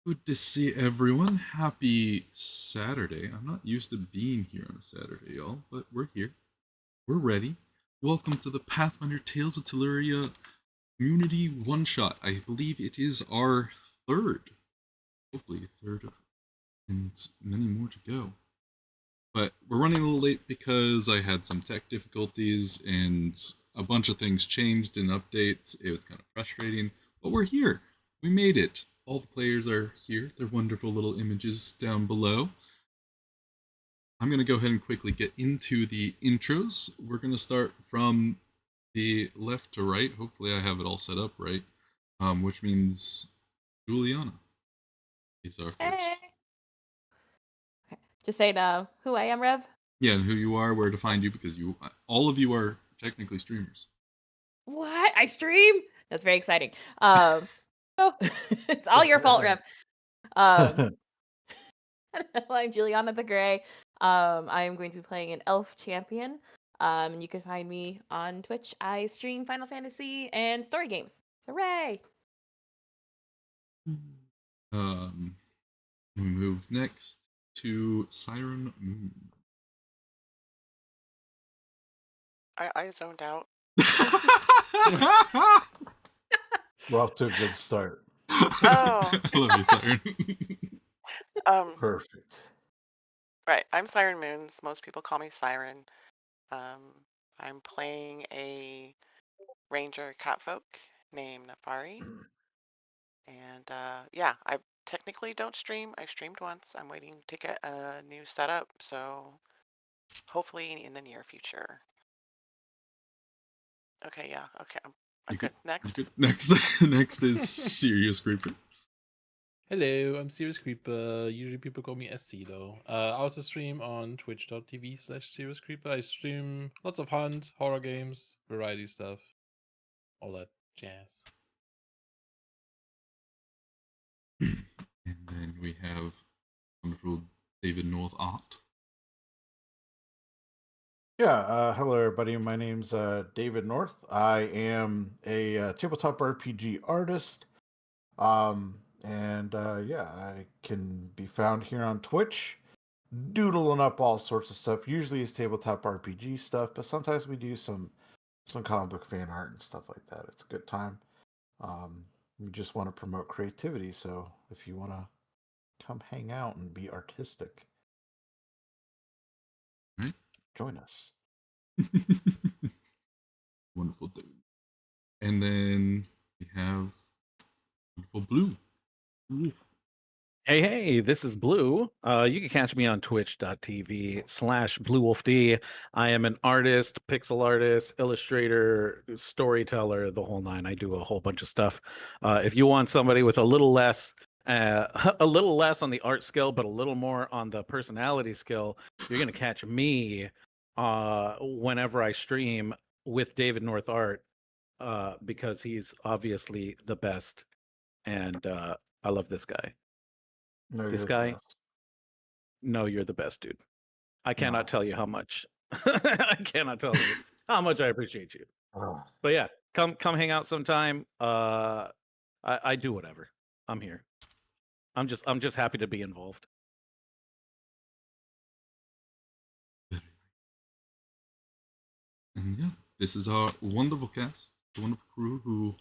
Good to see everyone. Happy Saturday. I'm not used to being here on a Saturday, y'all, but we're here. We're ready. Welcome to the Pathfinder Tales of Telluria Community One Shot. I believe it is our third, hopefully third of, and many more to go. But we're running a little late because I had some tech difficulties and a bunch of things changed in updates. It was kind of frustrating, but we're here. We made it. All the players are here. They're wonderful little images down below. I'm going to go ahead and quickly get into the intros. We're going to start from the left to right. Hopefully, I have it all set up right, which means Juliana is our Hey. first. Okay. Just say now who I am, Rev. Yeah, and who you are, where to find you, because all of you are technically streamers. What? I stream? That's very exciting. Oh, it's all your fault, Rev. Um, I'm Juliana the Grey. I am going to be playing an elf champion. And you can find me on Twitch. I stream Final Fantasy and story games. Hooray! Um, we move next to Siren Moon. I zoned out. We're off to a good start. Oh. Love you, Siren. Perfect. Right. I'm Siren Moons. Most people call me Siren. I'm playing a ranger catfolk named Nafari. And yeah, I technically don't stream. I streamed once. I'm waiting to get a new setup, so hopefully in the near future. Okay, yeah. Okay, I'm good. Next. Next is Serious Creeper. Hello, I'm Serious Creeper. Usually people call me SC though. I also stream on twitch.tv/Serious Creeper. I stream lots of hunt, horror games, variety stuff, all that jazz. And then we have wonderful David North Art. Yeah, hello everybody. My name's David North. I am a tabletop RPG artist. Yeah, I can be found here on Twitch, doodling up all sorts of stuff. Usually it's tabletop RPG stuff, but sometimes we do some comic book fan art and stuff like that. It's a good time. We just want to promote creativity, so if you want to come hang out and be artistic, Right? join us. Wonderful dude. And then we have wonderful Blue. Oof. Hey, this is Blue. You can catch me on twitch.tv/BlueWolfD. I am an artist, pixel artist, illustrator, storyteller, the whole nine. I do a whole bunch of stuff. If you want somebody with a little less a little less on the art skill, but a little more on the personality skill, you're going to catch me whenever I stream with David North Art because he's obviously the best. And I love this guy. No, This you're the guy? best. No, you're the best, dude. I cannot No. tell you how much. I cannot tell you how much I appreciate you. Ugh. But yeah, come hang out sometime. I do whatever. I'm here. I'm just happy to be involved. And yeah, this is our wonderful cast, the wonderful crew who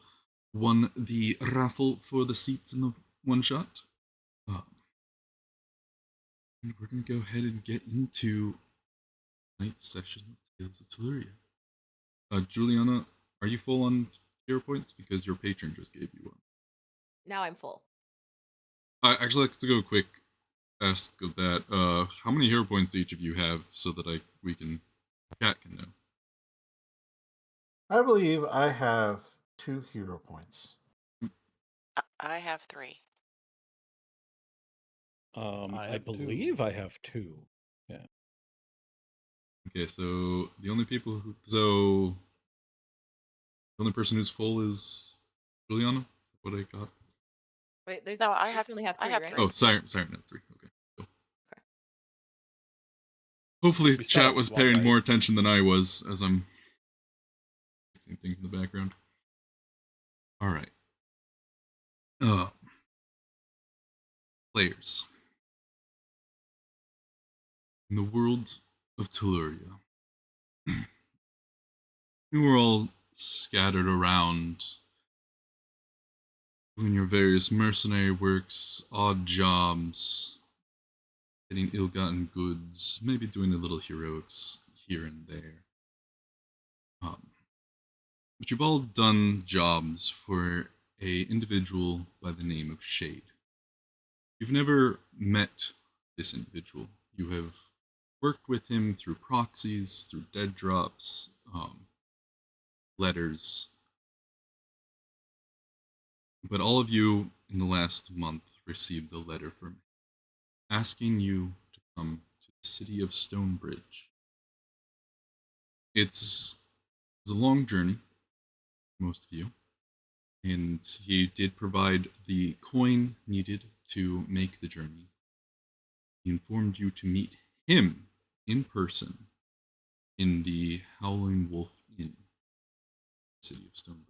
won the raffle for the seats in the one shot. And we're going to go ahead and get into tonight's session of Tales of Telluria. Juliana, are you full on hero points? Because your patron just gave you one. Now I'm full. Actually, let's go quick ask of that. How many hero points do each of you have so that chat can know? I believe I have 2 hero points. I have 3. I believe I have 2. Yeah. Okay, so the only person who's full is Juliana. Is that what I got? Wait, there's No, you only have 3, right? 3. Oh, Siren has 3. Okay. Cool. Okay. Hopefully, chat was paying more attention than I was as I'm fixing things in the background. All right. Players. In the world of Telluria, you were all scattered around doing your various mercenary works, odd jobs, getting ill-gotten goods, maybe doing a little heroics here and there. But you've all done jobs for a individual by the name of Shade. You've never met this individual. You have worked with him through proxies, through dead drops, letters. But all of you in the last month received a letter from him asking you to come to the city of Stonebridge. It's a long journey, most of you, and he did provide the coin needed to make the journey. He informed you to meet him in person in the Howling Wolf Inn, city of Stonebridge.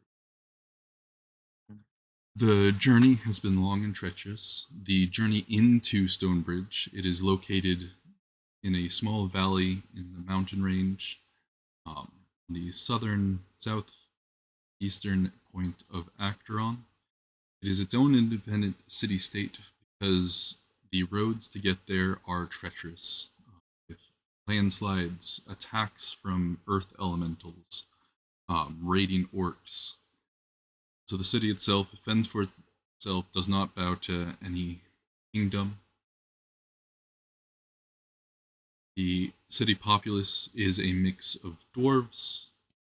The journey has been long and treacherous. The journey into Stonebridge, it is located in a small valley in the mountain range, the southeastern point of Acteron. It is its own independent city-state because the roads to get there are treacherous, with landslides, attacks from earth elementals, raiding orcs. So the city itself fends for itself, does not bow to any kingdom. The city populace is a mix of dwarves,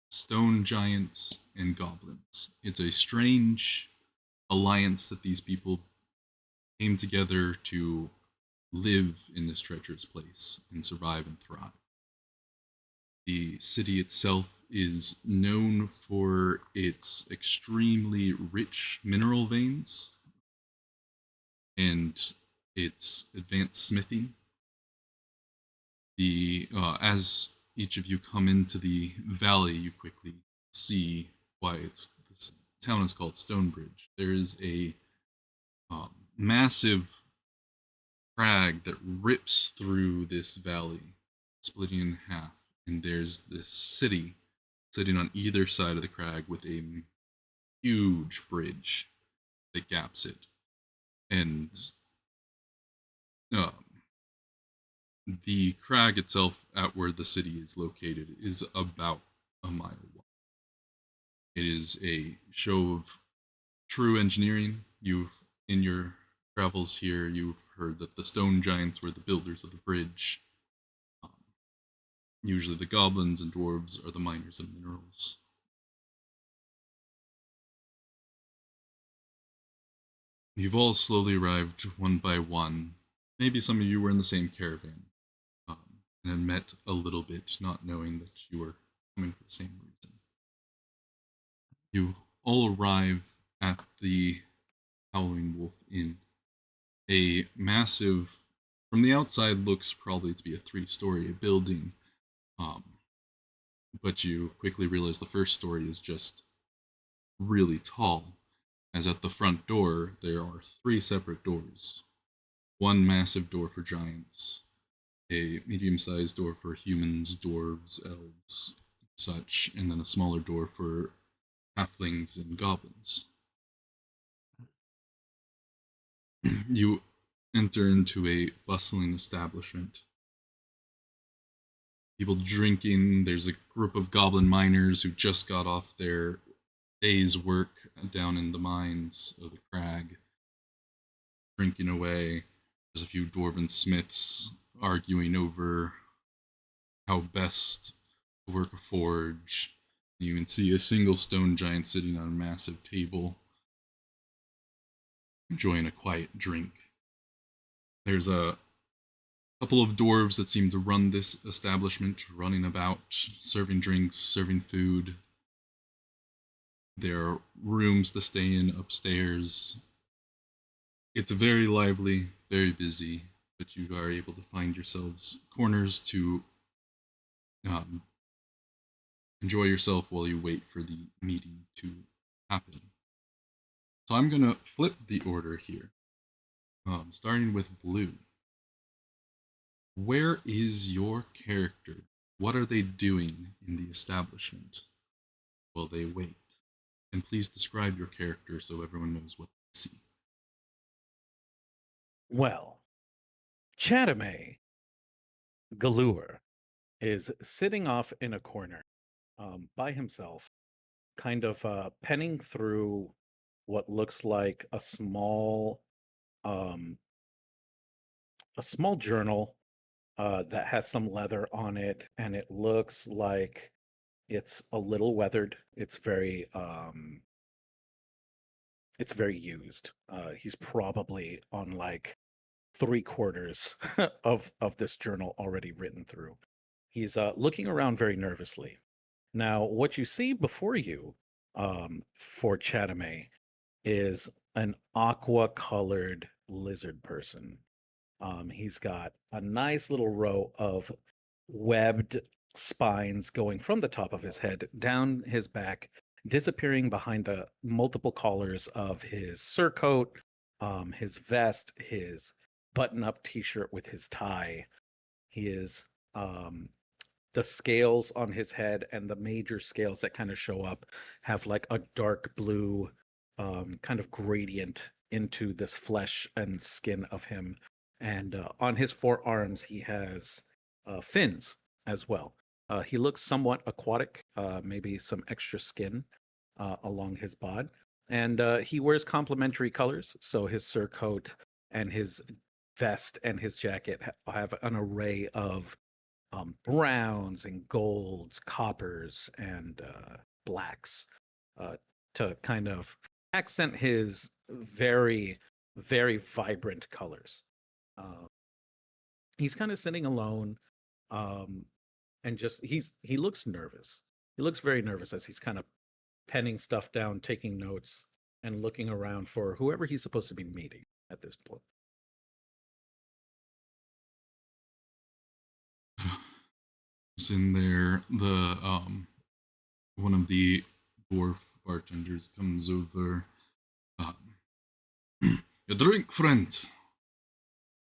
stone giants, and goblins. It's a strange alliance that these people came together to live in this treacherous place and survive and thrive. The city itself is known for its extremely rich mineral veins and its advanced smithing. As each of you come into the valley, you quickly see why this town is called Stonebridge. There is a massive crag that rips through this valley, splitting in half, and there's this city sitting on either side of the crag with a huge bridge that gaps it. And the crag itself, at where the city is located, is about a mile wide. It is a show of true engineering. In your travels here, you've heard that the stone giants were the builders of the bridge. Usually the goblins and dwarves are the miners of minerals. You've all slowly arrived one by one. Maybe some of you were in the same caravan, and had met a little bit, not knowing that you were coming for the same reason. You all arrive at the Howling Wolf Inn. A massive, from the outside, looks probably to be a 3-story building, but you quickly realize the first story is just really tall, as at the front door there are 3 separate doors. One massive door for giants, a medium-sized door for humans, dwarves, elves, such, and then a smaller door for halflings and goblins. You enter into a bustling establishment. People drinking. There's a group of goblin miners who just got off their day's work down in the mines of the crag, drinking away. There's a few dwarven smiths arguing over how best to work a forge. You can see a single stone giant sitting on a massive table, enjoying a quiet drink. There's a couple of dwarves that seem to run this establishment, running about, serving drinks, serving food. There are rooms to stay in upstairs. It's very lively, very busy, but you are able to find yourselves corners to enjoy yourself while you wait for the meeting to happen. So I'm going to flip the order here. Starting with Blue. Where is your character? What are they doing in the establishment while they wait? And please describe your character so everyone knows what they see. Well, Chatame Galure is sitting off in a corner by himself, kind of penning through what looks like um, a small journal that has some leather on it, and it looks like it's a little weathered. It's very used. He's probably on like 3/4 of this journal already written through. He's looking around very nervously. Now, what you see before you for Chatame is an aqua colored lizard person. He's got a nice little row of webbed spines going from the top of his head down his back, disappearing behind the multiple collars of his surcoat, his vest, his button up t shirt with his tie. He is the scales on his head and the major scales that kind of show up have like a dark blue kind of gradient into this flesh and skin of him. And on his forearms, he has fins as well. He looks somewhat aquatic, maybe some extra skin along his bod. And he wears complementary colors. So his surcoat and his vest and his jacket have an array of browns and golds, coppers, and blacks to kind of accent his very, very vibrant colors. Uh, he's kind of sitting alone, and he looks nervous. He looks very nervous as he's kind of penning stuff down, taking notes, and looking around for whoever he's supposed to be meeting at this point. Is in there. The one of the dwarf bartenders comes over. Your drink, friend.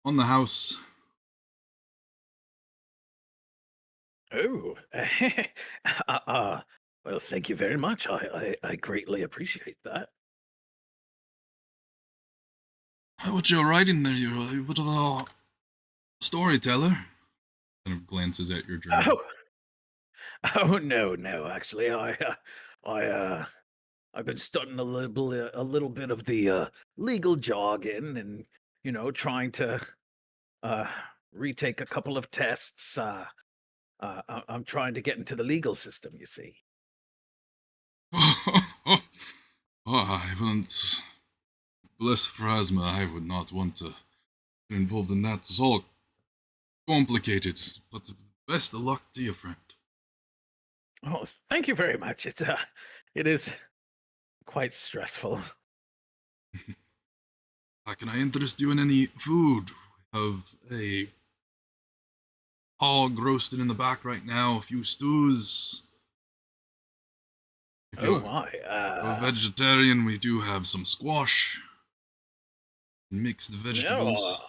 On the house. Oh, well, thank you very much. I greatly appreciate that. What you're writing there? You're a bit of a storyteller. Kind of glances at your journal. Oh, oh no. Actually, I, I've been studying a little bit of the legal jargon, and trying to uh, retake a couple of tests. I'm trying to get into the legal system. You see. Oh, I wouldn't. Bless Phrasma, I would not want to get involved in that. It's all complicated, but best of luck to you, friend. Oh, thank you very much. It is quite stressful. Can I interest you in any food? We have a hog roasted in the back right now, a few stews. If Oh you're my! a vegetarian, we do have some squash, mixed vegetables.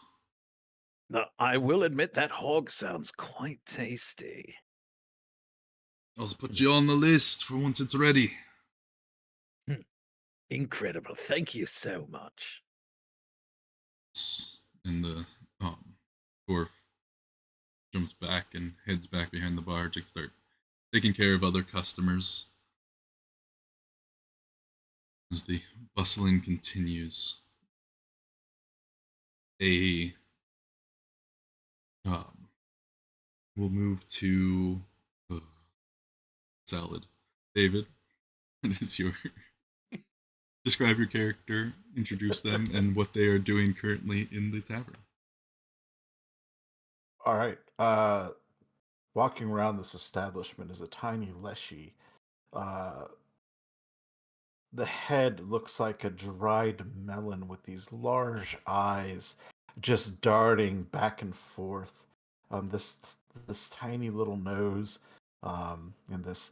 I will admit that hog sounds quite tasty. I'll put you on the list for once it's ready. Incredible. Thank you so much. And the dwarf jumps back and heads back behind the bar to start taking care of other customers. As the bustling continues, we'll move to salad. David, what is your describe your character, introduce them, and what they are doing currently in the tavern? All right. Walking around this establishment is a tiny leshy. The head looks like a dried melon with these large eyes just darting back and forth on this tiny little nose, and this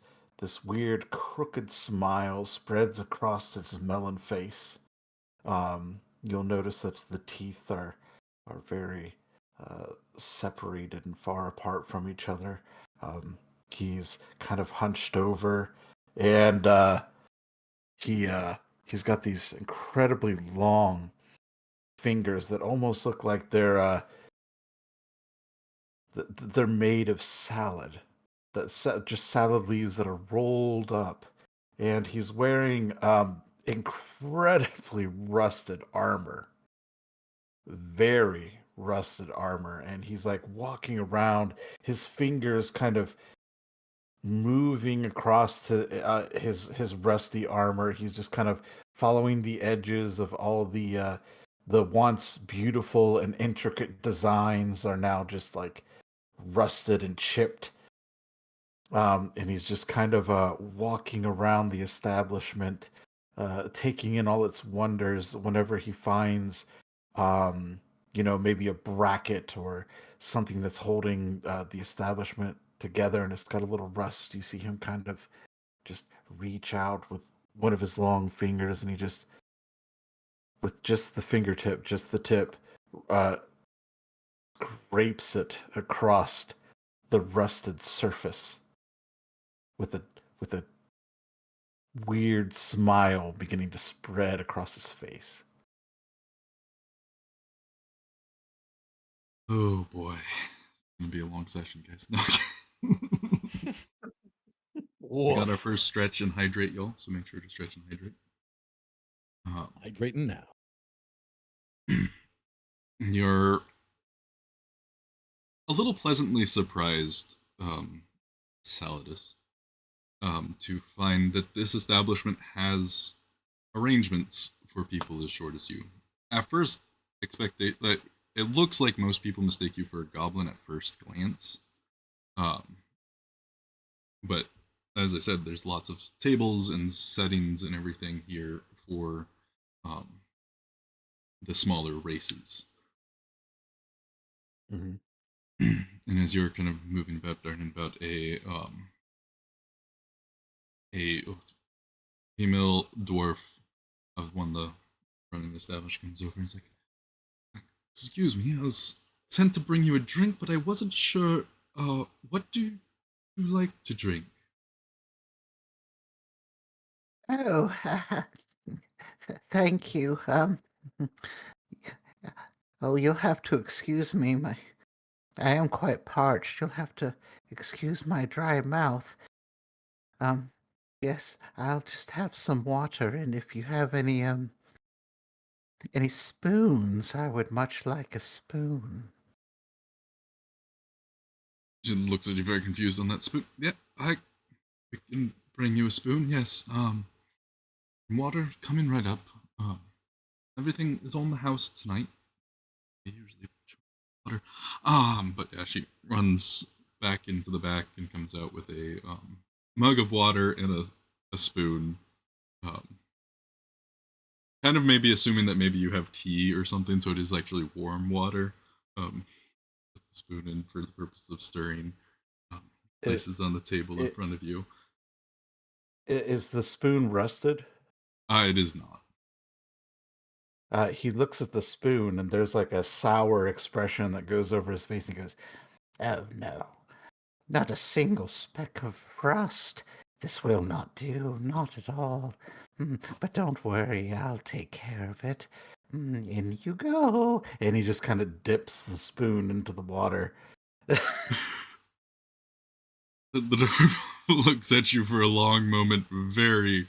weird crooked smile spreads across its melon face. You'll notice that the teeth are very separated and far apart from each other. He's kind of hunched over, and he he's got these incredibly long fingers that almost look like they're made of salad. Just salad leaves that are rolled up, and he's wearing incredibly rusted armor, very rusted armor, and he's like walking around, his fingers kind of moving across to his rusty armor. He's just kind of following the edges of all the once beautiful and intricate designs are now just like rusted and chipped. And he's just kind of walking around the establishment, taking in all its wonders whenever he finds, maybe a bracket or something that's holding the establishment together and it's got a little rust. You see him kind of just reach out with one of his long fingers and he just, with just the fingertip, just the tip, uh, scrapes it across the rusted surface with a weird smile beginning to spread across his face. Oh boy, it's gonna be a long session, guys. No. We got our first stretch and hydrate, y'all. So make sure to stretch and hydrate. Hydrating now. You're a little pleasantly surprised, Saladus, to find that this establishment has arrangements for people as short as you. At first, it looks like most people mistake you for a goblin at first glance. But as I said, there's lots of tables and settings and everything here for the smaller races. Mm-hmm. And as you're kind of moving about, darting about, a female dwarf of one of the running the establishment comes over and is like, "Excuse me, I was sent to bring you a drink, but I wasn't sure. What do you like to drink?" Oh, thank you. Oh, you'll have to excuse me. I am quite parched. You'll have to excuse my dry mouth. Yes, I'll just have some water, and if you have any spoons, I would much like a spoon. She looks at you very confused on that spoon. Yeah, I can bring you a spoon. Yes. Water coming right up. Everything is on the house tonight. I usually water. But yeah, she runs back into the back and comes out with a mug of water and a spoon. Kind of maybe assuming that maybe you have tea or something, so it is actually warm water. Put the spoon in for the purpose of stirring. Places on the table in front of you. Is the spoon rusted? It is not. He looks at the spoon and there's like a sour expression that goes over his face and he goes, Oh, no. Not a single speck of rust. This will not do, not at all. But don't worry, I'll take care of it. In you go. And he just kind of dips the spoon into the water. The dwarf looks at you for a long moment, very,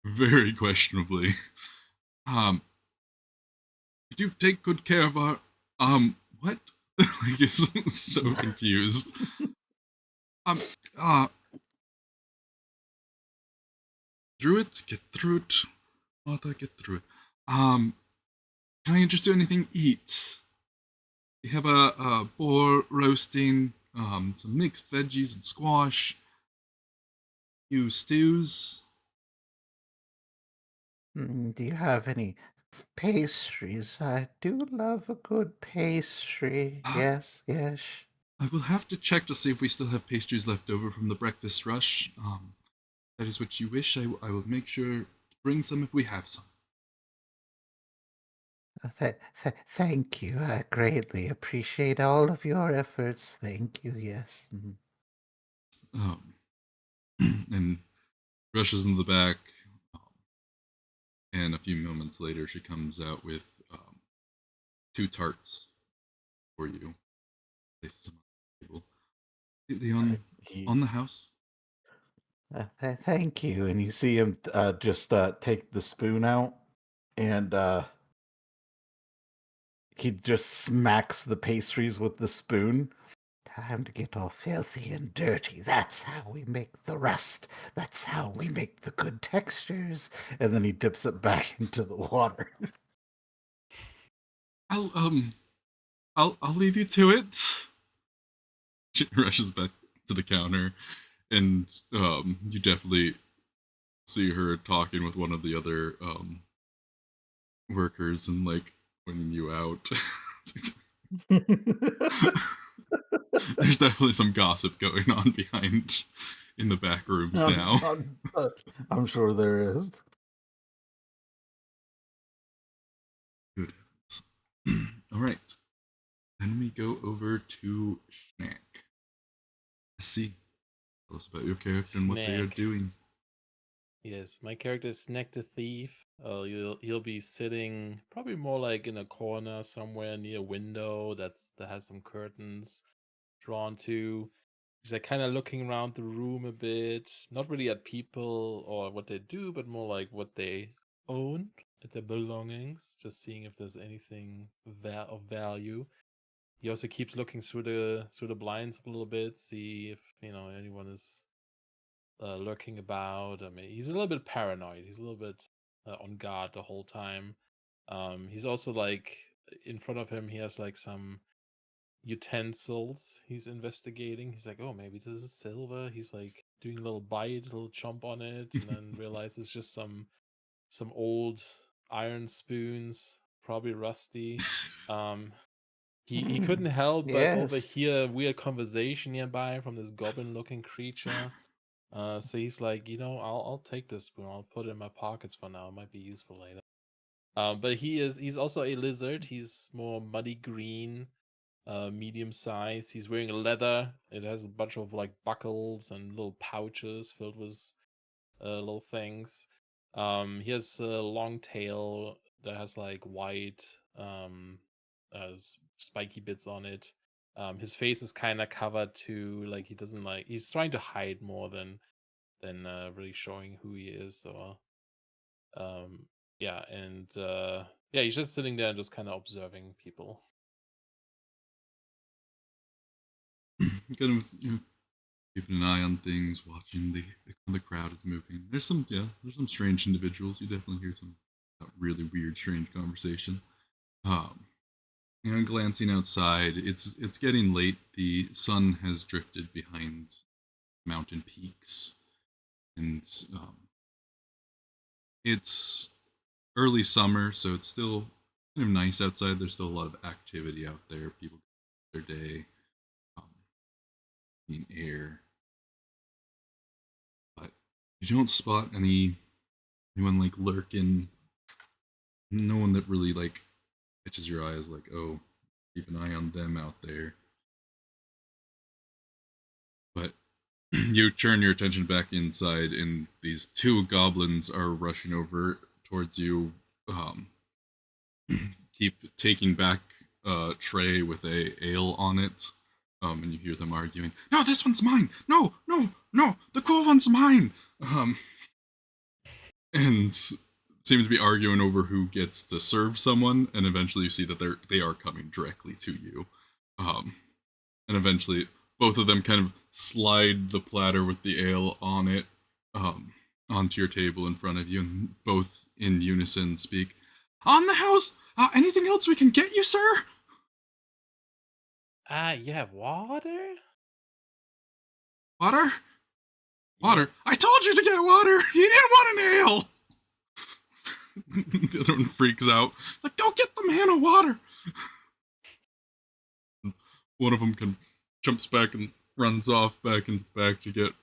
very questionably. Did you take good care of our, what? Like, he's so confused. Through it, get through it. Martha, get through it. Can I interest you in anything to eat? We have a boar roasting, some mixed veggies and squash, few stews. Do you have any pastries? I do love a good pastry. Yes, yes. I will have to check to see if we still have pastries left over from the breakfast rush. That is what you wish. I will make sure to bring some if we have some. Thank you. I greatly appreciate all of your efforts. Thank you. Yes. Um, and rushes in the back. Um, and a few moments later, she comes out with 2 tarts for you. Places them on the table. They He, on the house. thank you. And you see him just take the spoon out, and he just smacks the pastries with the spoon. Time to get all filthy and dirty. That's how we make the rust. That's how we make the good textures. And then he dips it back into the water. I'll leave you to it. She rushes back to the counter, and you definitely see her talking with one of the other workers and like pointing you out. There's definitely some gossip going on behind in the back rooms now. I'm sure there is. Good heavens. All right. Then we go over to Schnack. See, tell us about your character and what they are Snack. doing. Yes, my character is Snack the Thief. He'll be sitting probably more like in a corner somewhere near a window that has some curtains drawn to. He's like kind of looking around the room a bit, not really at people or what they do, but more like what they own, at their belongings, just seeing if there's anything of value. He also keeps looking through the blinds a little bit, see if anyone is lurking about. I mean, he's a little bit paranoid. He's a little bit on guard the whole time. He's also like in front of him. He has like some utensils he's investigating. He's like, oh, maybe this is silver. He's like doing a little bite, a little chomp on it, and then realizes it's just some old iron spoons, probably rusty. He couldn't help but Yes. overhear a weird conversation nearby from this goblin-looking creature. So he's like, I'll take this spoon. I'll put it in my pockets for now. It might be useful later. But he's also a lizard. He's more muddy green, medium size. He's wearing leather. It has a bunch of like buckles and little pouches filled with little things. He has a long tail that has like white spiky bits on it. His face is kind of covered too, like he doesn't like. He's trying to hide more than really showing who he is. So yeah, and yeah, he's just sitting there and just kind of observing people. Kind of, keeping an eye on things, watching the crowd is moving. There's some strange individuals. You definitely hear some really weird, strange conversation. Um, glancing outside, it's getting late. The sun has drifted behind mountain peaks, and it's early summer, so it's still kind of nice outside. There's still a lot of activity out there. People their day, um, in air, but you don't spot anyone like lurking. No one that really like catches your eye is like, oh, keep an eye on them out there. But you turn your attention back inside, and these 2 goblins are rushing over towards you. Um, keep taking back a tray with a ale on it. And you hear them arguing. No, this one's mine. No, no, no, the cool one's mine. And seem to be arguing over who gets to serve someone. And eventually, you see that they are coming directly to you. And eventually, both of them kind of slide the platter with the ale on it onto your table in front of you, and both in unison speak, "On the house! Anything else we can get you, sir?" You have water? Water? Water? Yes. I told you to get water! You didn't want an ale! The other one freaks out. Like, go get the man a water! One of them jumps back and runs off back into the back to get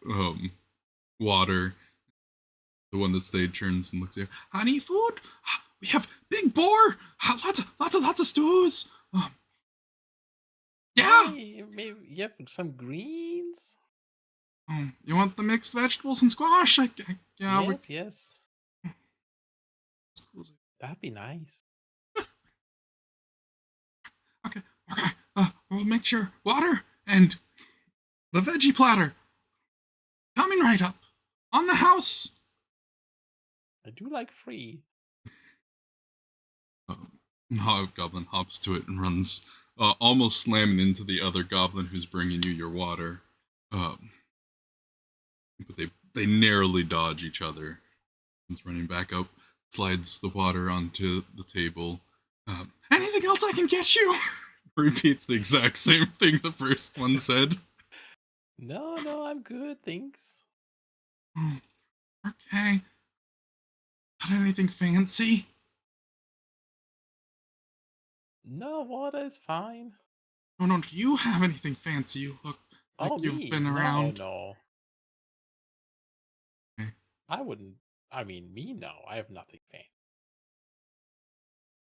water. The one that stayed turns and looks at you. Honey food? we have big boar, lots of stews. Yeah. Hey, maybe you have some greens? You want the mixed vegetables and squash? Yeah, Yes. That'd be nice. Okay. We'll make sure water and the veggie platter coming right up on the house. I do like free. Hobgoblin hops to it and runs, almost slamming into the other goblin who's bringing you your water. But they narrowly dodge each other. He's running back up, slides the water onto the table. Anything else I can get you? Repeats the exact same thing the first one said. No, I'm good, thanks. Okay. Got anything fancy? No, water is fine. No, do you have anything fancy? You look like you've Me? been around. No. Okay. I wouldn't. I mean, me, no. I have nothing fancy.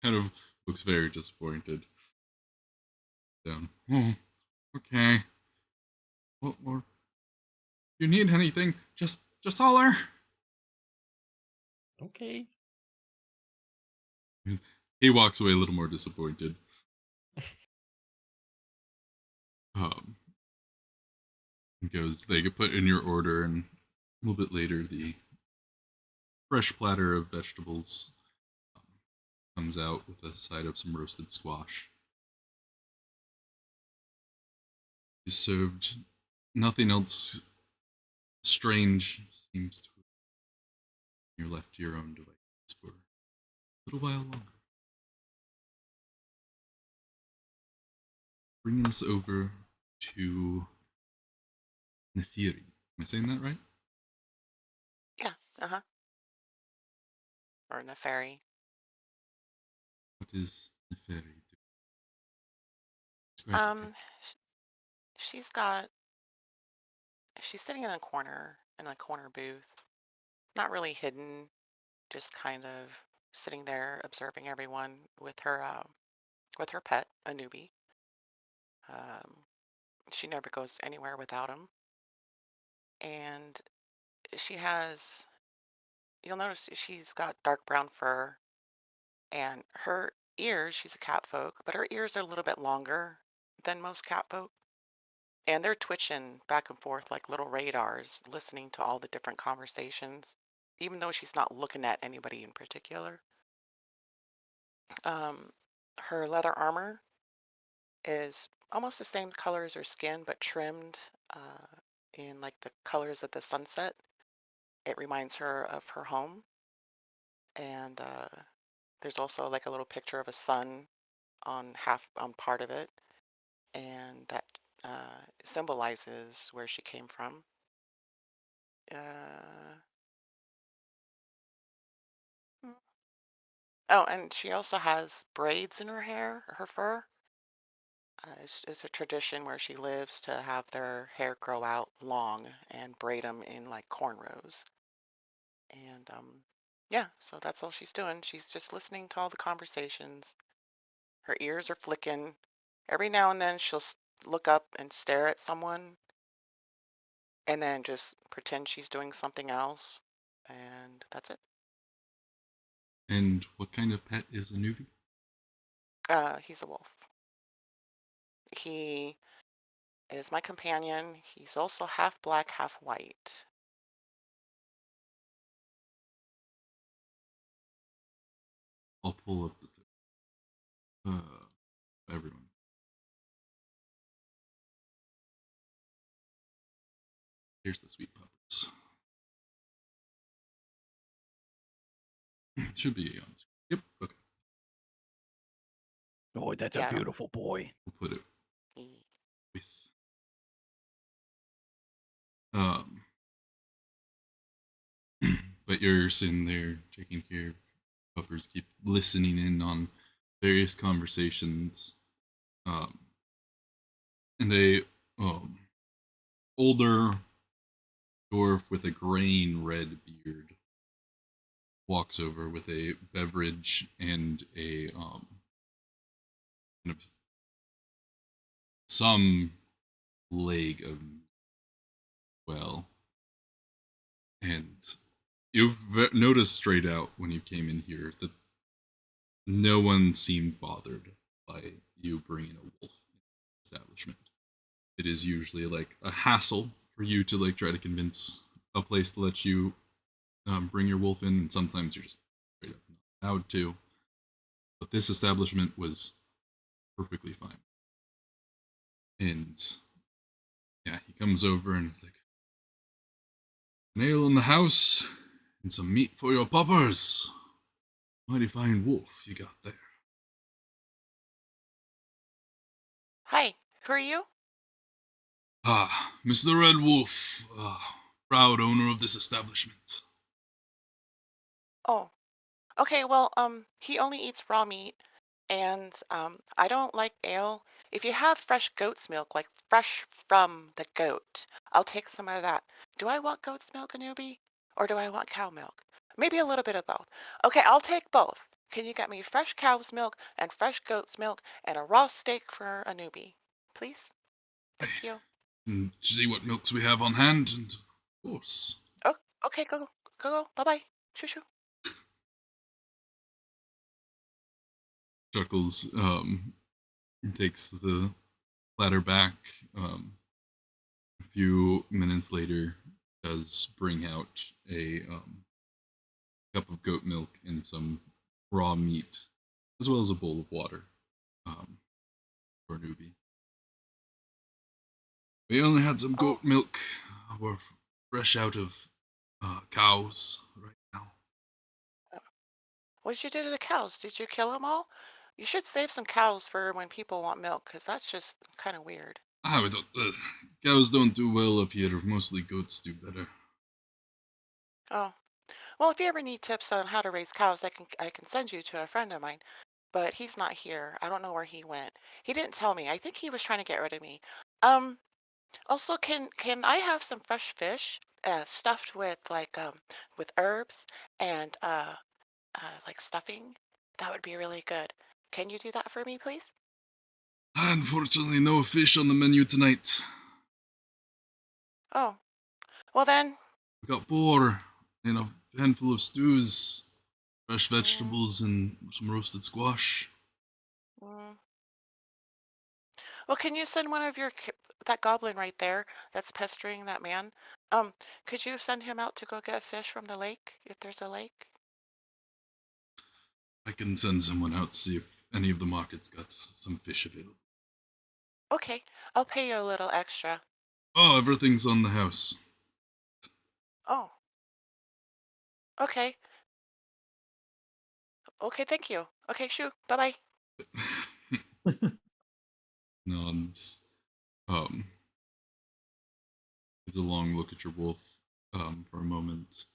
Kind of looks very disappointed. Down. Okay. What more? If you need anything, just holler. Okay. He walks away a little more disappointed. Goes, they get put in your order, and a little bit later, the fresh platter of vegetables comes out with a side of some roasted squash. You served nothing else strange seems to. You're left to your own devices for a little while longer. Bringing us over to Nefiri. Am I saying that right? Yeah. Or Neferi. What is Neferi? Describe it. She's sitting in a corner booth, not really hidden, just kind of sitting there observing everyone with her pet, a newbie. She never goes anywhere without him, and you'll notice she's got dark brown fur, and her ears, she's a cat folk, but her ears are a little bit longer than most cat folk. And they're twitching back and forth like little radars, listening to all the different conversations, even though she's not looking at anybody in particular. Her leather armor is almost the same color as her skin, but trimmed in like the colors of the sunset. It reminds her of her home. And there's also like a little picture of a sun on part of it, and that symbolizes where she came from. Oh, and she also has braids in her hair, her fur. It's a tradition where she lives to have their hair grow out long and braid them in like cornrows. And yeah, so that's all she's doing. She's just listening to all the conversations. Her ears are flicking. Every now and then she'll look up and stare at someone and then just pretend she's doing something else. And that's it. And what kind of pet is a newbie? He's a wolf. He is my companion. He's also half black, half white. I'll pull up the everyone. Here's the sweet puppets. Should be on. Yep. Okay. Oh, that's a beautiful boy. We'll put it E. with but you're sitting there taking care of puppers, keep listening in on various conversations. And a older dwarf with a graying red beard walks over with a beverage and a kind of some leg of well, and you've noticed straight out when you came in here that no one seemed bothered by you bringing a wolf in the establishment. It is usually like a hassle for you to like try to convince a place to let you bring your wolf in, and sometimes you're just straight up not allowed to. But this establishment was perfectly fine. And yeah, he comes over and is like, "An ale in the house and some meat for your puppers. Mighty fine wolf you got there." Hi, who are you? Ah, Mr. Red Wolf, proud owner of this establishment. Oh, okay, well, he only eats raw meat, and I don't like ale. If you have fresh goat's milk, like fresh from the goat, I'll take some of that. Do I want goat's milk, Anubi? Or do I want cow milk? Maybe a little bit of both. Okay, I'll take both. Can you get me fresh cow's milk and fresh goat's milk and a raw steak for Anubi? Please? Thank you. And see what milks we have on hand, and of course. Oh, okay, go, go, go. Bye-bye. Shoo, shoo. Chuckles, takes the platter back. A few minutes later, does bring out a cup of goat milk and some raw meat, as well as a bowl of water for a newbie. We only had some Oh, goat milk. We're fresh out of cows right now. what did you do to the cows? Did you kill them all? You should save some cows for when people want milk, because that's just kind of weird. We don't. Cows don't do well up here. Mostly goats do better. Oh, well, if you ever need tips on how to raise cows, I can send you to a friend of mine, but he's not here. I don't know where he went. He didn't tell me. I think he was trying to get rid of me. Um, Also, can I have some fresh fish, stuffed with herbs and like stuffing? That would be really good. Can you do that for me, please? Unfortunately, no fish on the menu tonight. Oh, well then. We got boar and a handful of stews, fresh Mm, vegetables, and some roasted squash. mm. Well, can you send one of that goblin right there that's pestering that man? Could you send him out to go get fish from the lake, if there's a lake? I can send someone out to see if any of the markets got some fish available. Okay, I'll pay you a little extra. Oh, everything's on the house. Oh, okay. Okay, thank you. Okay, shoo. Bye-bye. Nods. Um, gives a long look at your wolf. For a moment.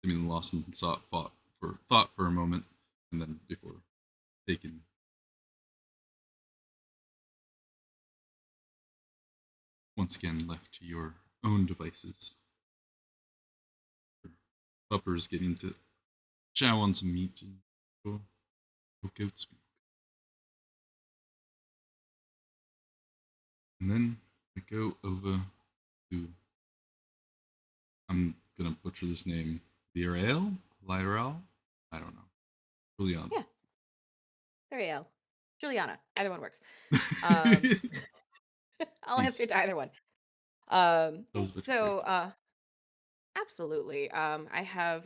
I mean, lost in thought for a moment, and then before taking once again left to your own devices. Puppers getting to chow on some meat and goat's milk. And then we go over to, I'm gonna butcher this name, Lyrael? I don't know. Juliana. Yeah, there you go. Juliana. Either one works. Um, I'll answer Nice. to either one. That was a bit So quick. absolutely. I have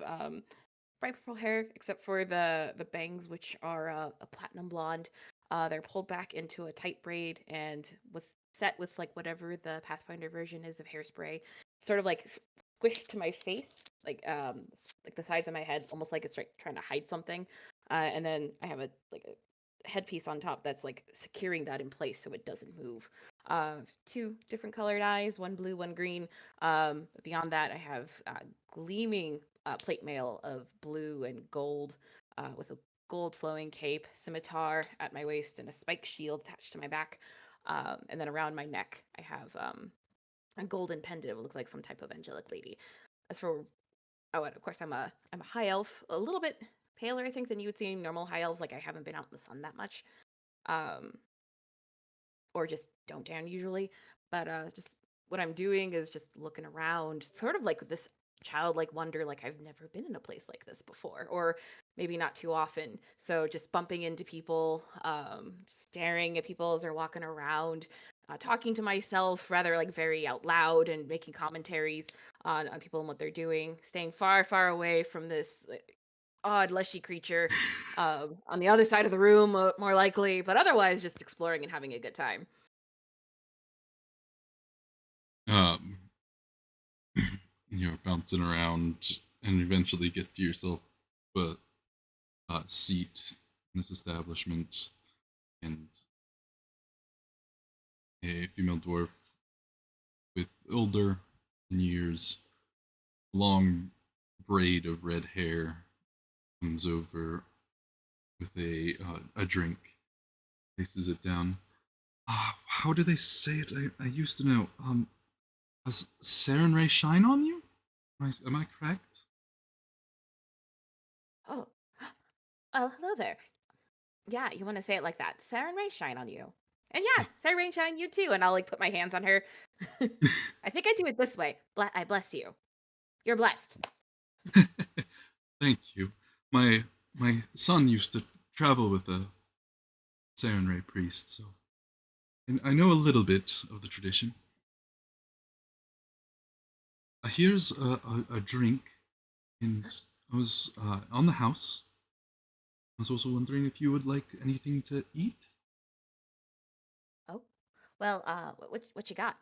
bright purple hair, except for the bangs, which are a platinum blonde. They're pulled back into a tight braid and with set with like whatever the Pathfinder version is of hairspray, sort of like squished to my face, like the sides of my head, almost like it's trying to hide something. And then I have a headpiece on top that's like securing that in place so it doesn't move. Two different colored eyes, one blue, one green. Beyond that, I have gleaming plate mail of blue and gold with a gold flowing cape, scimitar at my waist, and a spike shield attached to my back. And then around my neck, I have a golden pendant. It looks like some type of angelic lady. As for Oh, and of course I'm a high elf, a little bit paler I think than you would see normal high elves. Like I haven't been out in the sun that much, um, or just don't tan usually. But just what I'm doing is just looking around, sort of like this childlike wonder, like I've never been in a place like this before, or maybe not too often. So just bumping into people, staring at people as they're walking around, talking to myself rather like very out loud and making commentaries on people and what they're doing, staying far, far away from this odd, leshy creature on the other side of the room, more likely, but otherwise just exploring and having a good time. Um, you're bouncing around and eventually get to yourself a seat in this establishment, and a female dwarf with older in years, long braid of red hair, comes over with a drink, places it down. How do they say it? I used to know. Does Saren Ray shine on you? Am I correct? Oh, hello there. Yeah, you want to say it like that. Saren Ray shine on you. And yeah, Saren Ray shine on you too. And I'll like put my hands on her. I think I do it this way. I bless you. You're blessed. Thank you. My son used to travel with a Saren Ray priest, so and I know a little bit of the tradition. Here's a drink, and I was on the house. I was also wondering if you would like anything to eat. Oh, well, what you got?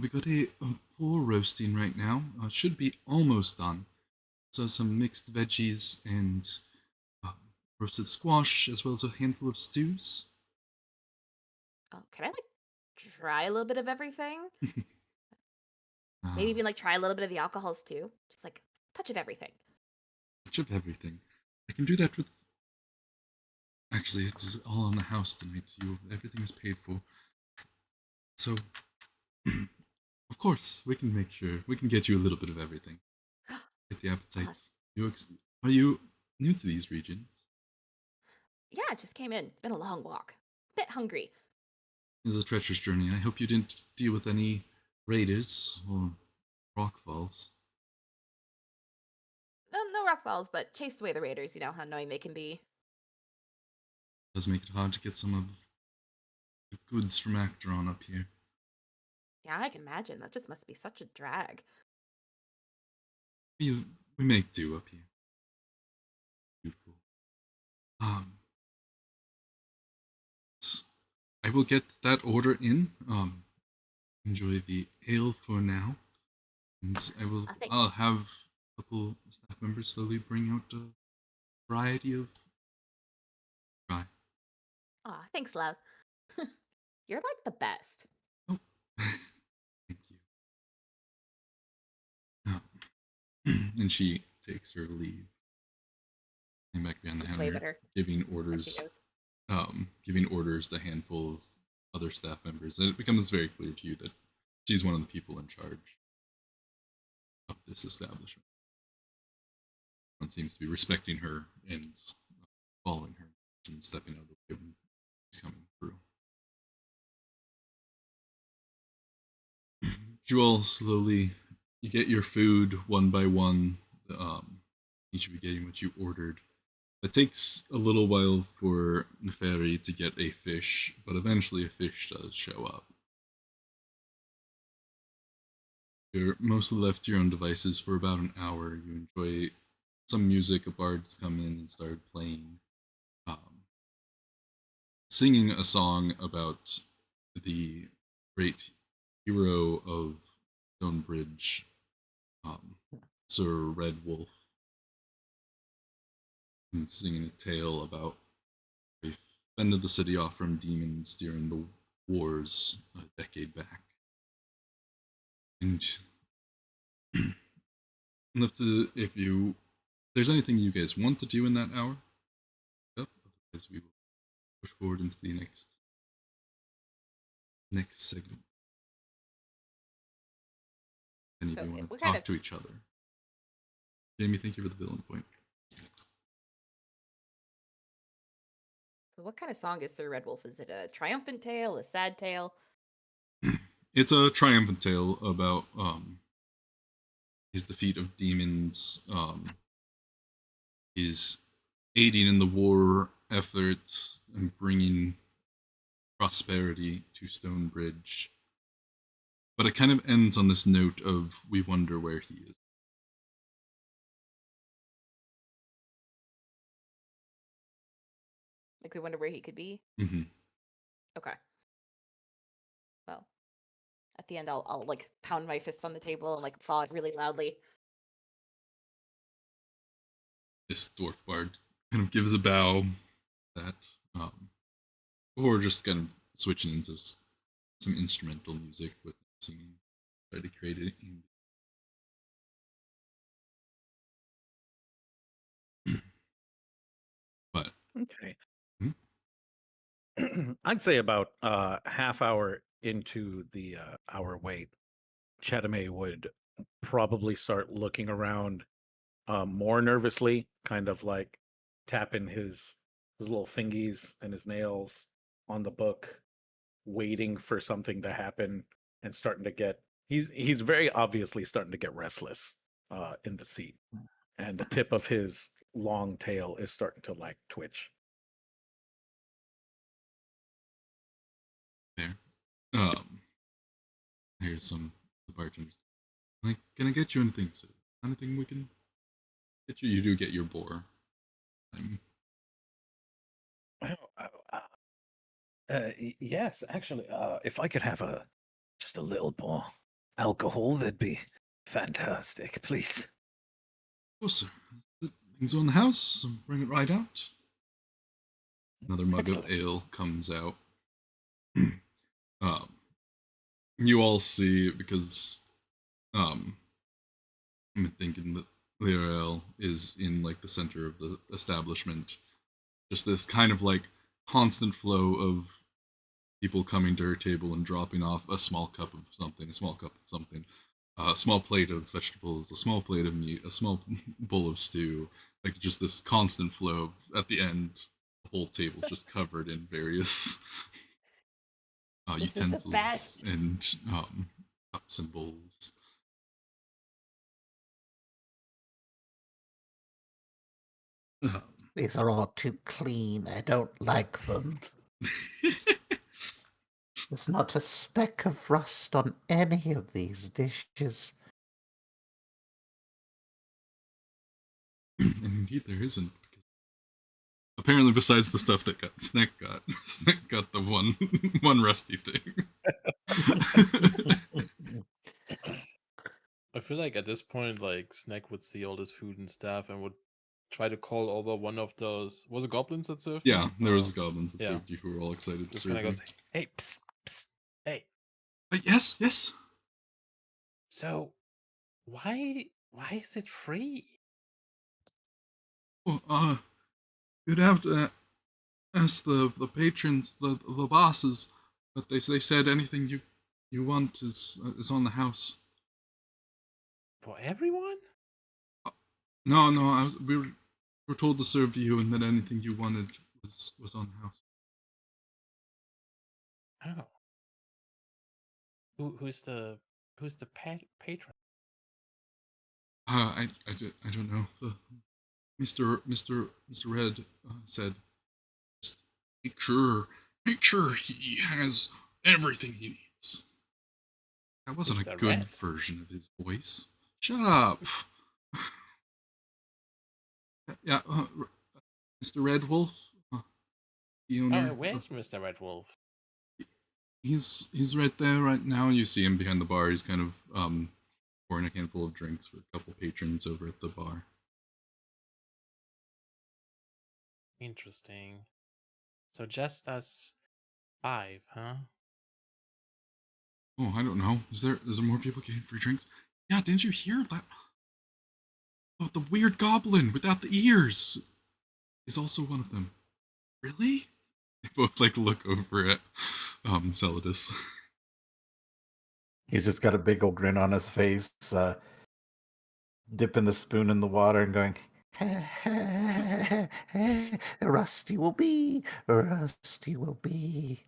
We got a full roasting right now. Should be almost done. So some mixed veggies and uh, roasted squash, as well as a handful of stews. Oh, can I like try a little bit of everything? Maybe uh, even like try a little bit of the alcohols too. Just like touch of everything. much of everything. I can do that with. Actually, it's all on the house tonight. Everything is paid for. So, of course, we can make sure we can get you a little bit of everything. Get the Uh, appetite. Are you new to these regions? yeah, it just came in. It's been a long walk. Bit hungry. It was a treacherous journey. I hope you didn't deal with any raiders or rockfalls. No rock falls, but chased away the raiders. You know how annoying they can be. It does make it hard to get some of the goods from Acteron up here. Yeah, I can imagine. That just must be such a drag. We make do up here. Beautiful. Um, I will get that order in. Enjoy the ale for now, and Thanks. I'll have a couple staff members slowly bring out a variety of rye. Aw, thanks, love. You're like the best. Oh, thank you. Oh. And she takes her leave. Came back behind the Just wave at counter, her giving as she orders, goes. to a handful of other staff members, and it becomes very clear to you that she's one of the people in charge of this establishment. Everyone seems to be respecting her and following her and stepping out of the way when she's coming through. You all slowly, you get your food one by one. Each of you getting what you ordered. It takes a little while for Neferi to get a fish, but eventually a fish does show up. You're mostly left to your own devices for about an hour. You enjoy some music. A bard's come in and started playing, um, singing a song about the great hero of Stonebridge, um, Sir Red Wolf, and singing a tale about they fended the city off from demons during the wars a decade back. And left to if there's anything you guys want to do in that hour, yep, otherwise we will push forward into the next segment. So Anybody want we to kind talk of to each other? Jamie, thank you for the villain point. So what kind of song is Sir Red Wolf? Is it a triumphant tale, a sad tale? It's a triumphant tale about his defeat of demons, his aiding in the war efforts and bringing prosperity to Stonebridge. But it kind of ends on this note of we wonder where he is. Like we wonder where he could be. Mm-hmm. Okay. Well, at the end, I'll like pound my fists on the table and like applaud really loudly. This dwarf bard kind of gives a bow that before just kind of switching into some instrumental music with singing, try to create it in. But Okay. Hmm? I'd say about half hour into the hour wait, Chatame would probably start looking around more nervously, kind of like tapping his little fingies and his nails on the book, waiting for something to happen, and starting to get he's very obviously starting to get restless in the seat, and the tip of his long tail is starting to like twitch. There. Here's some the bartenders. Like, can I get you anything, sir? Anything we can get you? You do get your boar. Yes, actually, if I could have just a little more alcohol, that'd be fantastic, please. Oh, sir. Things on the house. Bring it right out. Another mug Excellent. of ale comes out. You all see because I'm thinking that Lirel is in like the center of the establishment. Just this kind of like constant flow of people coming to her table and dropping off a small cup of something, a small cup of something, a small plate of vegetables, a small plate of meat, a small bowl of stew. Like just this constant flow. At the end, the whole table just covered in various This is the utensils best. and cups and bowls. These are all too clean. I don't like them. There's not a speck of rust on any of these dishes. And indeed, there isn't. Because apparently, besides the stuff that Snack got the one rusty thing. I feel like at this point, like Snack would see all this food and stuff and would try to call over one of those. Was it goblins that served? Yeah, you? there was goblins that yeah. served you who were all excited to Just serve kind you. of goes, "Hey, psst, psst, hey." Yes. So, why is it free? Well, you'd have to ask the patrons, the bosses, but they said anything you want is on the house. For everyone? No, we were told to serve you, and that anything you wanted was on the house. Oh. Who's the patron? I don't know. Mr. Red said, just make sure he has everything he needs. That wasn't a Mr. good Red? version of his voice. Shut up. Yeah, Mr. Red Wolf, the owner. Where's Mr. Red Wolf? He's right there right now. You see him behind the bar. He's kind of pouring a handful of drinks for a couple patrons over at the bar. Interesting. So just us 5, huh? Oh, I don't know. Is there more people getting free drinks? Yeah, didn't you hear that? Oh, the weird goblin without the ears is also one of them. Really? They both like look over at Celadus. He's just got a big old grin on his face. dipping the spoon in the water and going, Rusty will be, Rusty will be.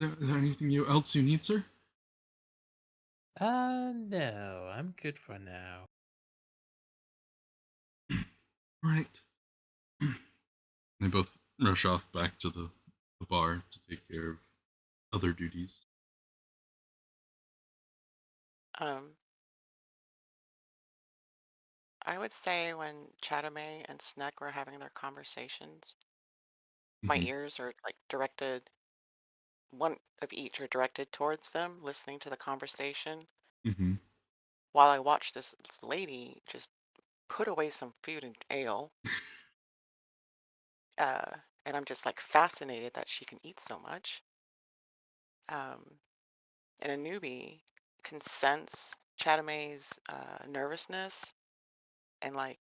Is there anything else you need, sir? No, I'm good for now. Right. They both rush off back to the bar to take care of other duties. I would say when Chatame and Sneck were having their conversations, my ears are like directed, one of each are directed towards them, listening to the conversation, Mm-hmm. while I watch this lady just put away some food and ale. And I'm just like fascinated that she can eat so much. And a newbie can sense Chatame's nervousness, and like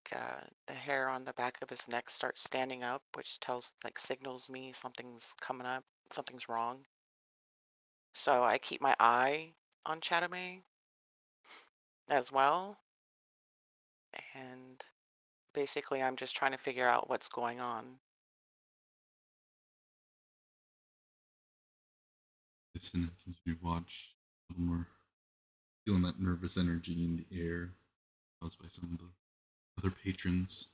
the hair on the back of his neck starts standing up, which signals me something's coming up, something's wrong. So I keep my eye on Chatame as well, and basically I'm just trying to figure out what's going on. Listen and continue to watch. A little more feeling that nervous energy in the air caused by some of the other patrons.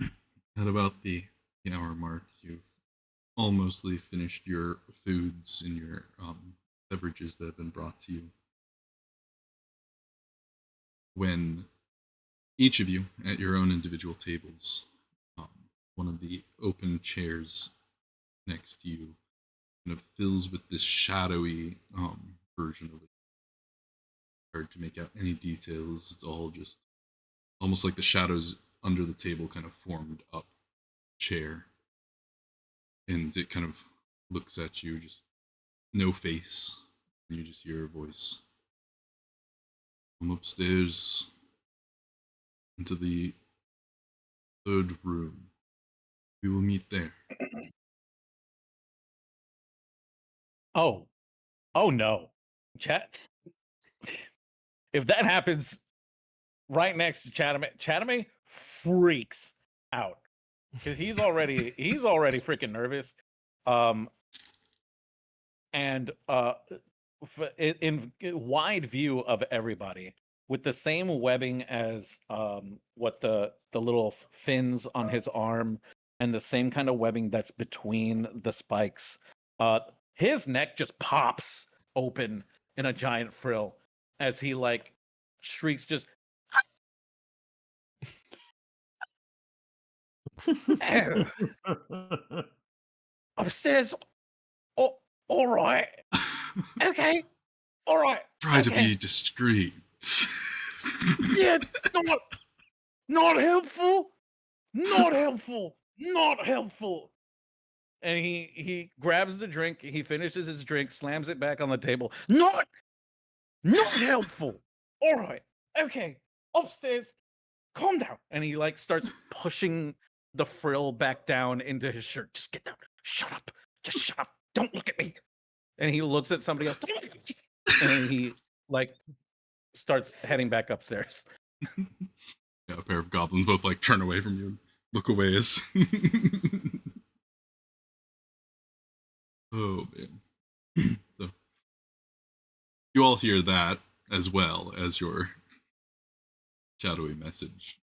At about the hour mark, you've almostly finished your foods and your beverages that have been brought to you. When each of you at your own individual tables, one of the open chairs next to you kind of fills with this shadowy version of it. Hard to make out any details. It's all just almost like the shadows under the table kind of formed up chair. And it kind of looks at you, just no face. And you just hear a voice. Come upstairs into the third room. We will meet there. Oh no, chat. If that happens right next to Chatame freaks out because he's already freaking nervous. And in wide view of everybody, with the same webbing as what the little fins on his arm, and the same kind of webbing that's between the spikes, his neck just pops open in a giant frill as he like shrieks, just "Oh, upstairs. Oh, all right. Okay. All right. Try to Okay. be discreet. Yeah, not helpful. Not helpful. Not helpful. And he grabs the drink, he finishes his drink, slams it back on the table. Not helpful. All right. Okay. Upstairs. Calm down. And he like starts pushing the frill back down into his shirt. Just get down. Shut up. Just shut up. Don't look at me. And he looks at somebody else. And then he like starts heading back upstairs. Yeah, a pair of goblins both like turn away from you and look away as oh man. So you all hear that as well as your shadowy message.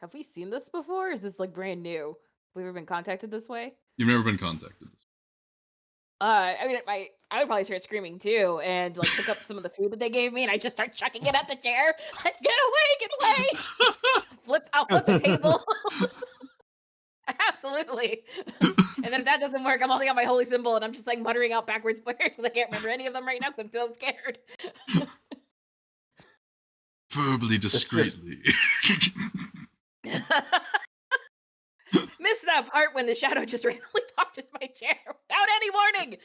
Have we seen this before? Or is this like brand new? Have we ever been contacted this way? You've never been contacted this I mean, I would probably start screaming too, and like pick up some of the food that they gave me, and I just start chucking it at the chair. Like, get away! I'll flip the table. Absolutely. And then if that doesn't work, I'm holding out my holy symbol, and I'm just like muttering out backwards prayers because I can't remember any of them right now because I'm so scared. Verbally discreetly. Missed that part when the shadow just randomly popped in my chair without any warning.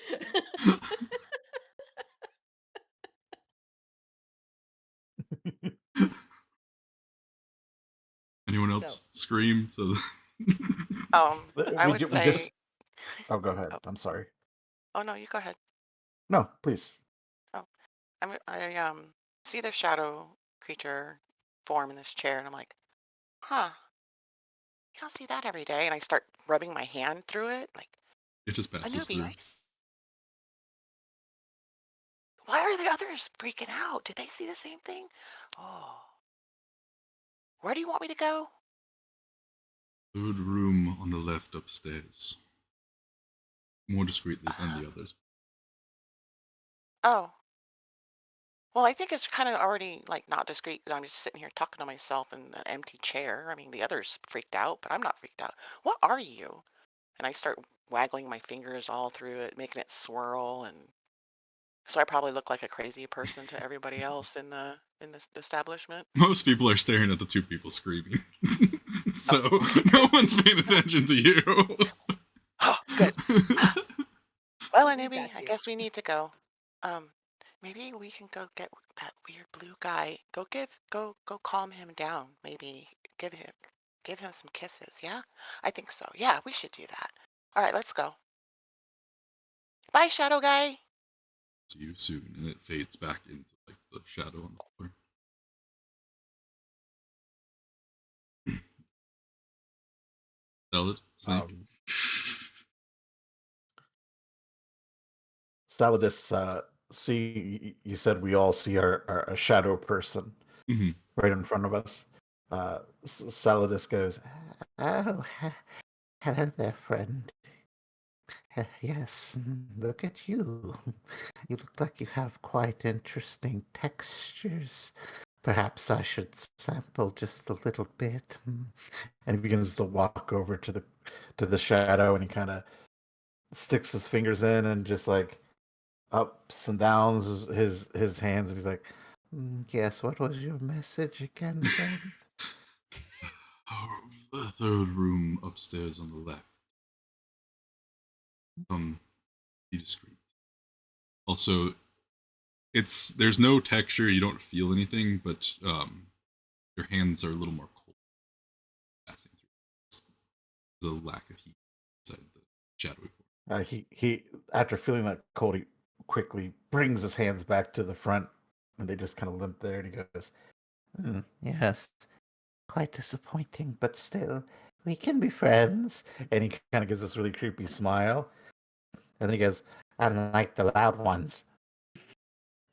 Anyone else scream? So I would say. Oh, go ahead. I'm sorry. Oh no, you go ahead. No, please. Oh, I see the shadow creature form in this chair, and I'm like, huh, you don't see that every day. And I start rubbing my hand through it, like It just a passes newbie. through. Why are the others freaking out? Did they see the same thing? Oh, where do you want me to go? Third room on the left upstairs. More discreetly than Uh, the others. oh, well, I think it's kind of already like not discreet because I'm just sitting here talking to myself in an empty chair. I mean, the others freaked out, but I'm not freaked out. What are you? And I start waggling my fingers all through it, making it swirl, and so I probably look like a crazy person to everybody else in the establishment. Most people are staring at the two people screaming. Oh, So okay, no good. one's paying attention to you. Oh, good. Well, We Anubi, got I you. guess we need to go. Um, maybe we can go get that weird blue guy. Go calm him down. Maybe give him give him some kisses. Yeah, I think so. Yeah, we should do that. All right, let's go. Bye, shadow guy. See you soon, and it fades back into like the shadow on the floor. Salad, snake. Um, Saladis, see, you said we all see our a shadow person Mm-hmm. right in front of us. Saladis goes, Oh, hello there, friend. Yes, look at you. You look like you have quite interesting textures. Perhaps I should sample just a little bit. and he begins to walk over to the shadow, and he kind of sticks his fingers in and just like ups and downs his hands, and he's like, Yes, what was your message again, friend? The third room upstairs on the left. Be discreet. Also, there's no texture. You don't feel anything, but your hands are a little more cold passing through. There's a lack of heat inside the shadowy form. he after feeling that cold, he quickly brings his hands back to the front, and they just kind of limp there, and he goes, Yes, quite disappointing, but still, we can be friends. and he kind of gives this really creepy smile, and then he goes, unlike the loud ones,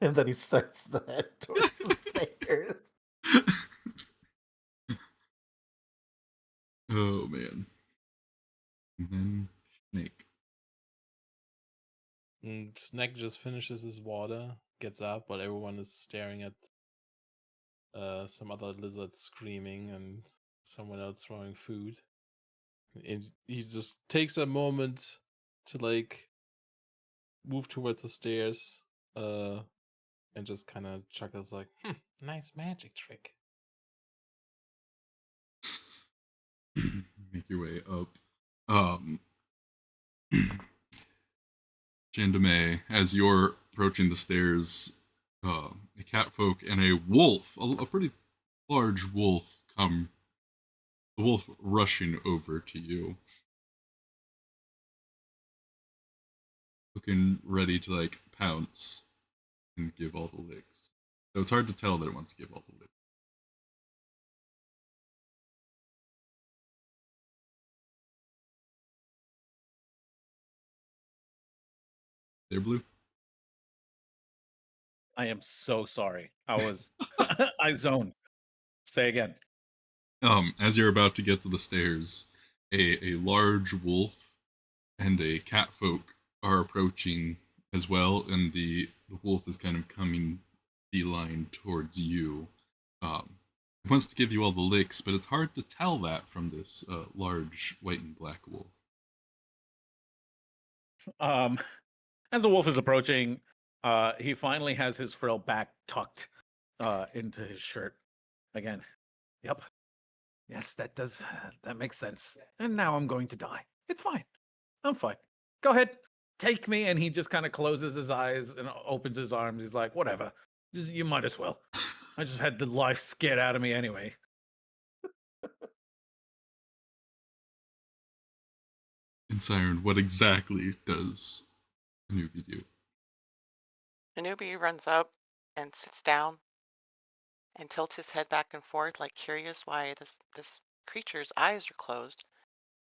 and then he starts to head towards the stairs. Oh man. And then snake. And Snack just finishes his water, gets up while everyone is staring at some other lizard screaming and someone else throwing food. And he just takes a moment to like move towards the stairs, and just kind of chuckles like, nice magic trick. Make your way up. Chandame, as you're approaching the stairs, a catfolk and a wolf, a pretty large wolf, come. The wolf rushing over to you, looking ready to like pounce and give all the licks. So it's hard to tell that it wants to give all the licks. They're blue. I am so sorry. I was I zoned. Say again. As you're about to get to the stairs, a large wolf and a catfolk are approaching as well, and the wolf is kind of coming beeline towards you. It wants to give you all the licks, but it's hard to tell that from this large white and black wolf. Um, as the wolf is approaching, he finally has his frill back tucked into his shirt again. Yep. Yes, that makes sense. And now I'm going to die. It's fine. I'm fine. Go ahead. Take me. And he just kind of closes his eyes and opens his arms. He's like, whatever. You might as well. I just had the life scared out of me anyway. And Siren, what exactly does a newbie do? The newbie runs up and sits down and tilts his head back and forth, like curious why this creature's eyes are closed,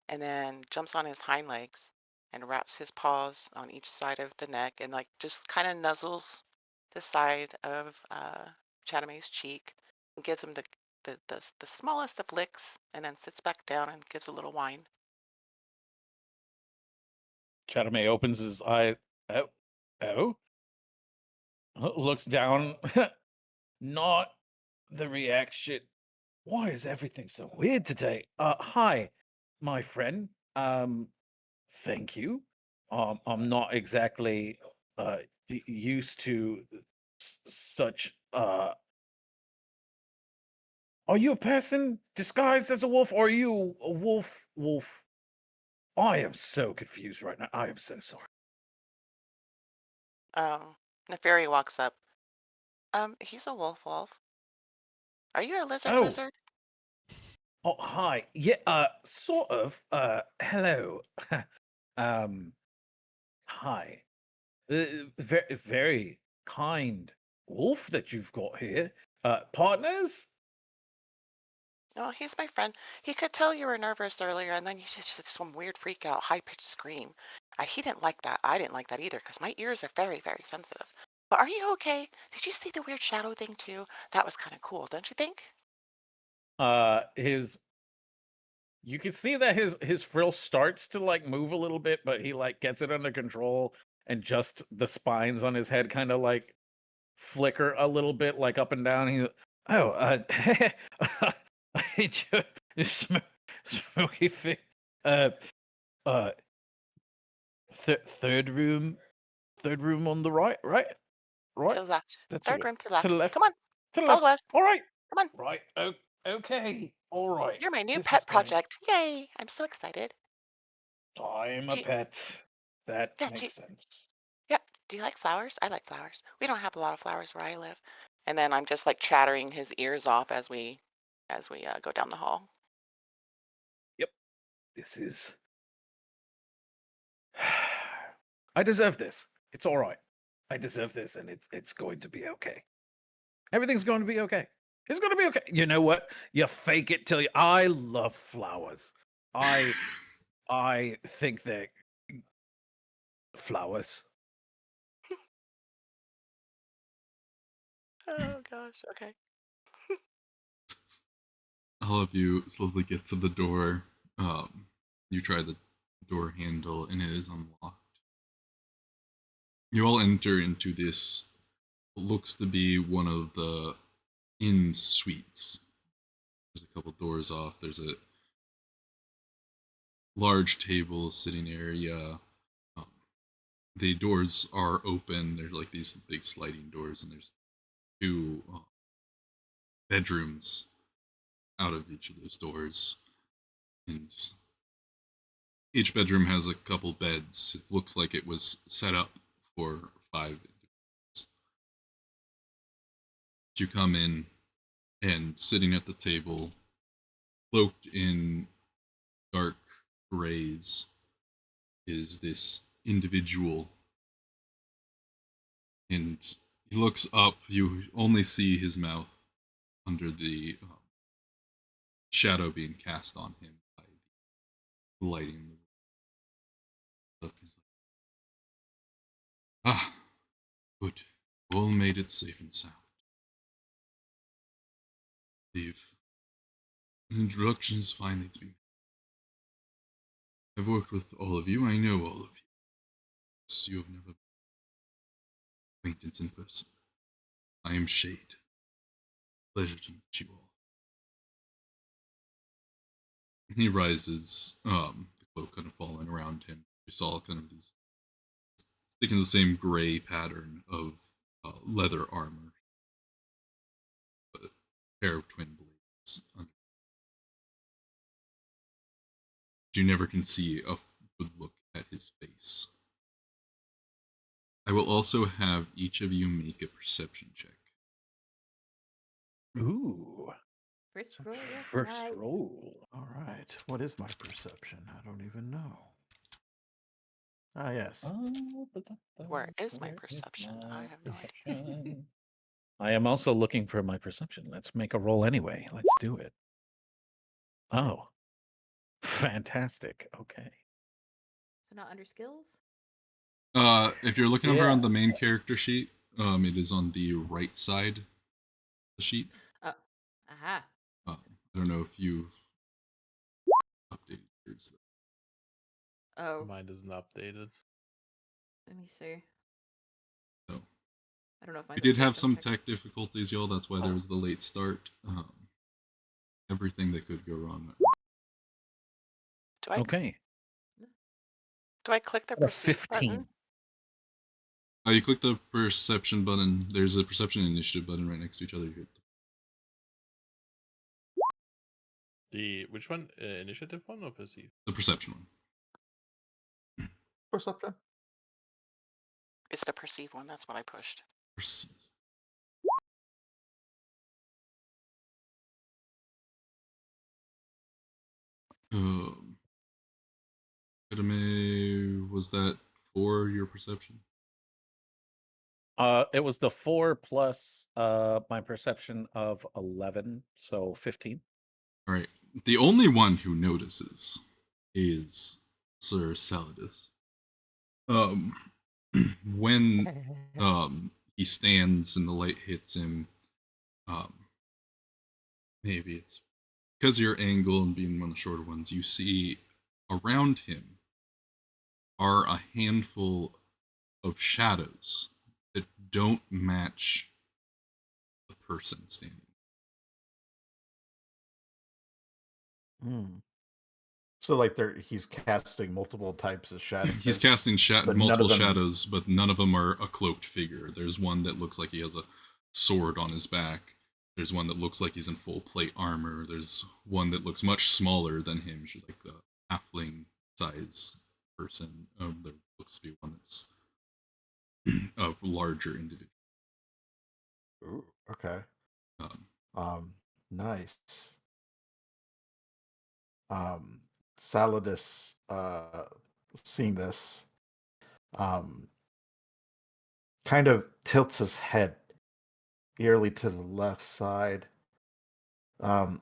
and then jumps on his hind legs and wraps his paws on each side of the neck and like just kind of nuzzles the side of Chatame's cheek and gives him the smallest of licks, and then sits back down and gives a little whine. Chatame opens his eye. Oh, looks down. Not the reaction. Why is everything so weird today? Hi, my friend. Thank you. I'm not exactly used to such. Are you a person disguised as a wolf, or are you a wolf? Wolf. I am so confused right now. I am so sorry. Neferi walks up. He's a wolf. Are you a lizard Oh, lizard? oh, hi. Yeah, sort of. Hello. Hi. Very, very kind wolf that you've got here. Partners? Oh, he's my friend. He could tell you were nervous earlier, and then you just did some weird freak out, high-pitched scream. He didn't like that. I didn't like that either, because my ears are very, very sensitive. But are you okay? Did you see the weird shadow thing too? That was kind of cool, don't you think? His you can see that his frill starts to like move a little bit, but he like gets it under control, and just the spines on his head kind of like flicker a little bit, like up and down. He, oh, smoky thing. Uh, uh, third room on the right, right. To the left. That's Third room to the to left. the left. Come on, To the follow left. us. All right. Come on. Right. Okay. All right. You're my new This is pet going. project. Yay! I'm so excited. I'm a Do you, pet. That yeah, makes sense. yeah. Do you like flowers? I like flowers. We don't have a lot of flowers where I live. And then I'm just like chattering his ears off as we go down the hall. Yep. This is. I deserve this. It's all right. I deserve this, and it's going to be okay. Everything's going to be okay. It's going to be okay. You know what? You fake it till you. I love flowers. I think they're flowers. Oh gosh. Okay. All of you slowly get to the door. You try the door handle, and it is unlocked. You all enter into this, what looks to be one of the inn suites. There's a couple doors off. There's a large table, sitting area. Um, the doors are open. There's like these big sliding doors, and there's two bedrooms out of each of those doors. And each bedroom has a couple beds. It looks like it was set up for 5 individuals. You come in, and sitting at the table, cloaked in dark grays, is this individual. And he looks up. You only see his mouth under the shadow being cast on him by the lighting in the room. He's like, ah, good. All made it safe and sound. Leave. An introduction is finally to be made. I've worked with all of you. I know all of you. So you have never been acquaintance in person. I am Shade. Pleasure to meet you all. He rises, the cloak kind of falling around him. You saw kind of these sticking the same gray pattern of leather armor, a pair of twin blades. You never can see a good look at his face. I will also have each of you make a perception check. Ooh. First roll with First light. roll. All right. What is my perception? I don't even know. Ah, yes. Where is my perception? I have no idea. perception? I am also looking for my perception. Let's make a roll anyway. Let's do it. Oh, fantastic. Okay. So not under skills? If you're looking over Yeah. on the main character sheet, it is on the right side of the sheet. Oh. Aha. I don't know if you've updated yours. Oh. Mine isn't updated. Let me see. So I don't know if we mine's did updated. have Double some check. tech difficulties, y'all. That's why there was the late start. Everything that could go wrong. Do I Okay. do I click the What a perceive 15. button? You click the perception button. There's a perception initiative button right next to each other. You hit Which one? Initiative one or perceive? the perception one. Perception. It's the perceive one. That's what I pushed. Perceive. Edame, was that for your perception? It was the 4 plus my perception of 11, so 15. All right. The only one who notices is Sir Saladus. When he stands and the light hits him, maybe it's because of your angle and being one of the shorter ones, you see around him are a handful of shadows that don't match the person standing. So like he's casting multiple types of shadows. He's casting but none multiple of them- shadows, but none of them are a cloaked figure. There's one that looks like he has a sword on his back. There's one that looks like he's in full plate armor. There's one that looks much smaller than him. She's like a halfling size person. There looks to be one that's a larger individual. Ooh, okay. Nice. Saladus, seeing this, kind of tilts his head eerily to the left side,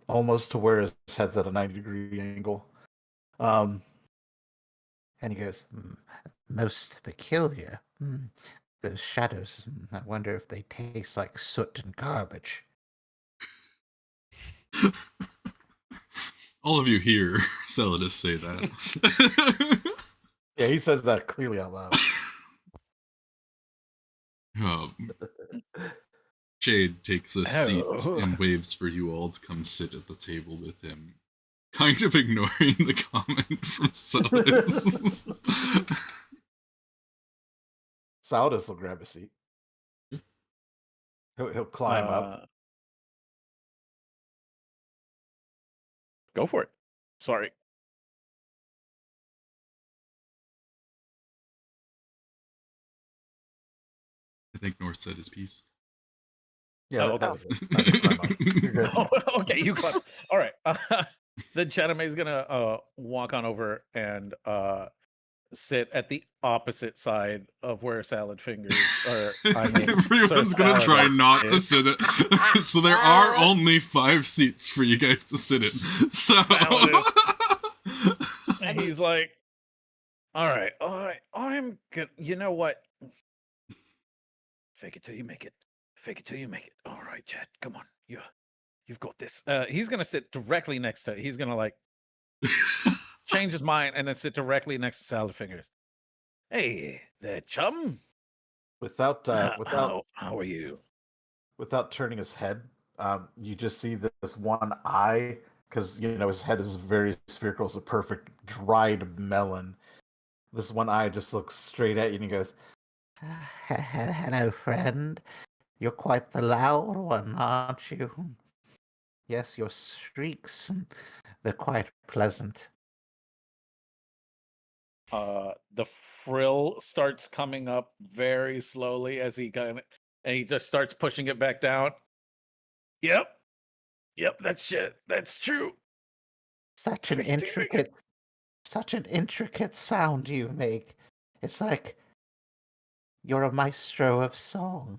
almost to where his head's at a 90-degree angle. And he goes, most peculiar. Those shadows, I wonder if they taste like soot and garbage. All of you hear Saladus say that. Yeah, he says that clearly out loud. Jade takes a seat and waves for you all to come sit at the table with him, kind of ignoring the comment from Saladus. Saladus will grab a seat. He'll climb up. Go for it. Sorry. I think North said his piece. Yeah, that was it. I just climb up. You're good. Oh, okay, you climb. All right. Then Chaname is gonna walk on over and sit at the opposite side of where Salad Fingers or I mean Everyone's gonna try not to sit it. So there are only 5 seats for you guys to sit in. So and he's like, all right, I'm good. You know what? Fake it till you make it. Fake it till you make it. All right, Chad, come on. You've got this. He's gonna sit directly next to. He's gonna like change his mind and then sit directly next to Salad Fingers. Hey there, chum. Without how are you? Without turning his head, you just see this one eye, because his head is very spherical. It's a perfect dried melon. This one eye just looks straight at you and he goes, Hello, friend. You're quite the loud one, aren't you? Yes, your shrieks, they're quite pleasant. The frill starts coming up very slowly as he and he just starts pushing it back down. Yep, that's true. Such an intricate sound you make. It's like you're a maestro of song.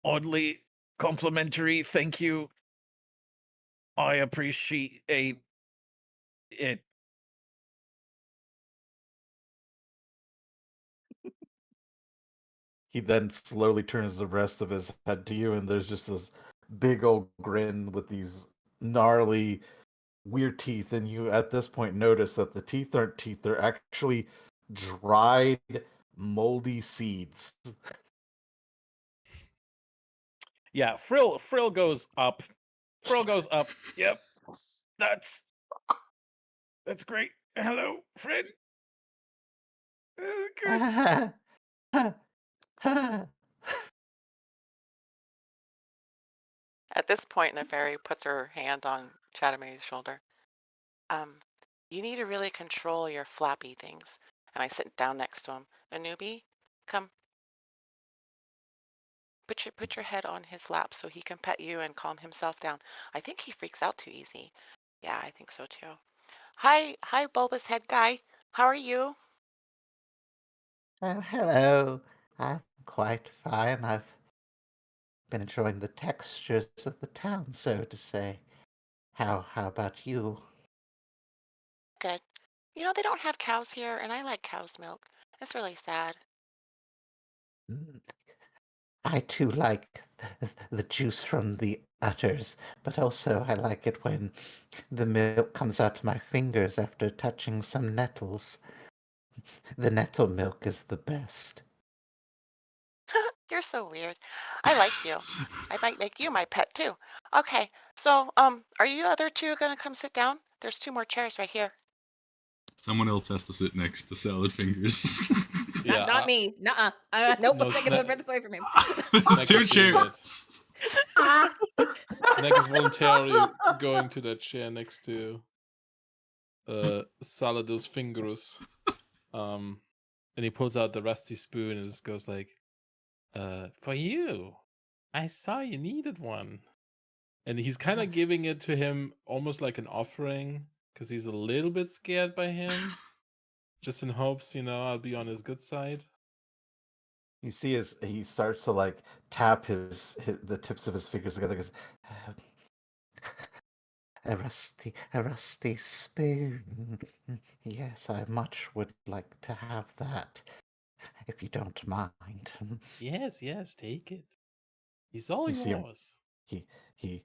Oddly complimentary. Thank you. I appreciate it. He then slowly turns the rest of his head to you, and there's just this big old grin with these gnarly, weird teeth. And you, at this point, notice that the teeth aren't teeth; they're actually dried, moldy seeds. Yeah, Frill goes up. Frill goes up. Yep. That's great. Hello, friend. Good. At this point, Neferi puts her hand on Chatame's shoulder. You need to really control your flappy things. And I sit down next to him. A newbie, come. Put your head on his lap so he can pet you and calm himself down. I think he freaks out too easy. Yeah, I think so too. Hi, bulbous head guy. How are you? Oh, hello. I'm quite fine. I've been enjoying the textures of the town, so to say. How about you? Good. You know, they don't have cows here, and I like cow's milk. It's really sad. Mm, I too like the juice from the udders, but also I like it when the milk comes out of my fingers after touching some nettles. The nettle milk is the best. You're so weird. I like you. I might make you my pet too. Okay, so are you other two gonna come sit down? There's 2 more chairs right here. Someone else has to sit next to Salad Fingers. Yeah, Not me. Nuh-uh. Nope, No, I'm taking the furthest away from him. There's Snack two is doing it. chairs. Snack is voluntarily going to that chair next to Saladus Fingerus. And he pulls out the rusty spoon and just goes like, for you. I saw you needed one. And he's kind of giving it to him almost like an offering because he's a little bit scared by him. Just in hopes, I'll be on his good side. You see, as he starts to like tap the tips of his fingers together. Goes, A rusty spoon. Yes, I much would like to have that, if you don't mind. Yes, take it. He's all you see him. yours. He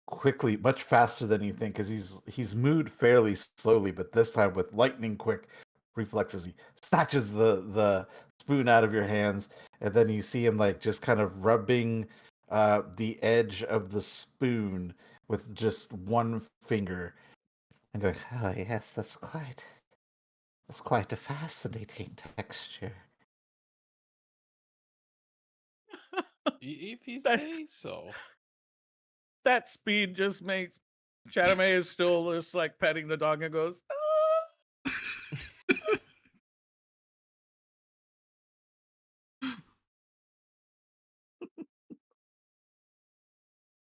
quickly, much faster than you think, because he's moved fairly slowly, but this time with lightning quick reflexes, he snatches the spoon out of your hands, and then you see him like just kind of rubbing the edge of the spoon with just one finger And going, oh yes, that's quite a fascinating texture. If you That's- say so. That speed just makes Chatame is still just like petting the dog and goes,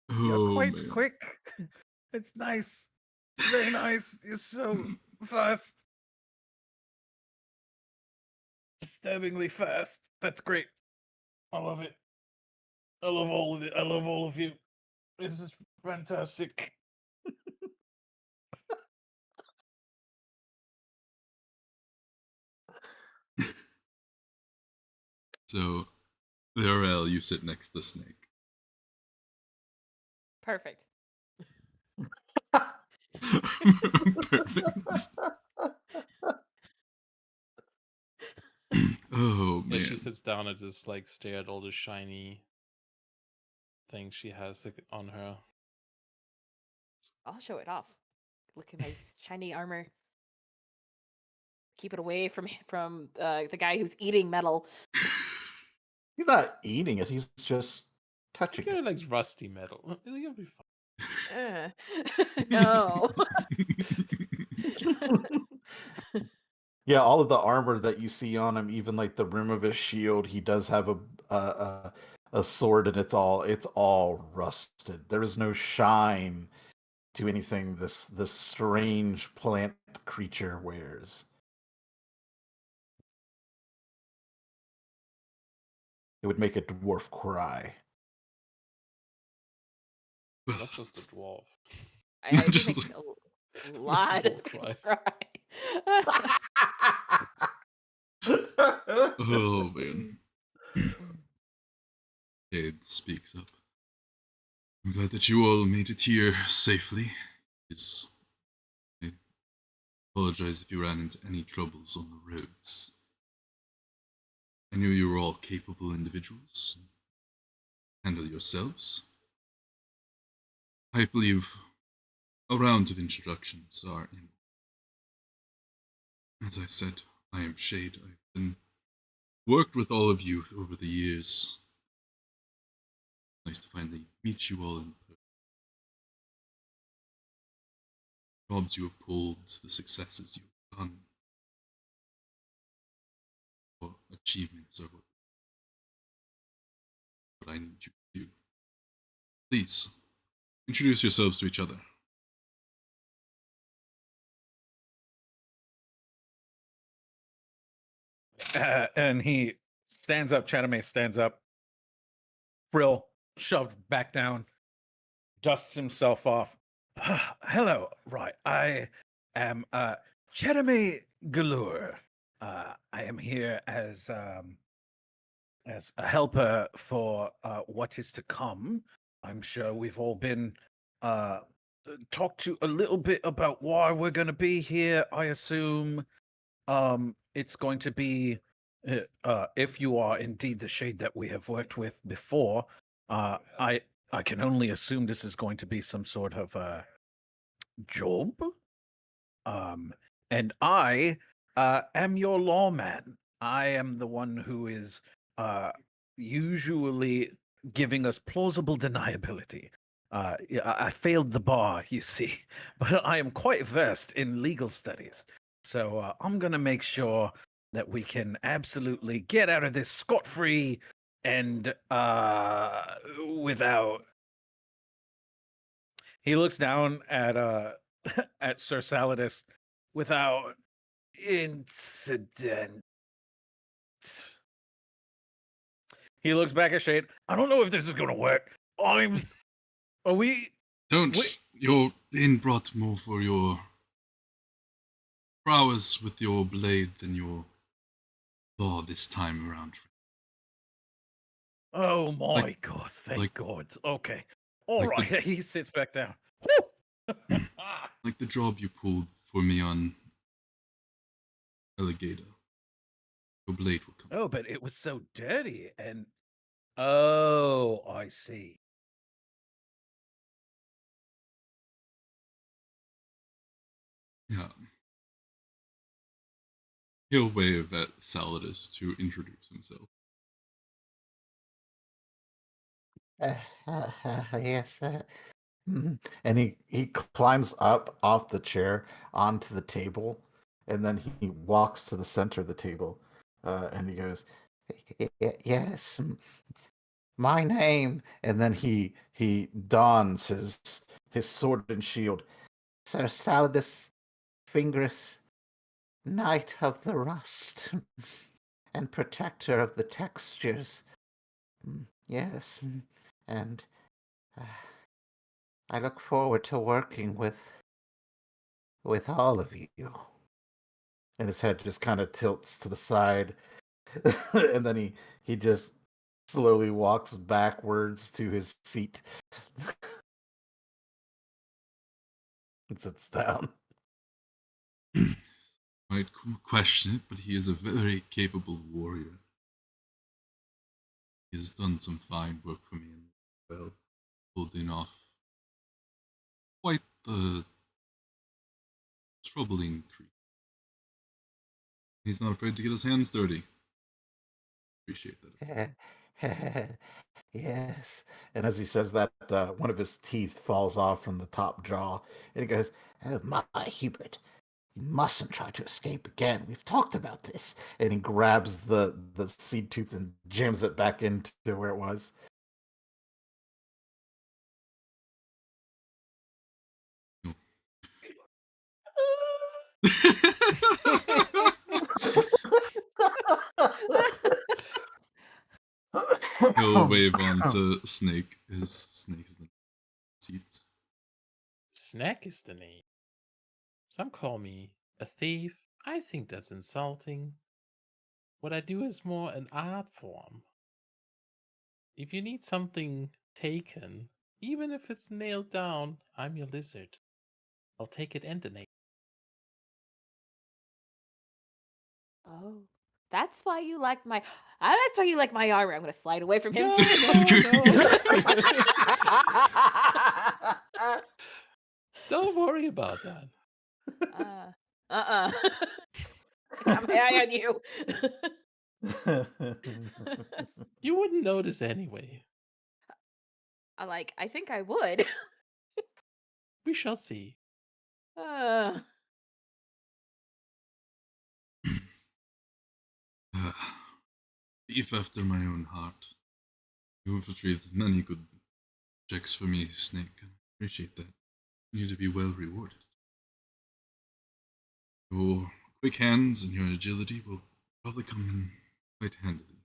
You're Oh quite man. quick. It's nice. Very nice. You're so fast. Disturbingly fast. That's great. I love it. I love all of it. I love all of you. This is fantastic. So, Lorel, you sit next to Snake. Perfect. Perfect. Oh Yeah, she man. sits down and just like stare at all the shiny things she has on her. I'll show it off. Look at my shiny armor. Keep it away from the guy who's eating metal. He's not eating it; he's just I touching think it. it likes rusty metal. It'll be fine. No. Yeah, all of the armor that you see on him, even like the rim of his shield, he does have a sword, and it's all rusted. There is no shine to anything this strange plant creature wears. It would make a dwarf cry. Not just a dwarf. I do Just think like- a lot all of cry. cry. Oh man. Cade speaks up. I'm glad that you all made it here safely. I apologize if you ran into any troubles on the roads. I knew you were all capable individuals. Handle yourselves. I believe a round of introductions are in. As I said, I am Shade. I've been worked with all of you over the years. Nice to finally meet you all in person. Jobs you have pulled, the successes you have done, or achievements are what I need you to do. Please, introduce yourselves to each other. And he stands up. Chatame stands up. Frill shoved back down, dusts himself off. Hello, right. I am Chatame Galore. I am here as a helper for what is to come. I'm sure we've all been talked to a little bit about why we're going to be here. I assume it's going to be if you are indeed the shade that we have worked with before. I can only assume this is going to be some sort of job. And I am your lawman. I am the one who is usually giving us plausible deniability. I failed the bar, you see, but I am quite versed in legal studies. So I'm going to make sure that we can absolutely get out of this scot-free and without. He looks down at at Sir Saladus without incident. He looks back at Shade. I don't know if this is gonna work. Are we? Don't. Wait. You're being brought more for your prowess with your blade than your law this time around. Oh my Like- God! Thank like- God. Okay. All like the- right. He sits back down. Whew! Like the job you pulled for me on Alligator. Your blade will come. Oh, but it was so dirty and. Oh, I see. Yeah. He'll wave at Saladus to introduce himself. Yes. And he climbs up off the chair onto the table, and then he walks to the center of the table, and he goes, Yes. "My name," and then he dons his sword and shield. Sir Saladus Fingris, Knight of the Rust, and Protector of the Textures. Yes, and I look forward to working with all of you. And his head just kind of tilts to the side, and then he just slowly walks backwards to his seat and sits down. Might question it, but he is a very capable warrior. He has done some fine work for me and well, holding off quite the troubling creature. He's not afraid to get his hands dirty. Appreciate that. Yes. And as he says that, one of his teeth falls off from the top jaw, and he goes, Oh, my Hubert, you mustn't try to escape again. We've talked about this. and he grabs the seed tooth and jams it back into where it was. He'll wave on to Snake. His Snake is the seats. Snack is the name. Some call me a thief. I think that's insulting. What I do is more an art form. If you need something taken, even if it's nailed down, I'm your lizard. I'll take it and the name. Oh, that's why you like my. That's why you like my armor. I'm gonna slide away from him No, too. no. Don't worry about that. I got my eye on you. You wouldn't notice anyway. I think I would. We shall see. Thief after my own heart. You have retrieved many good checks for me, Snake, and I appreciate that. You need to be well rewarded. Your quick hands and your agility will probably come in quite handily.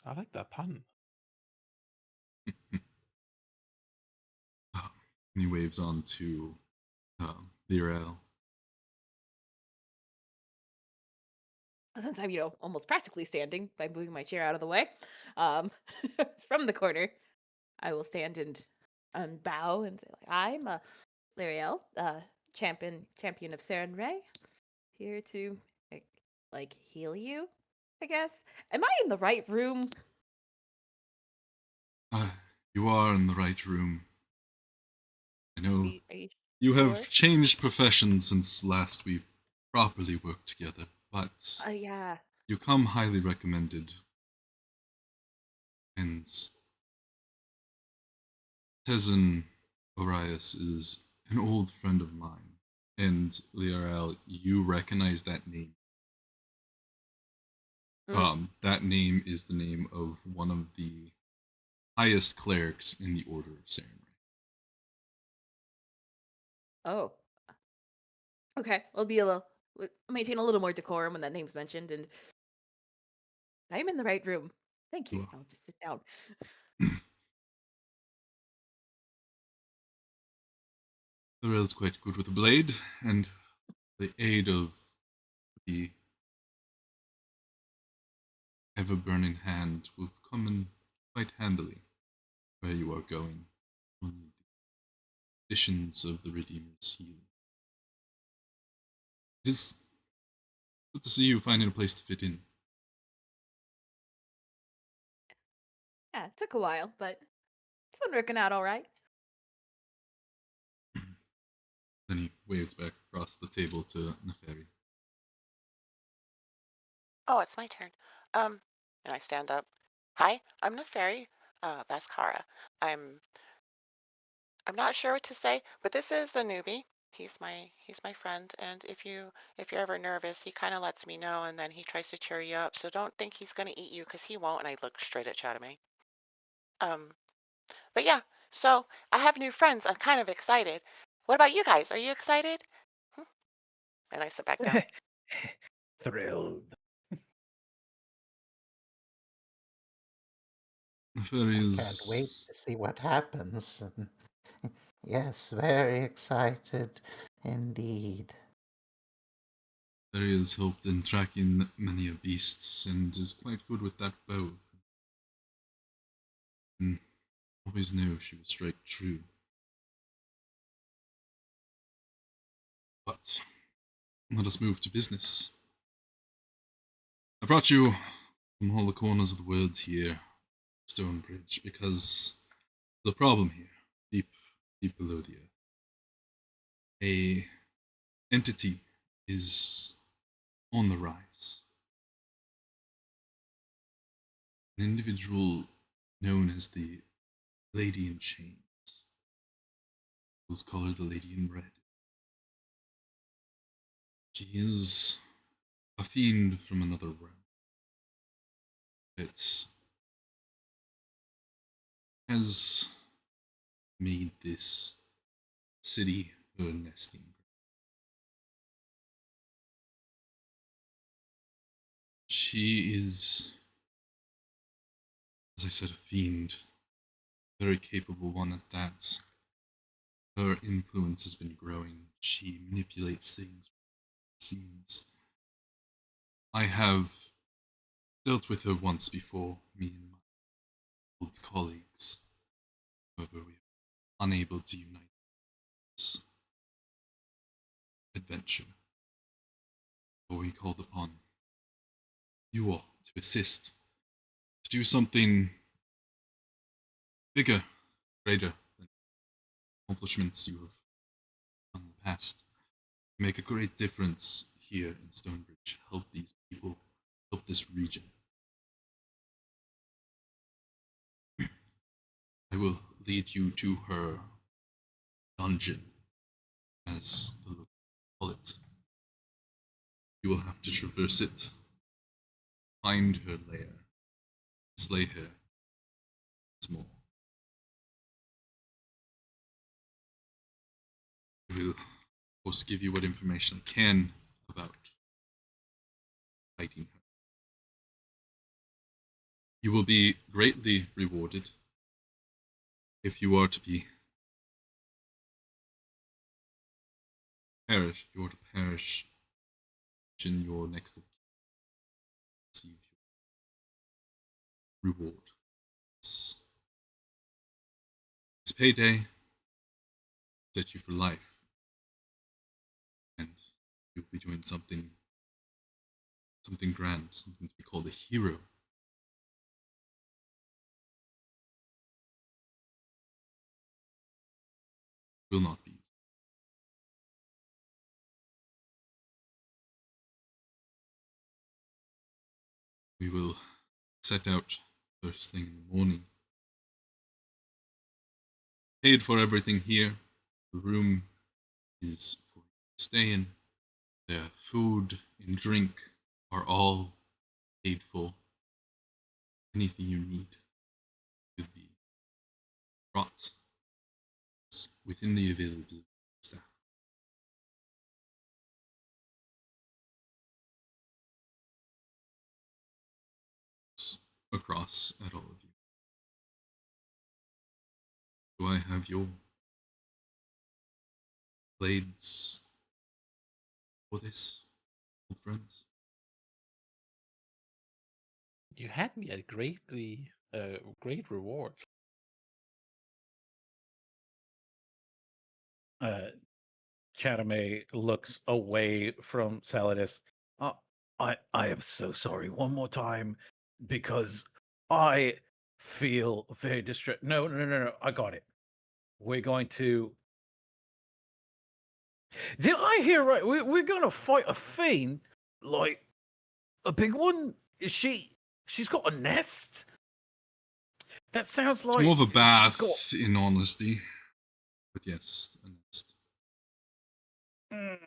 I like that pun. And he waves on to Lirel. Since I'm, almost practically standing by moving my chair out of the way, from the corner, I will stand and bow and say, I'm Lariel, champion of Saren Ray, here to heal you, I guess. Am I in the right room? You are in the right room. I know Are you you sure? have changed professions since last we properly worked together, but Yeah. you come highly recommended. And Tezin Orias is an old friend of mine. And Liarel, you recognize that name. That name is the name of one of the highest clerics in the Order of Saren. Oh. Okay, maintain a little more decorum when that name's mentioned, and I'm in the right room. Thank you. I'll just sit down. Lirel's quite good with a blade, and the aid of the ever-burning hand will come in quite handily where you are going on the conditions of the Redeemer's healing. It is good to see you finding a place to fit in. Yeah, it took a while, but it's been working out all right. Then he waves back across the table to Neferi. Oh, it's my turn. And I stand up. Hi, I'm Neferi, Baskara. I'm not sure what to say, but this is a newbie. He's my friend, and if you're ever nervous, he kind of lets me know, and then he tries to cheer you up. So don't think he's gonna eat you, because he won't. And I look straight at Chatame. But yeah. So I have new friends. I'm kind of excited. What about you guys? Are you excited? And I sit back down. Thrilled. Neferi I can't wait to see what happens. Yes, very excited indeed. Neferi has helped in tracking many of beasts and is quite good with that bow. And always knew she would strike true. But let us move to business. I brought you from all the corners of the world here, Stonebridge, because the problem here, deep below the earth. A entity is on the rise. An individual known as the Lady in Chains. Those call her the Lady in Red. She is a fiend from another realm. It has made this city her nesting ground. She is, as I said, a fiend. Very capable one at that. Her influence has been growing. She manipulates things, it seems. I have dealt with her once before, me and my old colleagues. However, we were unable to unite this adventure. So we called upon you all to assist, to do something bigger, greater than accomplishments you have done in the past. Make a great difference here in Stonebridge. Help these people, help this region. I will lead you to her dungeon, as the locals call it. You will have to traverse it, find her lair, slay her, once more. I will, of course, give you what information I can about fighting her. You will be greatly rewarded if you are to perish. If you are to perish in your next of kin, receive your reward. This payday set you for life, and you'll be doing something grand, something to be called a hero. Will not be easy. We will set out first thing in the morning. Paid for everything here. The room is for you to stay in. The food and drink are all paid for. Anything you need will be brought within the availability of staff. Across at all of you. Do I have your blades for this, old friends? You had me at great reward. Chatame looks away from Saladis. I am so sorry. One more time, because I feel very distressed. No. I got it. We're going to. Did I hear right? We're going to fight a fiend, like a big one. Is she? She's got a nest. That sounds It's like more of a she's bath, got. in honesty. But yes, a nest. Mm,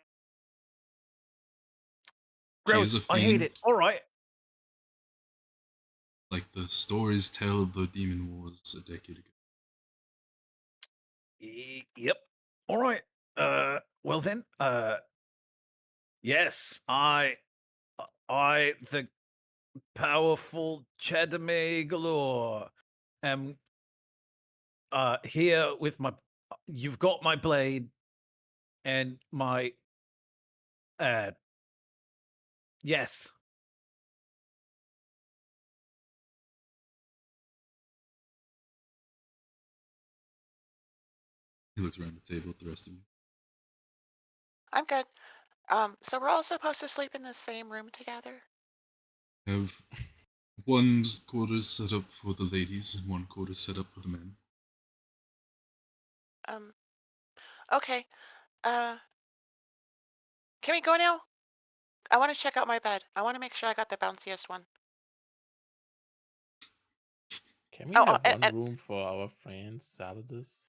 She is a gross. I hate fiend, it. All right. like the stories tell of the demon wars a decade ago. Yep. All right. Well then. Yes. The powerful Chadame Galore, am here with my. You've got my blade and my. Yes. He looks around the table at the rest of you. I'm good. So we're all supposed to sleep in the same room together? Have one quarter set up for the ladies and one quarter set up for the men. Um, okay. Uh, can we go now? I want to check out my bed. I want to make sure I got the bounciest one. Can we Oh, have one room for our friend Saladus?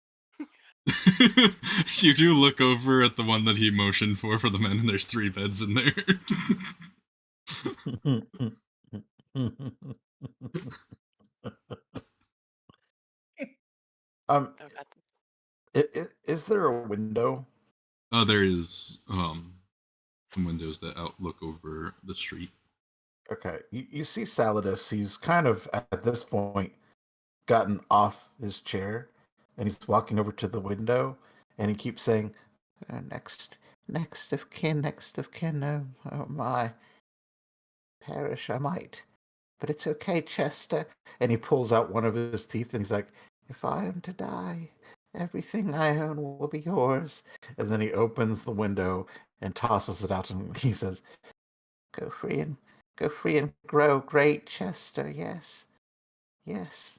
You do look over at the one that he motioned for the men, and there's 3 beds in there. Um, oh, that- is there a window There is some windows that outlook over the street. Okay, you see Saladus. He's kind of at this point gotten off his chair, and he's walking over to the window, and he keeps saying, next of kin. Oh my, perish I might. But it's okay, Chester. And he pulls out one of his teeth, and he's like, if I am to die, everything I own will be yours. And then he opens the window and tosses it out, and he says, Go free and grow great, Chester. Yes, yes.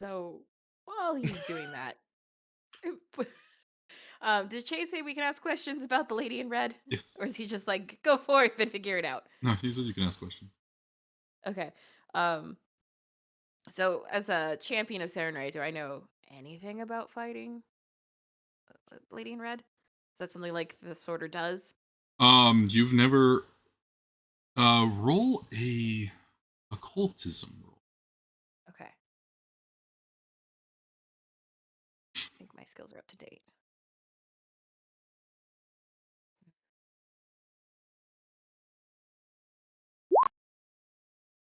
So while he's doing that, did Chase say we can ask questions about the lady in red? Yes. Or is he just like, go forth and figure it out? No, he said you can ask questions. Okay. So as a champion of Serenray, do I know anything about fighting lady in red? Is that something like the sorter does? You've never roll a occultism roll. Okay. I think my skills are up to date.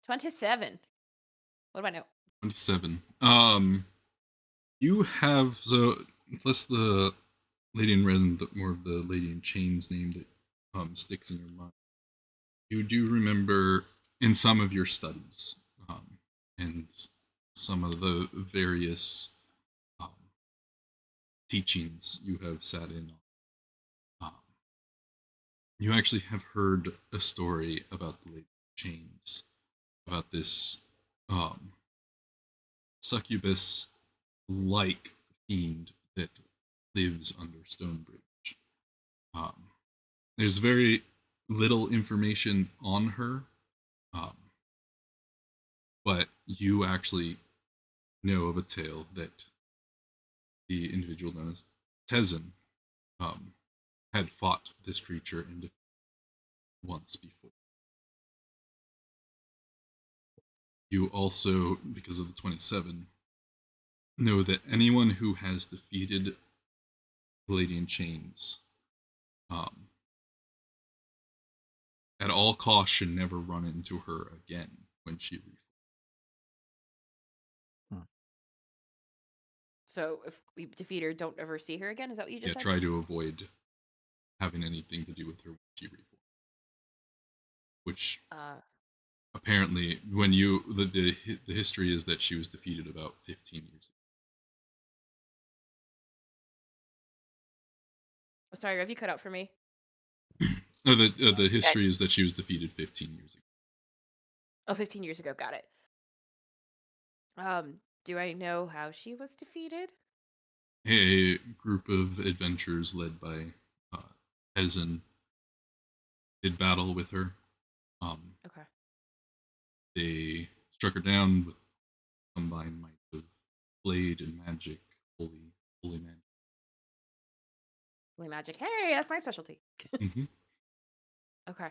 27. What do I know? 27. You have unless the lady in red and more of the lady in chains name that sticks in your mind. You do remember in some of your studies, and some of the various um, teachings you have sat in on. You actually have heard a story about the lady in chains, about this um, succubus like fiend that lives under Stonebridge. Um, there's very little information on her, um, but you actually know of a tale that the individual known as Tezen um, had fought this creature and once before. You also, because of the 27, know that anyone who has defeated the Lady in Chains um, at all costs should never run into her again when she So if we defeat her, don't ever see her again? Is that what you just said? try to avoid having anything to do with her when she reformed. Which apparently, when you the history is that she was defeated about 15 years ago. Oh, sorry, have you cut out for me? No, the history is that she was defeated 15 years ago. Oh, 15 years ago. Got it. Do I know how she was defeated? A group of adventurers led by Ezen did battle with her. Okay. They struck her down with combined might of blade and magic, holy magic. Holy magic. Hey, that's my specialty. Mm-hmm. Okay.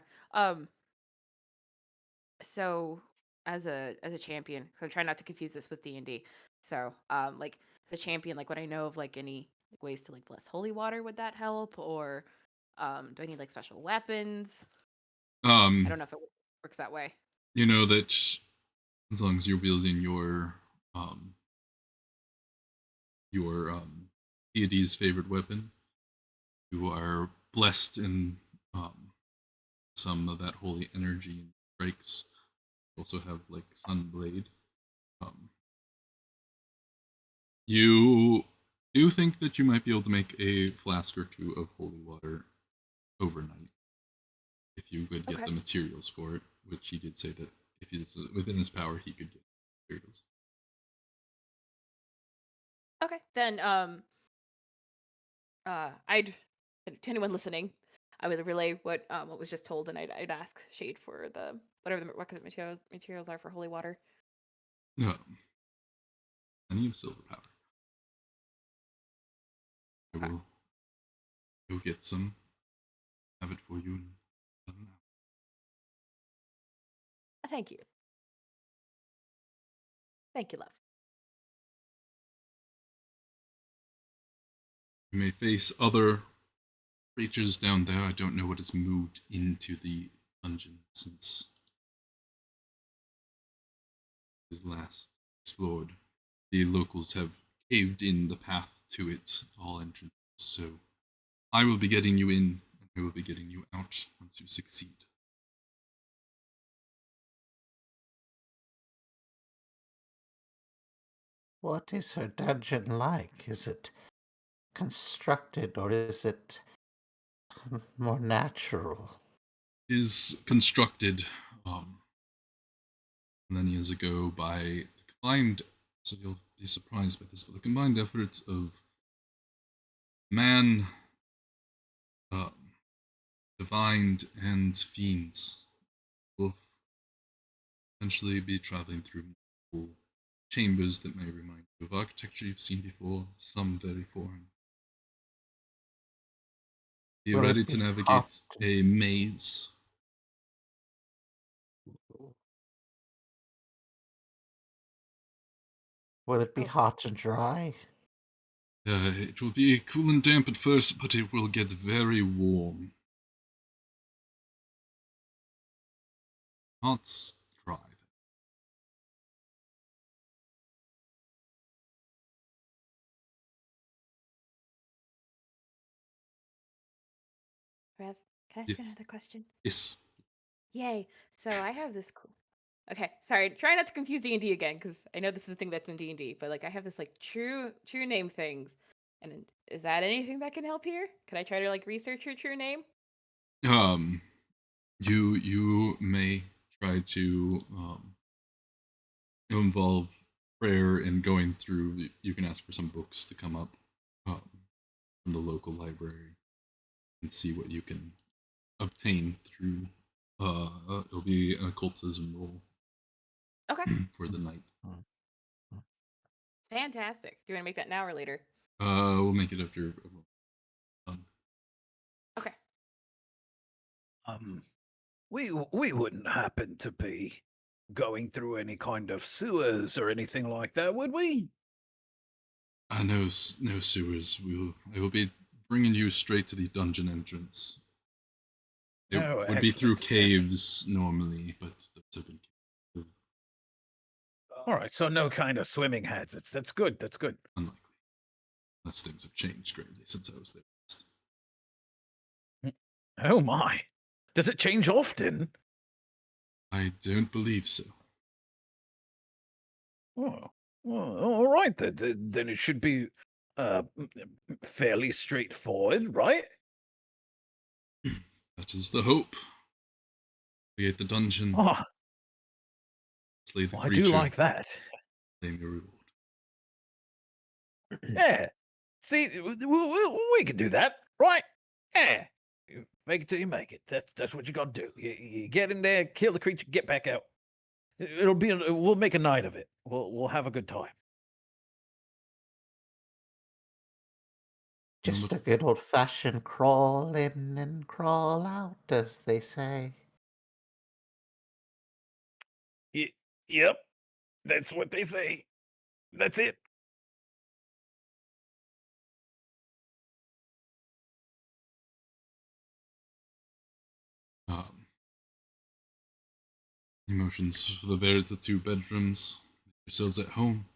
So as a champion, so I'm trying not to confuse this with D&D. So like as a champion, like would I know of like any like ways to like bless holy water? Would that help? Or do I need like special weapons? I don't know if it works that way. You know that as long as you're wielding your deity's favorite weapon, you are blessed in some of that holy energy and strikes. You also have like Sunblade. Um, you do think that you might be able to make a flask or two of holy water overnight if you could get Okay. the materials for it, which he did say that if it's within his power, he could get materials. Okay. Then I'd to anyone listening, I would relay what was just told, and I'd ask Shade for the whatever the requisite materials are for holy water. No, any of silver power. I will go get some, have it for you, and let them know. Thank you. Thank you, love. You may face other creatures down there. I don't know what has moved into the dungeon since it was last explored. The locals have caved in the path to it, all entrances. So I will be getting you in, and I will be getting you out once you succeed. What is her dungeon like? Is it constructed or is it more natural? It is constructed millennia ago by the combined, so you'll be surprised by this, but the combined efforts of man, um, divined, and fiends will essentially be traveling through multiple chambers that may remind you of architecture you've seen before, some very foreign. Be Will ready it to be navigate hot? a maze. Will it be Oh, hot and dry? It will be cool and damp at first, but it will get very warm. Hot, dry. Rev, can I Yes. ask another question? Yes. Yay. So I have this cool. Okay, sorry. Try not to confuse D&D again, because I know this is the thing that's in D&D. But like, I have this like true name things, and is that anything that can help here? Could I try to like research your true name? Um, you may try to involve prayer and going through. You can ask for some books to come up from the local library and see what you can obtain through. It'll be an occultism roll Okay, for the night. fantastic. Do you want to make that now or later? We'll make it after. Okay. We wouldn't happen to be going through any kind of sewers or anything like that, would we? No, no sewers. I will be bringing you straight to the dungeon entrance. It Oh, would be through excellent, excellent. caves normally, but those have been All right, so no kind of swimming hazards. That's good. That's good. unlikely. Unless things have changed greatly since I was there last. Oh my. Does it change often? I don't believe so. Oh, well, all right. Then it should be fairly straightforward, right? That is the hope. Create the dungeon, Oh, slay the well, I do creature, like that. claim your reward. Yeah. See, we can do that, right? Yeah. You fake it till you make it. That's what you got to do. You get in there, kill the creature, get back out. We'll make a night of it. We'll have a good time. Just a good old fashioned crawl in and crawl out, as they say. Yep, that's what they say. That's it. Um, emotions for the two bedrooms. Make yourselves at home.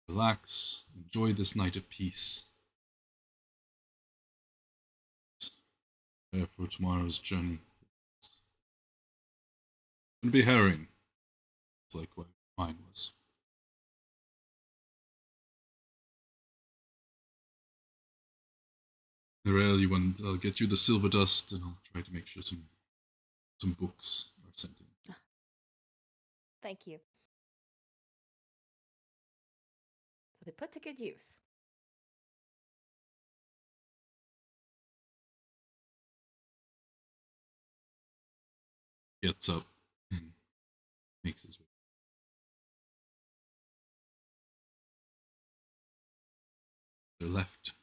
Relax. Enjoy this night of peace. Prepare for tomorrow's journey. It's going to be harrowing. It's like what mine was. Narelle, I'll get you the silver dust, and I'll try to make sure some books are sent in. Thank you. So they put to good use. Gets up and makes his way. They're left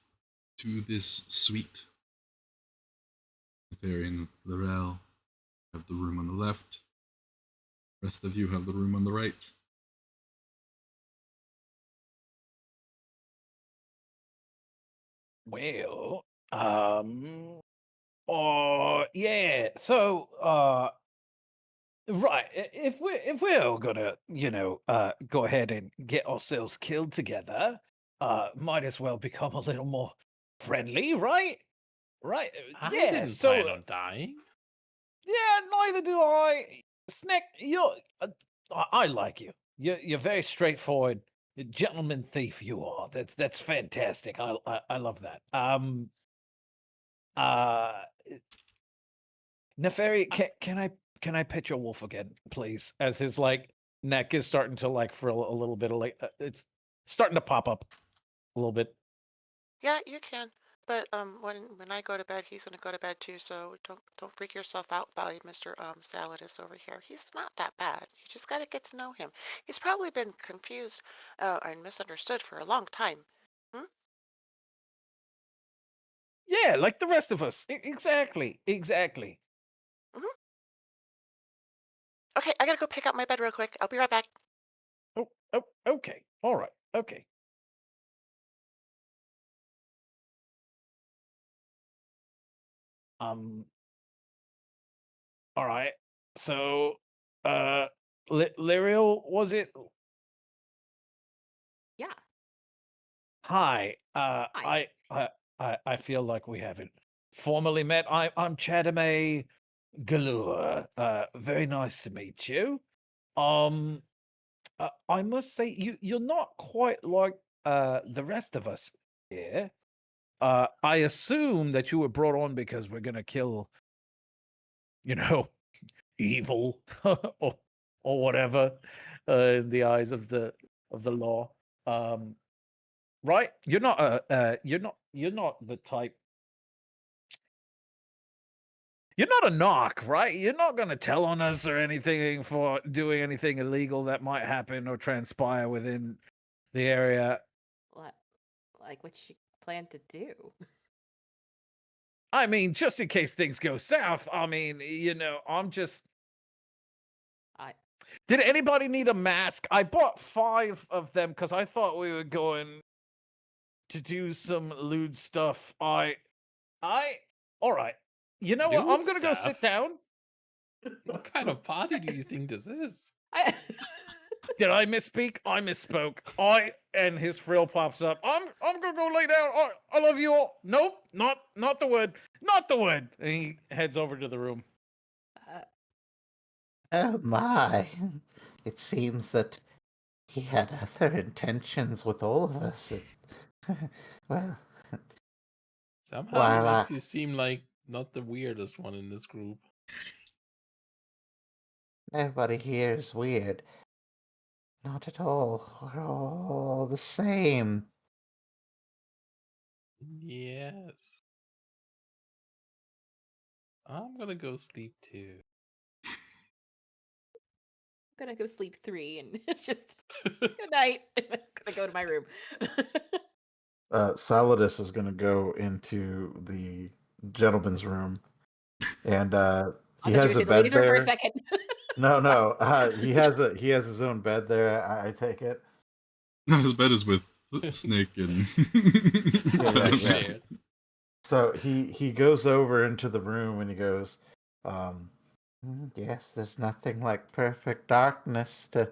to this suite. Neferi and Laurel have the room on the left. The rest of you have the room on the right. Well, yeah. So, right. If we're all gonna, go ahead and get ourselves killed together, might as well become a little more friendly, right? Right. I Yeah. didn't So, plan on dying. yeah. Neither do I. Snick, I like you. You're very straightforward. A gentleman thief you are. That's fantastic. I love that. Uh Neferi, can I pet your wolf again, please? As his like neck is starting to like frill a little bit of like it's starting to pop up a little bit. Yeah, you can. But when I go to bed, he's gonna go to bed too. So don't freak yourself out by Mr. Saladus over here. He's not that bad. You just gotta get to know him. He's probably been confused and misunderstood for a long time. Hmm? Yeah, like the rest of us. Exactly. Hmm. Okay, I gotta go pick up my bed real quick. I'll be right back. Oh, okay. All right. Okay. Um. All right. So, Lyriel, was it? Yeah. Hi. Hi. I feel like we haven't formally met. I'm Chadame Galore. Very nice to meet you. Um, I must say you're not quite like the rest of us here. I assume that you were brought on because we're gonna kill, you know, evil or whatever, in the eyes of the law. Um, right? You're not the type. You're not a knock, right? You're not going to tell on us or anything for doing anything illegal that might happen or transpire within the area. What? Like what you plan to do? I mean, just in case things go south. I mean, I'm just. I Did anybody need a mask? I bought 5 of them because I thought we were going to do some lewd stuff. All right. You know what? Lewd I'm gonna go sit stuff? down. What kind of party do you think this is? I Did I misspeak? I misspoke. And his frill pops up. I'm gonna go lay down. I love you all. Nope, not the word. Not the word. And he heads over to the room. Oh my. It seems that he had other intentions with all of us. Well, Somehow he while makes you seem like not the weirdest one in this group. nobody here is weird. Not at all. We're all the same. Yes. I'm gonna go sleep too. I'm gonna go sleep 3 and it's just good night. I'm gonna go to my room. Saladus is going to go into the gentleman's room, and I he thought you were has a saying the bed ladies' room for a there. second. No. He has his own bed there. I take it. No, his bed is with Snake and. Yeah. Shared. So he goes over into the room and he goes, Yes, there's nothing like perfect darkness to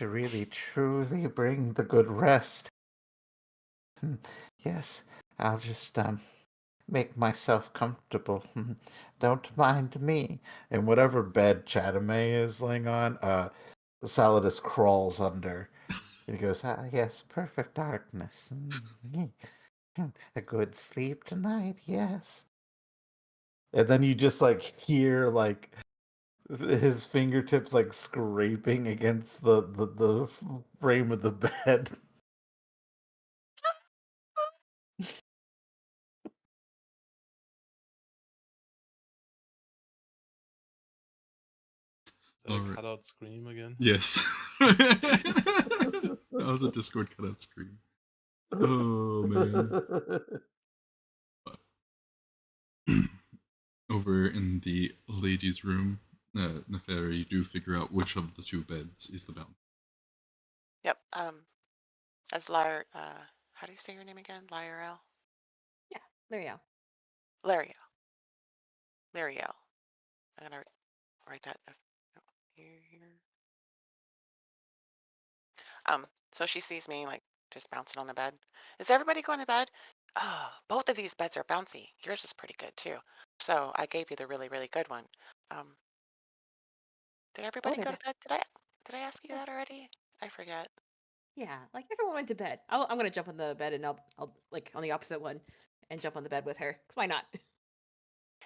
really truly bring the good rest. Yes, I'll just make myself comfortable. Don't mind me. and whatever bed Chadame is laying on, Saladus crawls under. And he goes, Ah, yes, perfect darkness. A good sleep tonight, yes. and then you just like hear like his fingertips like scraping against the frame of the bed. Is that a Alright. cutout scream again? Yes. That was a Discord cutout screen. Oh man. Over in the ladies' room, Neferi, you do figure out which of the 2 beds is the bounty. Yep. As Lyre, how do you say your name again? Lyral? L'Oreal. L'Oreal. L'Oreal. I'm gonna write that here. So she sees me like just bouncing on the bed. Is everybody going to bed? Oh, both of these beds are bouncy. Yours is pretty good too. So I gave you the really, really good one. Did everybody they're go to good. bed? Did I ask you Yeah. that already? I forget. Yeah, like everyone went to bed. I'm gonna jump on the bed and I'll like on the opposite one and jump on the bed with her. 'Cause why not?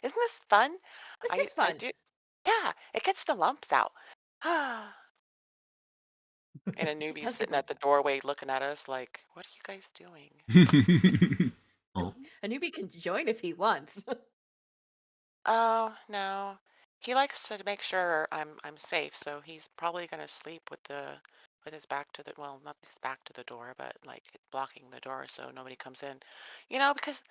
Isn't this fun? This is I fun. do. Yeah, it gets the lumps out. And a It newbie does get sitting them. at the doorway looking at us like, what are you guys doing? Oh, A newbie can join if he wants. Oh, no. He likes to make sure I'm safe, so he's probably gonna sleep with his back to the well, not his back to the door, but like blocking the door so nobody comes in. Because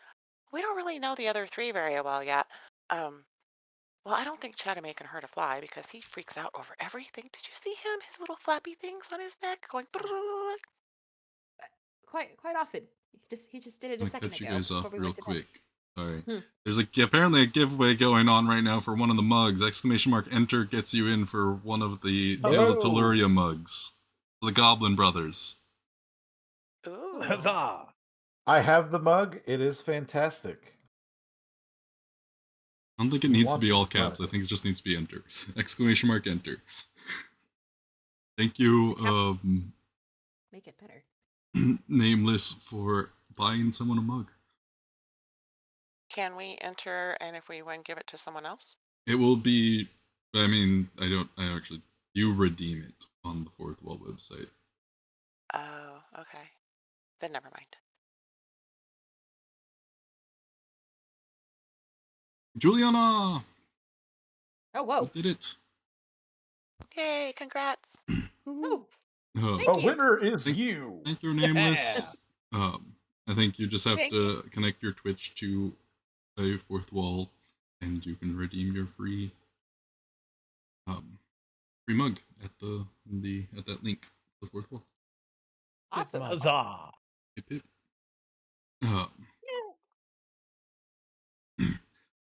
we don't really know the other three very well yet. Well, I don't think Chatham can hurt a fly because he freaks out over everything. Did you see him? His little flappy things on his neck going. quite often. He just did it a I'm gonna second cut you ago guys before off we real went to bed. quick. Sorry. Hmm. There's apparently a giveaway going on right now for one of the mugs. Exclamation mark enter gets you in for one of the Tales of Oh. Telluria mugs. The Goblin Brothers. Ooh. Huzzah! I have the mug. It is fantastic. I don't think it You needs to want be all this caps. mug. I think it just needs to be enter. Exclamation mark enter. Thank you, The caps make it better. Nameless, for buying someone a mug. Can we enter and if we win, give it to someone else? It will be. I mean, I actually. You redeem it on the Fourth Wall website. Oh, okay. Then never mind. Juliana! Oh whoa! You did it. Yay, congrats. Oh, Uh, thank A you. winner is Thank- you. Thank you, Nameless. I think you just have Thank to connect your Twitch to a Fourth Wall, and you can redeem your free mug at at that link, the Fourth Wall. Awesome. Huzzah! Hip, hip. Um,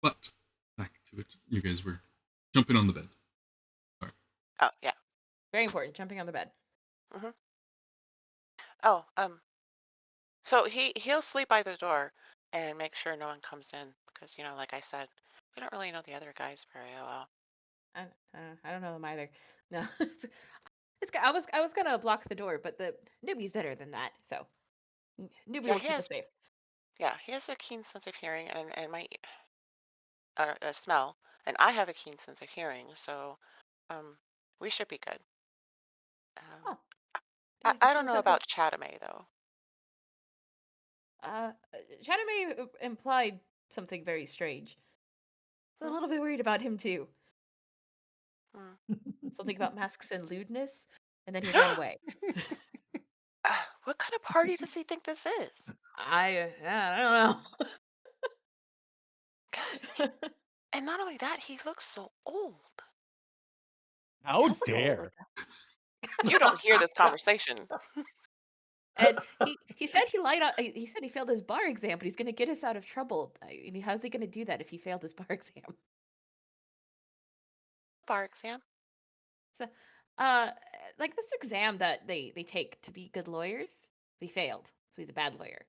but back to it. You guys were jumping on the bed. Oh, yeah. Very important. Jumping on the bed. Oh, so he'll sleep by the door and make sure no one comes in because, like I said, we don't really know the other guys very well. I don't know them either. No, I was gonna block the door, but the newbie's better than that. So newbie Yeah, will keep us safe. he has a keen sense of hearing and my smell, and I have a keen sense of hearing, so we should be good. Oh, I, you have a I don't keen know sense of. about Chatham though. Chadame implied something very strange. I was a little bit worried about him too. Something about masks and lewdness, and then he ran away. What kind of party does he think this is? I don't Gosh, know. and not only that, he looks so old. How Does look old, dare! You don't hear this conversation. And he said he said he failed his bar exam, but he's gonna get us out of trouble. I mean, how's he gonna do that if he failed his bar exam? Bar exam. So, like this exam that they take to be good lawyers, he failed, so he's a bad lawyer.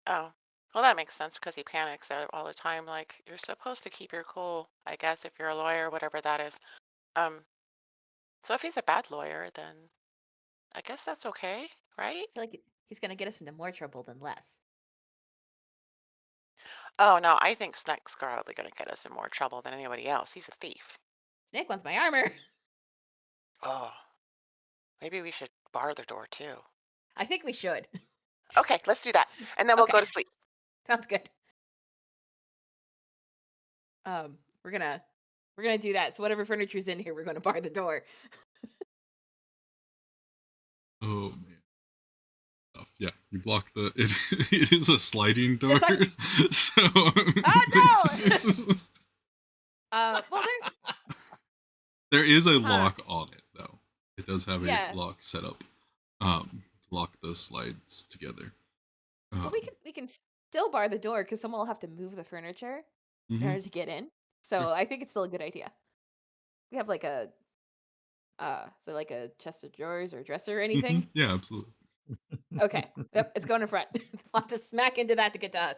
Oh, well, that makes sense because he panics all the time. Like, you're supposed to keep your cool, I guess, if you're a lawyer, whatever that is. So if he's a bad lawyer, then I guess that's okay, right? I feel like he's gonna get us into more trouble than less. Oh, no, I think Snake's probably going to get us in more trouble than anybody else. He's a thief. Snake wants my armor. Oh, maybe we should bar the door too. I think we should. Okay, let's do that. And then we'll Okay. go to sleep. Sounds good. We're gonna do that. So whatever furniture's in here, we're gonna bar the door. Oh man. Yeah, you block the. It is a sliding door, so. Oh no! Well, there is a lock on it though. It does have Yeah. a lock set up. To lock the slides together. Well, we can still bar the door because someone will have to move the furniture in Mhm. order to get in. So Sure. I think it's still a good idea. We have like a so like a chest of drawers or dresser or anything. Yeah, absolutely. Okay. Yep, it's going in front. We'll have to smack into that to get to us.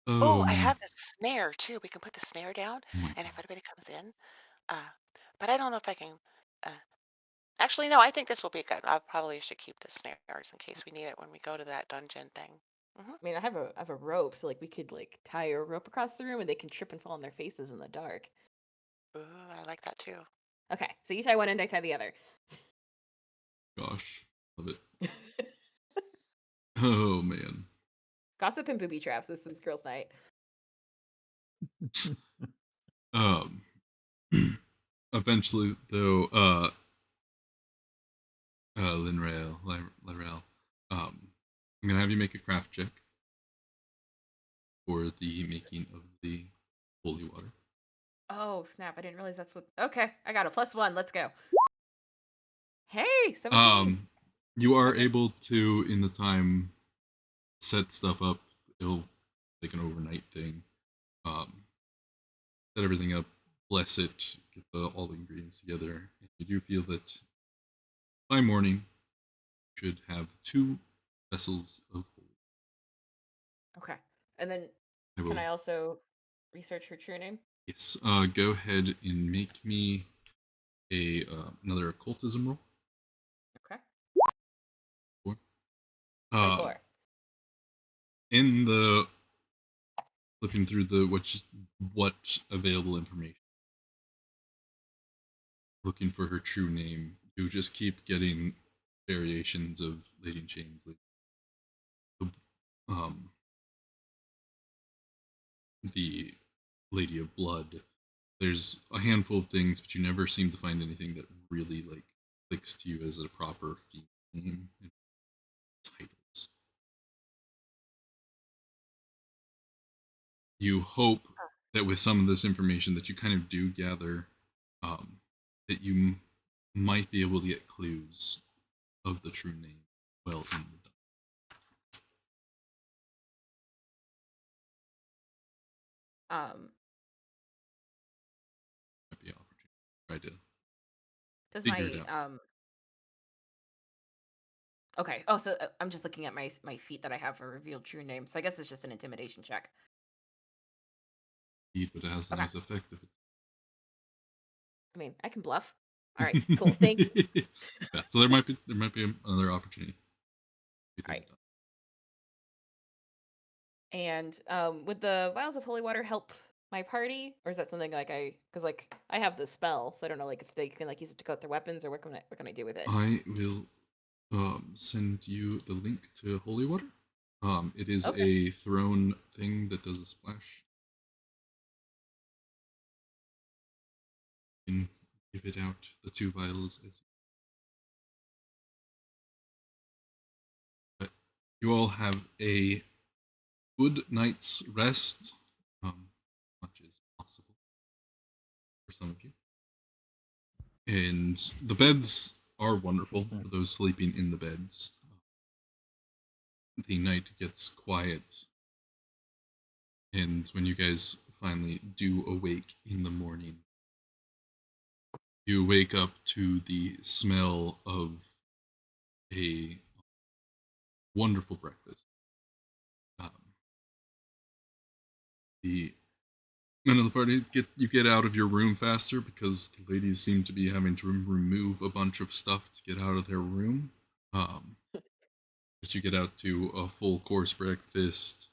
Oh, Oh I man. have the snare too. We can put the snare down, Oh my and if god. anybody comes in, uh, but I don't know if I can. Uh, actually, no. I think this will be good. I probably should keep the snares in case we need it when we go to that dungeon thing. I mean, I have a rope, so like we could like tie a rope across the room and they can trip and fall on their faces in the dark. Ooh, I like that too. Okay, so you tie one end, I tie the other. Gosh. Love it. Oh man. Gossip and booby traps. This is girls' night. Um eventually though, Linrael, I'm gonna have you make a craft check for the making of the holy water. Oh snap! I didn't realize that's what. Okay, I got a +1. Let's go. Hey, 17. Um, you are Okay. able to, in the time, set stuff up. It'll like an overnight thing. Um, set everything up, bless it, get all the ingredients together. And you do feel that by morning, you should have 2 vessels of holy. Okay. And then I can will. I also research her true name? Yes. Go ahead and make me a another occultism roll. Okay. Four. 24. In the looking through the what available information, looking for her true name, you just keep getting variations of Lady in Chains, like the um the Lady of Blood. There's a handful of things, but you never seem to find anything that really like clicks to you as a proper female name and titles. You hope that with some of this information that you kind of do gather, that you might be able to get clues of the true name well in the dark. Um, Might be an opportunity. Try to does figure it my out. Okay. Oh, so I'm just looking at my feat that I have for revealed true name. So I guess it's just an intimidation check. Indeed, but it has a Okay. nice effect if I mean, I can bluff. All right. Cool. Thank you. it's. Yeah, so there might be another opportunity. All right. And would the vials of holy water help my party, or is that something like because like I have the spell, so I don't know like if they can like use it to coat their weapons, or what can I do with it? I will send you the link to holy water. It is Okay. a thrown thing that does a splash. You can give it out the 2 vials as. But you all have a good night's rest, much as possible for some of you. And the beds are wonderful for those sleeping in the beds. The night gets quiet, and when you guys finally do awake in the morning, you wake up to the smell of a wonderful breakfast. Um, the men of the party get out of your room faster because the ladies seem to be having to remove a bunch of stuff to get out of their room. Um, but you get out to a full course breakfast,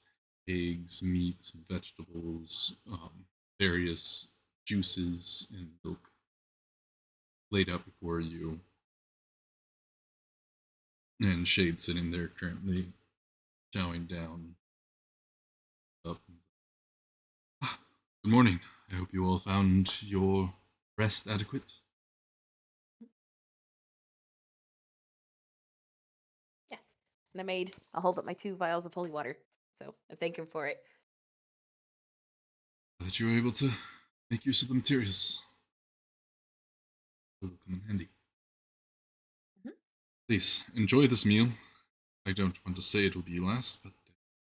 eggs, meats, and vegetables, various juices and milk laid out before you, and Shade sitting there currently chowing down. Up. Good morning. I hope you all found your rest adequate. Yes. And I'll hold up my 2 vials of holy water. So I thank him for it. That you were able to make use of the materials. It will come in handy. Mhm. Please enjoy this meal. I don't want to say it'll be last, but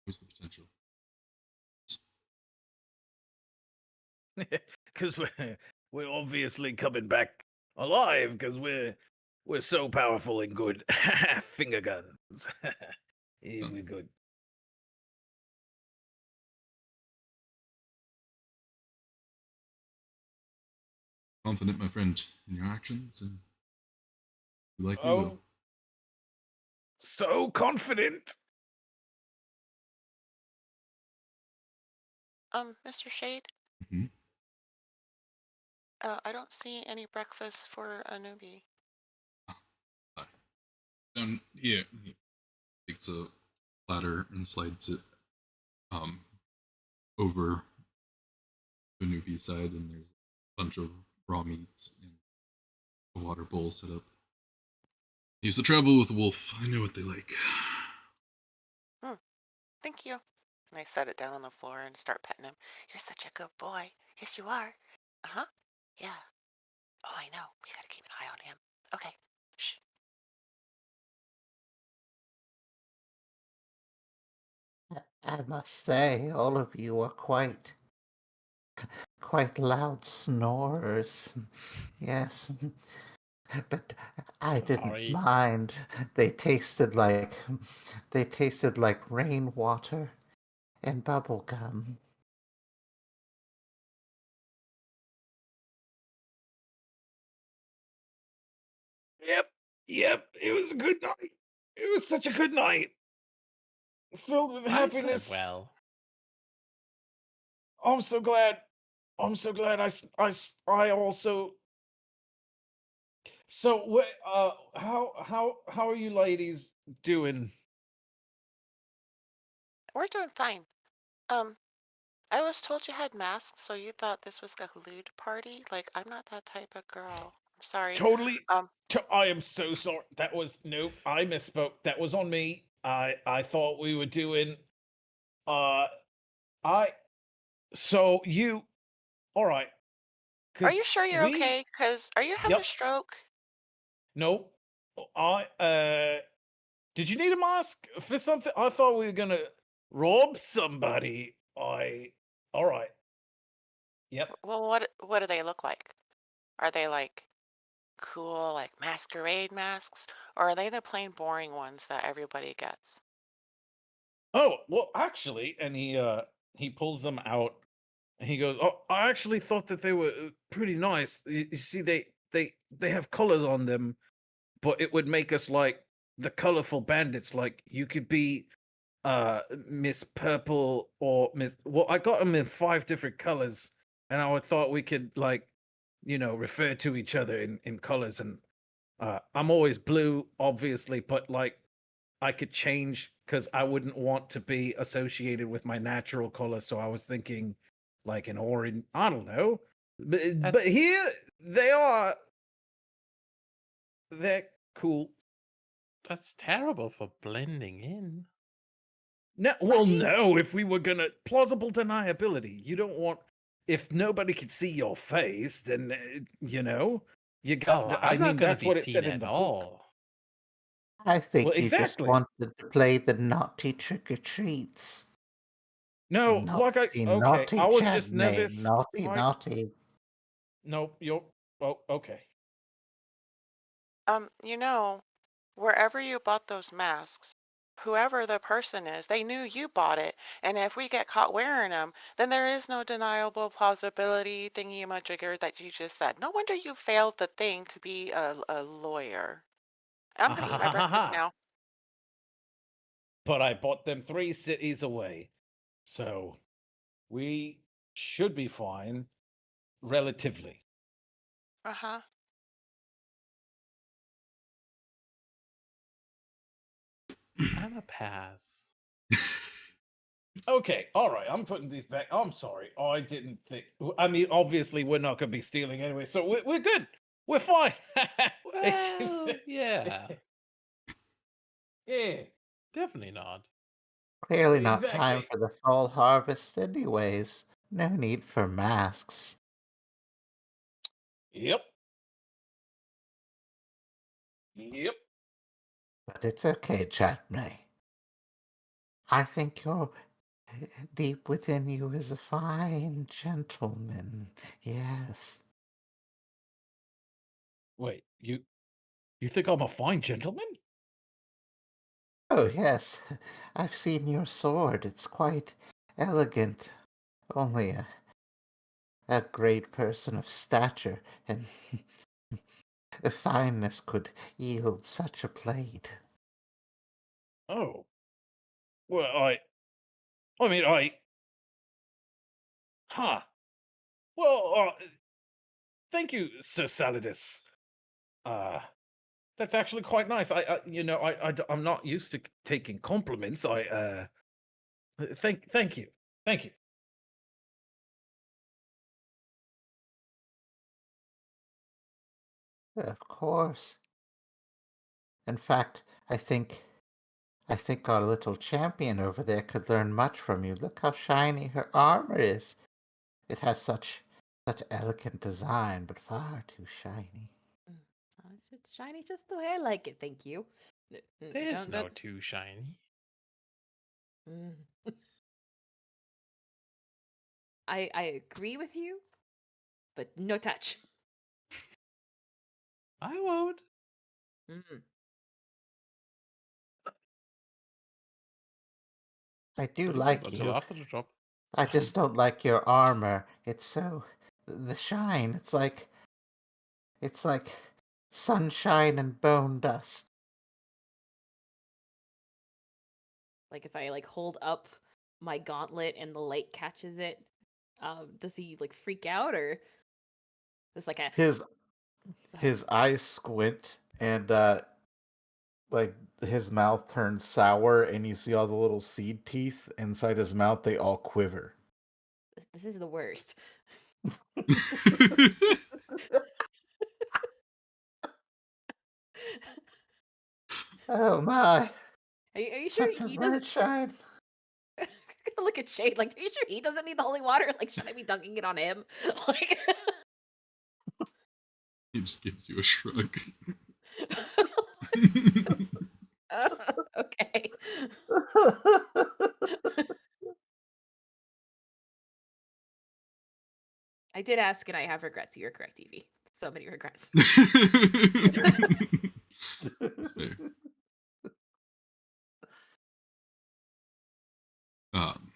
there's the potential. Because we're obviously coming back alive because we're so powerful and good. Finger guns. Yeah, we're good. Confident, my friend, in your actions, and you likely will. So confident. Mr. Shade, Mm-hmm. I don't see any breakfast for a newbie. Down here, he takes a platter and slides it over the newbie side, and there's a bunch of raw meat and a water bowl set up. I used to travel with a wolf. I know what they like. Thank you. And I set it down on the floor and start petting him. You're such a good boy. Yes, you are. Uh-huh. Yeah. Oh, I know. We gotta keep an eye on him. Okay. Shh. I must say, all of you are quite loud snorers. Yes, but I didn't Sorry. mind. They tasted like rainwater and bubble gum. Yep. It was a good night. It was such a good night. Filled with I slept happiness. well. I'm so glad. I also. So how are you ladies doing? We're doing fine. I was told you had masks, so you thought this was a lewd party? Like, I'm not that type of girl. I'm sorry. Totally. Um, I am so sorry. That was no. I misspoke. That was on me. I thought we were doing. I. So you. All right. are 'Cause you sure you're we. okay? Cause are you having a Yep. stroke? No. I. Did you need a mask for something? I thought we were gonna rob somebody. All right. Yep. Well, what do they look like? Are they like cool, like masquerade masks, or are they the plain boring ones that everybody gets? Oh well, actually, and he pulls them out. And he goes, "Oh, I actually thought that they were pretty nice. You see, they have colors on them, but it would make us like the colorful bandits. Like you could be Miss Purple or Miss. Well, I got them in 5 different colors, and I would thought we could like, refer to each other in colors. And I'm always blue, obviously, but like I could change because I wouldn't want to be associated with my natural color. So I was thinking like an orange. I don't know, but here they are. They're cool. That's terrible for blending in. No, well, Right? no. If we were gonna plausible deniability, you don't want. If nobody could see your face, then you got. Oh, I I'm not mean, gonna that's be what it seen said in at the book. all. I think Well, you just exactly. wanted to play the naughty trick-or-treats. No, like Naughty, okay. naughty I was just Chutney, nervous. naughty, Like, naughty. nope. You're. Oh, okay. You know, wherever you bought those masks, whoever the person is, they knew you bought it. And if we get caught wearing them, then there is no deniable plausibility thingy-majigger that you just said. No wonder you failed the thing to be a lawyer. I'm Ha gonna ha eat my ha ha breakfast ha. now. But I bought them 3 cities away. So we should be fine, relatively. Uh-huh. I'm a pass. Okay, all right. I'm putting these back. I'm sorry. I didn't think. I mean, obviously, we're not going to be stealing anyway, so we're good. We're fine. Well, yeah, Yeah, definitely not. Clearly not time exactly. for the fall harvest anyways. No need for masks. Yep. Yep. But it's okay, Chutney. I think you're deep within you is a fine gentleman. Yes. Wait, you think I'm a fine gentleman? Oh, yes. I've seen your sword. It's quite elegant. Only a great person of stature and fineness could yield such a blade. Oh, well, I mean, huh. Well, thank you, Sir Salidus. Uh, that's actually quite nice. I'm not used to taking compliments. Thank you. Thank you. Of course. In fact, I think our little champion over there could learn much from you. Look how shiny her armor is. It has such elegant design, but far too shiny. It's shiny just the way I like it, thank you. There's no Don't. too shiny. Mm. I agree with you, but no touch. I won't. Mm. I do At least not like until you. after the drop. I just don't like your armor. It's so the shine. It's like sunshine and bone dust. Like if I like hold up my gauntlet and the light catches it, does he like freak out or just like a His eyes squint and like his mouth turns sour and you see all the little seed teeth inside his mouth, they all quiver. this is the worst. Oh my! Are you sure Such a he bright doesn't shine. look at Shade? Like, are you sure he doesn't need the holy water? Like, should I be dunking it on him? Like, He just gives you a shrug. okay. I did ask, and I have regrets. You're correct, Evie. So many regrets. That's fair. Um,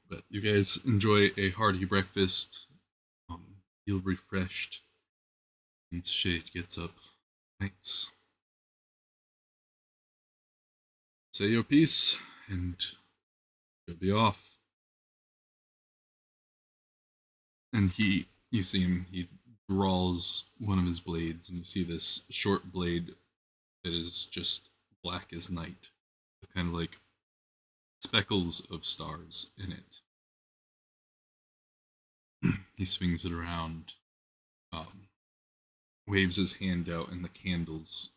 but you guys enjoy a hearty breakfast. Feel refreshed. And Shade gets up. Thanks. Say your piece, and you'll be off. And you see him, he draws one of his blades, and you see this short blade that is just black as night, with kind of like speckles of stars in it. He swings it around, um, waves his hand out, and the candles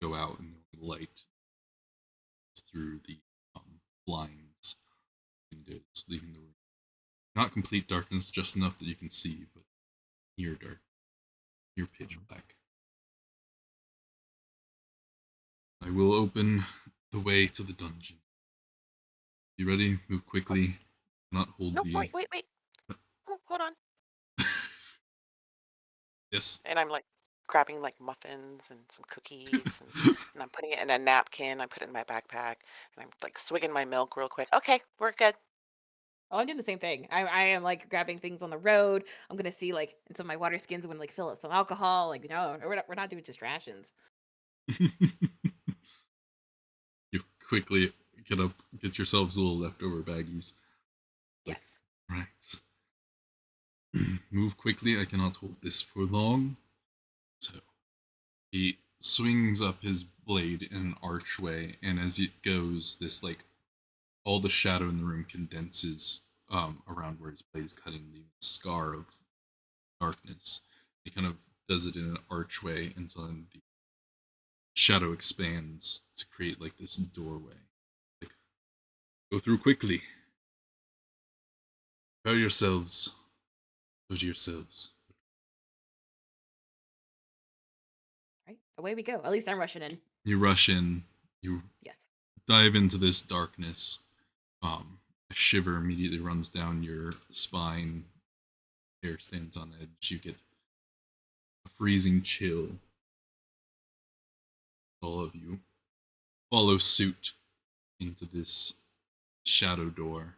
go out, and the light through the blinds, windows, leaving the room. Not complete darkness, just enough that you can see, but near dark, near pitch black. I will open the way to the dungeon. You ready? Move quickly. Not hold No, the. wait. Oh, hold on. Yes. And I'm like grabbing like muffins and some cookies and I'm putting it in a napkin. I put it in my backpack and I'm like swigging my milk real quick. Okay, we're good. Oh, I'm doing the same thing. I am like grabbing things on the road. I'm gonna see like in some of my water skins. I'm gonna like fill up some alcohol. Like, no, we're not doing just rations. You quickly get up, get yourselves little leftover baggies. Like, Yes. right. Move quickly. I cannot hold this for long. So he swings up his blade in an archway, and as it goes, this like all the shadow in the room condenses around where his blade is cutting, the scar of darkness. He kind of does it in an archway, and so then the shadow expands to create like this doorway. Like, go through quickly. Prepare yourselves. Go to yourselves. Right. Away we go. At least I'm rushing in. You rush in. You Yes. dive into this darkness, a shiver immediately runs down your spine. Hair stands on edge. You get a freezing chill. All of you follow suit into this shadow door.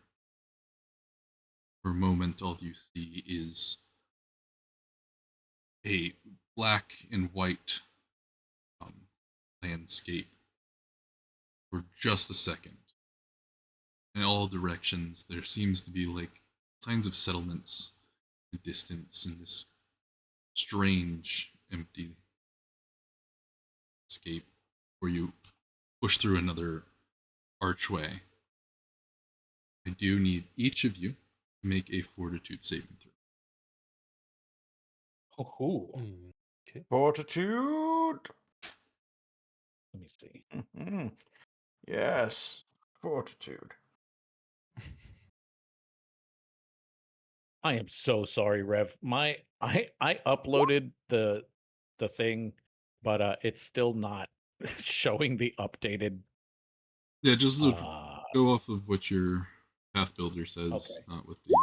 For a moment, all you see is a black and white landscape for just a second. In all directions, there seems to be like signs of settlements in the distance in this strange, empty escape where you push through another archway. I do need each of you to make a fortitude saving throw. Oh, Okay. Fortitude. let me see. Mhm. Yes, fortitude. I am so sorry, Rev. I uploaded the thing, but it's still not showing the updated. Yeah, just Uh, go off of what your path builder says, Okay. not with the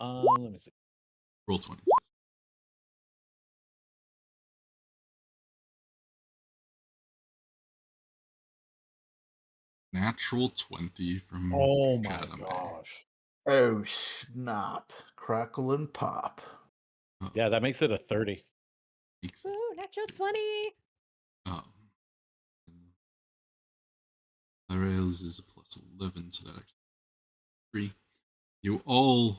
let me see. roll 20 says. Natural 20 from Oh my Chadame. gosh. Oh snap! Crackle and pop. Yeah, that makes it a 30. Makes it. Ooh, natural 20. Um, Rails is a plus 11, so that actually 3. You all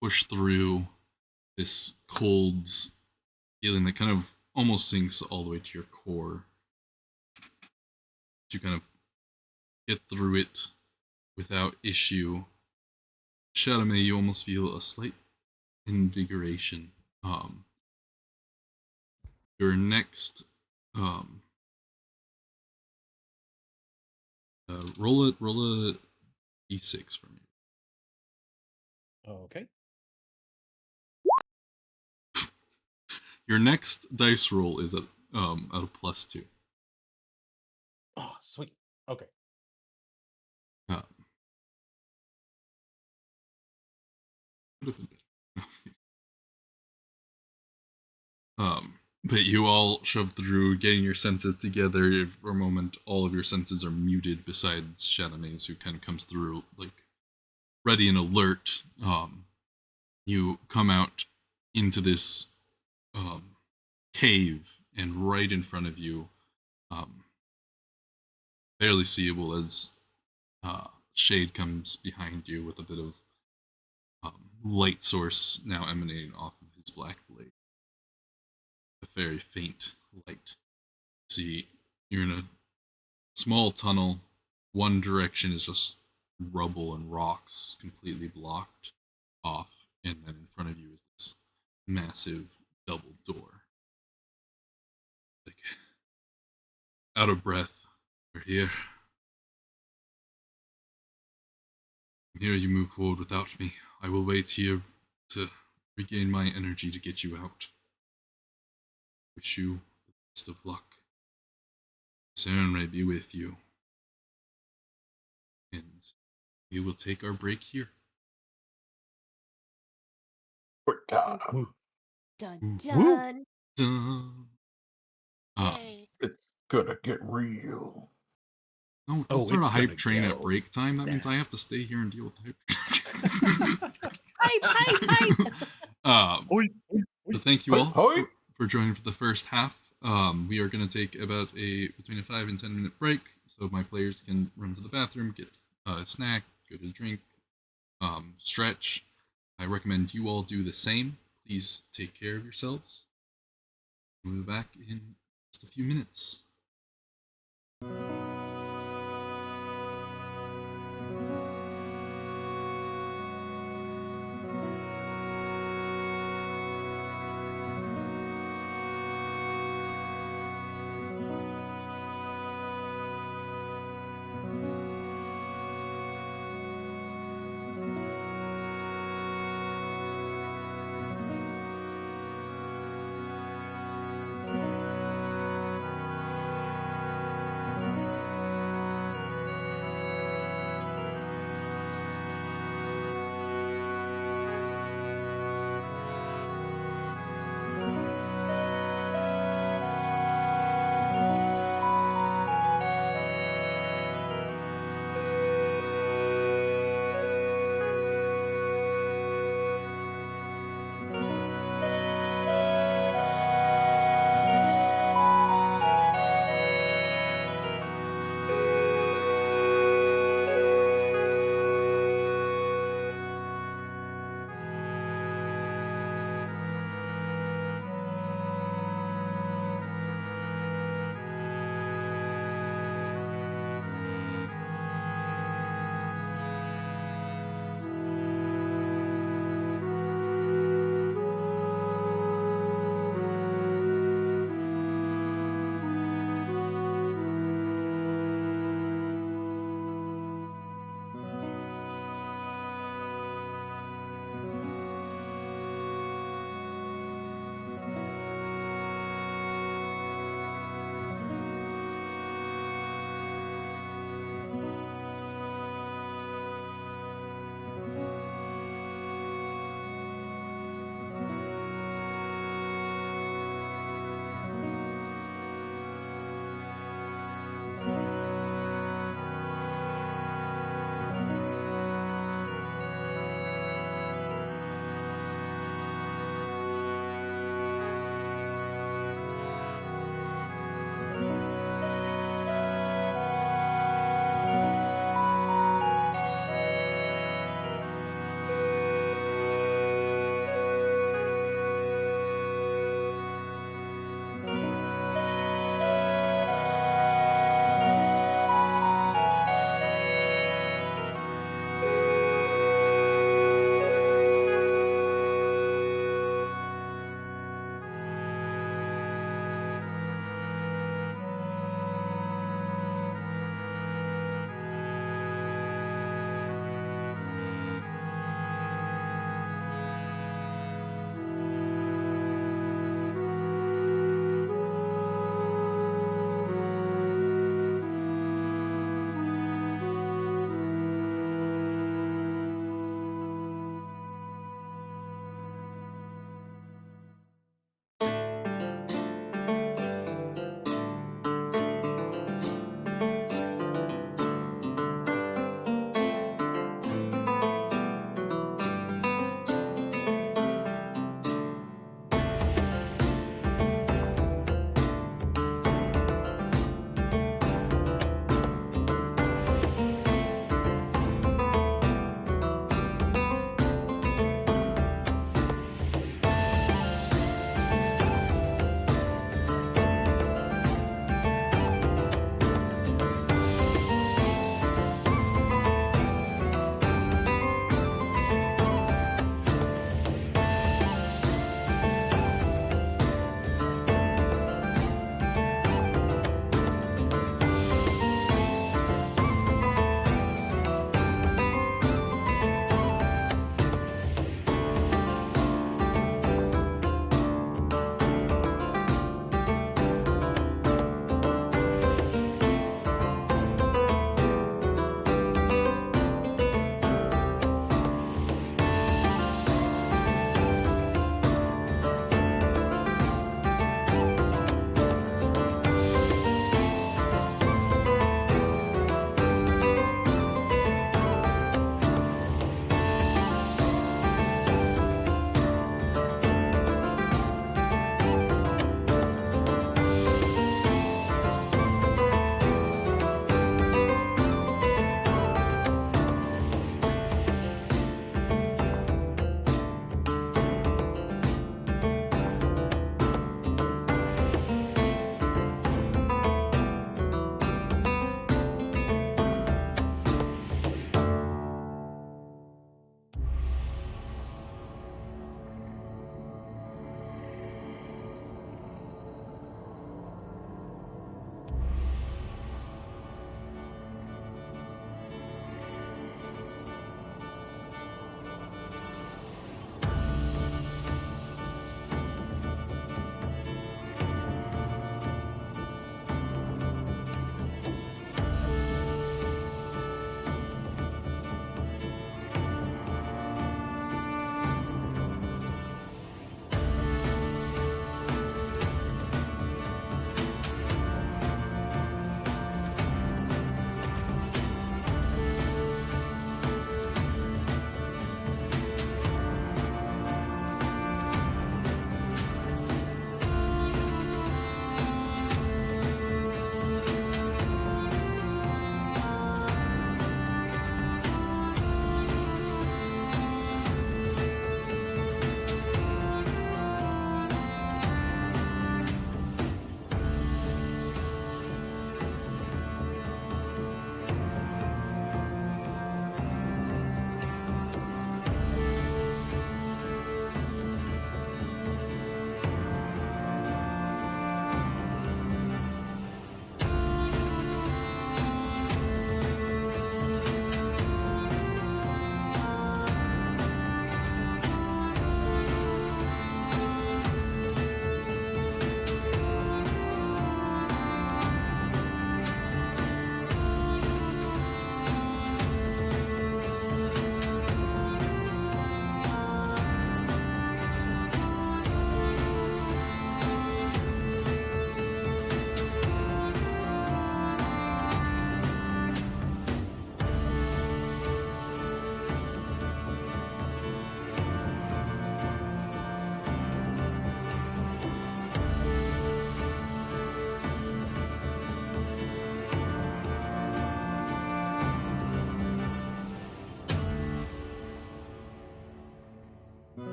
push through this cold feeling that kind of almost sinks all the way to your core. You kind of get through it without issue. Chadame, you almost feel a slight invigoration. Your next um, roll a d6 for me. Okay. Your next dice roll is at a +2. Oh, sweet. Okay. Uh, could have been better. But you all shove through, getting your senses together. For a moment, all of your senses are muted, besides Shadame's, who kind of comes through like ready and alert. You come out into this cave, and right in front of you, um, barely seeable as Shade comes behind you with a bit of light source now emanating off of his black blade. A very faint light. See, you're in a small tunnel. One direction is just rubble and rocks completely blocked off, and then in front of you is this massive double door. Like, out of breath, we're here. From here you move forward without me. I will wait here to regain my energy to get you out. Wish you the best of luck. Saren may be with you. And we will take our break here. Quick time. Dun Woo. dun. Dun. Yay. It's gonna get real. Don't start a it's hype gonna train at go break time. That means down. I have to stay here and deal with the hype. Hype. Oi, oi, oi. But thank you Hoi, all hoi. for joining for the first half. We are going to take about between a 5 and 10 minute break, so my players can run to the bathroom, get a snack, go to drink, stretch. I recommend you all do the same. Please take care of yourselves. We'll be back in just a few minutes.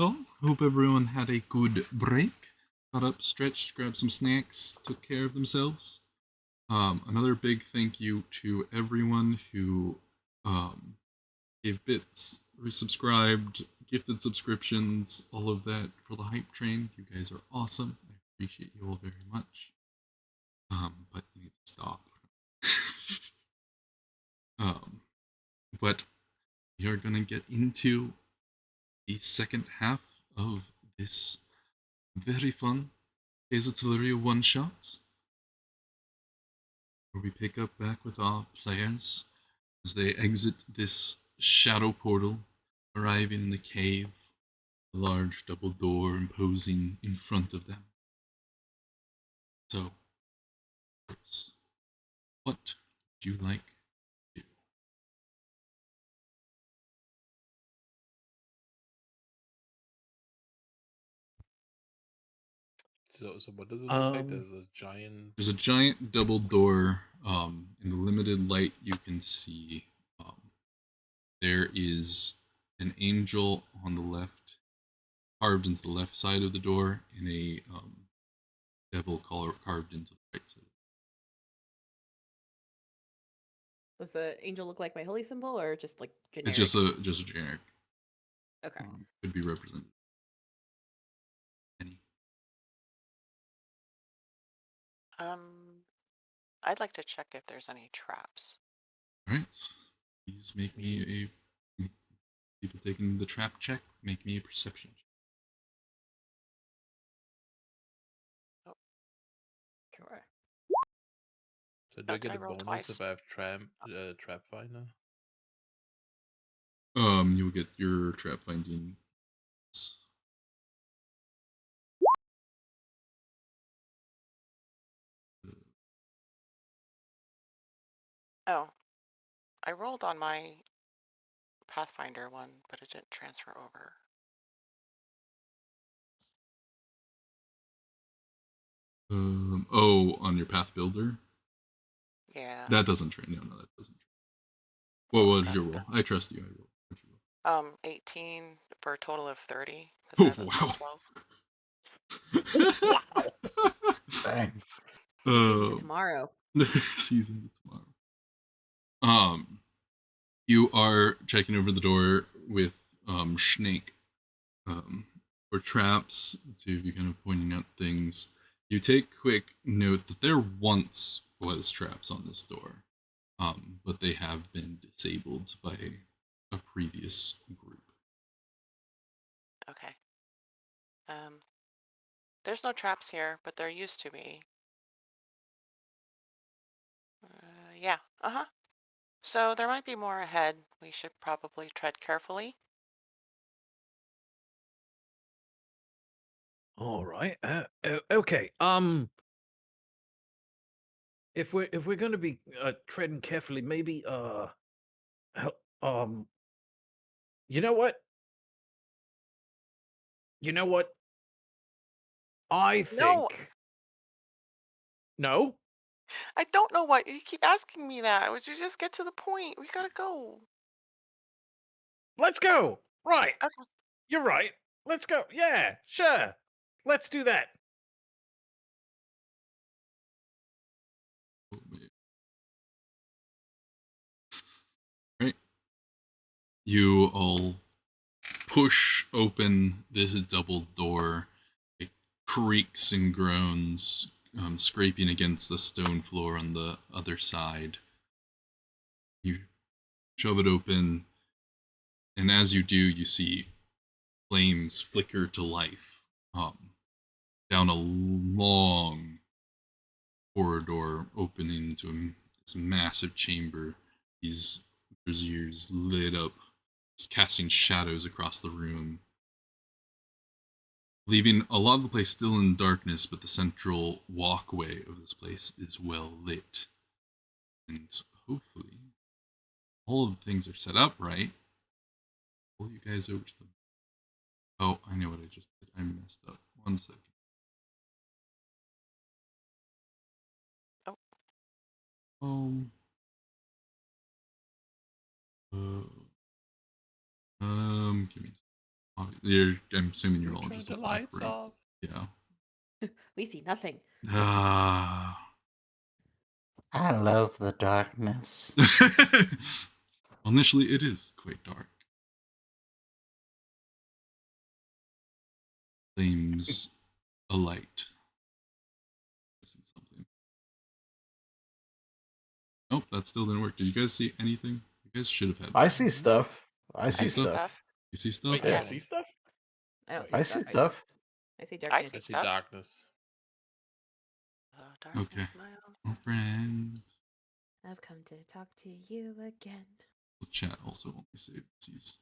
y'all. Hope everyone had a good break. Got up, stretched, grabbed some snacks, took care of themselves. Another big thank you to everyone who gave bits, resubscribed, gifted subscriptions, all of that for the hype train. You guys are awesome. I appreciate you all very much. But you need to stop. But we are gonna get into the second half of this very fun Artillery one shot, where we pick up back with our players as they exit this shadow portal, arriving in the cave, a large double door imposing in front of them. So, first, what would you like to do? So what does it look like? Um, There's a giant. There's a giant double door. In the limited light, you can see there is an angel on the left, carved into the left side of the door, and a devil carved into the right side. Does the angel look like my holy symbol or just like generic? It's just a generic. Okay. Could be represented. Any. I'd like to check if there's any traps. All right. Please make me a. People taking the trap check. Make me a perception check. Sure. So do I Did get I a roll bonus twice? if I have trap finder? You'll get your trap finding. Oh, I rolled on my Pathfinder one, but it didn't transfer over. On your path builder. Yeah. That doesn't train. No, that doesn't. What Oh, was okay. your roll? I trust you. I roll. What'd you roll? 18 for a total of 30 because I have a plus 12. wow. Dang. Season to tomorrow. Season to tomorrow. You are checking over the door with Snake for traps to be kind of pointing out things. You take quick note that there once was traps on this door, but they have been disabled by a previous group. Okay. There's no traps here, but there used to be. Yeah. Uh-huh. So there might be more ahead. We should probably tread carefully. All right. Okay. If we're going to be treading carefully, maybe um, you know what? You know what? I No, think no. I don't know what. You keep asking me that. Would you just get to the point? We gotta go. Let's go. Right. Okay. You're right. Let's go. Yeah, sure. Let's do that. Right. You all push open this double door. It creaks and groans, scraping against the stone floor on the other side. You shove it open, and as you do, you see flames flicker to life down a long corridor opening to this massive chamber. These braziers lit up, just casting shadows across the room, leaving a lot of the place still in darkness, but the central walkway of this place is well lit. And hopefully, all of the things are set up right. Pull you guys over to them. Oh, I know what I just did. I messed up. 1 second. Oh. Um. Give me. I'm assuming you're all Turn just the looking like lights room. off. Yeah. We see nothing. I love the darkness. Initially, it is quite dark. Flames alight. Missing something. Nope, that still didn't work. Did you guys see anything? You guys should have had. I see stuff. I You see I see stuff. stuff. You see stuff? Wait, Yeah. you see stuff? I don't Wait. see I stuff. see stuff. I see I darkness. see I see stuff. darkness. Oh, darkness, Okay. my old Oh, friend. I've come to talk to you again. The chat also only sees.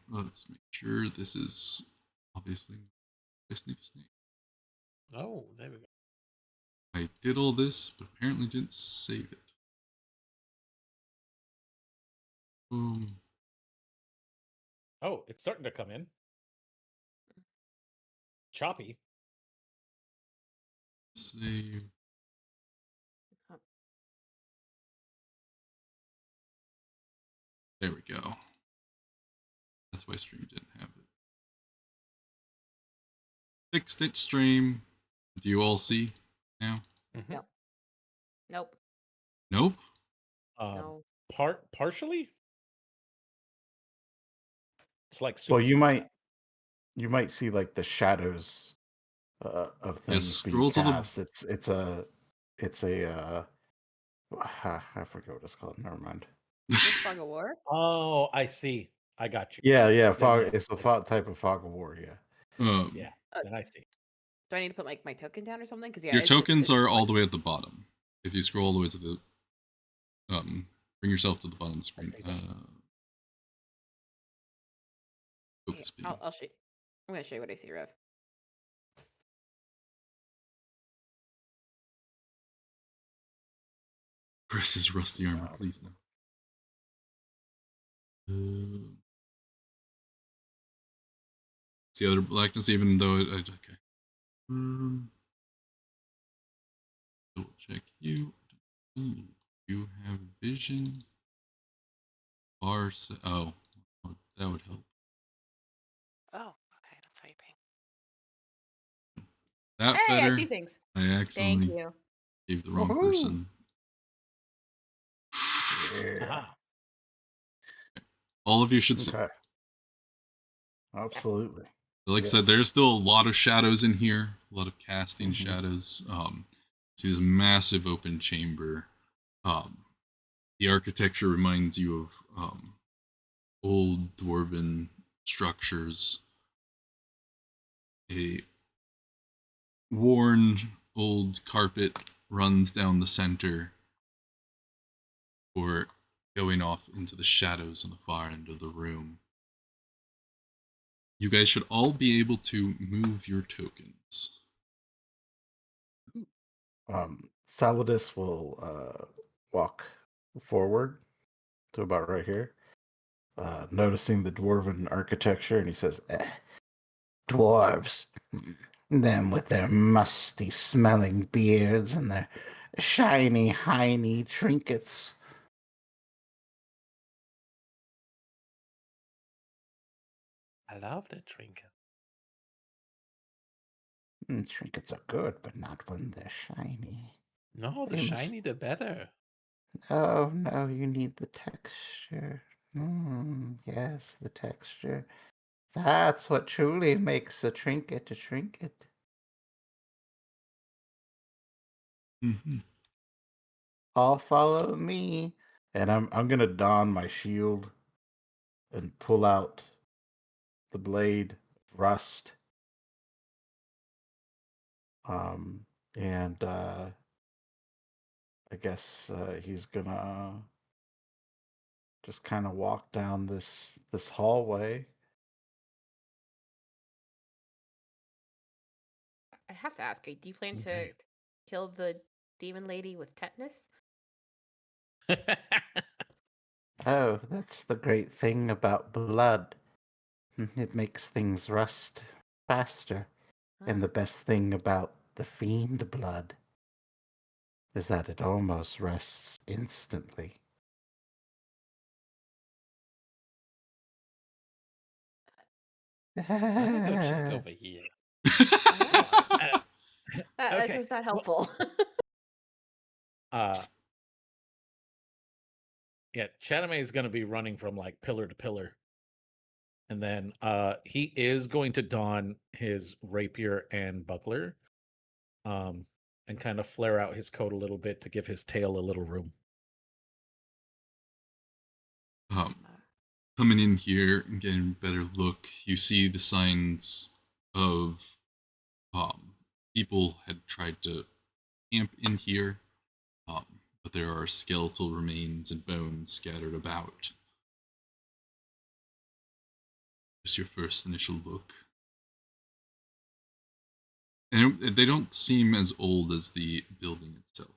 Let's make sure this is obviously Snake. Oh, there we go. I did all this, but apparently didn't save it. Oh, it's starting to come in. Choppy. Save. There we go. That's why stream didn't have it. Fixed it, stream. Do you all see now? Mm-hmm. Yep. Nope. Nope. No. Partially. It's like Well, super. you might see like the shadows of things being scroll to the- cast. It's a I forget what it's called. Never mind. This fog of war? Oh, I see. I got you. Yeah. Fog. yeah, It's the type of fog of war. Yeah. Yeah, then I see. Do I need to put like my token down or something? Because yeah, your it's just- tokens it's are all like- the way at the bottom. If you scroll all the way to the bring yourself to the bottom of the screen. Focus beam. I'll show you. I'm gonna show you what I see, Rev. Chris's rusty armor, please no. See other blackness, even though okay. Double check you. You have vision. Oh, that would help. Oh, okay, that's why you ping. That Hey, better. I see things. I Thank accidentally you. gave the wrong Woohoo. person. Yeah. Aha. All of you should see. Okay. Absolutely. Like I said, Yes. there's still a lot of shadows in here, a lot of casting shadows. See this massive open chamber. The architecture reminds you of old dwarven structures. A worn old carpet runs down the center or going off into the shadows on the far end of the room. You guys should all be able to move your tokens. Saladus will walk forward to about right here, noticing the dwarven architecture, and he says, Dwarves. Them with their musty smelling beards and their shiny, hiney trinkets. I love that trinket. Trinkets are good, but not when they're shiny. No, the They must- shiny the better. Oh, no, you need the texture. Yes, the texture. That's what truly makes a trinket a trinket. Mm-hmm. All follow me. and I'm gonna don my shield and pull out the blade of rust. And I guess he's gonna just kind of walk down this hallway. I have to ask, do you plan to Okay. kill the demon lady with tetanus? Oh, that's the great thing about blood. It makes things rust faster. And the best thing about the fiend blood is that it almost rusts instantly. I'm gonna go check over here. That Okay. was not Well, helpful. yeah, Chadame is going to be running from like pillar to pillar. And then he is going to don his rapier and buckler and kind of flare out his coat a little bit to give his tail a little room. Coming in here and getting a better look, you see the signs of people had tried to camp in here, but there are skeletal remains and bones scattered about. Just your first initial look. And they don't seem as old as the building itself.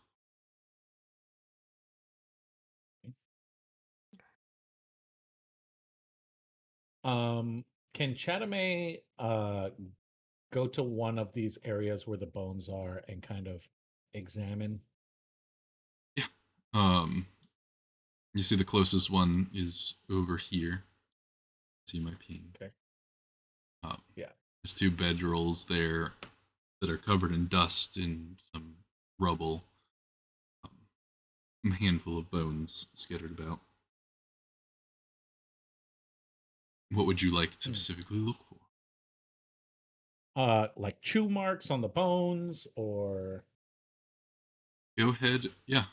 Can Chadame go to one of these areas where the bones are and kind of examine? Yeah. You see the closest one is over here. See my ping. Okay. Yeah. There's 2 bedrolls there that are covered in dust and some rubble. A handful of bones scattered about. What would you like to specifically look for? Like chew marks on the bones, or Go ahead. Yeah.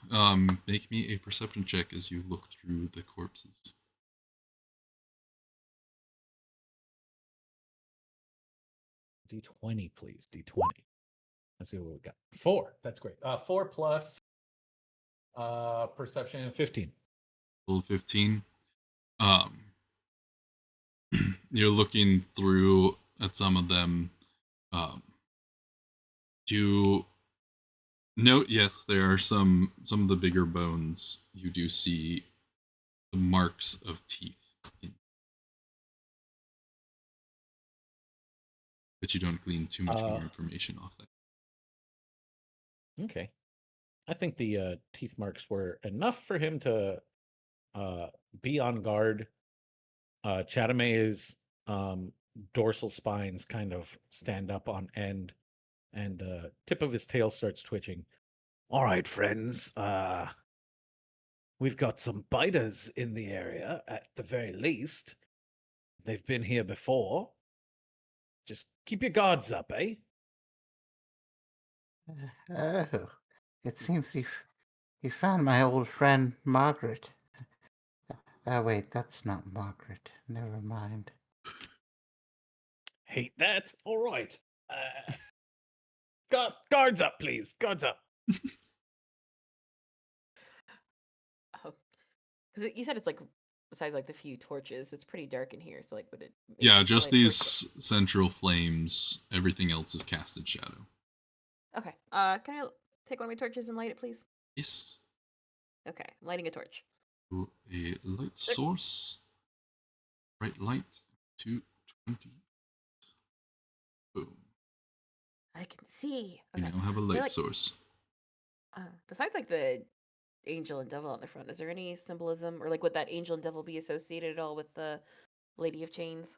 Make me a perception check as you look through the corpses. D20, please. D20. Let's see what we got. 4. That's great. 4 plus perception 15. Full 15. You're looking through at some of them. You note, yes, there are some of the bigger bones. You do see the marks of teeth, but you don't glean too much more information off that. Okay. I think the teeth marks were enough for him to be on guard. Chadame's dorsal spines kind of stand up on end, and tip of his tail starts twitching. All right, friends. We've got some biters in the area, at the very least. They've been here before. Just keep your guards up, eh? Oh, it seems you found my old friend Margaret. Oh, wait, that's not Margaret. Never mind. Hate that. All right. Guards up, please. Guards up. Because you said it's like, besides like the few torches, it's pretty dark in here. So like, would it? Yeah, just these central flames. Everything else is casted shadow. Okay. Can I take one of my torches and light it, please? Yes. Okay, I'm lighting a torch. To a light source. Bright light. 220. Boom. I can see. You Okay. now have a light source. Besides like the angel and devil on the front, is there any symbolism, or like would that angel and devil be associated at all with the Lady of Chains?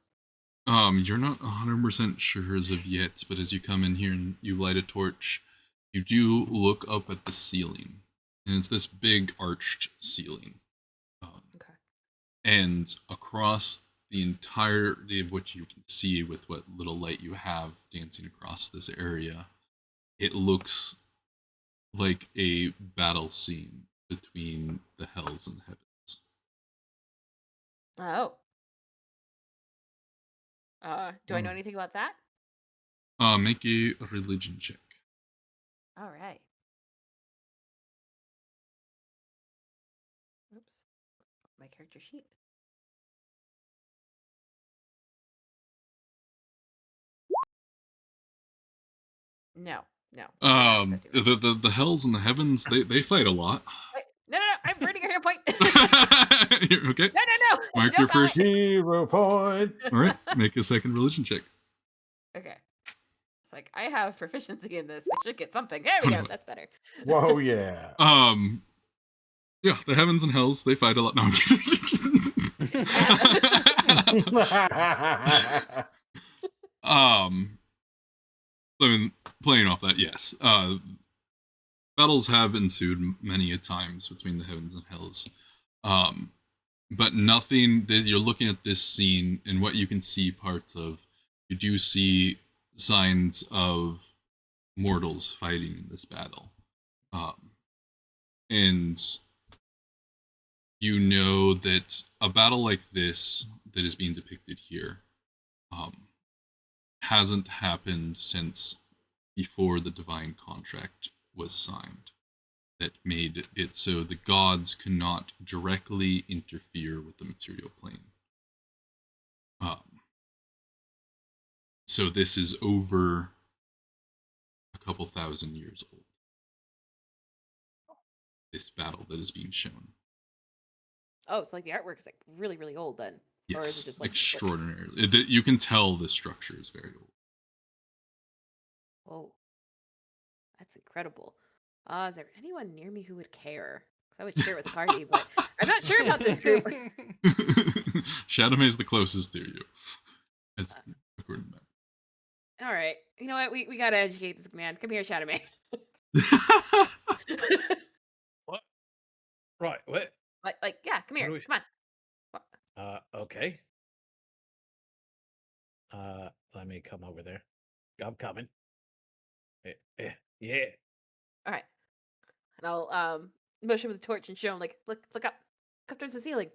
You're not 100% sure as of yet, but as you come in here and you light a torch, you do look up at the ceiling, and it's this big arched ceiling. Okay. And across the entirety of what you can see with what little light you have dancing across this area, it looks like a battle scene between the hells and the heavens. Oh. Do I know anything about that? Make a religion check. All right. Oops. My character sheet. No. The hells and the heavens, they fight a lot. Wait, no, I'm burning a hero point. You're okay. No. Mark your first hero point. All right, make a second religion check. Okay. It's like I have proficiency in this. I should get something. There we go. That's better. Whoa, yeah. Yeah, the heavens and hells, they fight a lot. No, I'm kidding. I mean, playing off that, yes. Battles have ensued many a times between the heavens and hells. But nothing that you're looking at this scene and what you can see parts of, you do see signs of mortals fighting in this battle. And you know that a battle like this that is being depicted here hasn't happened since before the divine contract was signed, that made it so the gods cannot directly interfere with the material plane. So this is over a couple thousand years old. This battle that is being shown. Oh, so like the artwork is like really, really old then? Or is it Yes, just like extraordinarily. You can tell the structure is very old. Oh, that's incredible. Is there anyone near me who would care? Because I would share it with the party, but I'm not sure about this group. Shadowmay is the closest to you. That's according to that. All right. You know what? We gotta educate this man. Come here, Shadowmay. What? Right. What? like, yeah, come here. do we- Come on. Okay. Let me come over there. I'm coming. Yeah. All right. And I'll motion with the torch and show him like, look up. Look up towards the ceiling.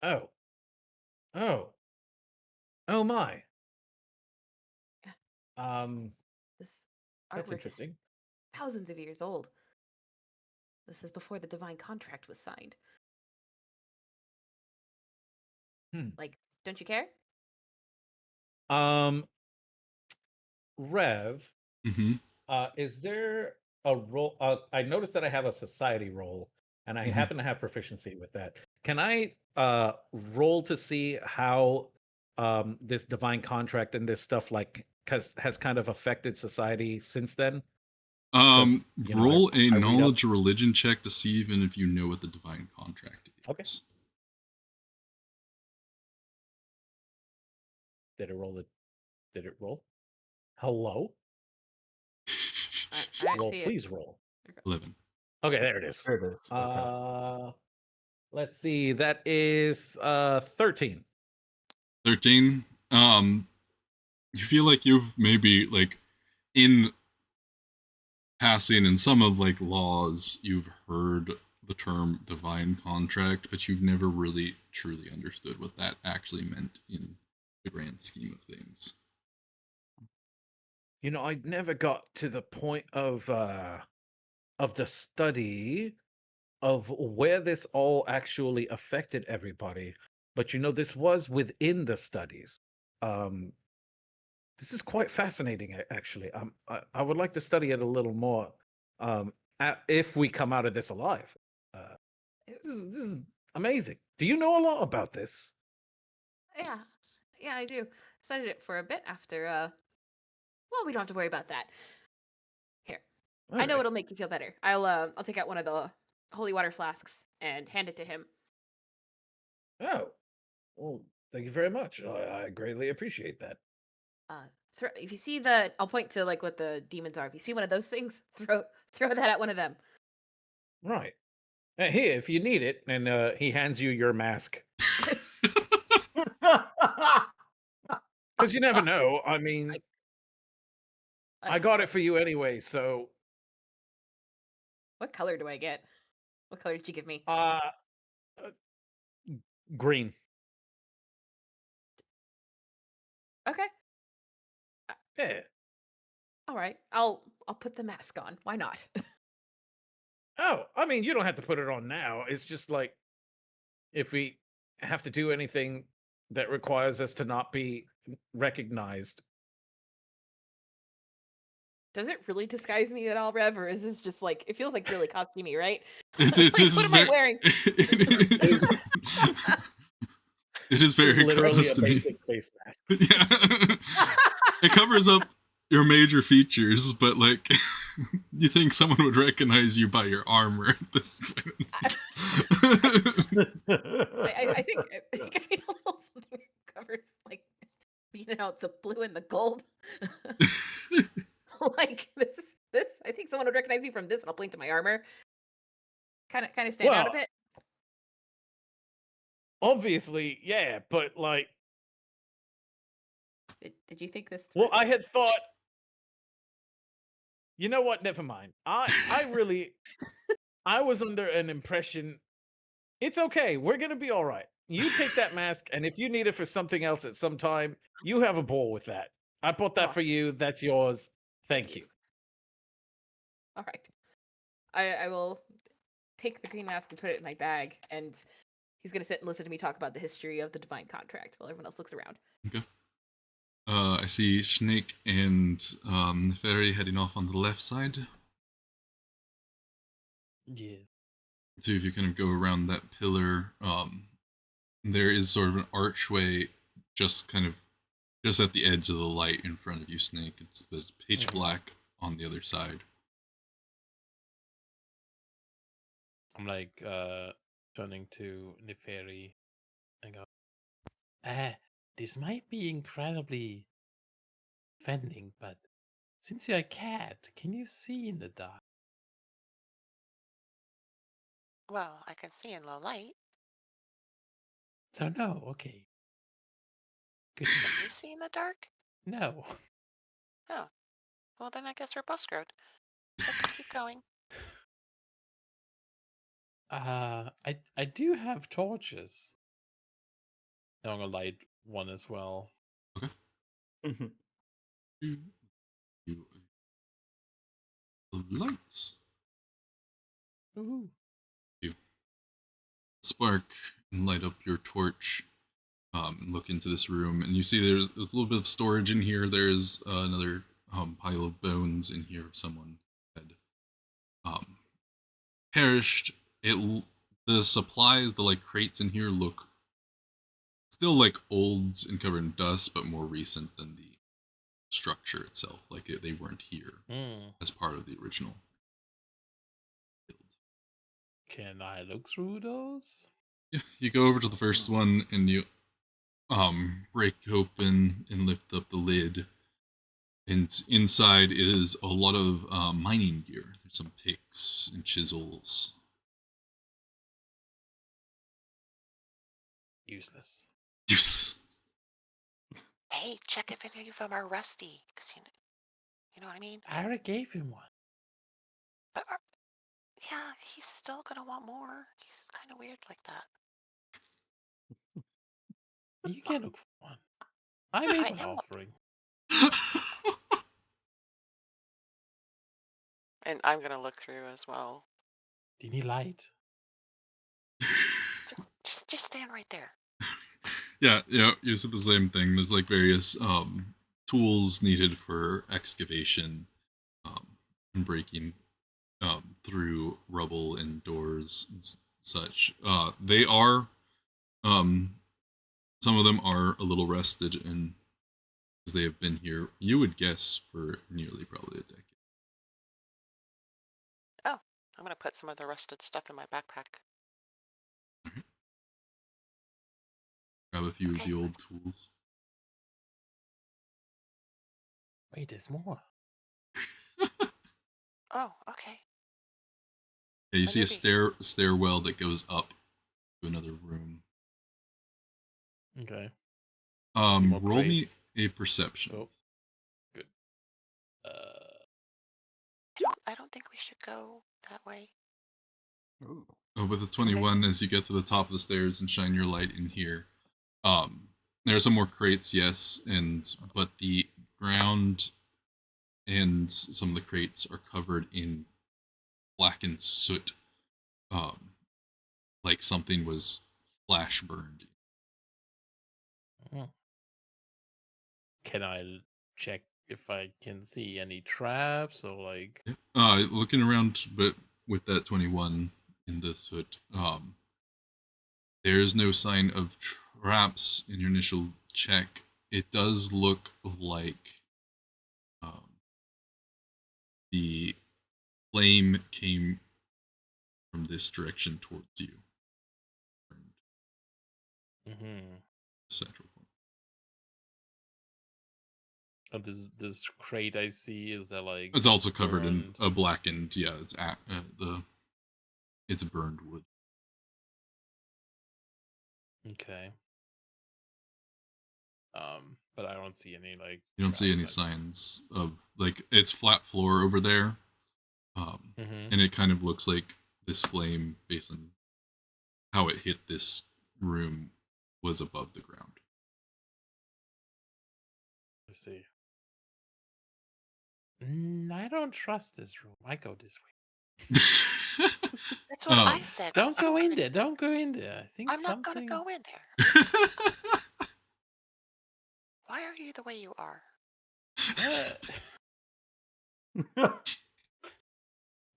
Oh. Oh my. This That's artwork is interesting. thousands of years old. This is before the divine contract was signed. Like, don't you care? Rev, Mm-hmm. is there a role? I noticed that I have a society role, and I happen to have proficiency with that. Can I roll to see how this divine contract and this stuff like has kind of affected society since then? Roll a I read up. knowledge or religion check to see even if you know what the divine contract is. Okay. Did it roll? Did it roll? Hello? I Roll, see it. please roll. 11. Okay, there it is. There it is. Okay. Let's see. That is 13. 13. You feel like you've maybe like in passing in some of like laws you've heard the term divine contract, but you've never really truly understood what that actually meant in the grand scheme of things. I never got to the point of the study of where this all actually affected everybody. But this was within the studies. This is quite fascinating, actually. I would like to study it a little more if we come out of this alive. This is amazing. Do you know a lot about this? Yeah, I do. Studied it for a bit after. Well, we don't have to worry about that. Here, I know Okay. it'll make you feel better. I'll take out one of the holy water flasks and hand it to him. Oh, well, thank you very much. I greatly appreciate that. If you see I'll point to like what the demons are. If you see one of those things, throw that at one of them. Right. Here, if you need it, and he hands you your mask. Because you never know. I mean, I got it for you anyway, so. What color do I get? What color did you give me? Green. Okay. Yeah. All right. I'll put the mask on. Why not? Oh, I mean, you don't have to put it on now. It's just like if we have to do anything that requires us to not be recognized. Does it really disguise me at all, Rev, or is this just like it feels like really costumey, right? It's Like, what am I wearing? It is very literally a costumey. basic face mask. Yeah. It covers up your major features, but like you think someone would recognize you by your armor at this point. I think I need a little something that covers like being out the blue and the gold. Like this. I think someone would recognize me from this, and I'll point to my armor. Kind of stand out a Well, bit. obviously, yeah, but like, Did you think this well, through? I had thought. You know what? Never mind. I really, I was under an impression. It's okay. We're gonna be all right. You take that mask, and if you need it for something else at some time, you have a ball with that. I bought that Oh, for you. That's yours. Thank you. All right. I will take the green mask and put it in my bag, and he's gonna sit and listen to me talk about the history of the divine contract while everyone else looks around. Okay. I see Snake and Neferi heading off on the left side. Yes. So if you kind of go around that pillar, there is sort of an archway just at the edge of the light in front of you, Snake. It's pitch black on the other side. I'm like turning to Neferi and go, this might be incredibly offending, but since you're a cat, can you see in the dark? Well, I can see in low light. So no, okay. Good Can you enough. see in the dark? No. Oh, well then I guess we're both screwed. Let's keep going. I do have torches. And I'm gonna light one as well. Okay. Mhm. You the lights. Ooh. You spark and light up your torch. Look into this room, and you see there's a little bit of storage in here. There's another pile of bones in here of someone had um, perished. The supplies, the like crates in here look still like old and covered in dust, but more recent than the structure itself. Like they weren't here as part of the original build. Can I look through those? Yeah, you go over to the first one and you break open and lift up the lid, and inside is a lot of mining gear. There's some picks and chisels. Useless. Useless. Hey, check if any of them are rusty, because you know what I mean? I already gave him one. But yeah, he's still gonna want more. He's kind of weird like that. You can look for one. I made I my am. offering. And I'm gonna look through as well. Do you need light? Just stand right there. Yeah, you said the same thing. There's like various tools needed for excavation and breaking through rubble and doors and such. They are some of them are a little rusted, and as they have been here, you would guess for nearly probably a decade. Oh, I'm gonna put some of the rusted stuff in my backpack. Grab a few of Okay. the old tools. Wait, there's more. Oh, okay. Yeah, you Let see me a be. stairwell that goes up to another room. Okay. See more Roll me crates. a perception. Oh, good. I don't think we should go that way. Ooh. With a 21, as you get to the top of the stairs and shine your light in here, there are some more crates, yes, but the ground and some of the crates are covered in blackened soot, um, like something was flash burned. Can I check if I can see any traps or like? Looking around, but with that 21 in the soot, there is no sign of traps in your initial check. It does look like um, the flame came from this direction towards you. Mm-hmm. Central point. And this crate I see, is that like It's also covered in burned? a blackened. Yeah, it's burned wood. Okay. But I don't see any like. You don't see any traps signs of like it's flat floor over there, Mm-hmm. and it kind of looks like this flame, based on how it hit this room, was above the ground. I see. I don't trust this room. I go this way. That's what I um, said. Don't go in there. Don't go in there. I think I'm not gonna something. go in there. Why are you the way you are?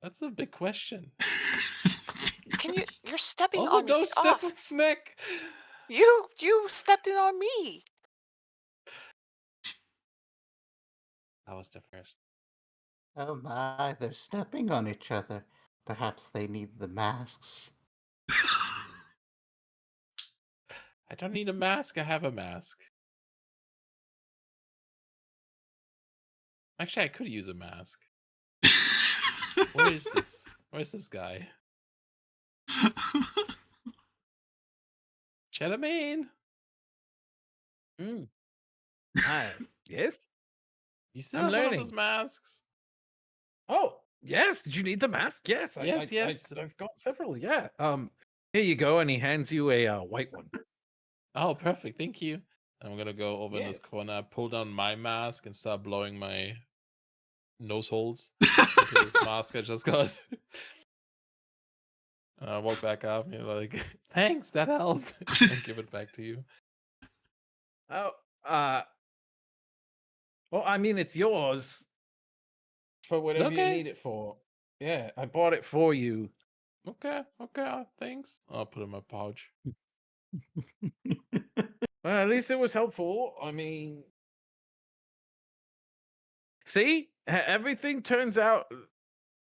That's a big question. You're stepping Also, on me. don't Get step off. on Snack. You stepped in on me. I was the first. Oh my, they're stepping on each other. Perhaps they need the masks. I don't need a mask. I have a mask. Actually, I could use a mask. Where is this? Where's this guy? Chetamain? Hi. Yes. You still I'm have one of those learning. masks? Oh, yes. Did you need the mask? Yes. Yes, yes. I've got several. Yeah. Here you go, and he hands you a white one. Oh, perfect. Thank you. I'm gonna go over in this Yes. corner, pull down my mask, and start blowing my nose holes into this mask I just got. And I walk back up and you're like, thanks, that helped. And give it back to you. Oh, well, I mean, it's yours for whatever you Okay. need it for. Yeah, I bought it for you. Okay, thanks. I'll put it in my pouch. Well, at least it was helpful. I mean, see, everything turns out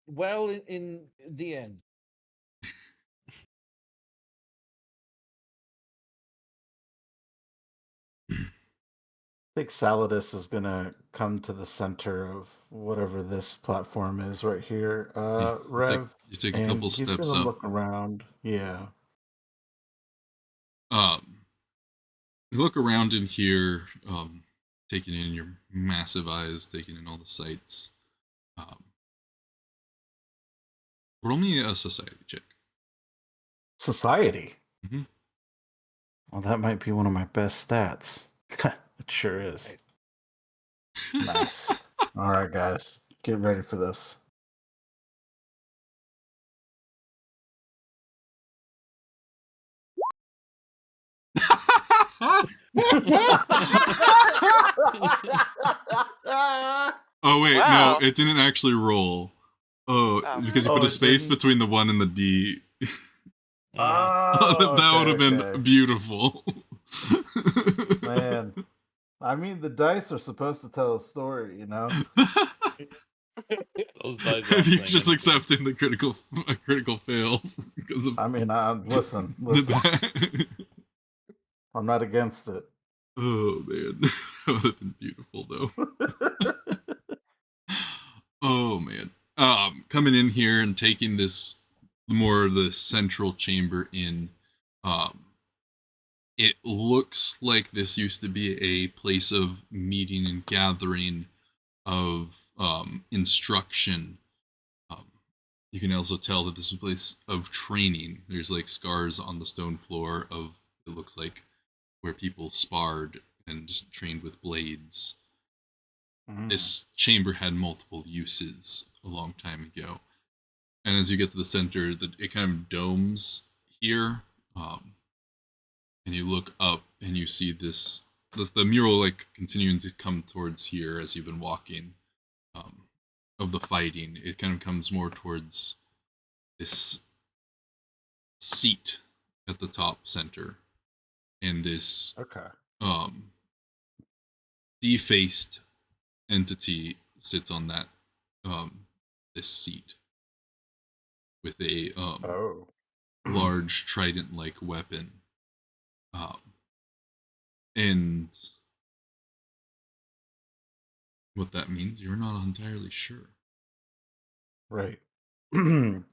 well in the end. I think Saladus is gonna come to the center of whatever this platform is right here, Yeah, Rev, you take a and couple he's steps gonna up. look around. Yeah. You look around in here, taking in your massive eyes, taking in all the sights. Roll me a society check. Society. Mm-hmm. Well, that might be one of my best stats. It sure is. Nice. All right, guys, get ready for this. Oh wait, no, Wow. it didn't actually roll. Oh, Oh. because you Oh, put a it space didn't? between the 1 and the D. Oh, That would have been okay. beautiful. Man, I mean, the dice are supposed to tell a story, you know? Those dice aren't You're saying just anything. accepting the critical fail because of I mean, listen, the I'm not against it. Oh man, that would have been beautiful though. Oh man, coming in here and taking this more of the central chamber in. It looks like this used to be a place of meeting and gathering, of instruction. Um, you can also tell that this is a place of training. There's like scars on the stone floor of, it looks like, where people sparred and trained with blades. This chamber had multiple uses a long time ago. And as you get to the center, it kind of domes here. And you look up and you see the mural like continuing to come towards here as you've been walking, of the fighting. It kind of comes more towards this seat at the top center, and this Okay. defaced entity sits on that this seat with a Oh. large trident like weapon, and what that means, you're not entirely sure. Right. I'm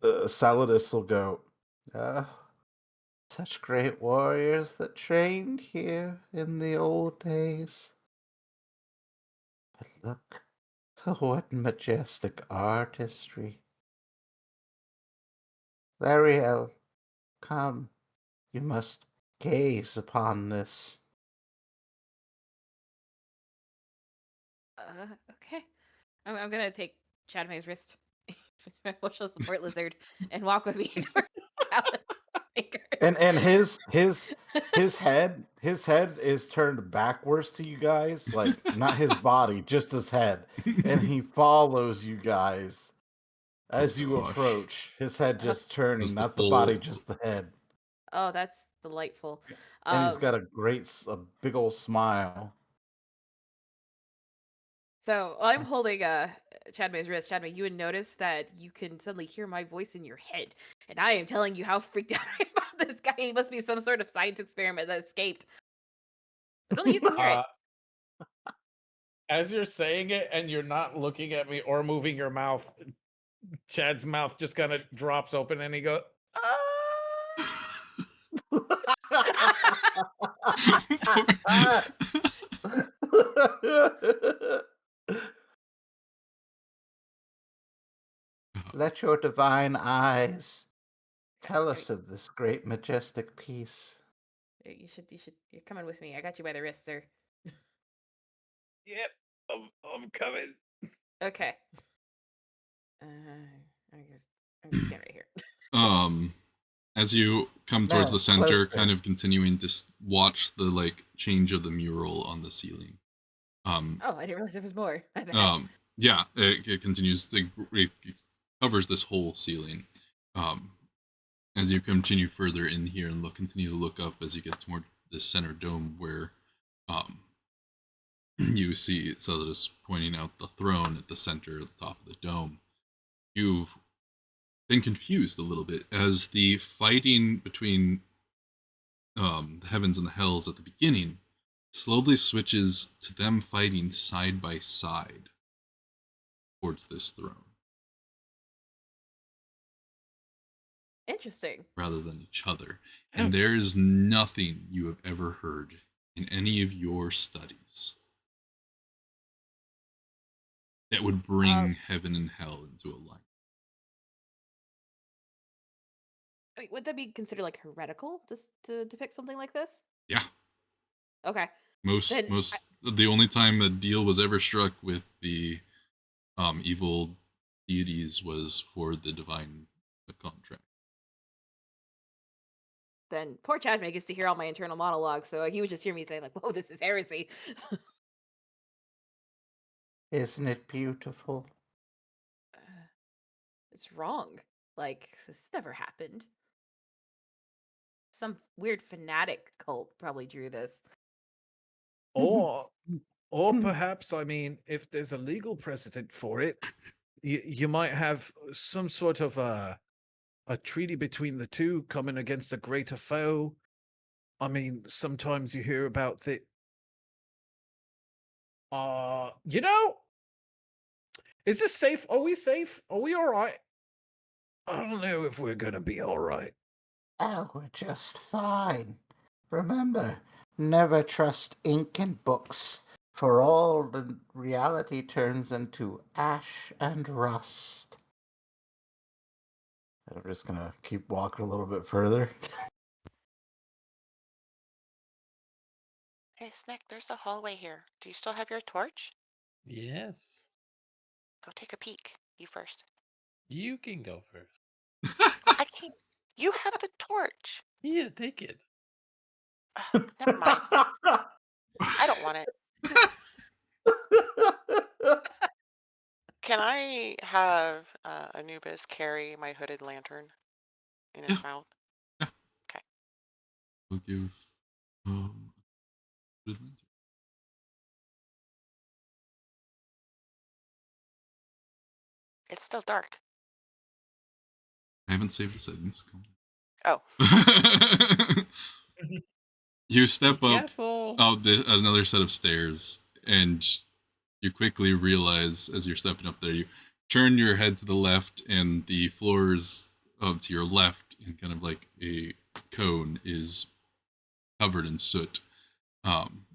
Saladus will go. Such great warriors that trained here in the old days. But look, what majestic artistry. Lariel, come, you must gaze upon this. Okay. I'm gonna take Chadmay's wrist, my emotional support lizard, and walk with me towards Salad Maker. And his head is turned backwards to you guys, like not his body, just his head, and he follows you guys as you Gosh. approach. His head just turning, Just the not the full- body, just the head. Oh, that's delightful. And he's got a big old smile. So while I'm holding Chadmay's wrist, Chadmay, you would notice that you can suddenly hear my voice in your head, and I am telling you how freaked out I am about this guy. He must be some sort of science experiment that escaped. But only you can hear it. As you're saying it and you're not looking at me or moving your mouth, Chad's mouth just kind of drops open and he goes, Let your divine eyes tell us of this great majestic peace. You should. You're coming with me. I got you by the wrist, sir. Yep, I'm coming. Okay. I'm just stand right here. As you come towards No, the center, closer. kind of continuing to watch the like change of the mural on the ceiling. Oh, I didn't realize there was more. My bad. Yeah, it continues. It covers this whole ceiling. As you continue further in here and continue to look up as you get to more the center dome where, you see Celadus pointing out the throne at the center, at the top of the dome. You've been confused a little bit as the fighting between the heavens and the hells at the beginning slowly switches to them fighting side by side towards this throne Interesting. rather than each other. And there is nothing you have ever heard in any of your studies that would bring heaven and hell into alignment. Wait, would that be considered like heretical just to depict something like this? Yeah. Okay. The only time a deal was ever struck with the evil deities was for the divine contract. Then poor Chadman gets to hear all my internal monologues, so he would just hear me say like, "Whoa, this is heresy." Isn't it beautiful? It's wrong. Like, this never happened. Some weird fanatic cult probably drew this. Or perhaps, I mean, if there's a legal precedent for it, you might have some sort of a treaty between the two coming against a greater foe. I mean, sometimes you hear about the. Is this safe? Are we safe? Are we all right? I don't know if we're gonna be all right. Oh, we're just fine. Remember, never trust ink and books, for all the reality turns into ash and rust. I'm just gonna keep walking a little bit further. Hey, Snick, there's a hallway here. Do you still have your torch? Yes. Go take a peek. You first. You can go first. I can't. You have the torch. Yeah, take it. Never mind. I don't want it. Can I have Anubis carry my hooded lantern in his mouth? Yeah. Okay. We'll give It's still dark. I haven't saved the settings. Oh. You step up Careful. another set of stairs and you quickly realize as you're stepping up there, you turn your head to the left, and the floors to your left, in kind of like a cone, is covered in soot. Um,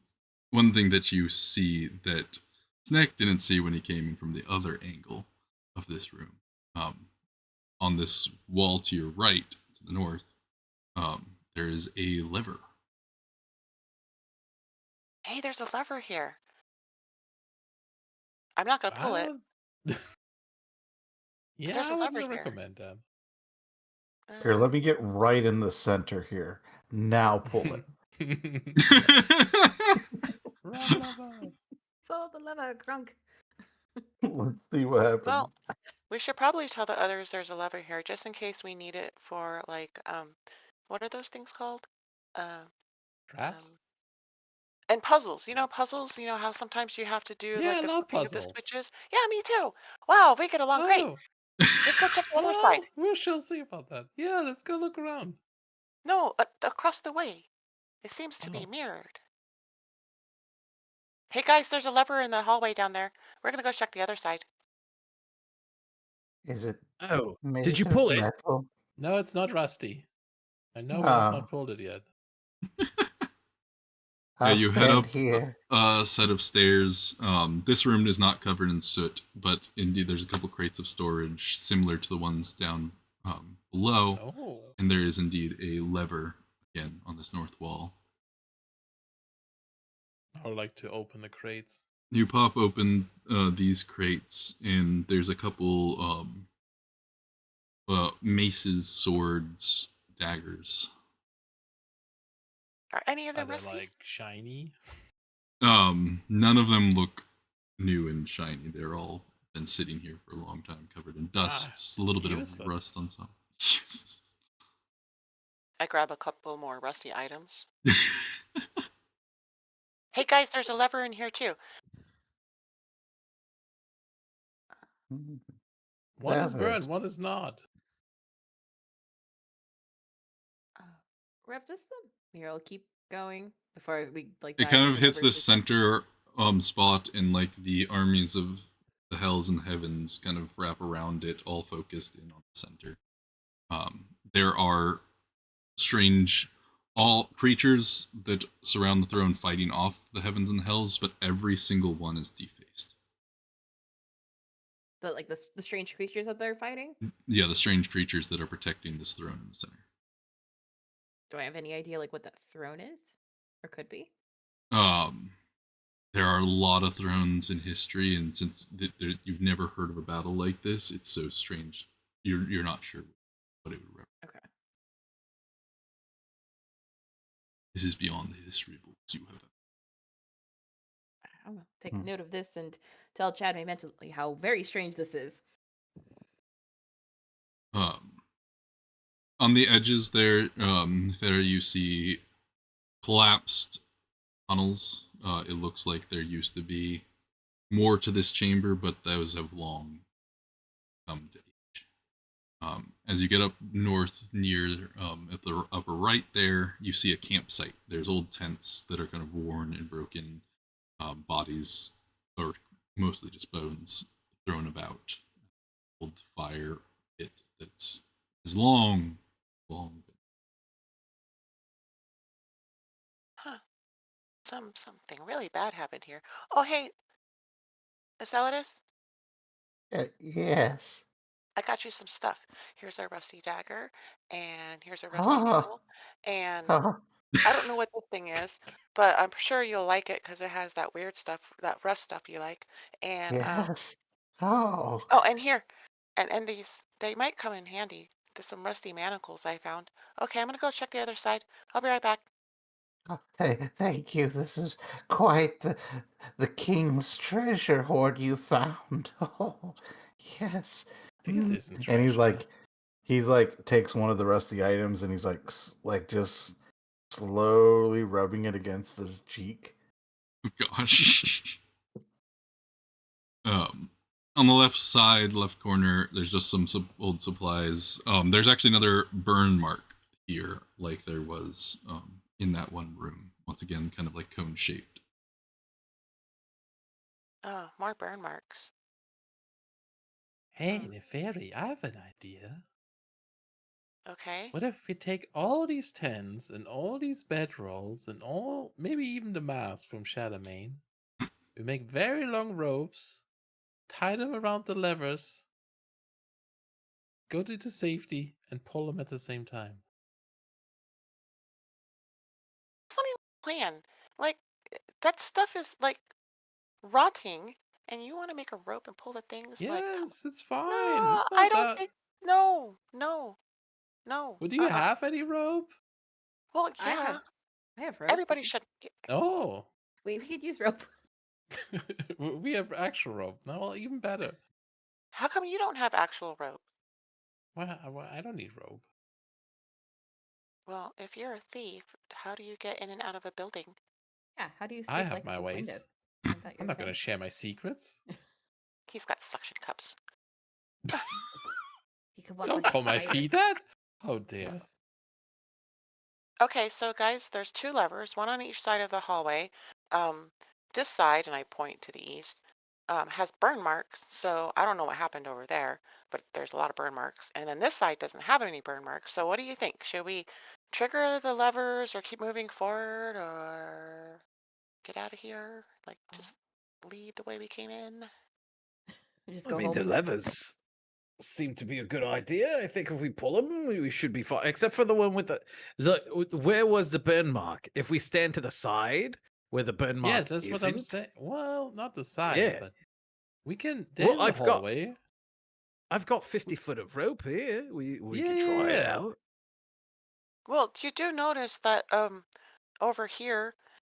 One thing that you see that Snack didn't see when he came in from the other angle of this room, um, on this wall to your right, to the north, there is a lever. Hey, there's a lever here. I'm not gonna pull it. Yeah, There's I a lever wouldn't here. recommend that. Here, let me get right in the center here. Now pull it. Run, lover. Pull the lever, Grunk. Let's see what happens. Well, we should probably tell the others there's a lever here, just in case we need it for like what are those things called? Uh, Traps? and puzzles. You know puzzles. You know how sometimes you have to do Yeah, like I the love flipping of the puzzles. switches. Yeah, me too. Wow, we get along great. Oh, Let's go check the other side. well, we shall see about that. Yeah, let's go look around. No, across the way. It seems to be Oh. mirrored. Hey guys, there's a lever in the hallway down there. We're gonna go check the other side. Is it Oh, made did you of pull it? metal? No, it's not rusty. I know we have Ah. not pulled it yet. I'll You head stand up here. a set of stairs. This room is not covered in soot, but indeed there's a couple crates of storage similar to the ones down below, Oh. and there is indeed a lever again on this north wall. I would like to open the crates. You pop open these crates, and there's a couple maces, swords, daggers. Are any of Are them they rusty? like shiny? None of them look new and shiny. They're all been sitting here for a long time, covered in dust, a little bit of rust useless. on some. I grab a couple more rusty items. Hey guys, there's a lever in here too. One is Levers. burned, one is not. Rev, does the mural keep going before we like It dive kind into of hits whatever? this center spot, and like the armies of the hells and heavens kind of wrap around it, all focused in on the center. There are strange all creatures that surround the throne fighting off the heavens and hells, but every single one is defaced. The like the strange creatures that they're fighting. Yeah, the strange creatures that are protecting this throne in the center. Do I have any idea like what that throne is, or could be? There are a lot of thrones in history, and since you've never heard of a battle like this, it's so strange. You're not sure what it would represent. Okay. This is beyond the history books you have. I'm gonna take note of this and tell Chadway mentally how very strange this is. On the edges there you see collapsed tunnels. It looks like there used to be more to this chamber, but those have long come to age. As you get up north near at the upper right there, you see a campsite. There's old tents that are kind of worn and broken, bodies, or mostly just bones, thrown about. Old fire pit that's is long. Huh. Something really bad happened here. Oh hey, Acelatus, Yes. I got you some stuff. Here's a rusty dagger, and here's a rusty Ah, noodle, and ah, I don't know what this thing is, but I'm sure you'll like it because it has that weird stuff, that rust stuff you like. And yes. Oh, oh, and here, and these they might come in handy. There's some rusty manacles I found. Okay, I'm gonna go check the other side. I'll be right back. thank you. This is quite the king's treasure hoard you found. Oh, yes. This Mm. isn't And treasure. he's like takes one of the rusty items and he's like just slowly rubbing it against his cheek. Gosh. On the left side, left corner, there's just some old supplies. There's actually another burn mark here, like there was in that one room. Once again, kind of like cone shaped. Oh, more burn marks. Hey, Hmm. Neferi, I have an idea. Okay. What if we take all these tents and all these bedrolls and all, maybe even the masks from Shadowmane, we make very long ropes, tie them around the levers, go to the safety, and pull them at the same time. It's not even a plan. Like, that stuff is like rotting, and you want to make a rope and pull the things? Like, Yes, it's fine. no, It's I not don't that. think. No, no, no. Well, do you have any rope? Well, I yeah. have rope. Everybody should. Oh. We could use rope. We have actual rope. No, well, even better. How come you don't have actual rope? Well, I don't need rope. Well, if you're a thief, how do you get in and out of a building? Yeah, how do you I steal have like my through ways. windows? Isn't that I'm your not going to thing? share my secrets. He's got suction cups. He could walk Don't like a call my spider. feet that. How dare. Okay, so guys, there's two levers, one on each side of the hallway. This side, and I point to the east, has burn marks, so I don't know what happened over there, but there's a lot of burn marks. And then this side doesn't have any burn marks. So what do you think? Should we trigger the levers or keep moving forward or get out of here? Like just leave the way we came in? Just I go mean, home. the levers seem to be a good idea. I think if we pull them, we should be fine. Except for the one with the look. Where was the burn mark? If we stand to the side where the burn mark Yes, that's what I'm isn't, saying. Well, not the side, yeah. but we can. Well, There's a hallway. I've got 50 foot of rope here. We could try it Yeah. out. Well, you do notice that over here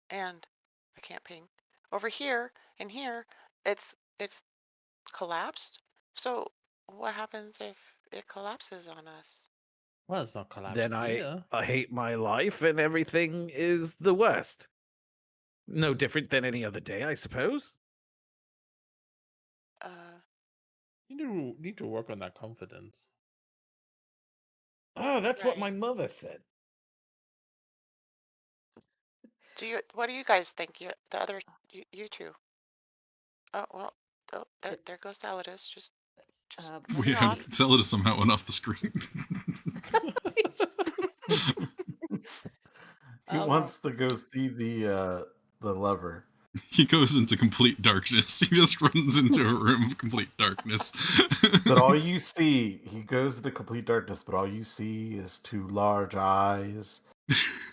and I can't ping. Over here and here, it's collapsed. So what happens if it collapses on us? Well, it's not Then collapsed here. I hate my life and everything is the worst. No different than any other day, I suppose. Uh, You need to work on that confidence. Oh, that's what my right. mother said. What do you guys think? The other, you two. Oh, well, oh, there goes Saladus. Just running off. Celadus somehow went off the screen. He Oh, wants to go see the lever. He goes into complete darkness. He just runs into a room of complete darkness. But all you see, he goes into complete darkness, but all you see is two large eyes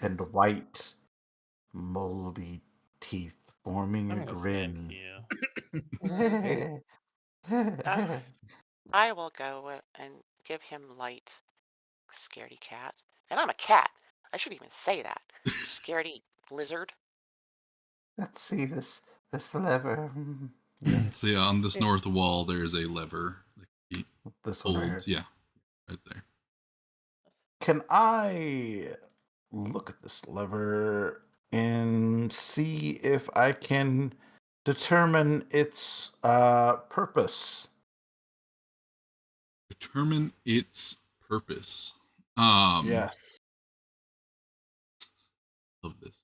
and white, moldy teeth forming I'm a gonna stand grin. here. I will go and give him light, scaredy cat. And I'm a cat. I should even say that. Scaredy lizard. Let's see this lever. Yes, So yeah, on this north wall, there's a lever. Like this one right here. old, yeah, right there. Can I look at this lever and see if I can determine its purpose? Determine its purpose. Yes. Love this.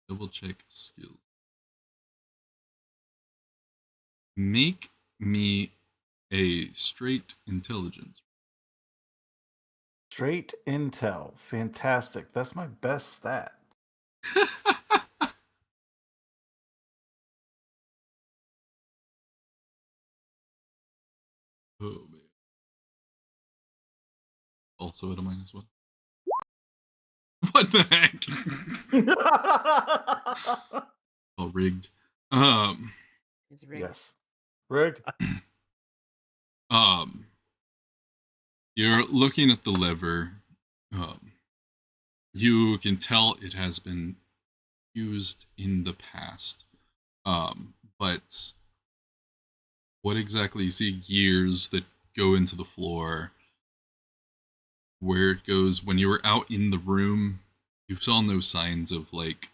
Double check skills. Make me a straight intelligence. Straight intel. Fantastic. That's my best stat. Oh man. Also at a -1. What the heck? All rigged. it's rigged. Yes. Rigged. You're looking at the lever. You can tell it has been used in the past. But what exactly, you see gears that go into the floor. Where it goes, when you were out in the room, you saw no signs of like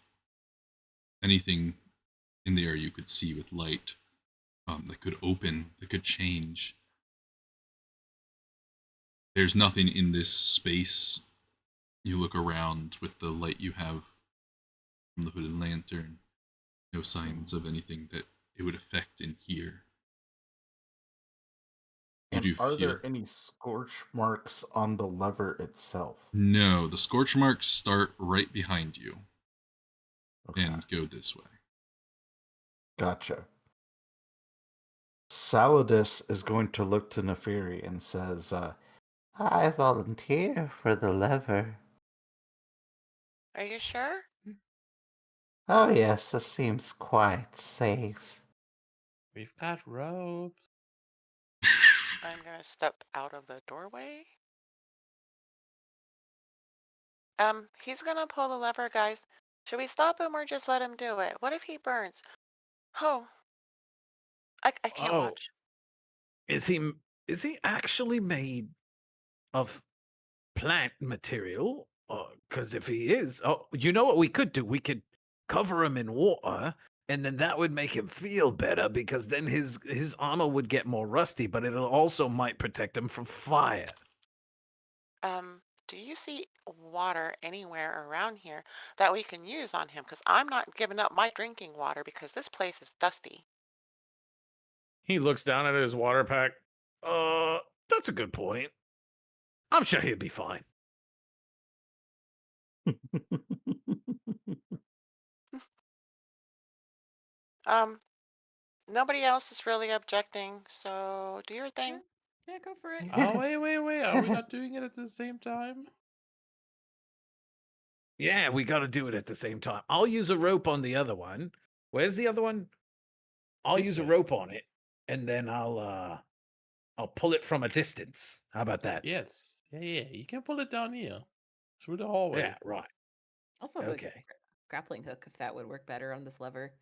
anything in the area you could see with light that could open, that could change. There's nothing in this space. You look around with the light you have from the hooded lantern. no signs of anything that it would affect in here. You And do are feel there any scorch marks on the lever itself? no. The scorch marks start right behind you Okay, and go this way. gotcha. Saladus is going to look to Neferi and says, I volunteer for the lever. Are you sure? Oh, yes, this seems quite safe. We've got ropes. I'm gonna step out of the doorway. He's gonna pull the lever, guys. Should we stop him or just let him do it? What if he burns? Oh, I can't Oh, watch. is he actually made of plant material? Because if he is, you know what we could do? We could cover him in water, and then that would make him feel better because then his armor would get more rusty, but it also might protect him from fire. Do you see water anywhere around here that we can use on him? Because I'm not giving up my drinking water because this place is dusty. He looks down at his water pack. That's a good point. I'm sure he'll be fine. Nobody else is really objecting, so do your thing. Yeah, go for it. Oh, wait. Are we not doing it at the same time? Yeah, we got to do it at the same time. I'll use a rope on the other one. Where's the other one? I'll This use a way. rope on it, and then I'll pull it from a distance. How about that? Yes. Yeah. You can pull it down here. Through the hallway. Yeah, right. Also, a Okay. grappling hook, if that would work better on this lever.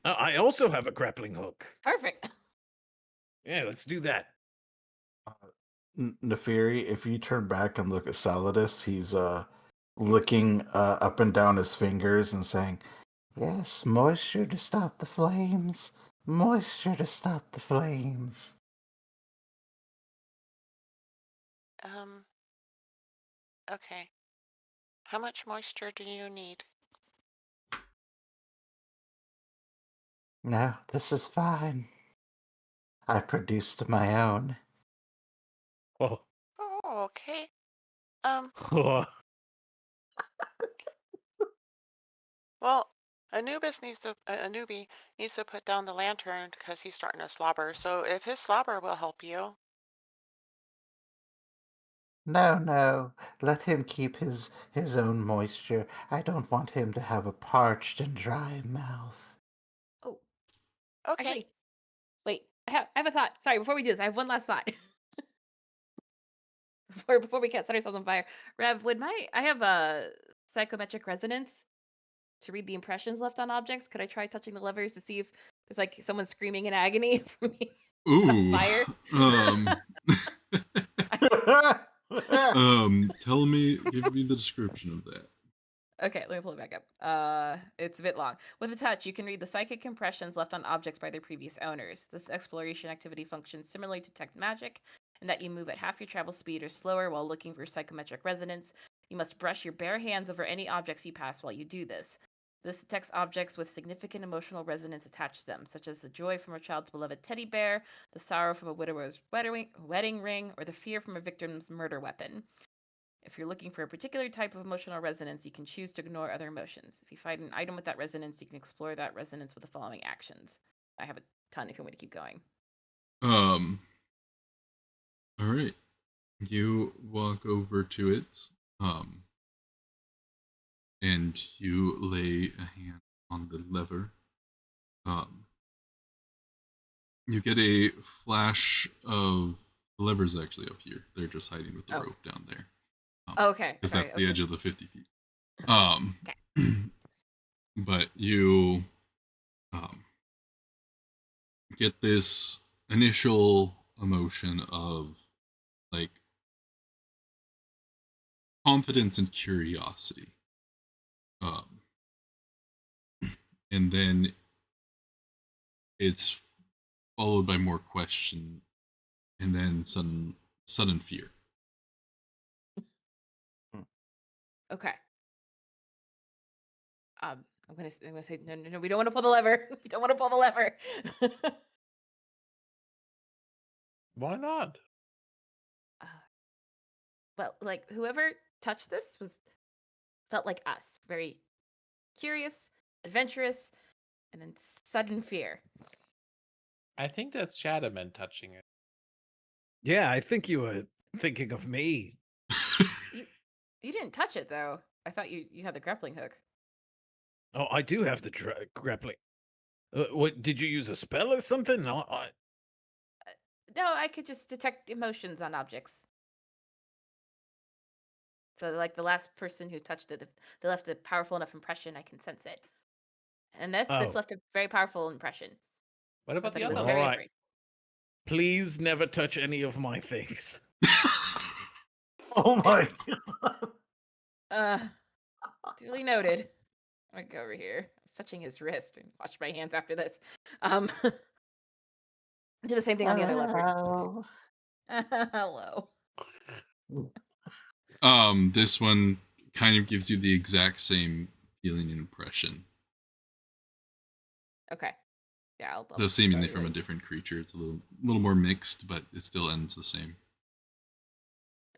I also have a grappling hook. Perfect. Yeah, let's do that. Neferi, if you turn back and look at Saladus, he's licking up and down his fingers and saying, Yes, moisture to stop the flames. Moisture to stop the flames. Okay. How much moisture do you need? No, this is fine. I produced my own. Oh. Oh, okay. Um, well, a newbie needs to put down the lantern because he's starting to slobber. So if his slobber will help you. No, let him keep his own moisture. I don't want him to have a parched and dry mouth. Oh, Okay. actually, wait. I have a thought. Sorry, before we do this, I have one last thought. before we can't set ourselves on fire. Rev, I have a psychometric resonance to read the impressions left on objects. Could I try touching the levers to see if there's like someone screaming in agony from me on Ooh. fire? Tell me, give me the description of that. Okay, let me pull it back up. It's a bit long. With a touch, you can read the psychic impressions left on objects by their previous owners. This exploration activity functions similarly to detect magic, in that you move at half your travel speed or slower while looking for psychometric resonance. You must brush your bare hands over any objects you pass while you do this. This detects objects with significant emotional resonance attached to them, such as the joy from a child's beloved teddy bear, the sorrow from a widower's wedding ring, or the fear from a victim's murder weapon. If you're looking for a particular type of emotional resonance, you can choose to ignore other emotions. If you find an item with that resonance, you can explore that resonance with the following actions. I have a ton if you want me to keep going. All right. You walk over to it, and you lay a hand on the lever. You get a flash of the levers actually up here. They're just hiding with the Oh. rope down there. Okay. Because Sorry, that's the okay. edge of the 50 feet. Okay. But you get this initial emotion of like confidence and curiosity. And then it's followed by more question and then sudden fear. Okay. I'm gonna say no. We don't want to pull the lever. We don't want to pull the lever. Why not? Well, like whoever touched this felt like us, very curious, adventurous, and then sudden fear. I think that's Shadowman touching it. Yeah, I think you were thinking of me. You didn't touch it though. I thought you had the grappling hook. Oh, I do have the grappling. What did you use a spell or something? No, No, I could just detect emotions on objects. So like the last person who touched it, if they left a powerful enough impression, I can sense it. And this Oh. left a very powerful impression. What about But the he was other All one? very right. afraid. Please never touch any of my things. Oh my god. Duly noted. I'm gonna go over here. I was touching his wrist and wash my hands after this. Do the same thing on the other lever. Hello. Hello. This one kind of gives you the exact same feeling and impression, Okay. Yeah, I'll though seemingly tell from a you. different creature. It's a little more mixed, but it still ends the same.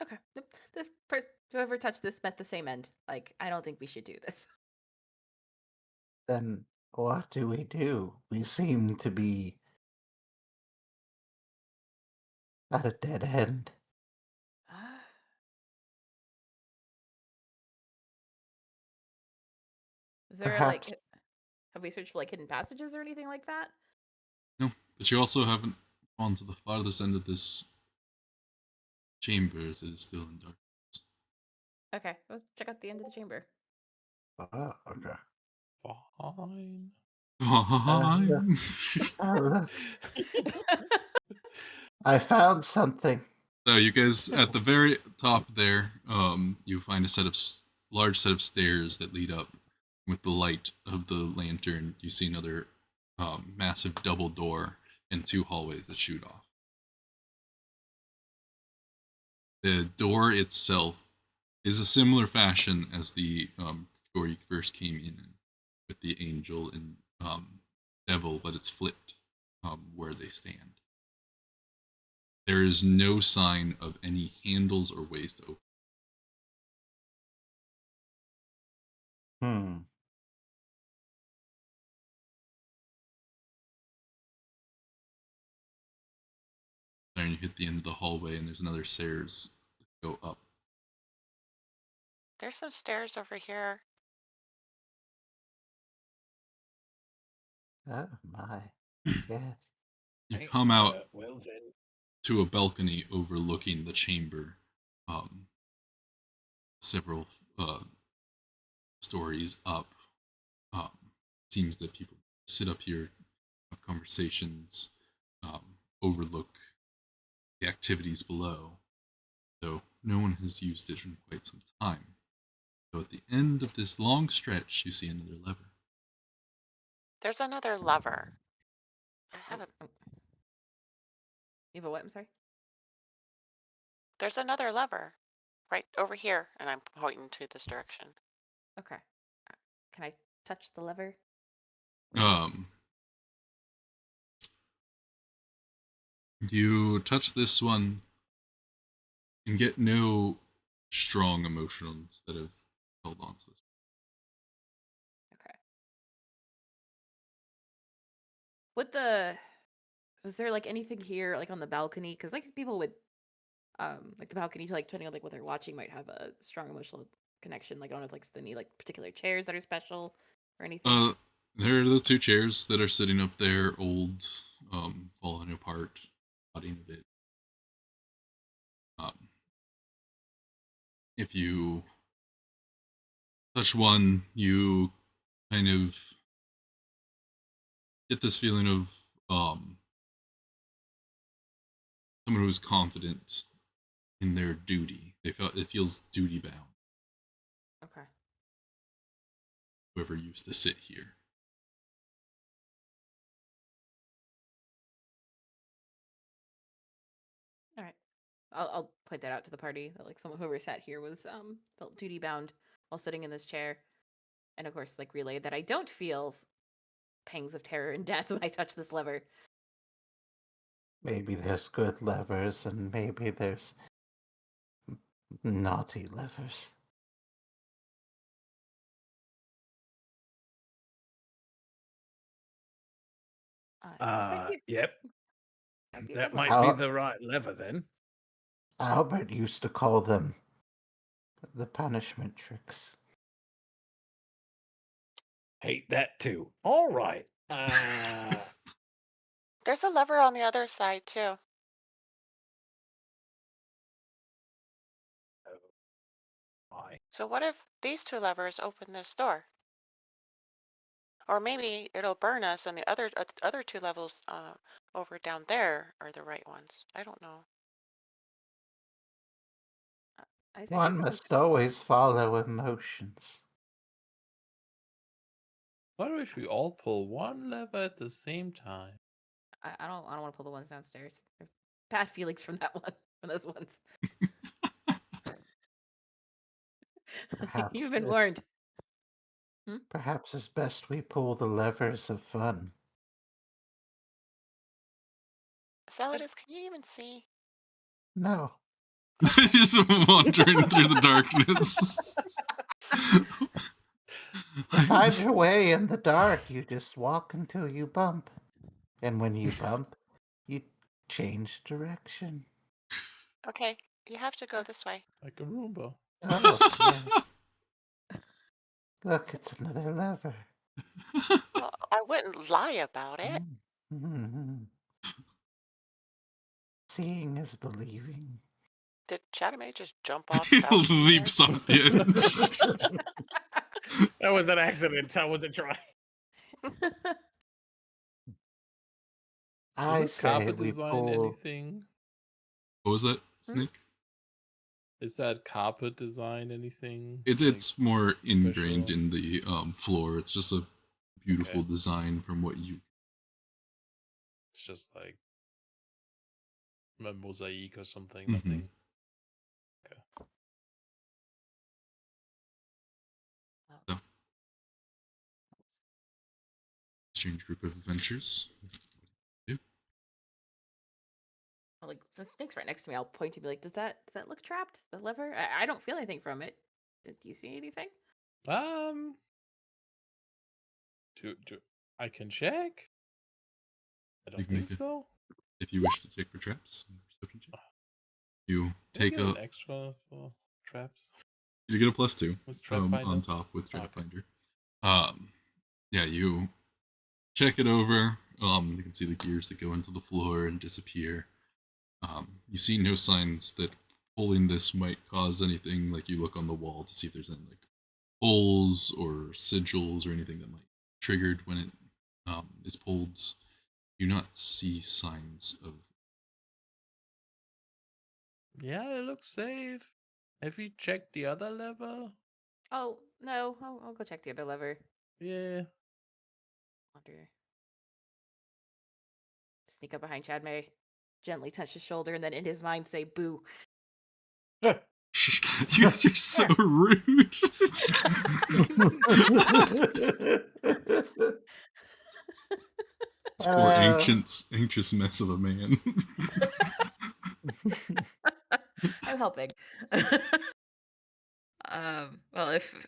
Okay. Nope. This person, whoever touched this, met the same end. Like, I don't think we should do this. Then what do we do? We seem to be at a dead end. Is there Perhaps. like, have we searched for like hidden passages or anything like that? No, but you also haven't gone to the farthest end of this chamber, as it is still in darkness. Okay, so let's check out the end of the chamber. Okay. Fine. Fine. Look, I found something. So you guys at the very top there, you find a large set of stairs that lead up. With the light of the lantern, you see another massive double door and two hallways that shoot off. The door itself is a similar fashion as the door you first came in with the angel and devil, but it's flipped where they stand. There is no sign of any handles or ways to open. Hmm. There you hit the end of the hallway, and there's another stairs that go up. There's some stairs over here. Oh my. Yes. You come out Well then. to a balcony overlooking the chamber, several stories up. Um, Seems that people sit up here, have conversations, overlook the activities below, though no one has used it in quite some time. So at the end of this long stretch, you see another lever. There's another lever. I have a. You have a what? I'm sorry. There's another lever, right over here, and I'm pointing to this direction. Okay. Can I touch the lever? Um, you touch this one and get no strong emotions that have held on to this. Okay. Was there like anything here like on the balcony? Because like people would like the balcony to like depending on like what they're watching might have a strong emotional connection. Like I don't know if like any like particular chairs that are special or anything. There are the two chairs that are sitting up there, old, falling apart, rotting a bit. Um, if you touch one, you kind of get this feeling of someone who's confident in their duty. It feels duty bound. Okay. Whoever used to sit here. All right. I'll point that out to the party that like someone whoever sat here was felt duty bound while sitting in this chair. and of course, like relay that I don't feel pangs of terror and death when I touch this lever. Maybe there's good levers, and maybe there's naughty levers. This might be, Yep. might be a That good one. might be the right lever then. Albert used to call them the punishment tricks. Hate that too. All right. There's a lever on the other side too. So what if these two levers open this door? Or maybe it'll burn us, and the other two levels over down there are the right ones. I don't know. I One think must always follow emotions. What if we all pull one lever at the same time? I don't want to pull the ones downstairs. I have bad feelings from that one, from those ones. Perhaps You've been it's- warned. Perhaps it's best we pull the levers of fun. Celadus, can you even see? No. Just wandering through the darkness. To find your way in the dark, you just walk until you bump. And when you bump, you change direction. Okay, you have to go this way. Like a Roomba. Oh, yes. Look, it's another lever. Well, I wouldn't lie about it. Mhm. Seeing is believing. Did Chatame just jump off He the balcony there? leaps off the edge. That was an accident. I wasn't trying. Does I this say carpet we design pull. anything? What was that, Snake? Is that carpet design anything? It's more ingrained special? in the floor. It's just a beautiful Okay. design from what you. It's just like a mosaic or something. Mhm. Nothing. Okay. So, strange group of adventures. Like, since Snake's right next to me, I'll point to be like, does that look trapped? The lever? I don't feel anything from it. Do you see anything? To I can check. I You don't can think make so. If you wish to check for traps, perception check. You Can I take get a. an extra for traps You get a +2 with Trapfinder. on top with Oh, okay. Trapfinder. Yeah, you check it over. You can see the gears that go into the floor and disappear. You see no signs that pulling this might cause anything. Like you look on the wall to see if there's any like holes or sigils or anything that might be triggered when it is pulled. You do not see signs of. Yeah, it looks safe. Have you checked the other lever? Oh no, I'll go check the other lever. Yeah. Wonder. Sneak up behind Chadmay, gently touch his shoulder, and then in his mind say "boo." You guys are so rude. This poor anxious mess of a man. I'm helping. Well, if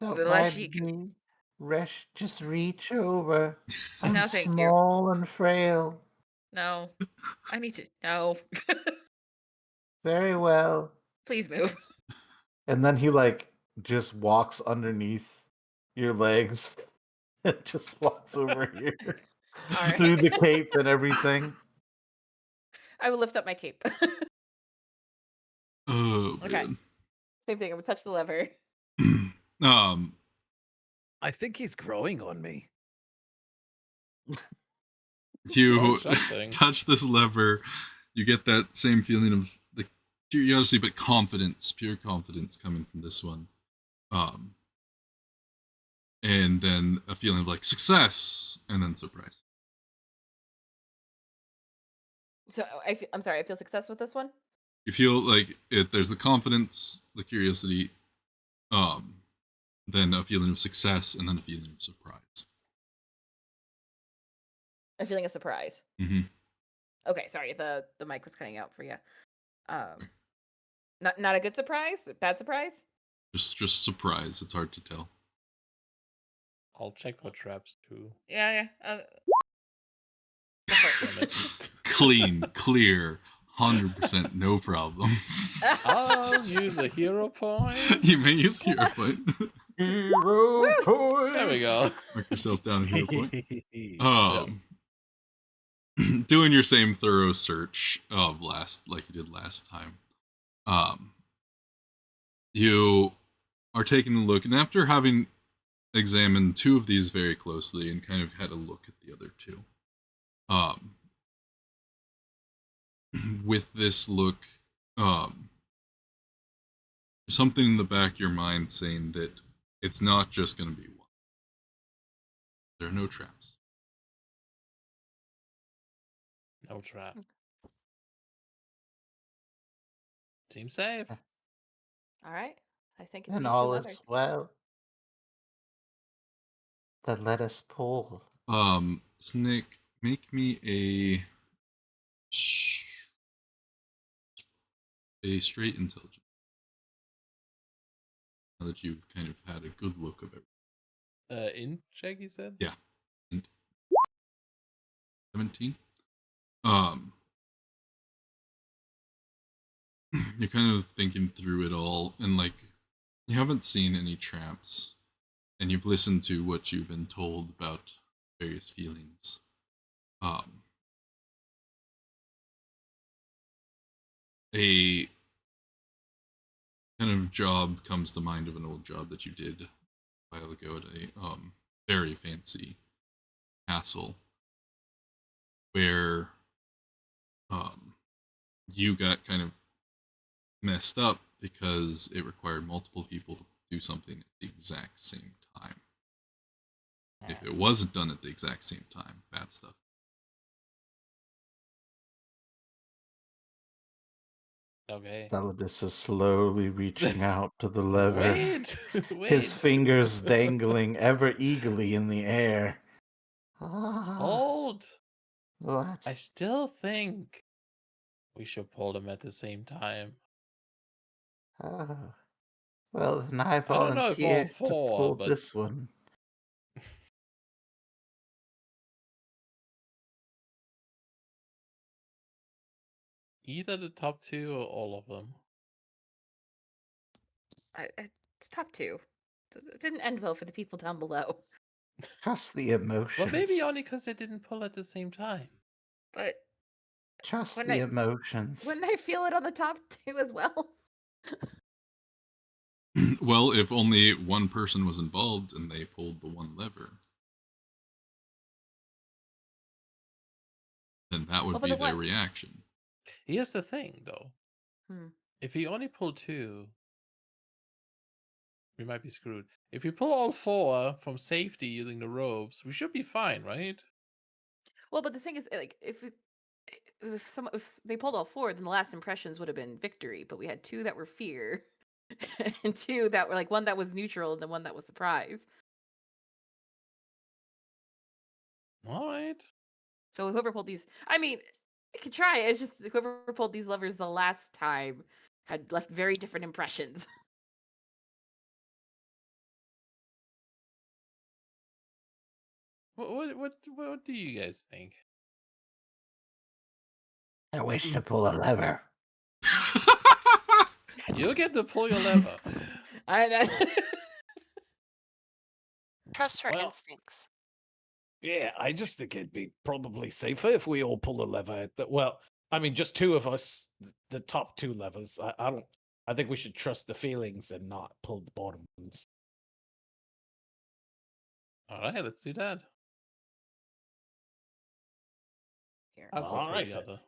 Don't the less she mind me. Just reach over. I'm No, thank you. small and frail. No, I need to. No, Very well. please move. And then he like just walks underneath your legs and just walks over here All right. through the cape and everything. I will lift up my cape. Oh Okay. man. Same thing. I'm gonna touch the lever. I think he's growing on me. You something. touch this lever, you get that same feeling of the curiosity but confidence, pure confidence coming from this one. And then a feeling of like success and then surprise. So I'm sorry. I feel success with this one. You feel like there's the confidence, the curiosity, then a feeling of success, and then a feeling of surprise. A feeling of surprise. Mm-hmm. Okay, sorry, the mic was cutting out for you. Not a good surprise? Bad surprise? Just surprise. It's hard to tell. I'll check for traps too. Yeah. Clean, clear, 100%, no problems. I'll use a hero point. You may use hero point. Hero point. There we go. Mark yourself down a hero point. Yeah. Doing your same thorough search of like you did last time. You are taking a look, and after having examined two of these very closely and kind of had a look at the other two, with this look, there's something in the back of your mind saying that it's not just going to be one. There are no traps. No trap. Seems safe. All right. I think it's Then these two all levers. is well. Then let us pull. Snake, make me a straight intelligence. Now that you've kind of had a good look of it. In check, you said? Yeah. 17. You're kind of thinking through it all, and like you haven't seen any traps, and you've listened to what you've been told about various feelings. A kind of job comes to mind of an old job that you did a while ago at a very fancy castle, where you got kind of messed up because it required multiple people to do something at the exact same time. If it wasn't done at the exact same time, bad stuff. Okay. Saladus is slowly reaching out to the lever. Wait. His fingers dangling ever eagerly in the air. Hold. What? I still think we should pull them at the same time. Oh. Well, then I I don't know if all volunteer to four, pull but this one. either the top two or all of them. It's top two. It didn't end well for the people down below. Trust the emotions. Well, maybe only because they didn't pull at the same time. But Trust wouldn't the I- emotions. wouldn't I feel it on the top two as well? Well, if only one person was involved and they pulled the one lever, then that would Well, but be the their one- reaction. Here's the thing, though. If we only pull two, we might be screwed. If we pull all four from safety using the ropes, we should be fine, right? Well, but the thing is, like, if they pulled all four, then the last impressions would have been victory. But we had two that were fear, and two that were like one that was neutral, and then one that was surprise. All right. So whoever pulled these, I mean, I could try. It's just whoever pulled these levers the last time had left very different impressions. What do you guys think? I wish to pull a lever. You'll get to pull your lever. Trust her Well- instincts. Yeah, I just think it'd be probably safer if we all pull a lever. Well, I mean, just two of us, the top two levers. I think we should trust the feelings and not pull the bottom ones. All right, let's do that. Here, I'll All pull right, the then. other.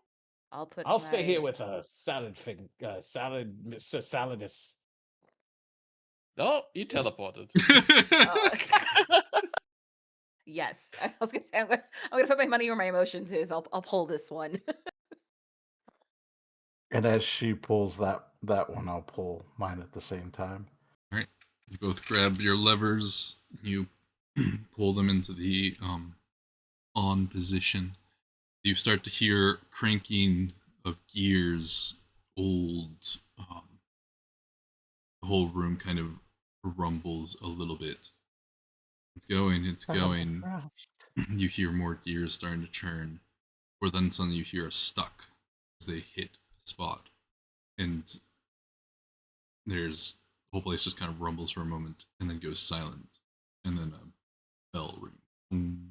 I'll stay here with a salad, Mr. Saladus. Oh, you teleported. Yes, I was gonna say I'm gonna put my money where my emotions is. I'll pull this one. And as she pulls that one, I'll pull mine at the same time. All right. You both grab your levers. You pull them into the on position. You start to hear cranking of gears. Old. The whole room kind of rumbles a little bit. It's going. It's going. You hear more gears starting to churn, or then suddenly you hear a stuck as they hit a spot, and there's the whole place just kind of rumbles for a moment and then goes silent, and then a bell rings.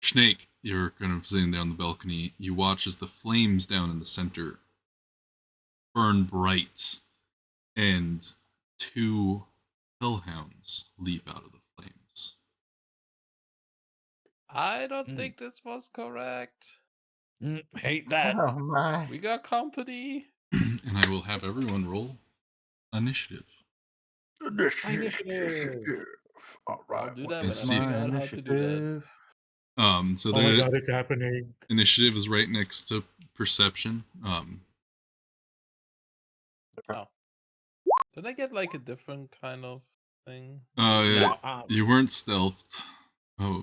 Snake, you're kind of sitting there on the balcony. You watch as the flames down in the center burn bright, and two hellhounds leap out of the flames. I don't think this was correct. Hate that. Oh my. We got company. And I will have everyone roll initiative. Initiative. All I'll right. do what that Let's when I see. figure out how to do that. Initiative. So Oh my the god, it's happening. initiative is right next to perception. Oh. Did I get like a different kind of thing? No, You weren't stealthed Oh,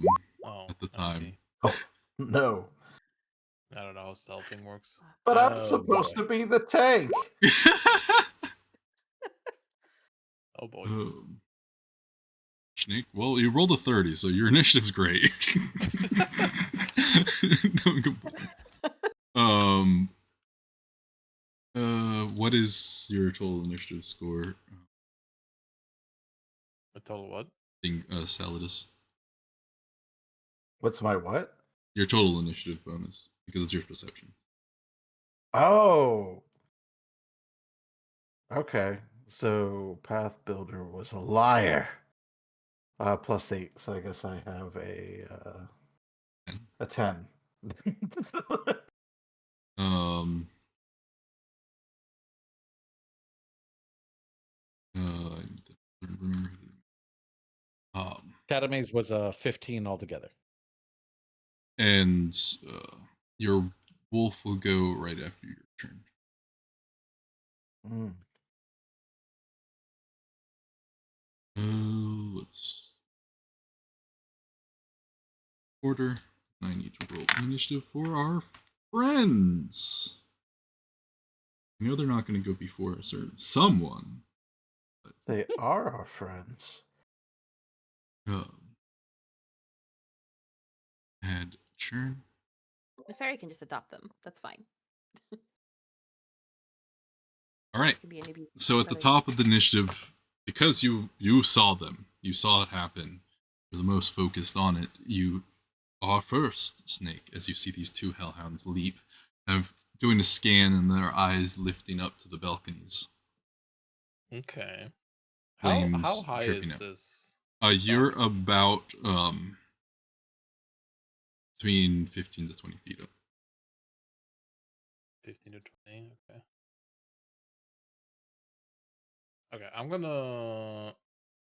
at the I time. see. No. I don't know how stealthing works. But I'm Oh, supposed boy. to be the tank. Oh boy. Snake, well, you rolled a 30, so your initiative's great. No complaint. What is your total initiative score? A total what? Salidus. What's my what? Your total initiative bonus, because it's your perception. Oh. Okay. So Path Builder was a liar. +8, so I guess I have a 10. I need to remember. Academy's was a 15 altogether. And your wolf will go right after your turn. Let's order. I need to roll initiative for our friends. I know they're not going to go before a certain someone. But, They are our friends. Add churn. The fairy can just adopt them. That's fine. All right. To be a newbie. So at the top of the initiative, because you saw them, you saw it happen, you're the most focused on it, you are first, Snake, as you see these two hellhounds leap, kind of doing a scan and their eyes lifting up to the balconies. Okay. Flames How high dripping is out. this? You're about between 15 to 20 feet up. 15 to 20, okay. Okay, I'm gonna...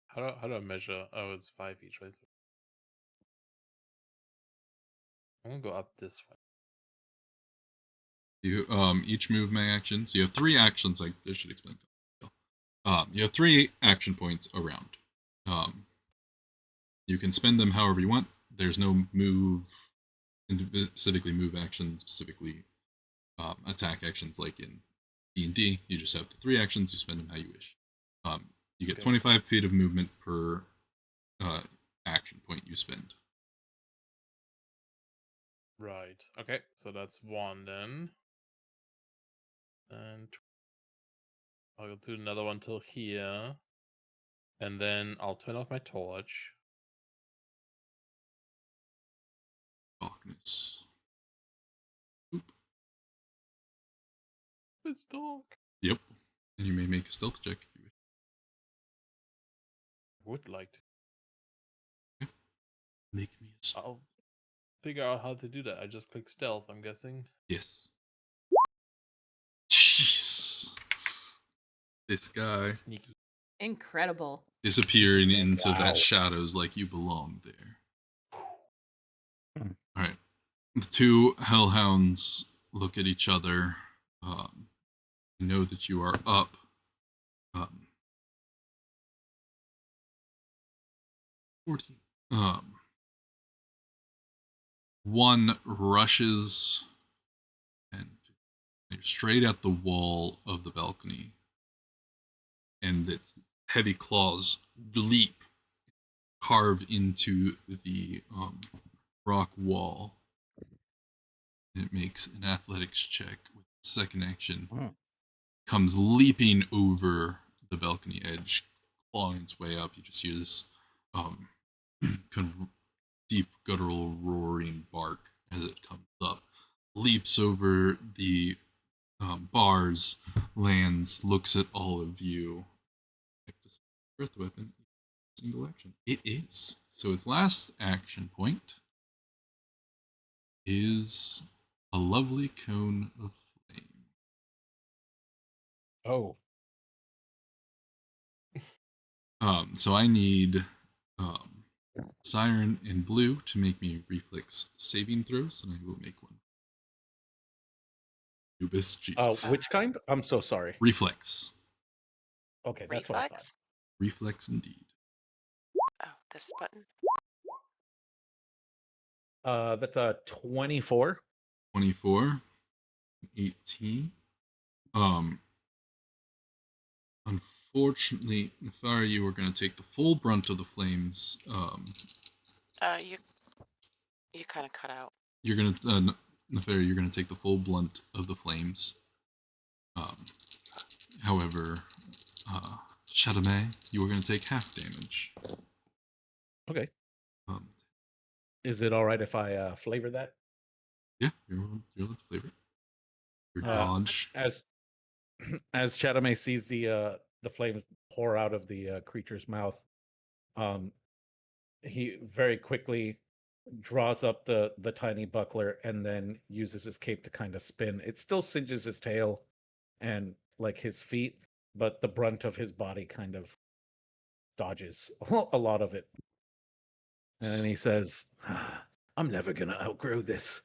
How do I measure? Oh, it's 5 each, right? I'm gonna go up this way. You each movement action. So you have 3 actions. I should explain. You have 3 action points around. You can spend them however you want. There's no move, specifically move actions, specifically attack actions like in D&D. You just have the 3 actions. You spend them how you wish. You get 25 feet of movement per action point you spend. Right. Okay, so that's 1 then. And I'll do another one till here. And then I'll turn off my torch. Darkness. Oop. It's dark. Yep. And you may make a stealth check if you wish. Would like to. Okay. Make me a stealth. I'll figure out how to do that. I just click stealth, I'm guessing. Yes. Jeez. This guy. Sneaky. Incredible. Disappearing into Wow. that shadows like you belong there. Hmm. Alright. The 2 hellhounds look at each other. You know that you are up. 14. One rushes and straight at the wall of the balcony, and its heavy claws leap, carve into the rock wall. It makes an athletics check with second action. Comes leaping over the balcony edge, clawing its way up. You just hear this kind of deep guttural roaring bark as it comes up, leaps over the bars, lands, looks at all of you. Breath weapon, single action. It is. So its last action point is a lovely cone of flame. Oh. So I need Siren and Blue to make me reflex saving throws, and I will make one. Ubis, Jesus. Which kind? I'm so sorry. Reflex. Okay, that's what I thought. Reflex? Reflex indeed. Oh, this button. That's a 24. 24. 18. Unfortunately, Nefari, you are going to take the full brunt of the flames. You kind of cut out. You're going to, Nefari, you're going to take the full blunt of the flames. However, Chardonnay, you are going to take half damage. Okay. Is it all right if I flavor that? Yeah, you're allowed to flavor it. Your dodge. As Chadame sees the flames pour out of the creature's mouth, he very quickly draws up the tiny buckler and then uses his cape to kind of spin. It still singes his tail and like his feet, but the brunt of his body kind of dodges a lot of it. And then he says, I'm never gonna outgrow this.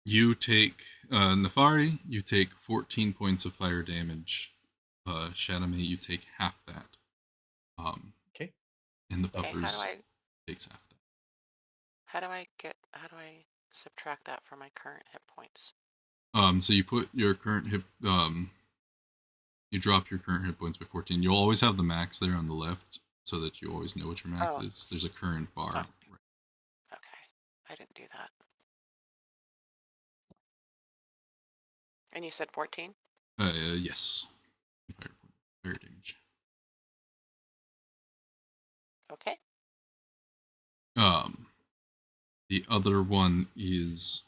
You take Nefari, you take 14 points of fire damage. Shadame, you take half that. Okay. And the Okay, puppers takes half that. How do I subtract that from my current hit points? So you put your current hit you drop your current hit points by 14. You'll always have the max there on the left so that you always know what your max is. There's a current bar. Fine. Okay. I didn't do that. And you said 14? Yes. Fire damage. Okay. The other one is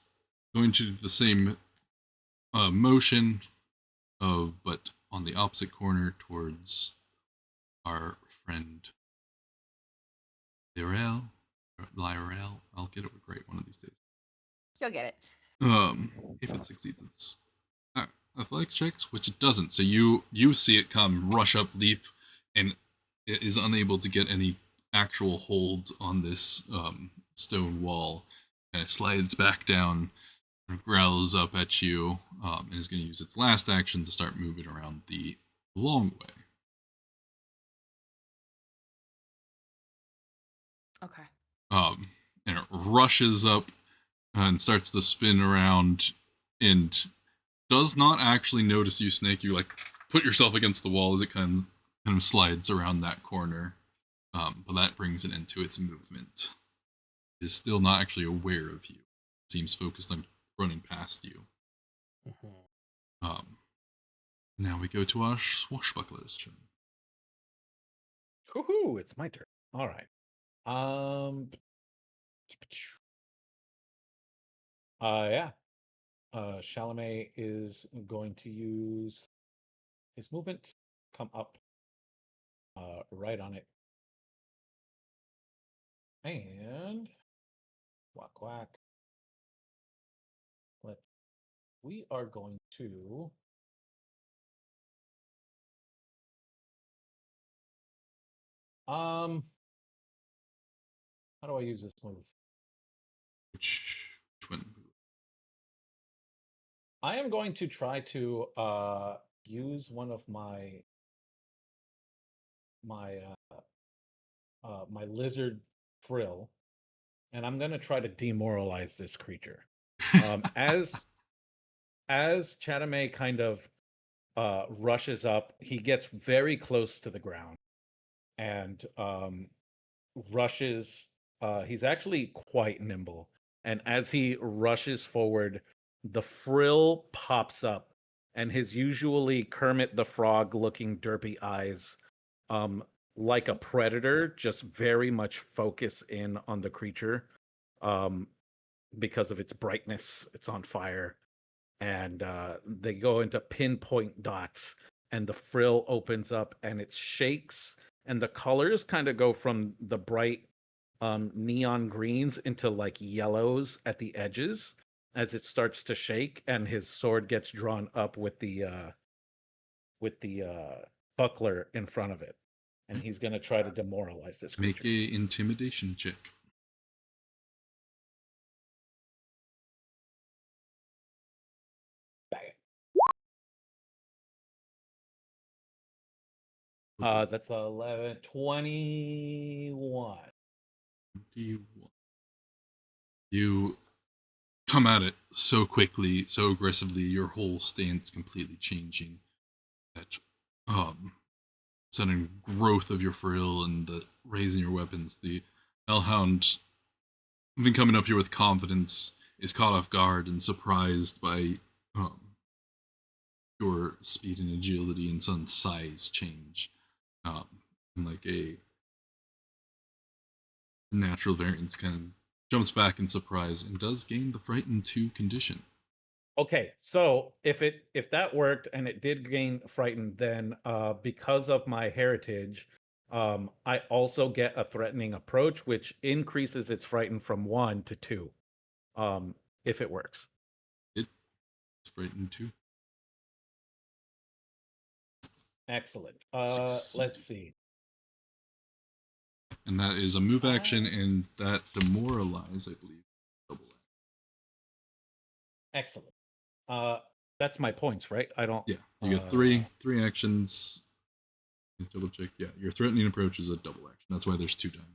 going to do the same motion but on the opposite corner towards our friend Lyrel. I'll get it right one of these days. You'll get it. If it succeeds, it's athletics checks, which it doesn't. So you see it come, rush up, leap, and it is unable to get any actual hold on this stone wall. And it slides back down, and growls up at you, and is going to use its last action to start moving around the long way. Okay. And it rushes up and starts to spin around and does not actually notice you, Snake. You like put yourself against the wall as it kind of slides around that corner. But that brings it into its movement. It is still not actually aware of you. It seems focused on running past you. Now we go to our swashbuckler's turn. Woohoo! It's my turn. All right. Yeah. Chalamet is going to use his movement, come up right on it. And whack whack. We are going to how do I use this move? Which one? I am going to try to use one of my my lizard frill, and I'm going to try to demoralize this creature. As Chatame kind of rushes up, he gets very close to the ground and rushes. He's actually quite nimble, and as he rushes forward, the frill pops up, and his usually Kermit the Frog looking derpy eyes, like a predator, just very much focus in on the creature, because of its brightness. It's on fire, and they go into pinpoint dots, and the frill opens up and it shakes, and the colors kind of go from the bright neon greens into like yellows at the edges as it starts to shake, and his sword gets drawn up with the buckler in front of it, and he's going to try to demoralize this creature. Make a intimidation check. That's 11, 21. 21. You come at it so quickly, so aggressively, your whole stance completely changing. That sudden growth of your frill and the raising your weapons, the Hellhound, even coming up here with confidence, is caught off guard and surprised by your speed and agility and sudden size change. And like a natural variance kind of jumps back in surprise and does gain the Frightened 2 condition. Okay, so if that worked and it did gain frightened, then because of my heritage, I also get a threatening approach, which increases its frightened from 1 to 2, if it works. It's Frightened 2. Excellent. Succeeded. Let's see. And that is a move action, and that demoralize, I believe, double action. Excellent. That's my points, right? I don't. Yeah, you get three actions. Double check. Yeah, your threatening approach is a double action. That's why there's 2 diamonds.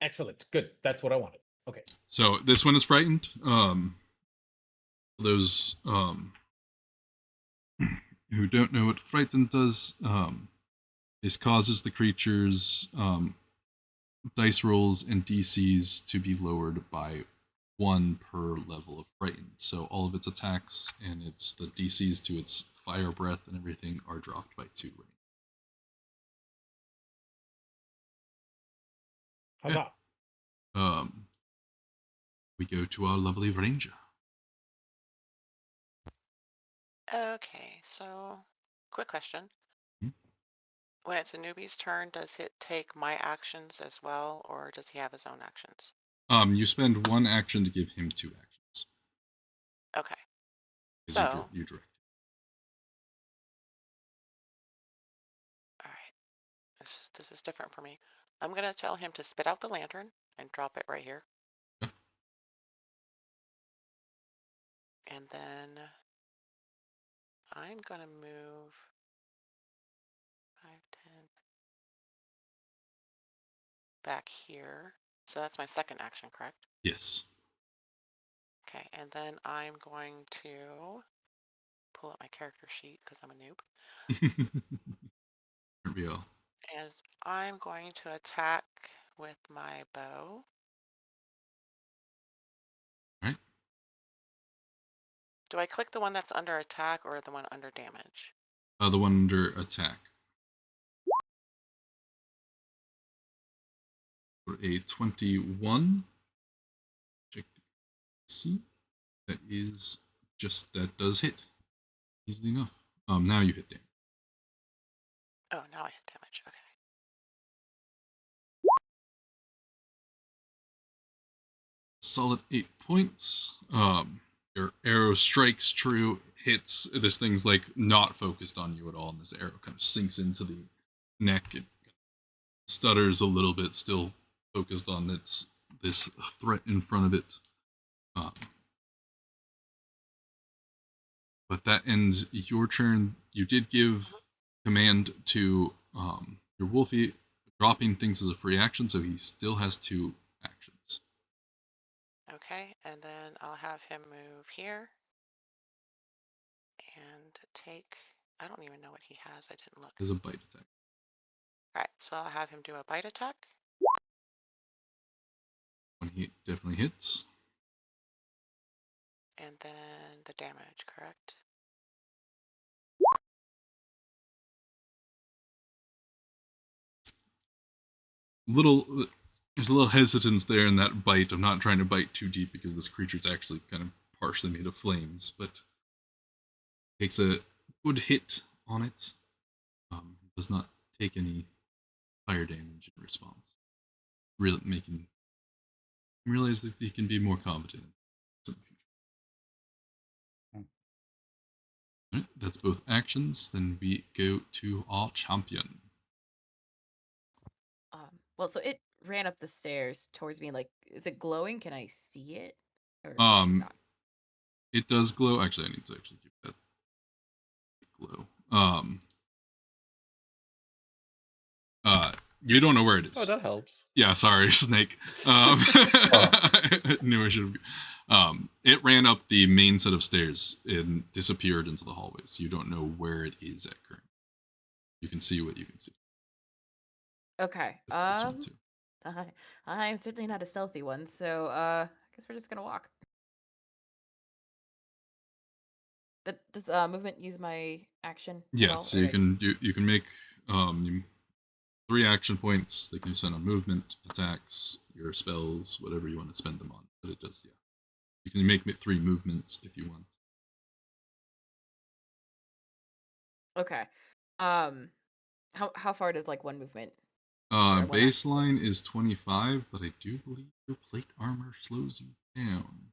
Excellent. Good. That's what I wanted. Okay. So this one is frightened. Those who don't know what frightened does, this causes the creature's dice rolls and DCs to be lowered by 1 per level of frightened. So all of its attacks and its the DCs to its fire breath and everything are dropped by 2. Huzzah. We go to our lovely ranger. Okay, so quick question. Hmm? When it's a newbie's turn, does it take my actions as well, or does he have his own actions? You spend 1 action to give him 2 actions. Okay. So you direct. All right. This is different for me. I'm gonna tell him to spit out the lantern and drop it right here. Okay. And then I'm gonna move 5, 10 back here. So that's my second action, correct? Yes. Okay, and then I'm going to pull up my character sheet because I'm a noob. There we go. And I'm going to attack with my bow. Right. Do I click the one that's under attack or the one under damage? The one under attack. For a 21. Check the C. That is that does hit. Easily enough. Now you hit damage. Oh, now I hit damage. Okay. Solid 8 points. Your arrow strikes true, hits. This thing's like not focused on you at all, and this arrow kind of sinks into the neck. It stutters a little bit, still focused on this threat in front of it. But that ends your turn. You did give command to your Wolfie dropping things as a free action, so he still has 2 actions. Okay, and then I'll have him move here and take. I don't even know what he has. I didn't look. As a bite attack. All right, so I'll have him do a bite attack. When he definitely hits. And then the damage, correct? There's a little hesitance there in that bite. I'm not trying to bite too deep because this creature's actually kind of partially made of flames, but takes a good hit on it. Does not take any fire damage in response. Really making him realize that he can be more competent in the future. All right, that's both actions. Then we go to our champion. Well, so it ran up the stairs towards me. Like, is it glowing? Can I see it? Or not? It does glow. Actually, I need to actually keep that glow. You don't know where it is. Oh, that helps. Yeah, sorry, Snake. Knew I should have. It ran up the main set of stairs and disappeared into the hallways. You don't know where it is at current. You can see what you can see. Okay. That's one too. I'm certainly not a stealthy one, so I guess we're just gonna walk. Does movement use my action? at Yeah, all, so or you I- can make 3 action points. They can spend on movement, attacks, your spells, whatever you want to spend them on. But it does, yeah. You can make 3 movements if you want. Okay. How far does like one movement? Or one action? Baseline is 25, but I do believe your plate armor slows you down.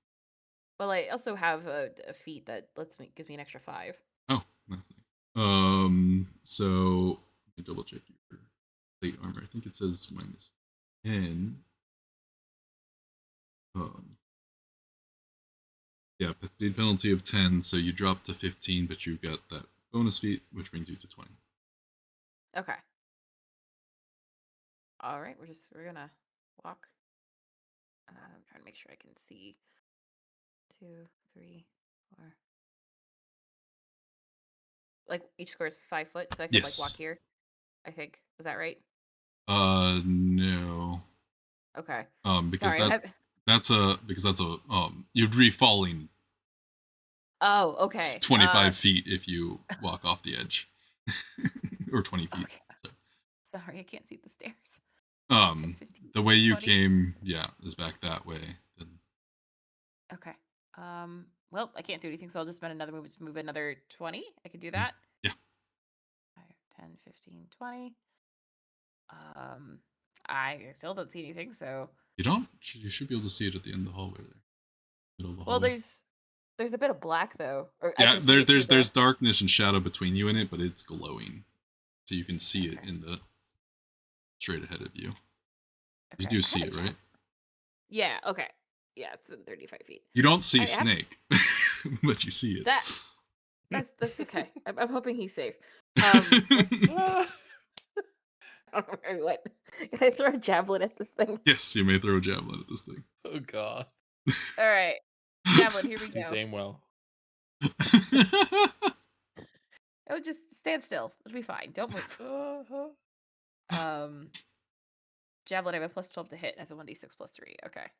Well, I also have a feat that gives me an extra 5. Oh, that's nice. So let me double check your plate armor. I think it says -10. Yeah, speed penalty of 10, so you drop to 15, but you got that bonus feat, which brings you to 20. Okay. All right, we're gonna walk. I'm trying to make sure I can see. 2, 3, 4. Like each square is 5 foot, so I could like walk Yes. here. I think is that right? No. Okay. Because Sorry. that's a you'd be falling Oh, okay. 25 feet if you walk off the edge, or 20 feet. Okay. Sorry, I can't see the stairs. So, 10, 15, the way you 20. came, yeah, is back that way. Then Okay. Well, I can't do anything, so I'll just spend another move to move another 20. I can do that. yeah. 5, 10, 15, 20. I still don't see anything, so. You don't. You should be able to see it at the end of the hallway there. Middle of the Well, hallway. there's a bit of black though, or I Yeah, can see it through there's darkness and shadow between you and it, but it's glowing, so you can see it Okay. in the straight ahead of you. You Okay. do see it, right? Yeah. Okay. Yeah, it's 35 feet. You don't see I have- Snake, but you see it. That's okay. I'm hoping he's safe. I don't know where he went. Can I throw a javelin at this thing? Yes, you may throw a javelin at this thing. Oh god. All right, javelin. Here we Please go. aim well. Oh, just stand still. It'll be fine. Don't move. Javelin. I have a +12 to hit. As a 1d6 +3. Okay.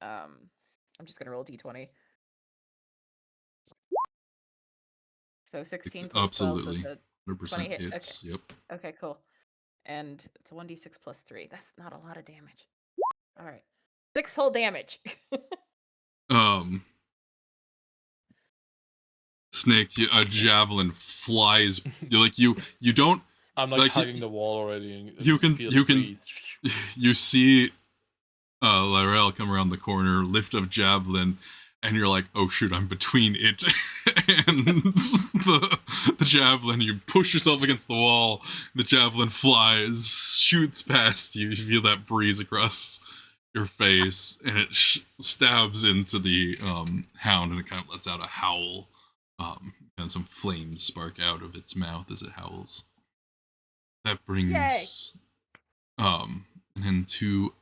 I'm just gonna roll d20. So 16 plus 12, Absolutely. so it's 100% 20 hit. hits. Okay. Yep. Okay, cool. And it's a 1d6 +3. That's not a lot of damage. All right. 6 whole damage. Snake, a javelin flies. You don't. I'm like hugging the wall already. And You just can feel you it can breathe. you see Lyrell come around the corner, lift up javelin, and you're like, oh shoot, I'm between it and the javelin. You push yourself against the wall. The javelin flies, shoots past you. You feel that breeze across your face, and it stabs into the hound, and it kind of lets out a howl And some flames spark out of its mouth as it howls. That Yay! brings an end to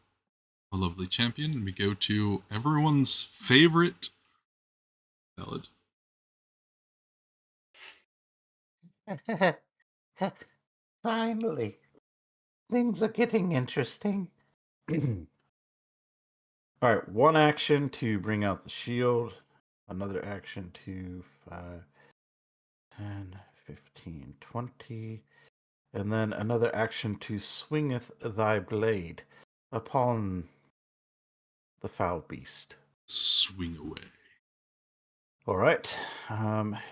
a lovely champion, and we go to everyone's favorite ballad. Finally, things are getting interesting. All right, one action to bring out the shield, another action to 5, 10, 15, 20, and then another action to swingeth thy blade upon the foul beast. Swing away. All right,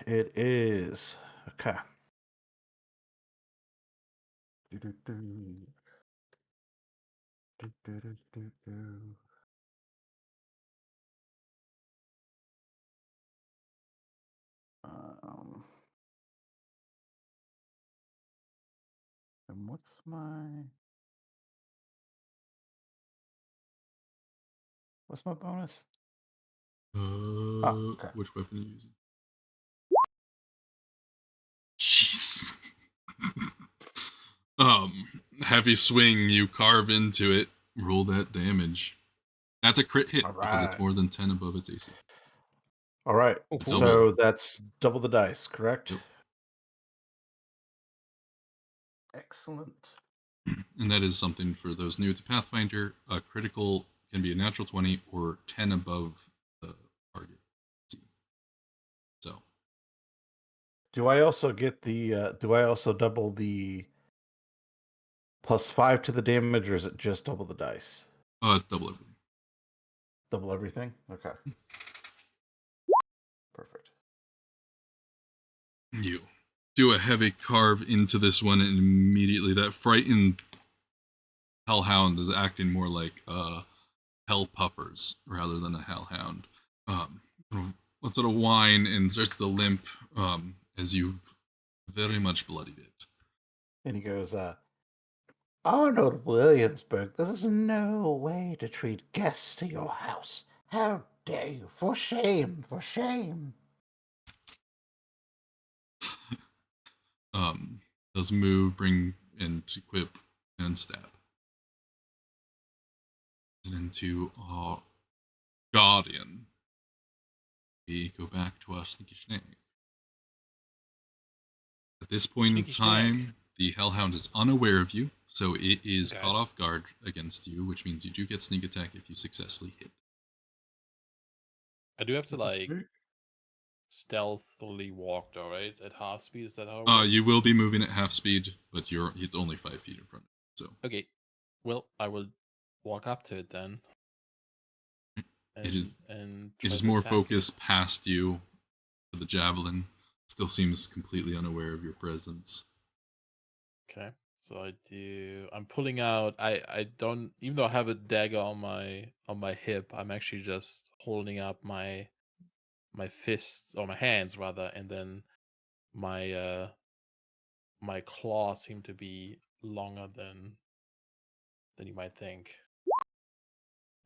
it is okay. Do-do-do. Do-do-do-do-do. Um, and what's my bonus? Okay. Which weapon are you using? Jeez. Heavy swing, you carve into it, roll that damage. That's a crit hit All because it's right. more than 10 above its AC. All right. Oh, Double. So that's double the dice, correct? Yep. Excellent. And that is something for those new to Pathfinder. A critical can be a natural 20 or 10 above the target. So, Do I also get the? Do I also double the +5 to the damage, or is it just double the dice? it's double everything. Double everything. Okay. Perfect. You do a heavy carve into this one, and immediately that frightened hellhound is acting more like hell puppers rather than a hellhound. Lets out a whine and starts to limp as you've very much bloodied it. And he goes, Arnold Williamsburg, this is no way to treat guests to your house. How dare you? For shame, for shame. Does move, bring, and equip, and stab. And into Guardian. We go back to our sneaky snake. At this point Sneaky in snake. time, the Hellhound is unaware of you, so it is Okay. caught off guard against you, which means you do get sneak attack if you successfully hit. I do have to like stealthily walk though, right? At half speed, is that how it works? You will be moving at half speed, but it's only 5 feet in front of you. So Okay. Well, I will walk up to it then. it is and it try is to more attack focused past you to the javelin. Still seems completely unaware of your presence. Okay. So I'm pulling out I don't, even though I have a dagger on my hip, I'm actually just holding up my fists, or my hands rather, and then my my claws seem to be longer than you might think.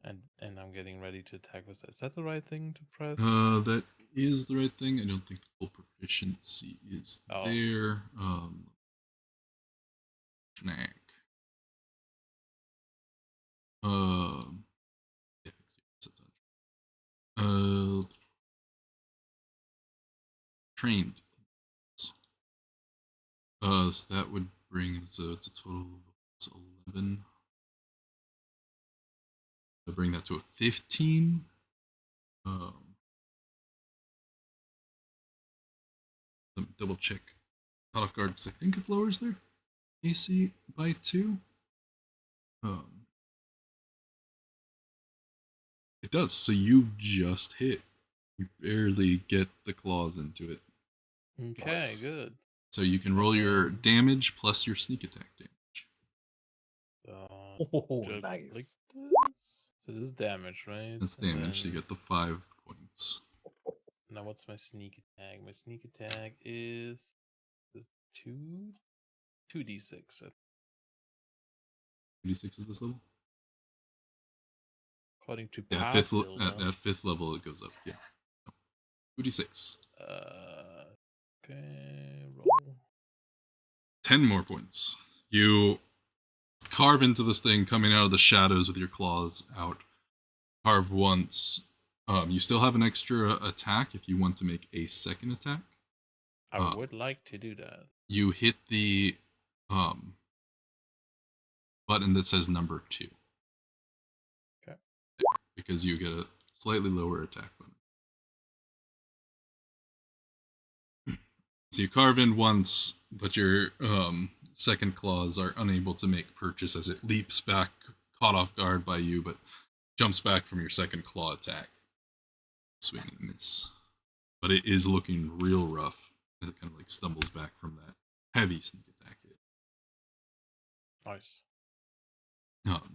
And I'm getting ready to attack with that. Is that the right thing to press? That is the right thing. I don't think the full proficiency is there. Snack. Yeah, trained. So that would bring, so it's a total of 11. So bring that to a 15. Let me double check. Caught off guard because I think it lowers their AC by 2. It does. So you just hit. You barely get the claws into it. Okay, Nice. good. So you can roll your damage plus your sneak attack damage. Oh, Like nice. this. So this is damage, right? That's And damage. So you then- get the 5 points. Now what's my sneak attack? My sneak attack is 2d6. 86 at this level? According to Yeah, Pathfinder. at 5th level it goes up. Yeah. 2d6. Okay, roll. 10 more points. You carve into this thing coming out of the shadows with your claws out. Carve once. You still have an extra attack if you want to make a second attack. I would like to do that. You hit the button that says number 2. Okay. Because you get a slightly lower attack button. So you carve in once, but your second claws are unable to make purchase as it leaps back, caught off guard by you, but jumps back from your second claw attack. Swing and miss. But it is looking real rough as it kind of like stumbles back from that heavy sneak attack hit. Nice.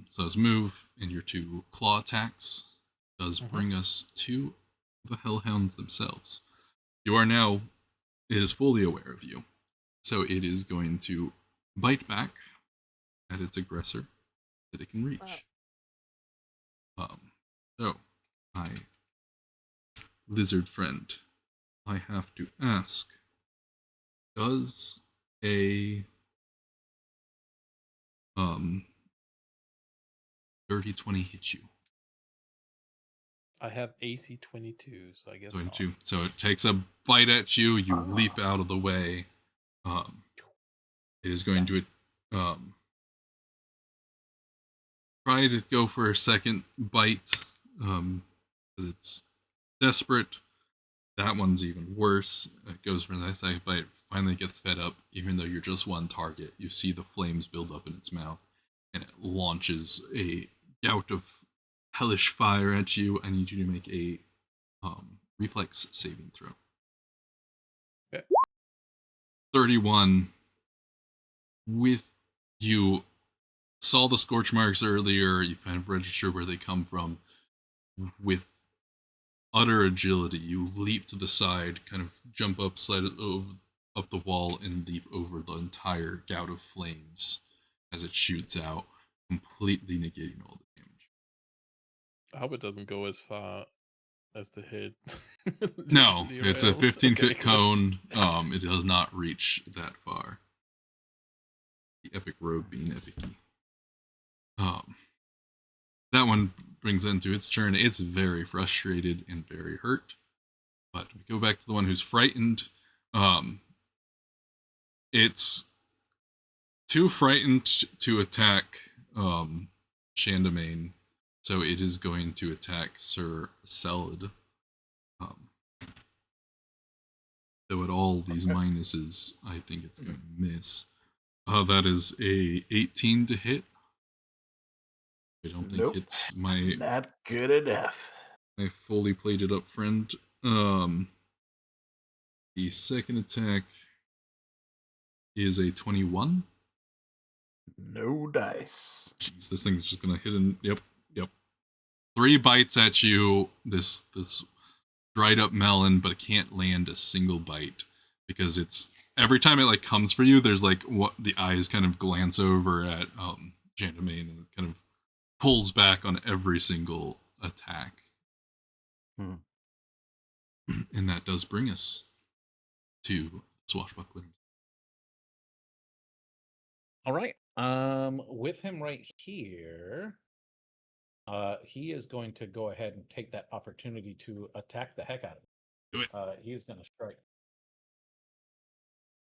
So his move and your 2 claw attacks does bring us to the Hellhounds themselves. You are now, it is fully aware of you. So it is going to bite back at its aggressor that it can reach. So, lizard friend, I have to ask, does a dirty 20 hit you? I have AC 22, so I guess 22. not. So it takes a bite at you. You leap out of the way. It is going to try to go for a second bite. It's desperate. That one's even worse. It goes for the second bite. Finally gets fed up. Even though you're just one target, you see the flames build up in its mouth, and it launches a gout of hellish fire at you. I need you to make a reflex saving throw. Okay. 31. With you saw the scorch marks earlier, you kind of register where they come from. With utter agility, you leap to the side, kind of jump up, slide up the wall, and leap over the entire gout of flames as it shoots out, completely negating all the damage. I hope it doesn't go as far as to hit. No, it's a 15-foot good. cone. It does not reach that far. The epic rogue being epic-y. That one brings it into its turn. It's very frustrated and very hurt. But we go back to the one who's frightened. It's too frightened to attack Shandamain, so it is going to attack Sir Selid. Though at all these minuses, I think it's going to miss. That is a 18 to hit. I don't think it's my not good enough. My fully plated up friend. The second attack is a 21. No dice. Jeez, this thing's just gonna hit him. Yep. 3 bites at you. This dried up melon, but it can't land a single bite because it's every time it like comes for you. There's like what the eyes kind of glance over at Jandamain and it kind of pulls back on every single attack. And that does bring us to Swashbuckler. All right. With him right here, he is going to go ahead and take that opportunity to attack the heck out of him. Do it. He's going to strike.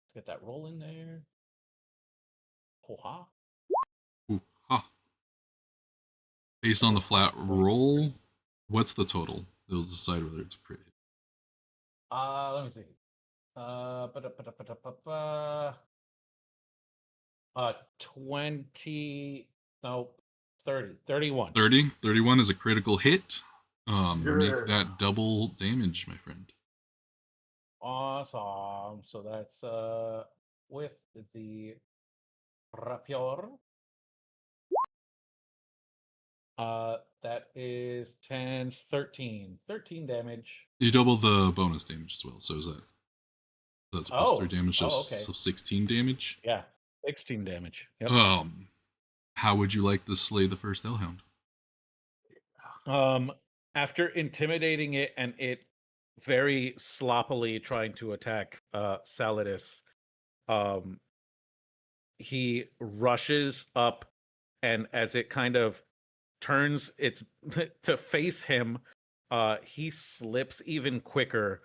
Let's get that roll in there. Ho-ha. Ooh, ha. Based on the flat roll, what's the total? It'll decide whether it's a crit hit. Let me see. 20, no, 30, 31. 31 is a critical hit. Sure. Make that double damage, my friend. Awesome. So that's with the rapier. That is 10, 13. 13 damage. You double the bonus damage as well. So that's plus 3 damage. So, okay. So 16 damage. Yeah, 16 damage. Yep. How would you like to slay the first Hellhound? After intimidating it and it very sloppily trying to attack Salidus. He rushes up, and as it kind of turns its to face him, he slips even quicker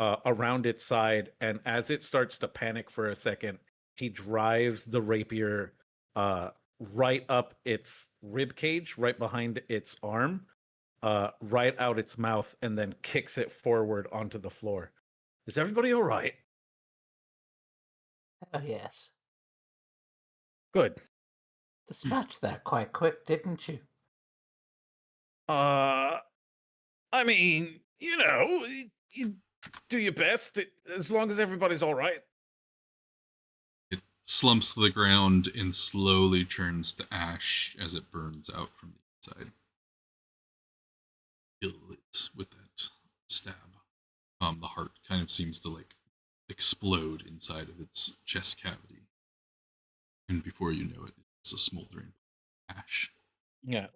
around its side, and as it starts to panic for a second, he drives the rapier right up its rib cage, right behind its arm, right out its mouth, and then kicks it forward onto the floor. Is everybody all right? Oh, yes. Good. Dispatched that quite quick, didn't you? I mean, you do your best as long as everybody's all right. It slumps to the ground and slowly turns to ash as it burns out from the inside. Kill it with that stab. The heart kind of seems to like explode inside of its chest cavity, and before you know it, it's a smoldering ash. Yeah.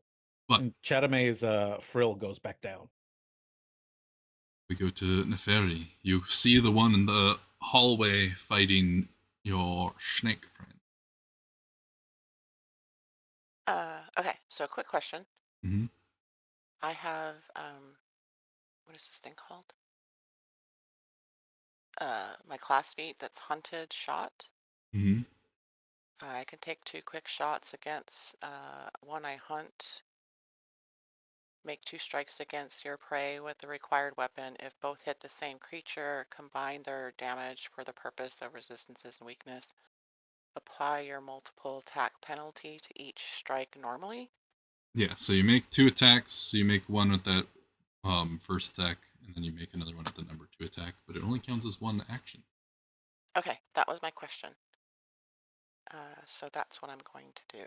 But And Chatame's frill goes back down. we go to Neferi. You see the one in the hallway fighting your snake friend. Okay, so a quick question. Mm-hmm. I have, what is this thing called? My classmate that's hunted shot. Mm-hmm. I can take 2 quick shots against one I hunt. Make 2 strikes against your prey with the required weapon. If both hit the same creature, combine their damage for the purpose of resistances and weakness. Apply your multiple attack penalty to each strike normally. Yeah, so you make 2 attacks. So you make one with that first attack, and then you make another one at the number 2 attack, but it only counts as 1 action. Okay, that was my question. So that's what I'm going to do.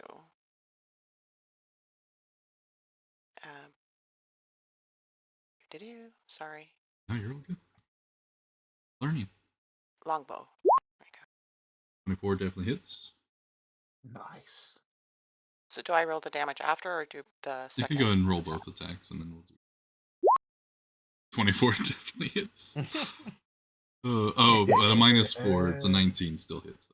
Sorry. No, you're all good. Learning. Longbow. 24 definitely hits. Nice. So do I roll the damage after or do the You second? can go ahead and roll both attacks, and then we'll do 24 definitely hits. But a -4, it's a 19 still hits.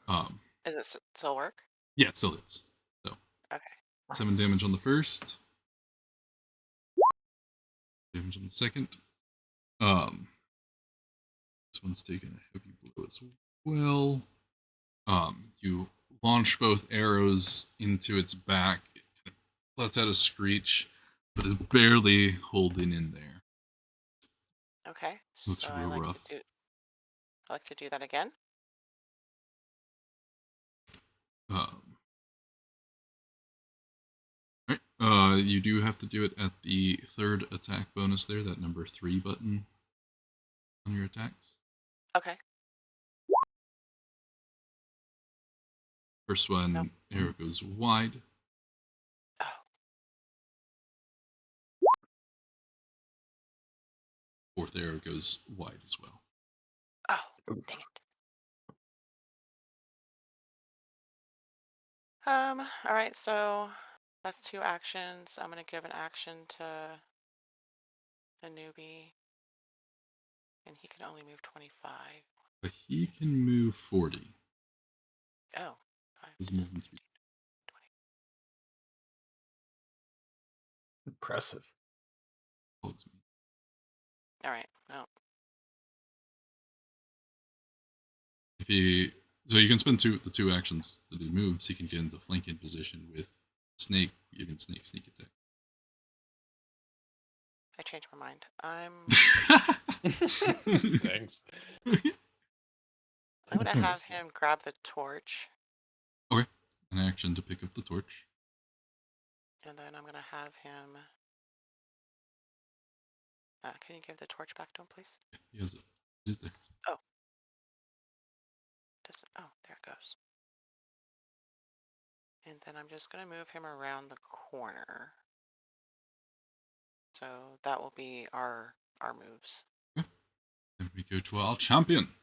Does it still work? Yeah, it still hits. So Okay. 7 damage on the first. Damage on the second. This one's taking a heavy blow as well. You launch both arrows into its back. It kind of lets out a screech, but is barely holding in there. Okay. Looks So real rough. I like to do that again. Alright. You do have to do it at the 3rd attack bonus there, that number 3 button on your attacks. Okay. First one, Nope. arrow goes wide. Oh. Fourth arrow goes wide as well. Oh, dang it. All right, so that's 2 actions. I'm gonna give an action to a newbie. And he can only move 25. But he can move 40. Oh. 5, His 10, movement speed. 20. Impressive. All right. No. So you can spend the 2 actions that he moves. He can get into flanking position with Snake, giving Snake sneak attack. I changed my mind. I'm Thanks. gonna have him grab the torch. Okay. An action to pick up the torch. And then I'm gonna have him. Can you give the torch back to him, please? Yeah, he has it. It is there. Oh. There it goes. And then I'm just gonna move him around the corner. So that will be our moves. Then we go to our champion.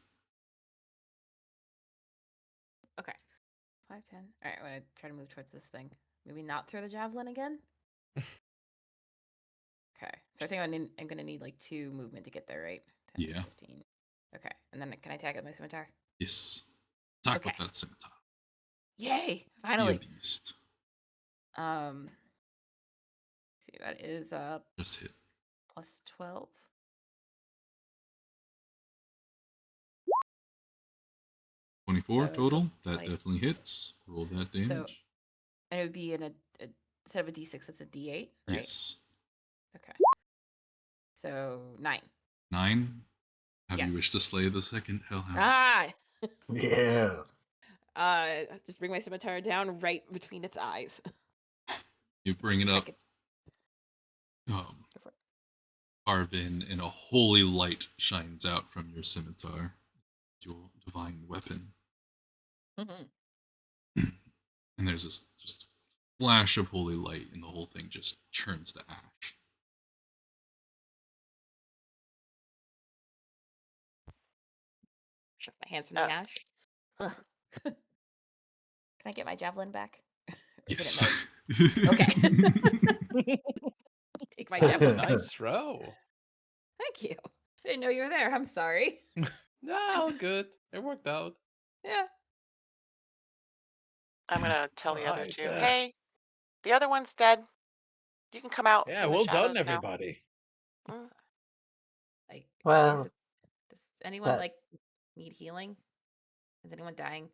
Okay. 5, 10. All right, I'm going to try to move towards this thing. Maybe not throw the javelin again? Okay. So I think I'm gonna need like 2 movement to get there, right? 10, Yeah. 15. Okay, and then can I attack with my scimitar? Yes. Attack Okay. with that scimitar. Yay! Be a Finally. beast. See, that is Just hit. plus 12. 24 So total. That like definitely hits. Roll that so, damage. and it would be in a instead of a d6, it's a d8, right? Yes. Okay. So 9. 9. Have you Yes. wish to slay the second hellhound? Ah! Yeah. Just bring my scimitar down right between its eyes. You bring it up. Like it's, Um, go for it. Arvin, and a holy light shines out from your scimitar, your divine weapon. Mhm. And there's this just flash of holy light, and the whole thing just churns to ash. Shook my hands from the ash. Ugh. Can I get my javelin back? Or Yes. did it melt? Okay. Take my javelin back. Nice throw. Thank you. I didn't know you were there. I'm sorry. Nah, all good. It worked out. Yeah. I'm gonna tell the other Alright, two, hey, the other one's dead. You can come out yeah, in the well shadows done, now. everybody. Mm, Like, Well, does anyone that like need healing? Is anyone dying?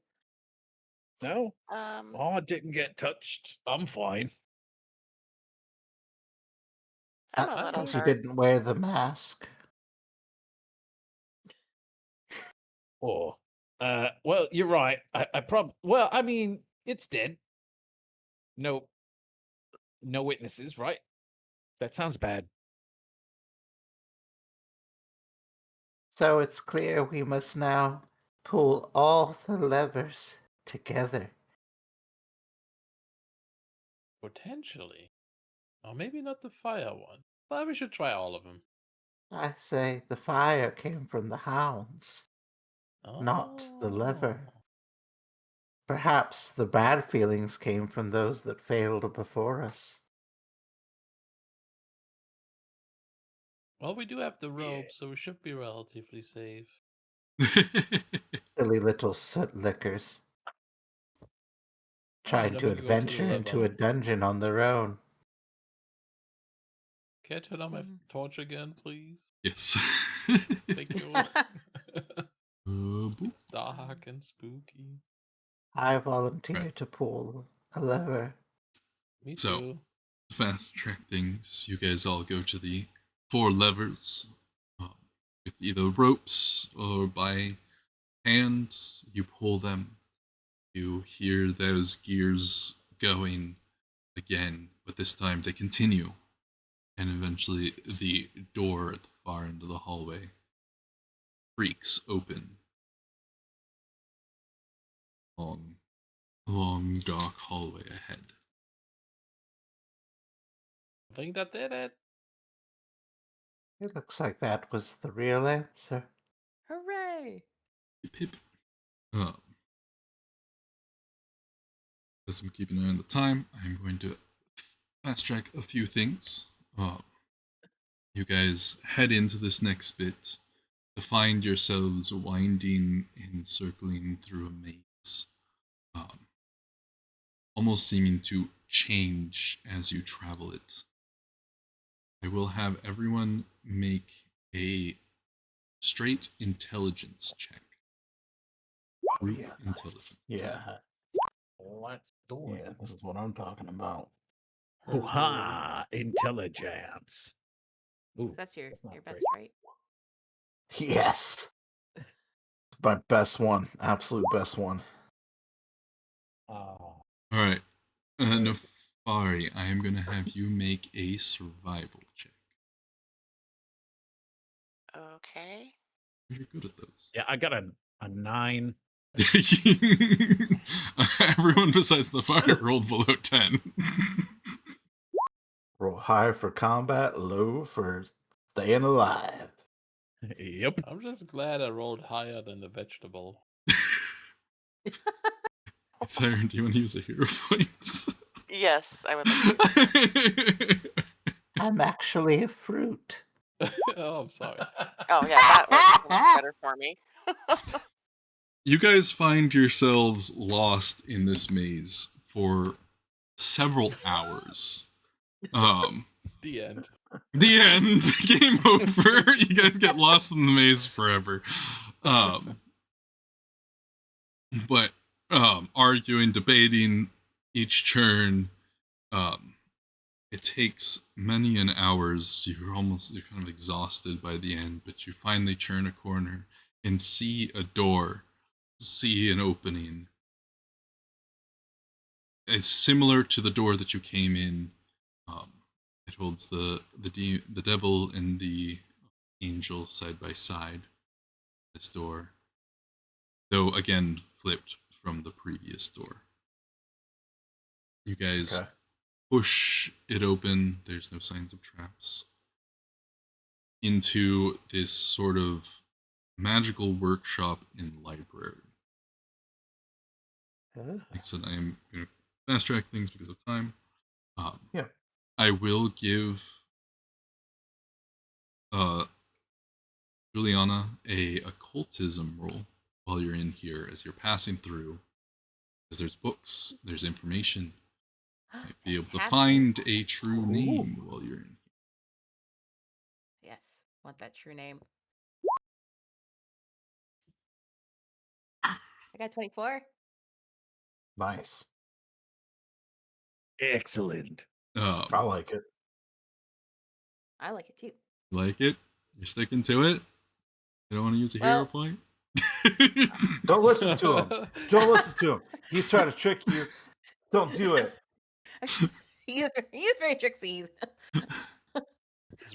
No, Um, I didn't get touched. I'm fine. I'm a I'm little good. because you hurt. didn't wear the mask. Oh, well, you're right. Well, I mean, it's dead. No, no witnesses, right? That sounds bad. So it's clear we must now pull all the levers together. Potentially. Or maybe not the fire one. But we should try all of them. I say the fire came from the hounds, not the lever. Oh. Perhaps the bad feelings came from those that failed before us. Well, we do have the Yeah. rope, so we should be relatively safe. Silly little soot lickers. Alright, Trying then to we go to the adventure into a lever. dungeon on their own. Can I turn on my Mhm. torch again, please? Yes. Thank you. Boop. It's dark and spooky. I volunteer Right. to pull a lever. Me So, too. fast track things. You guys all go to the 4 levers with either ropes or by hand. You pull them. You hear those gears going again, but this time they continue. And eventually, the door at the far end of the hallway creaks open. Long, long, dark hallway ahead. I think that did it. It looks like that was the real answer. Hooray! Hip hip. Um, as I'm keeping an eye on the time, I'm going to fast track a few things. You guys head into this next bit to find yourselves winding and circling through a maze, um, almost seeming to change as you travel it. I will have everyone make a straight intelligence check. Group Yeah. intelligence. Yeah. Let's do Yeah, it. this is what I'm talking about. Hoo-ha! Intelligence. Ooh, That's your not best, great. right? Yes. It's my best one. Absolute best one. Oh, All right. Nefari, I am going to have you make a survival check. Okay. You're good at those. yeah, I got a 9. Everyone besides the fire rolled below 10. Roll high for combat, low for staying alive. Yep. I'm just glad I rolled higher than the vegetable. Siren, do you want to use a hero point? Yes, I would like to. I'm actually a fruit. Oh, I'm sorry. Oh yeah, that works so much better for me. You guys find yourselves lost in this maze for several hours. The end. The end. Game over. You guys get lost in the maze forever. But arguing, debating each turn, it takes many an hours. You're kind of exhausted by the end, but you finally turn a corner and see a door, see an opening. It's similar to the door that you came in. It holds the devil and the angel side by side. This door, though again flipped from the previous door. You guys Okay. push it open. There's no signs of traps. Into this sort of magical workshop and library. Like I said, I am going to fast track things because of time. Yeah. I will give Juliana a occultism roll while you're in here as you're passing through. Because there's books, there's information. Might be able to Fantastic. find a true name while you're in here. Yes, want that true name. I got 24. Nice. Excellent. I like it. I like it too. Like it? You're sticking to it? You don't want to use a hero Well- point? Don't listen to him. Don't listen to him. He's trying to trick you. Don't do it. he is very tricksy. Is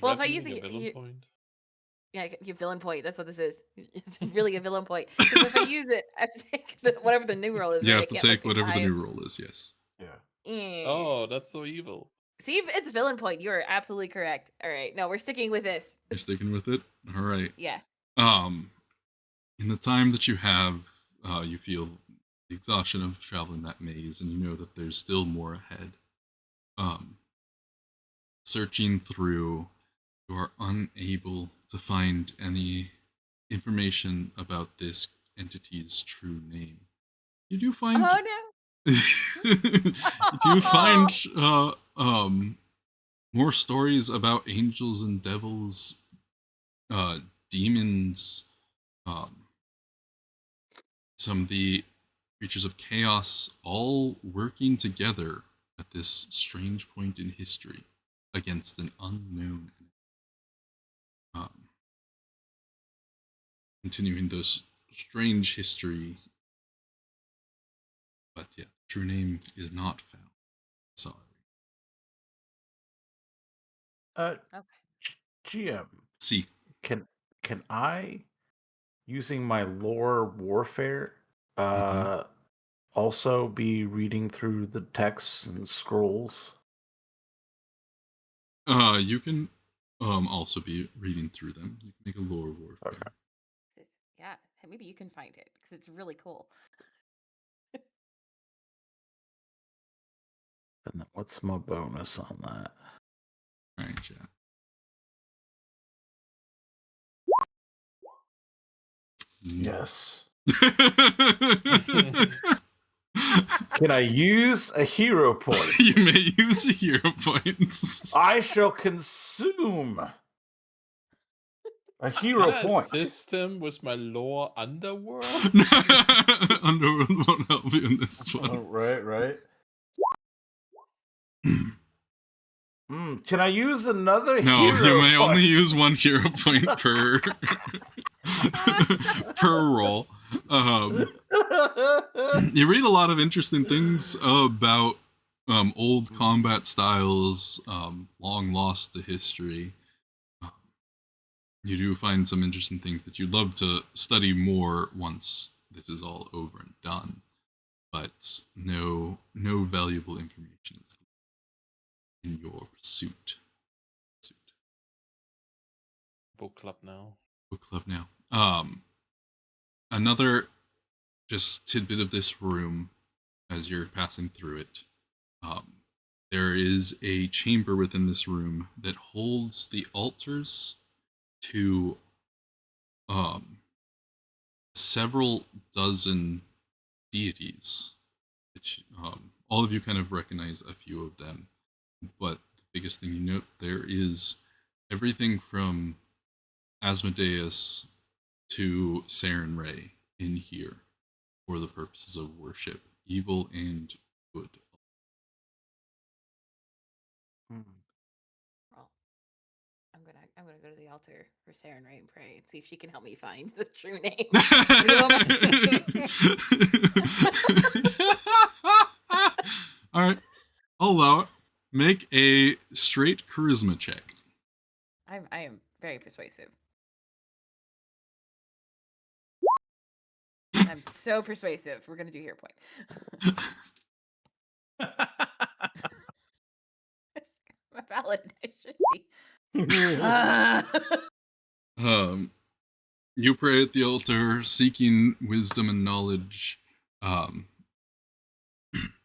Well, if I referencing use a it- villain you- point? Yeah, your villain point. That's what this is. It's really a villain point. 'Cause if I use it, I have to take whatever the new roll is. You right? have I to can't, take like, whatever the combine- new roll is, yes. Yeah. Eh. Oh, that's so evil. See, if it's villain point, you are absolutely correct. All right, no, we're sticking with this. You're sticking with it? Alright. Yeah. In the time that you have, you feel the exhaustion of traveling that maze, and you know that there's still more ahead. Searching through, you are unable to find any information about this entity's true name. You do find. Oh no. you do find more stories about angels and devils, demons, some of the creatures of chaos, all working together at this strange point in history against an unknown enemy. Continuing this strange history, but yeah, true name is not found. Sorry. Okay. GM, See, can I, using my lore warfare, also be reading through the texts and scrolls? you can also be reading through them. You can make a lore warfare. Okay. Yeah, maybe you can find it because it's really cool. And then what's my bonus on that? All right, chat. Yes. Can I use a hero point? You may use a hero point. I shall consume a hero Can I point. assist him with my lore underworld? Underworld won't help you in this Oh, one. right. Can I use another No, hero you may point? only use one hero point per per roll. You read a lot of interesting things about old combat styles, long lost to history. You do find some interesting things that you'd love to study more once this is all over and done, but no valuable information is in your pursuit. Book club now. Book club now. Another just tidbit of this room as you're passing through it. there is a chamber within this room that holds the altars to several dozen deities, which all of you kind of recognize a few of them. But the biggest thing you note there is everything from Asmodeus to Saren Ray in here for the purposes of worship, evil and good. Hmm. Well, I'm gonna go to the altar for Saren Ray and pray and see if she can help me find the true name. All right, I'll allow it. Make a straight charisma check. I am very persuasive. I'm so persuasive. We're gonna do hero point. My valid it should be. You pray at the altar, seeking wisdom and knowledge.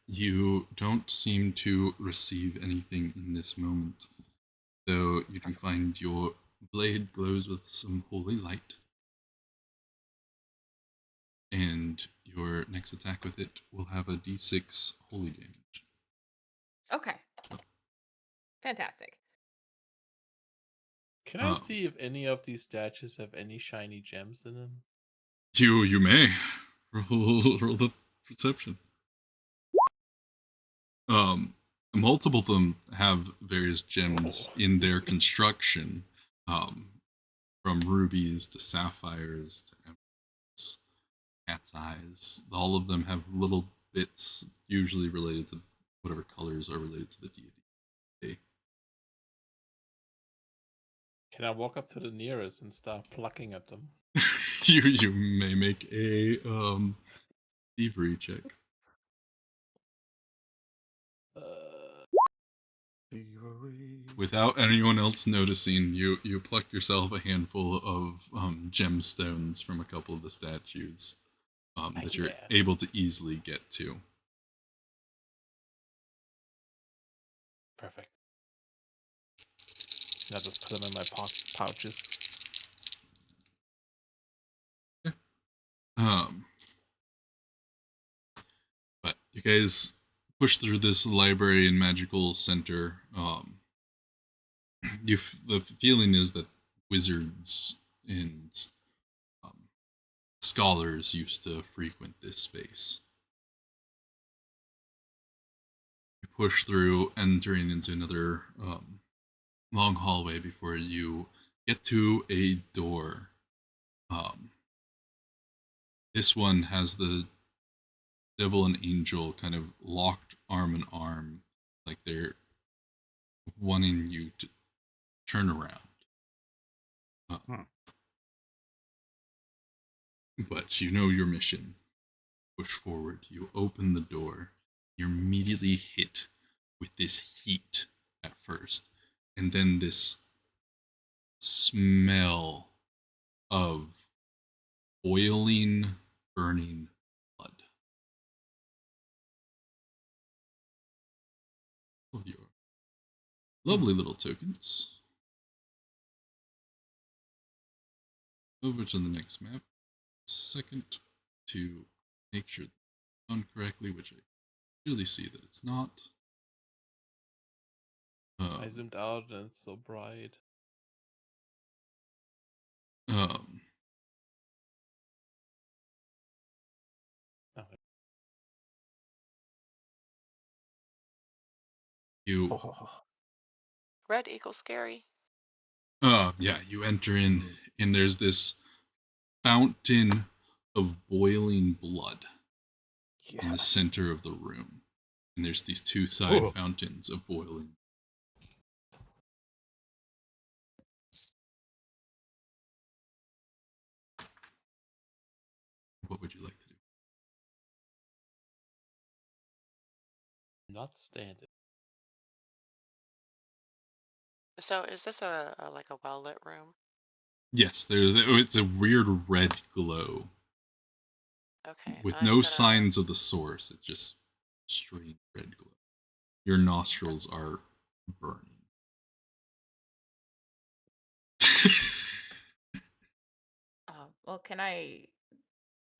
You don't seem to receive anything in this moment, though you do find your blade glows with some holy light, and your next attack with it will have a d6 holy damage. Okay. Fantastic. Can I see if any of these statues have any shiny gems in them? You may roll the perception. Multiple of them have various gems in their construction, from rubies to sapphires to emeralds, cat's eyes. All of them have little bits, usually related to whatever colors are related to the deity. Can I walk up to the nearest and start plucking at them? You may make a thievery check. Without anyone else noticing, you pluck yourself a handful of gemstones from a couple of the statues that you're able to easily get to. Perfect. I'll just put them in my pouches. Okay. But you guys push through this library and magical center. The feeling is that wizards and scholars used to frequent this space. You push through, entering into another long hallway before you get to a door. This one has the devil and angel kind of locked arm in arm, like they're wanting you to turn around. But you know your mission. Push forward. You open the door. You're immediately hit with this heat at first, and then this smell of boiling, burning blood. Oh, your lovely little tokens. Over to the next map. Second, to make sure it's done correctly, which I clearly see that it's not. I zoomed out and it's so bright. You Red equals scary. yeah, you enter in, and there's this fountain of boiling blood in the center of the room. And there's these two side fountains of boiling. What would you like to do? Not standing. So is this a like a well lit room? Yes, it's a weird red glow. Okay. With no signs of the source. It's just strange red glow. Your nostrils are burning. Well, can I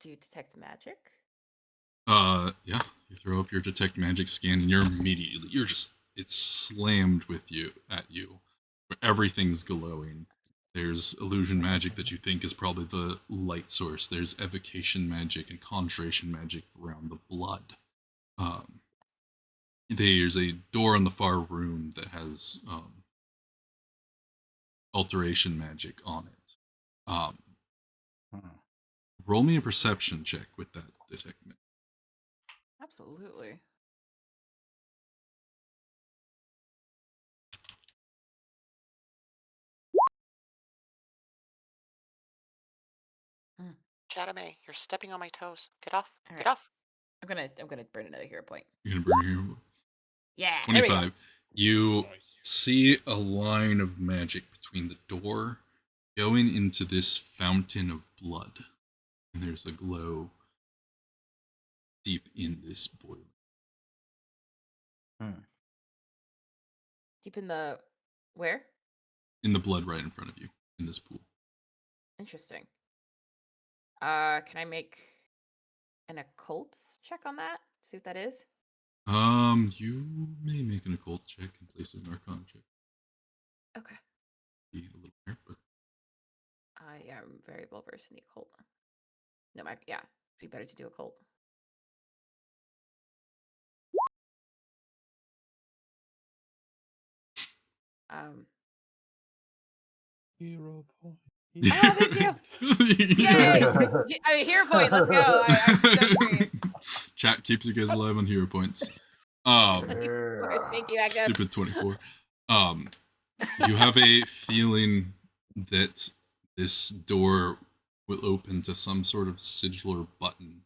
do detect magic? Yeah. You throw up your detect magic scan, and you're just it's slammed with you at you. Where everything's glowing. There's illusion magic that you think is probably the light source. There's evocation magic and conjuration magic around the blood. Um, there's a door in the far room that has alteration magic on it. Hmm. Roll me a perception check with that detect magic. Absolutely. Chatame, you're stepping on my toes. Get off. All Get right. off. I'm gonna burn another hero point. You're gonna burn your Yeah, there we go. 25. You Nice. see a line of magic between the door going into this fountain of blood. And there's a glow deep in this boiler. Deep in the where? In the blood right in front of you, in this pool. Interesting. Can I make an occult check on that? See what that is? You may make an occult check in place of an arcana check. Okay. Be a little rare, but I am very well versed in the occult. No, yeah, it'd be better to do occult. Hero point. Oh, thank you. Yay! I mean, hero point. Let's go. I'm so green. Chat keeps you guys alive on hero points. Thank you, Agnes. Stupid 24. You have a feeling that this door will open to some sort of sigil or button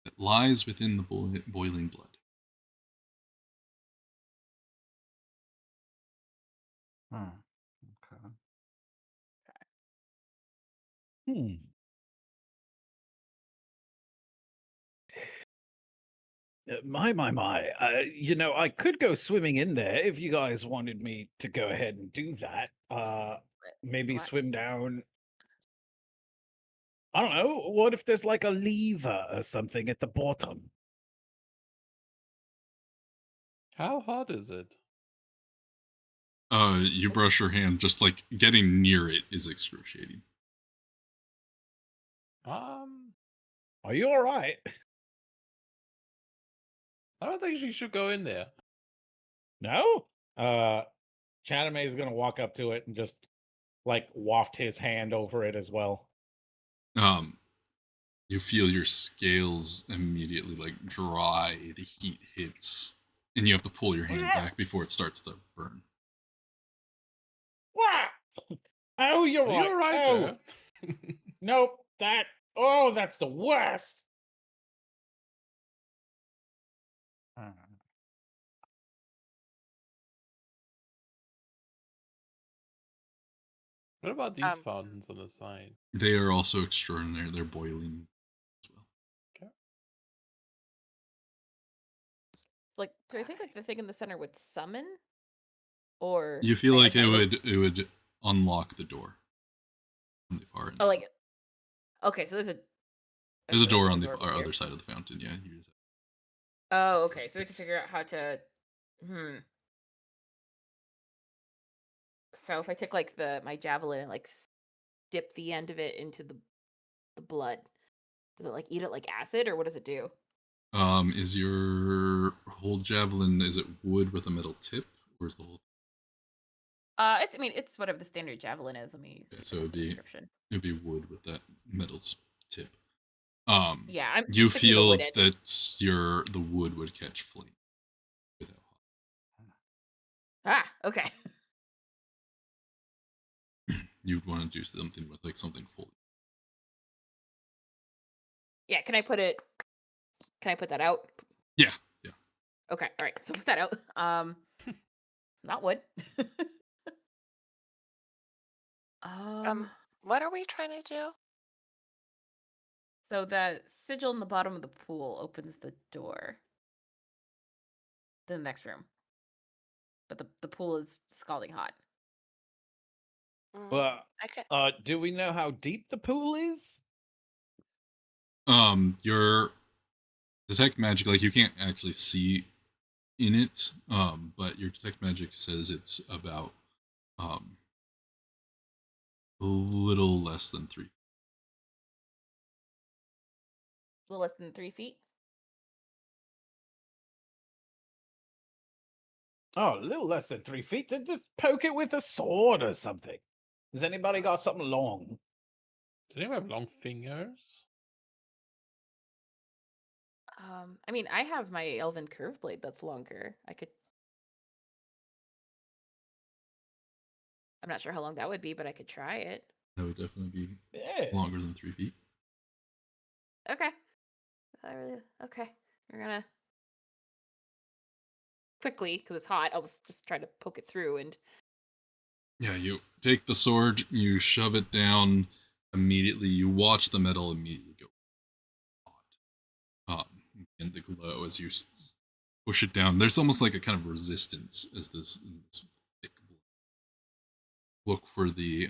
that lies within the boiling blood. Okay. My. I could go swimming in there if you guys wanted me to go ahead and do that. Maybe What? swim down. I don't know. What if there's like a lever or something at the bottom? How hot is it? You brush your hand, just like getting near it is excruciating. Are you all right? I don't think she should go in there. No? Chaname is gonna walk up to it and just like waft his hand over it as well. You feel your scales immediately like dry, the heat hits, and you have to pull your hand back before it starts to burn. Wow! Oh, you're Are right. you alright Oh, there? nope. That's the worst. What about these Um, fountains on the side? They are also extraordinary. They're boiling as well. Okay. Like, do I think like the thing in the center would summon, or You feel like I it would unlock the door on the far end. Oh, like, okay, so there's There's a door on the over here. other side of the fountain. Yeah. Oh, okay. So we have to figure out how to. So if I take like my javelin and like dip the end of it into the blood, does it like eat it like acid, or what does it do? Is your whole javelin, is it wood with a metal tip, or is the whole? It's whatever the standard javelin is. Let me see. Yeah, so if it has a description. it'd be wood with that metal tip. Yeah, I'm You sticking the feel wood in. that the wood would catch flame without. Ah, okay. You'd want to do something with like something fully. Yeah, can I put that out? Yeah. Okay, all right. So put that out. Not wood. what are we trying to do? So the sigil in the bottom of the pool opens the door to the next room. but the pool is scalding hot. Well, I can. do we know how deep the pool is? Your detect magic, like you can't actually see in it, but your detect magic says it's about a little less than 3. A little less than 3 feet. Oh, a little less than 3 feet. Just poke it with a sword or something. Has anybody got something long? Does anyone have long fingers? I mean, I have my elven curve blade that's longer. I'm not sure how long that would be, but I could try it. That would definitely be Yeah. longer than 3 feet. Okay. Okay. We're gonna quickly, because it's hot. I'll just try to poke it through and. Yeah, you take the sword, you shove it down. Immediately, you watch the metal immediately go hot. And the glow as you push it down. There's almost like a kind of resistance as this thick blood. Look for the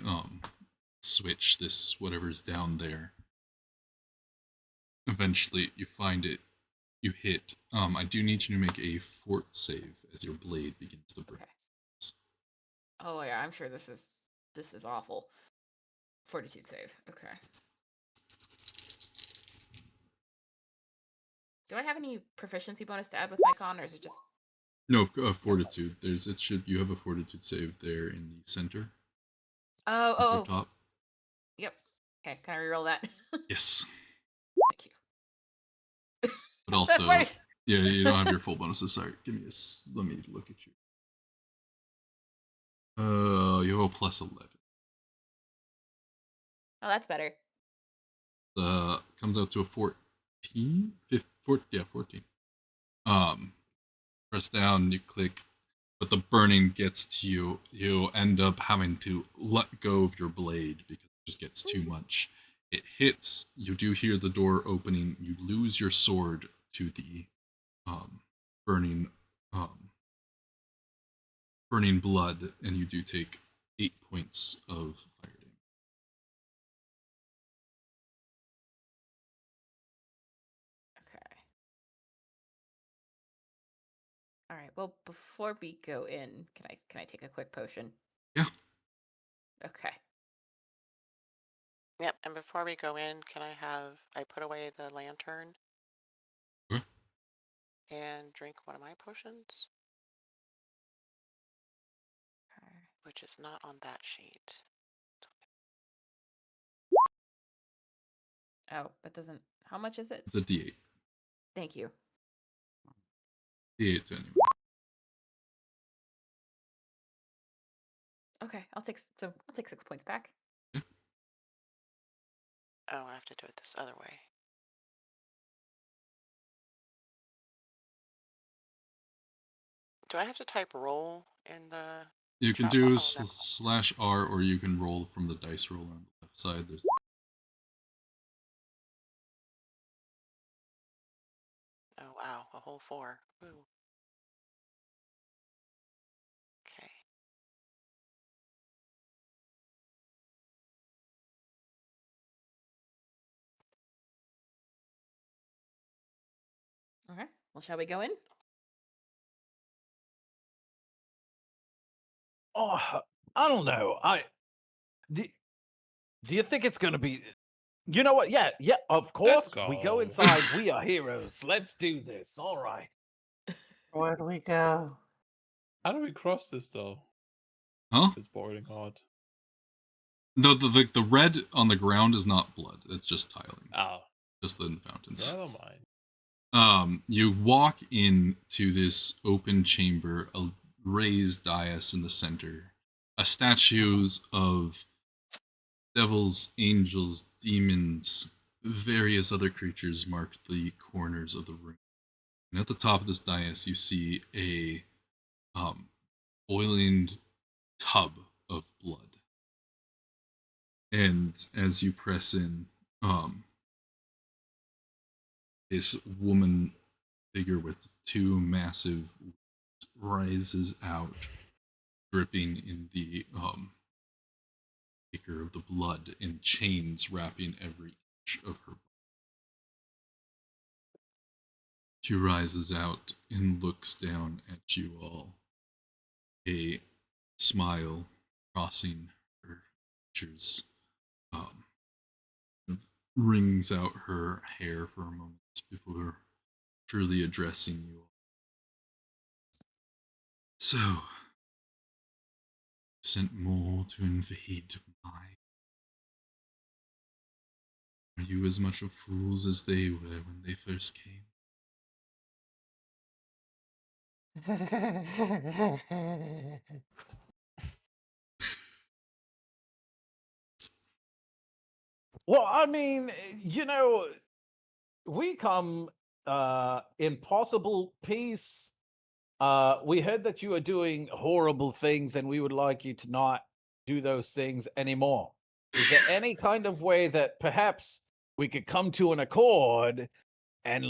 switch, this whatever's down there. Eventually, you find it. You hit. I do need you to make a fort save as your blade begins to burn. Okay. Oh yeah, I'm sure this is awful. Fortitude save. Okay. Do I have any proficiency bonus to add with my con, or is it just? No, fortitude. You have a fortitude save there in the center. Oh. Top. Yep. Okay, can I reroll that? Yes. Thank you. But also, yeah, you don't have your full bonuses. Sorry, let me look at you. You have a plus 11. Oh, that's better. Comes out to a 14. 14. Press down, you click, but the burning gets to you. You end up having to let go of your blade because it just gets too much. It hits. You do hear the door opening. You lose your sword to the burning burning blood, and you do take 8 points of fire damage. Okay. All right. Well, before we go in, can I take a quick potion? Yeah. Okay. Yep. And before we go in, I put away the lantern Okay. and drink one of my potions, Okay. which is not on that sheet. Oh, that doesn't. How much is it? It's a D8. Thank you. D8 to anyone. Okay, I'll take 6 points back. Yeah. Oh, I have to do it this other way. Do I have to type roll in the You can chat do box? Oh, /R, or you can roll from the dice roller on the left side. There's oh wow, a whole 4. Ooh. Okay. Okay. Well, shall we go in? Oh, I don't know. Do, do you think it's going to be? You know what? Yeah, of course. We go go. inside. We are heroes. Let's do this. All right. Where do we go? How do we cross this though? Huh? If it's boiling hot. No, the red on the ground is not blood. It's just tiling. Oh, Just in the fountains. never mind. You walk into this open chamber, a raised dais in the center, a statues of devils, angels, demons, various other creatures mark the corners of the room. And at the top of this dais, you see a boiling tub of blood. And as you press in, this woman figure with two massive rises out, dripping in the acre of the blood and chains wrapping every inch of her. She rises out and looks down at you all, a smile crossing her features, um, wrings out her hair for a moment before truly addressing you all. So, sent more to invade my. Are you as much of fools as they were when they first came? Well, I mean, we come in possible peace. We heard that you are doing horrible things, and we would like you to not do those things anymore. Is there any kind of way that perhaps we could come to an accord and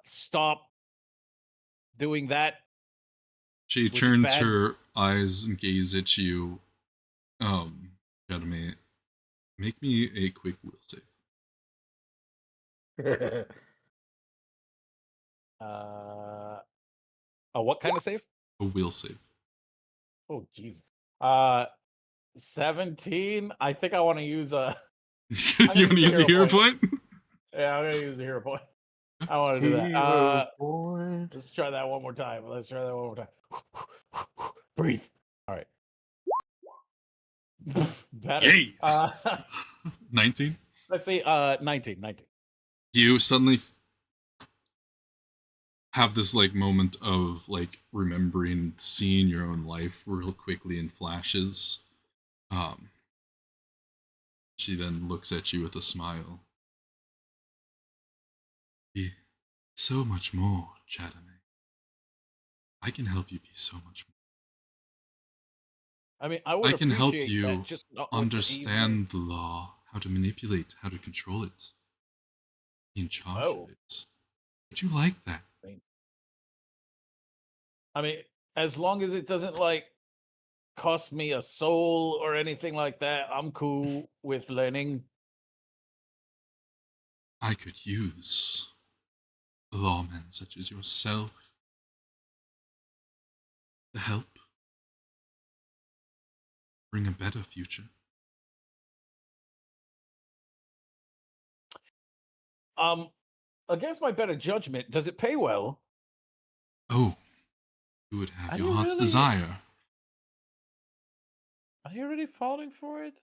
stop doing that? She Which is turns bad. her eyes and gaze at you. Academy, make me a quick will save. What kind of save? A will save. Oh, Jesus. 17. I think I want to use a. You want to use a hero point? Yeah, I'm gonna use a hero point. I want to do that. Hero point. Let's try that one more time. Breathe. All right. Better. Yay! 19? Let's see. 19. You suddenly have this moment of remembering seeing your own life real quickly in flashes. She then looks at you with a smile. Be so much more, Chadame. I can help you be so much more. I mean, I can help appreciate you that, just not with the understand the law, how to manipulate, how to control it. Be in charge of it. Would you like that? I mean, as long as it doesn't cost me a soul or anything like that, I'm cool with learning. I could use lawmen such as yourself to help bring a better future. Against my better judgment, does it pay well? Oh, you would have Are your you heart's really- desire. Are you really falling for it?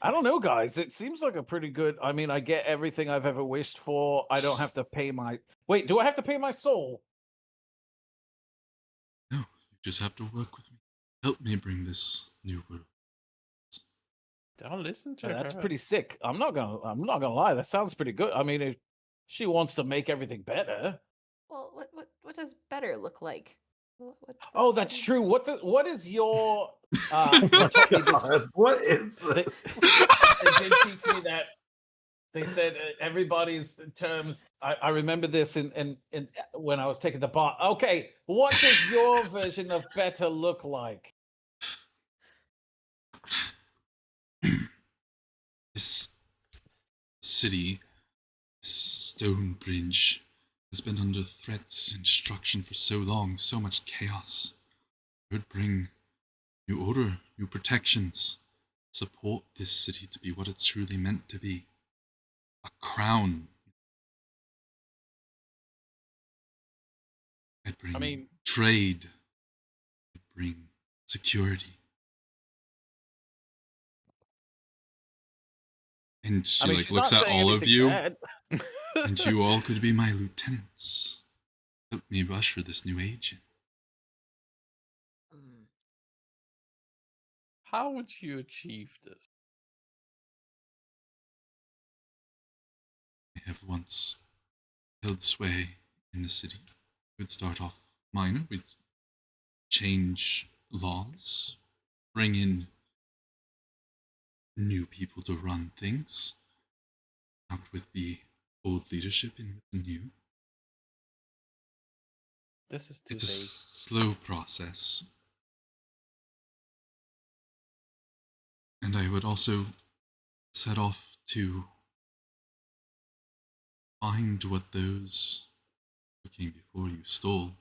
I don't know, guys. It seems like a pretty good. I mean, I get everything I've ever wished for. I don't have to pay my. Wait, do I have to pay my soul? No, you just have to work with me. Help me bring this new world. Don't listen to That's her. pretty sick. I'm not gonna lie. That sounds pretty good. I mean, if she wants to make everything better. Well, what does better look like? Oh, that's true. What is your Oh my God, what is they, this? they did teach me that they said everybody's terms. I remember this in when I was taking the bar. Okay, what does your version of better look like? This city, Stonebridge, has been under threats and destruction for so long, so much chaos. It would bring new order, new protections, support this city to be what it's truly meant to be. A crown. I'd bring trade. I'd bring security. And she looks at all of you, and you all could be my lieutenants. Help me usher this new age in. How would you achieve this? I have once held sway in the city. We'd start off minor, we'd change laws, bring in new people to run things, out with the old leadership and with the new. This is too It's a vague. slow process. And I would also set off to find what those who came before you stole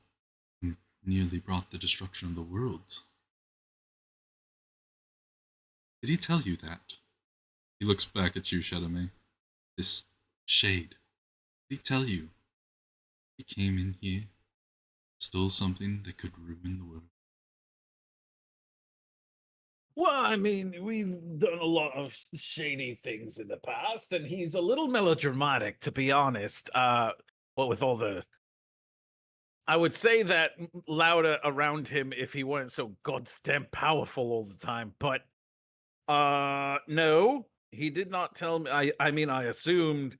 and nearly brought the destruction of the world. Did he tell you that? He looks back at you, Shadame. This shade. Did he tell you he came in here, stole something that could ruin the world? Well, I mean, we've done a lot of shady things in the past, and he's a little melodramatic, to be honest. What with all the, I would say that louder around him if he weren't so goddamn powerful all the time. But, no, he did not tell me. I mean, I assumed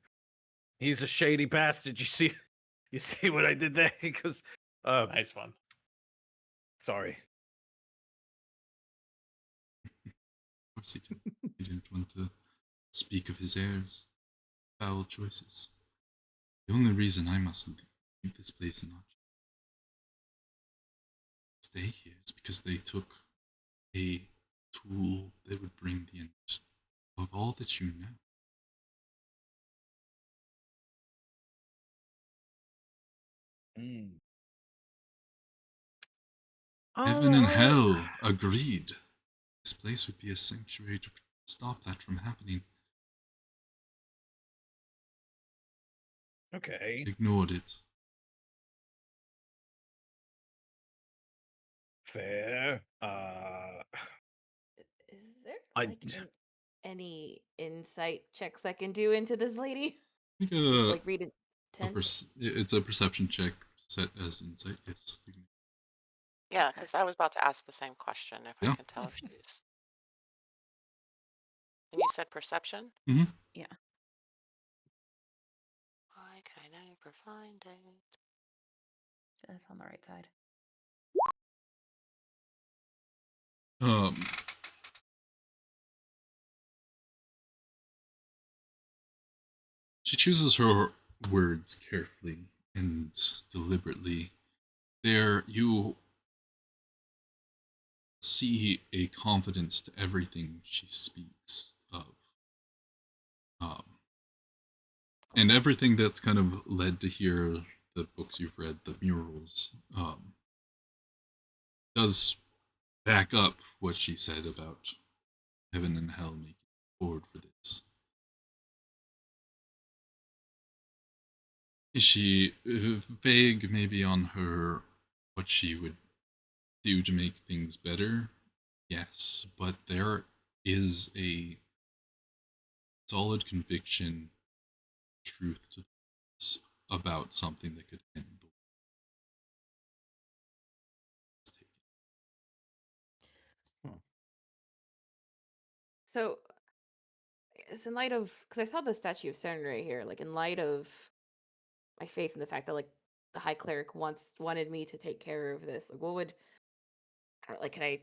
he's a shady bastard. You see what I did there? Because, Nice one. sorry. Of course he didn't. He didn't want to speak of his heirs' foul choices. The only reason I must leave this place and not stay here is because they took a tool that would bring the end of all that you know. Mm. Heaven and Alright. hell agreed. This place would be a sanctuary to stop that from happening. Okay. Ignored it. Fair. Is there I like any insight checks I can do into this lady? Make Just like read intent. it's a perception check set as insight. Yes. You can, Yeah, Okay. because I was about to ask the same question if I Yeah. can tell if she's. And you said perception? mm-hmm. Yeah. Why can I never find it? That's on the right side. She chooses her words carefully and deliberately. There, you see a confidence to everything she speaks of. And everything that's kind of led to here, the books you've read, the murals, does back up what she said about heaven and hell making forward for this. Is she vague maybe on her what she would do to make things better? Yes, but there is a solid conviction, truth to this about something that could end the world. So, it's in light of, because I saw the statue of Saren right here, like in light of my faith in the fact that like the High Cleric wanted me to take care of this. Like, what would, like, can I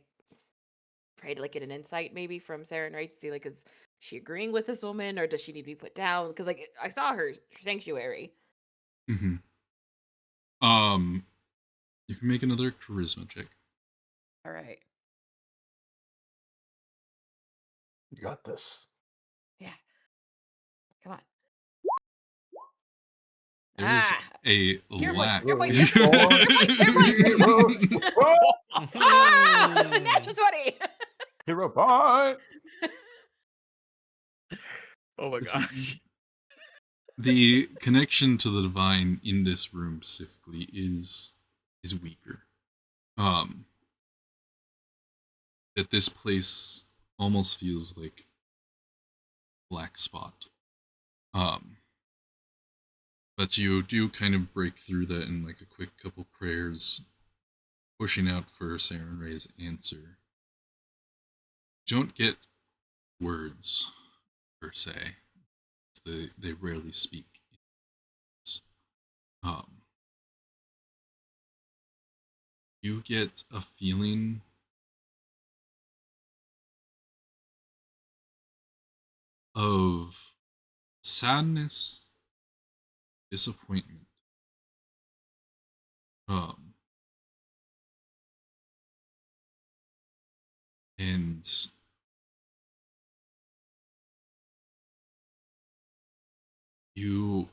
pray to like get an insight maybe from Saren, right? To see like, is she agreeing with this woman or does she need to be put down? Because like I saw her sanctuary. Mm-hmm. You can make another charisma check. All right. You got this. Yeah. Come on. There's a Your point, lack. your point, your point, your point, your point. Ah! Natural 20. Hero point. Oh my gosh. The connection to the divine in this room specifically is weaker. That this place almost feels like black spot. But you do kind of break through that in like a quick couple prayers, pushing out for Saren Ray's answer. Don't get words per se. They rarely speak. Um, you get a feeling of sadness, disappointment, And you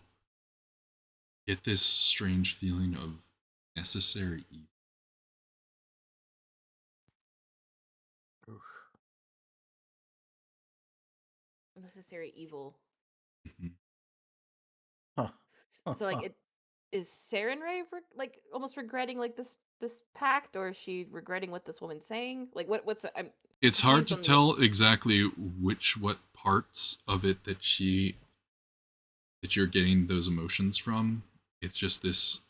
get this strange feeling of necessary evil. Necessary evil. Mhm. Huh. So like it is Sarenrae like almost regretting like this pact, or is she regretting what this woman's saying? Like I'm It's hard confused to on tell exactly what parts of it that you're getting those emotions from. It's just this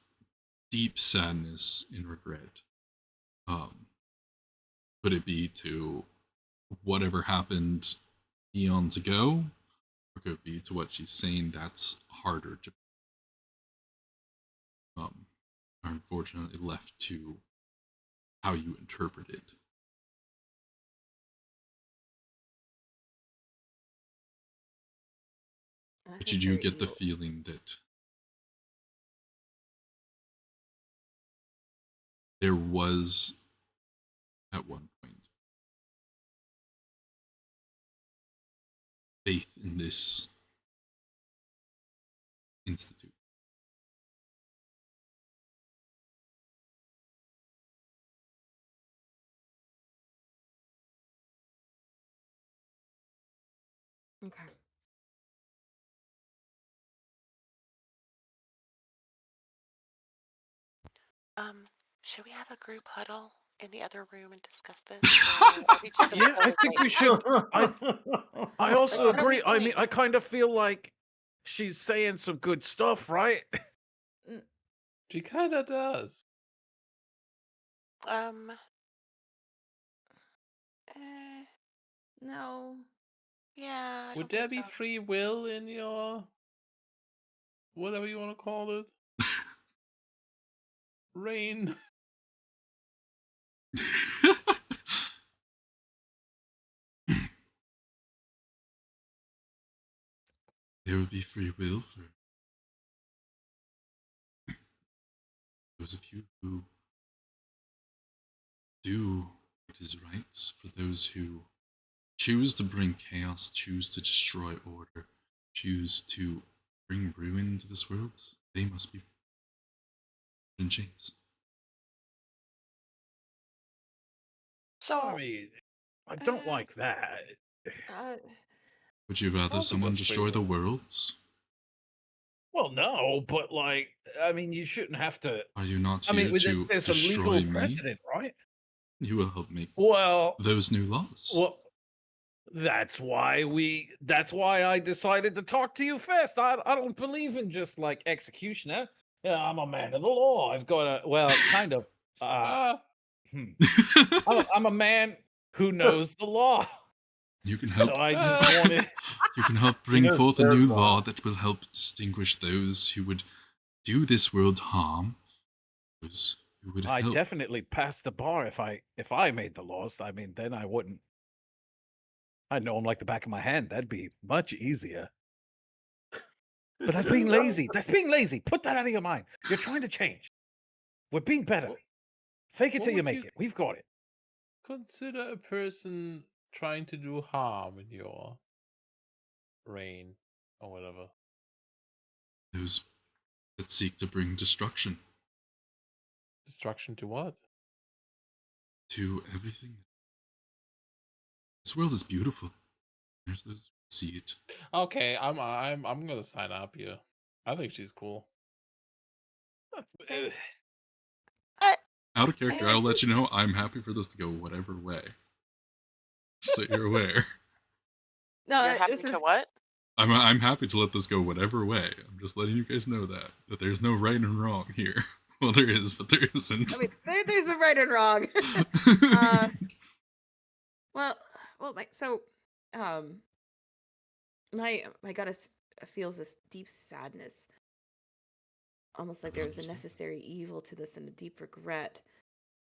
deep sadness and regret. Um, could it be to whatever happened eons ago, or could it be to what she's saying that's harder to are unfortunately left to how you interpret it. But you do necessary get the evil. feeling that there was at one point faith in this institute. Okay. Should we have a group huddle in the other room and discuss this, or are we just gonna Yeah, I close think we later? should. I also What are we agree. I mean, doing? I kind of feel like she's saying some good stuff, right? Mm, She kind of does. Um, eh, no. yeah, I Would don't there think be so. free will in your whatever you want to call it? Rain. There would be free will for those of you who do what is right, for those who choose to bring chaos, choose to destroy order, choose to bring ruin to this world. They must be in chains. So, I mean, I don't like that. Uh, Would you I rather don't think someone that's free destroy the will. worlds? Well, no, but like, I mean, you shouldn't have to. Are you not I mean, here there's to there's some legal destroy me? precedent, right? You will help make Well, those new laws. well, That's why I decided to talk to you first. I don't believe in just like executioner. Yeah, I'm a man of the law. I've got a well, kind of. Ah, Hmm. I'm a man who knows the law. You can So help. I just ah. wanted. You can help He bring knows forth a their new law. law that will help distinguish those who would do this world harm, those who would I help. definitely pass the bar if I made the laws. I mean, then I wouldn't. I know them like the back of my hand. That'd be much easier. But that's being lazy. That's being lazy. Put that out of your mind. You're trying to change. We're being better. What, Fake it what till you would make you it. We've got it. consider a person trying to do harm in your reign or whatever? Those that seek to bring destruction Destruction to what? to everything. This world is beautiful. There's those who see it. Okay, I'm gonna sign up here. I think she's cool. okay. I, Out of character, I, I'll let you know I'm happy for this to go whatever way. So you're aware. no, you're happy this is to what? I'm happy to let this go whatever way. I'm just letting you guys know that there's no right and wrong here. Well, there is, but there isn't. I mean, there's a right and wrong. Well, so, um, my goddess feels this deep sadness, almost like I there was a understand. necessary evil to this and a deep regret.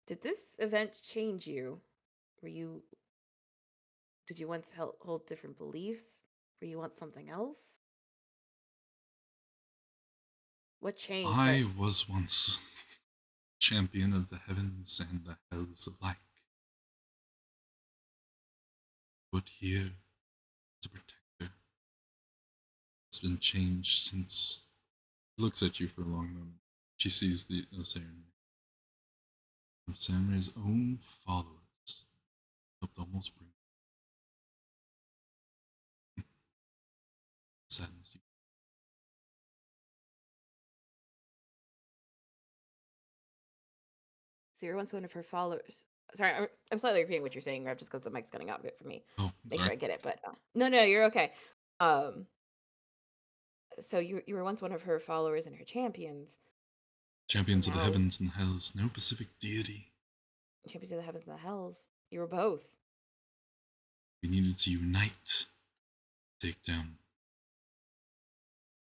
Did this event change you? Were you Did you once hold different beliefs? Were you once something else? What changed that? I was once champion of the heavens and the hells alike. put here as a protector. It's been changed since. She looks at you for a long moment. She sees the Samurai. Of Samurai's own followers helped almost bring sadness. So you're once one of her followers. Sorry, I'm slightly repeating what you're saying, Rev, just because the mic's cutting out a bit for me. Oh, Make sorry. sure I get it, but no, you're okay. So you were once one of her followers and her champions. Champions of the Now, heavens and hells, no Pacific deity. champions of the heavens and the hells. You were both. We needed to unite, take down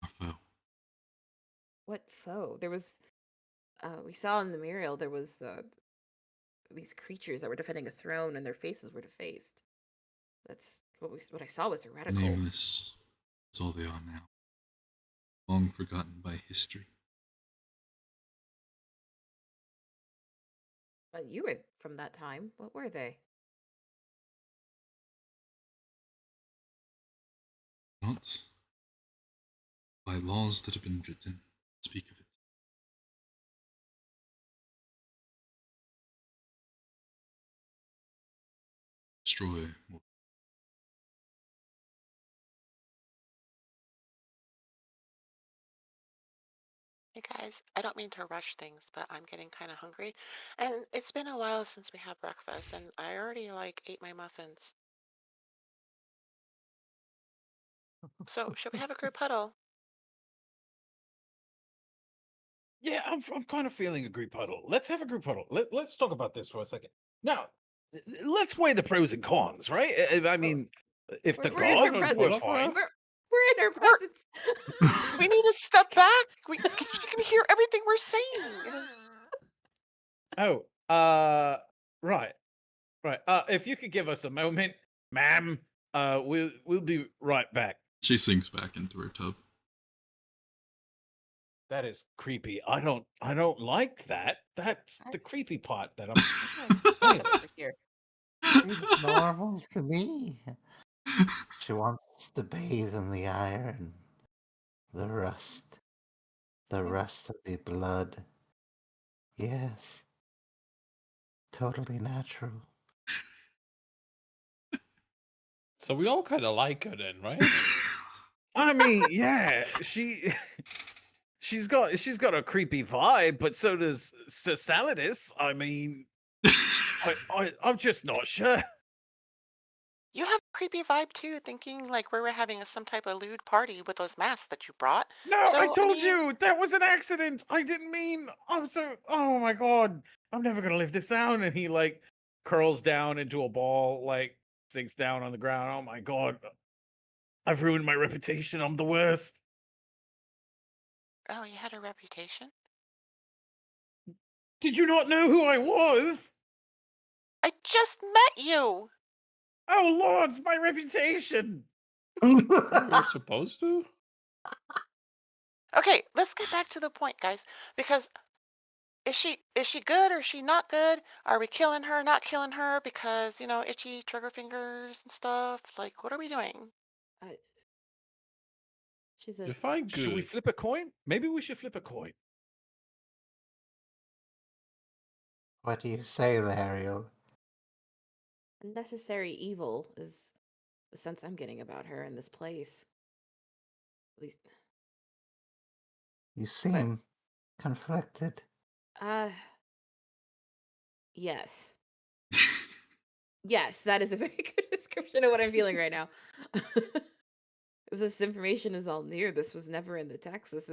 our foe. What foe? There was. We saw in the Muriel there was these creatures that were defending a throne, and their faces were defaced. That's what I saw was heretical. Nameless. That's all they are now. Long forgotten by history. But you were from that time. What were they? Not by laws that have been written. Speak of it. Destroy more. Hey guys, I don't mean to rush things, but I'm getting kind of hungry. And it's been a while since we had breakfast, and I already like ate my muffins. So, should we have a group huddle? Yeah, I'm kind of feeling a group huddle. Let's have a group huddle. Let's talk about this for a second. Now, let's weigh the pros and cons, right? I mean, if the We're in her gods were presence. fine. We're in her We're, presence. we need to step back. She can hear everything we're saying. Oh, right. If you could give us a moment, ma'am, we'll be right back. She sinks back into her tub. That is creepy. I don't like that. That's the creepy part that I'm. Here. Seems normal to me. She wants to bathe in the iron, the rust of the blood. Yes, totally natural. So we all kind of like her then, right? I mean, yeah, she's got a creepy vibe, but so does Sir Saladis. I mean, I'm just not sure. You have a creepy vibe too, thinking like we were having some type of lewd party with those masks that you brought. No, I So, I told mean, you that was an accident. I didn't mean. Oh my god, I'm never gonna live this down. And he like curls down into a ball, like sinks down on the ground. Oh my god, I've ruined my reputation. I'm the worst. oh, you had a reputation? Did you not know who I was? I just met you. Oh lords, my reputation. We're supposed to. Okay, let's get back to the point, guys. Because is she good or is she not good? Are we killing her, not killing her? Because itchy trigger fingers and stuff. Like, what are we doing? She's a Define Should we good. flip a coin? Maybe we should flip a coin. What do you say, Lariel? necessary evil is the sense I'm getting about her in this place. At least, You seem conflicted. yes. Yes, that is a very good description of what I'm feeling right now. If this information is all new, this was never in the text. If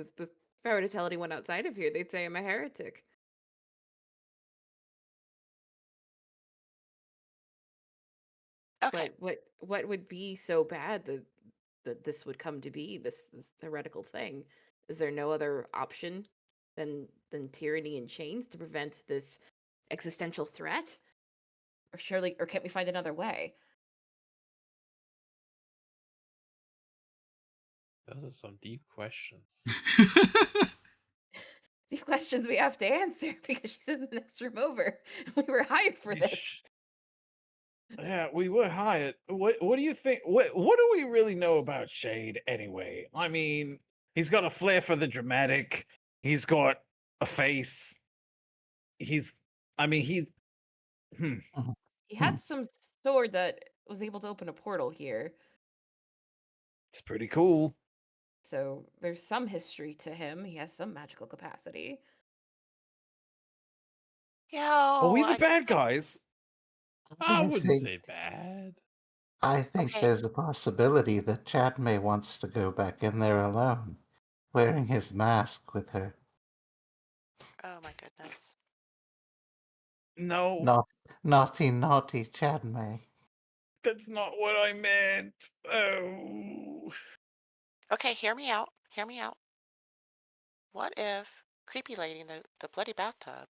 I were to tell anyone outside of here, they'd say I'm a heretic. Okay. But what would be so bad that this would come to be this heretical thing? Is there no other option than tyranny and chains to prevent this existential threat? Or can't we find another way? Those are some deep questions. The questions we have to answer because she's in the next room over. We were hired for this. Yeah, we were hired. What do you think? What do we really know about Shade anyway? I mean, he's got a flair for the dramatic. He's got a face. He's. I mean, he's. Hmm, He Hmm. had some sword that was able to open a portal here, it's pretty cool. so there's some history to him. He has some magical capacity. Yo, Are we the I just bad guys? I I wouldn't think say bad. okay. there's a possibility that Chad May wants to go back in there alone, wearing his mask with her. Oh my goodness. No, Not naughty, naughty Chad May. that's not what I meant. Oh. Okay, hear me out. Hear me out. What if Creepy Lady in the bloody bathtub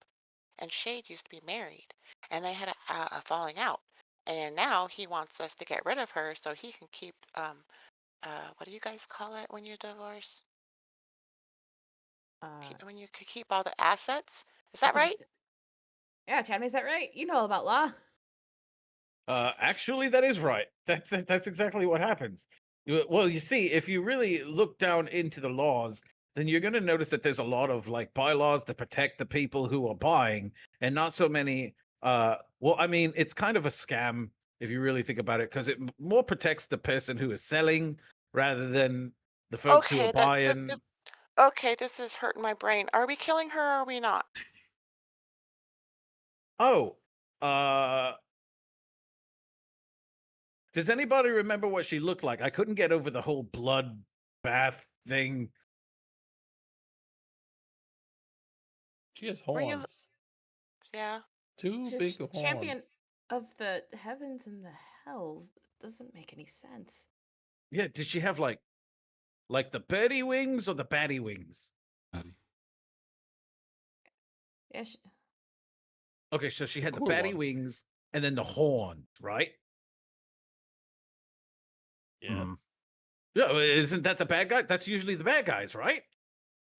and Shade used to be married and they had a falling out, and now he wants us to get rid of her so he can keep what do you guys call it when you divorce? Uh, When you could keep all the assets? Is that right? yeah, Chad, is that right? You know all about law. Actually, that is right. That's exactly what happens. Well, you see, if you really look down into the laws, then you're going to notice that there's a lot of like bylaws that protect the people who are buying, and not so many. Well, I mean, it's kind of a scam if you really think about it, because it more protects the person who is selling rather than the folks who are Okay, buying. okay, this is hurting my brain. Are we killing her or are we not? Oh, uh, does anybody remember what she looked like? I couldn't get over the whole blood bath thing. She has Were you? horns. Yeah. Two She's big champion horns. of the heavens and the hells. It doesn't make any sense. Yeah, did she have like the birdie wings or the batty wings? Patty. Yeah, Okay, so she had the Cool batty ones. wings and then the horn, right? Yes. Hmm. Yeah, isn't that the bad guy? That's usually the bad guys, right?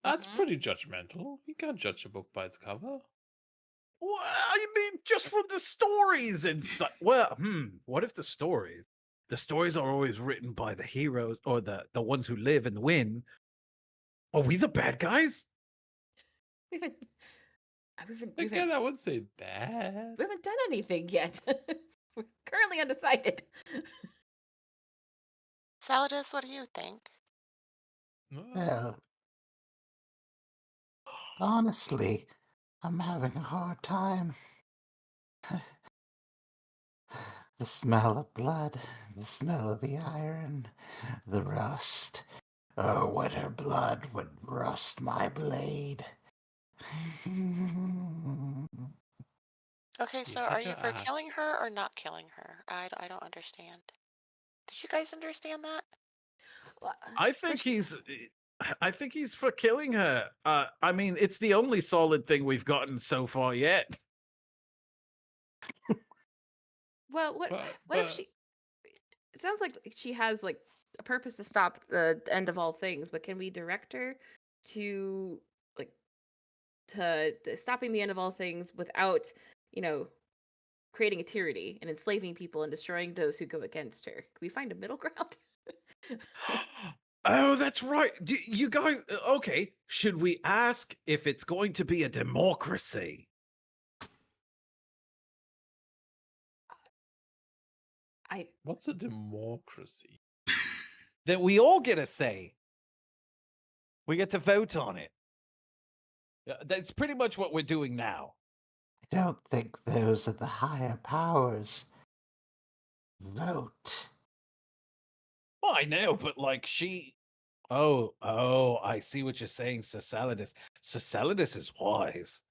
That's Mhm. pretty judgmental. You can't judge a book by its cover. Well, I mean, just from the stories and well, what if the stories are always written by the heroes or the ones who live and win? Are we the bad guys? we haven't, we haven't, we Again, haven't, I wouldn't say bad. we haven't done anything yet. We're currently undecided. Saladus, what do you think? Well, honestly, I'm having a hard time. The smell of blood, the smell of the iron, the rust. Oh, what her blood would rust my blade. Okay, You so are had you to for ask. killing her or not killing her? I don't understand. Did you guys understand that? Well, I for think he's for killing her. I mean, it's the only solid thing we've gotten so far yet. well, But what if she? It sounds like she has like a purpose to stop the end of all things, but can we direct her to like stopping the end of all things without, you know, creating a tyranny and enslaving people and destroying those who go against her? Can we find a middle ground? Oh, that's right. You guys, okay. Should we ask if it's going to be a democracy? I what's a democracy? That we all get a say. We get to vote on it. That's pretty much what we're doing now. I don't think those are the higher powers. Vote. Well, I know, but like she. Oh, I see what you're saying, Sir Saladus. Sir Saladus is wise.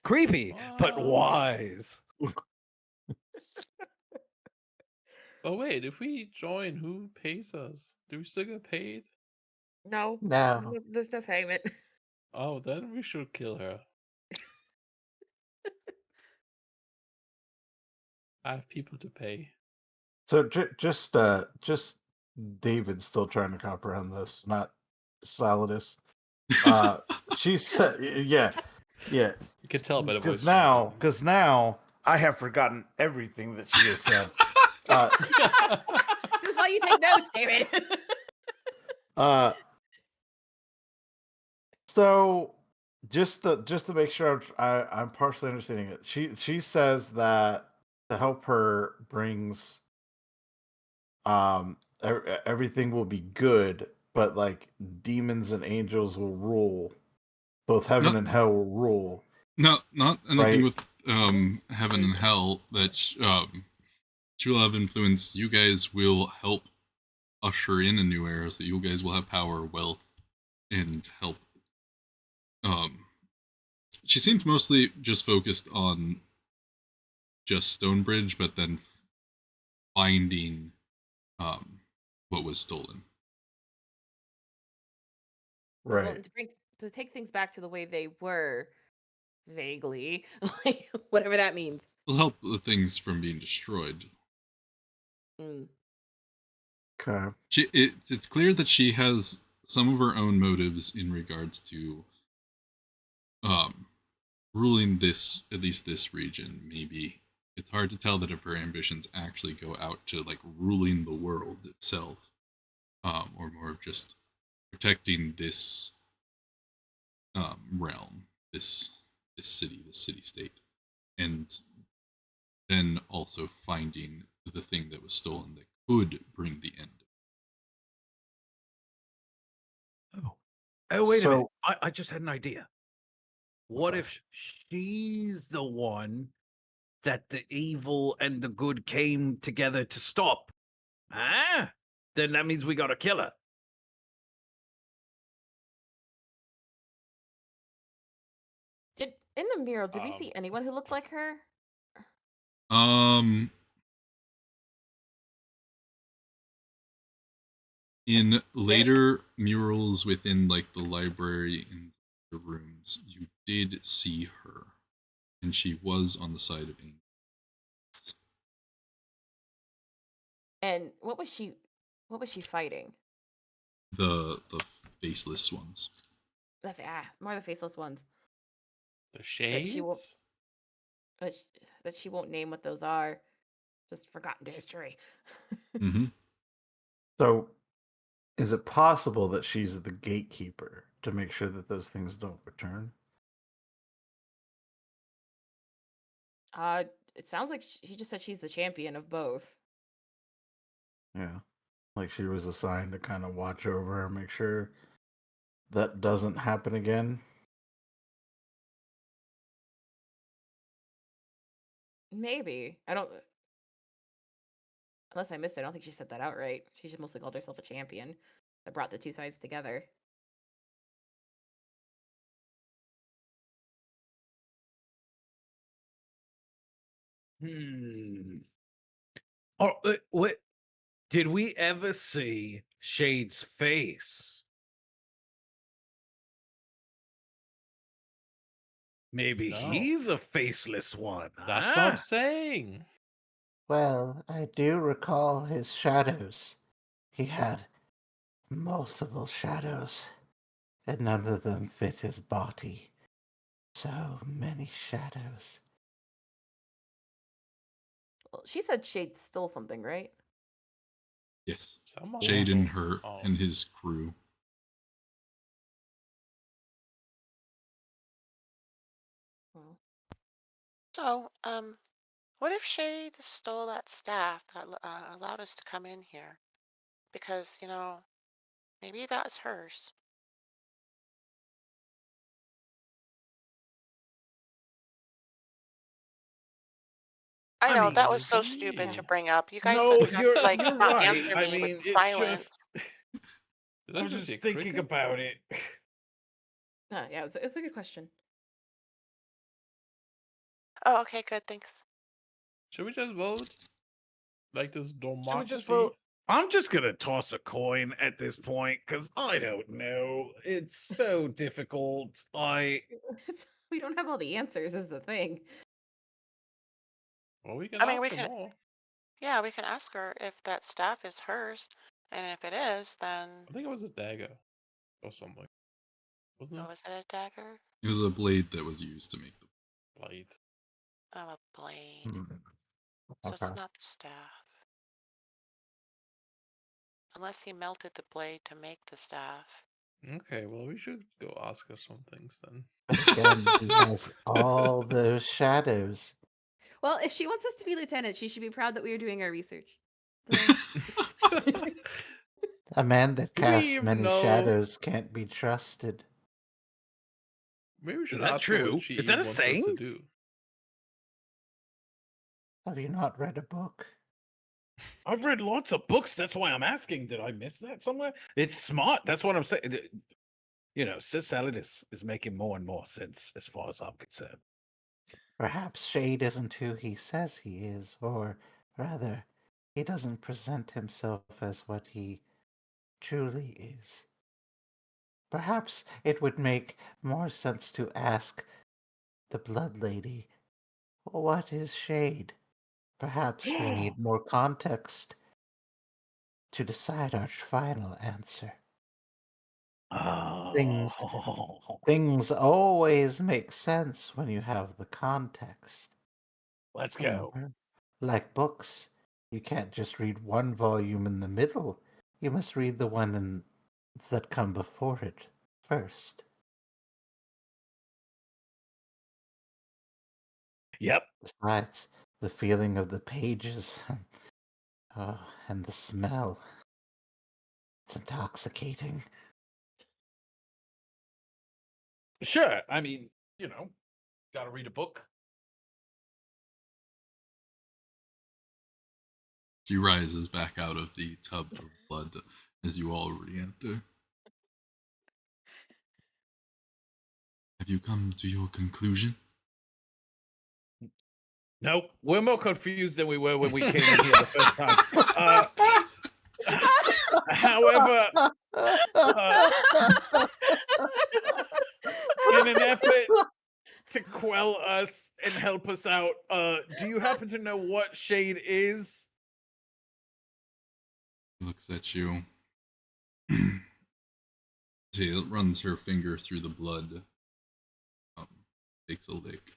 Creepy, but What? wise. But wait, if we join, who pays us? Do we still get paid? no, No. there's no payment. Oh, then we should kill her. I have people to pay. So just David's still trying to comprehend this, not Saladus. She said, yeah, Yeah, You can tell by the voice. because now I have forgotten everything that she has said. This is why you take notes, David. So just to make sure I'm partially understanding it, she says that to help her brings everything will be good, but like demons and angels will rule, both heaven and hell will rule. No, not anything Right. with heaven and hell. That she will have influence. You guys will help usher in a new era, so you guys will have power, wealth, and help. She seems mostly just focused on just Stonebridge, but then finding what was stolen. Right. Well, to take things back to the way they were, vaguely, like whatever that means. Will help the things from being destroyed. Mm. Okay. It's clear that she has some of her own motives in regards to ruling this, at least this region. Maybe it's hard to tell that if her ambitions actually go out to like ruling the world itself, or more of just protecting this realm, this city state, and then also finding the thing that was stolen that could bring the end. Oh, wait a minute. So I just had an idea. What if she's the one that the evil and the good came together to stop? Ah, then that means we gotta kill her. In the mural, did we see anyone who looked like her? In later murals within like the library and the rooms, you did see her, and she was on the side of angels. And what was she fighting? The faceless ones. More the faceless ones. The shades? That she won't name what those are. Just forgotten to history. Mm-hmm. So is it possible that she's the gatekeeper to make sure that those things don't return? It sounds like she just said she's the champion of both. Yeah. Like she was assigned to kind of watch over and make sure that doesn't happen again. Maybe. I don't. Unless I missed it, I don't think she said that outright. She just mostly called herself a champion that brought the two sides together. Oh, what? Did we ever see Shade's face? Maybe No. he's a faceless one. That's what I'm saying. Well, I do recall his shadows. He had multiple shadows, and none of them fit his body. So many shadows. Well, she said Shade stole something, right? Yes. Someone Shade and stole her some- and his crew. Well, So, what if Shade stole that staff that allowed us to come in here? Because, maybe that's hers. I know, that was so stupid to bring up. You guys No, don't have to, you're not right. answer I me mean, with it silence. I'm just thinking about it. yeah, it's a good question. Oh, okay, good, thanks. Should we just vote? Like this democracy? Should we just vote? I'm just gonna toss a coin at this point because I don't know. It's so difficult. We don't have all the answers, is the thing. Well, we can I mean, ask we her can, more. yeah, we can ask her if that staff is hers, and if it is, then I think it was a dagger or something. wasn't Oh, it? was it a dagger? It was a blade that was used to make the. Blade. Oh, a blade. Hmm. So Okay. it's not the staff. Unless he melted the blade to make the staff. Okay, well, we should go ask her some things then. But again, he has all those shadows. Well, if she wants us to be lieutenants, she should be proud that we are doing our research. So, A man that Do we casts even many know? shadows can't be trusted. Maybe we should Is that ask her true? what she Is that a wants us to saying? do. Have you not read a book? I've read lots of books. That's why I'm asking. Did I miss that somewhere? It's smart. That's what I'm saying. You know, Sis Salad is making more and more sense as far as I'm concerned. Perhaps Shade isn't who he says he is, or rather, he doesn't present himself as what he truly is. Perhaps it would make more sense to ask the Blood Lady, what is Shade? Perhaps we need more context to decide our final answer. Things Oh, things always make sense when you have the context. let's go. Remember? Like books, you can't just read one volume in the middle. You must read the that come before it first. Yep. Besides, the feeling of the pages, oh, and the smell. It's intoxicating. Sure. I mean, you know, gotta read a book. She rises back out of the tub of blood as you all re-enter. Have you come to your conclusion? Nope. We're more confused than we were when we came in here the first time. However, in an effort to quell us and help us out, do you happen to know what Shade is? She looks at you. She runs her finger through the blood. Takes a lick.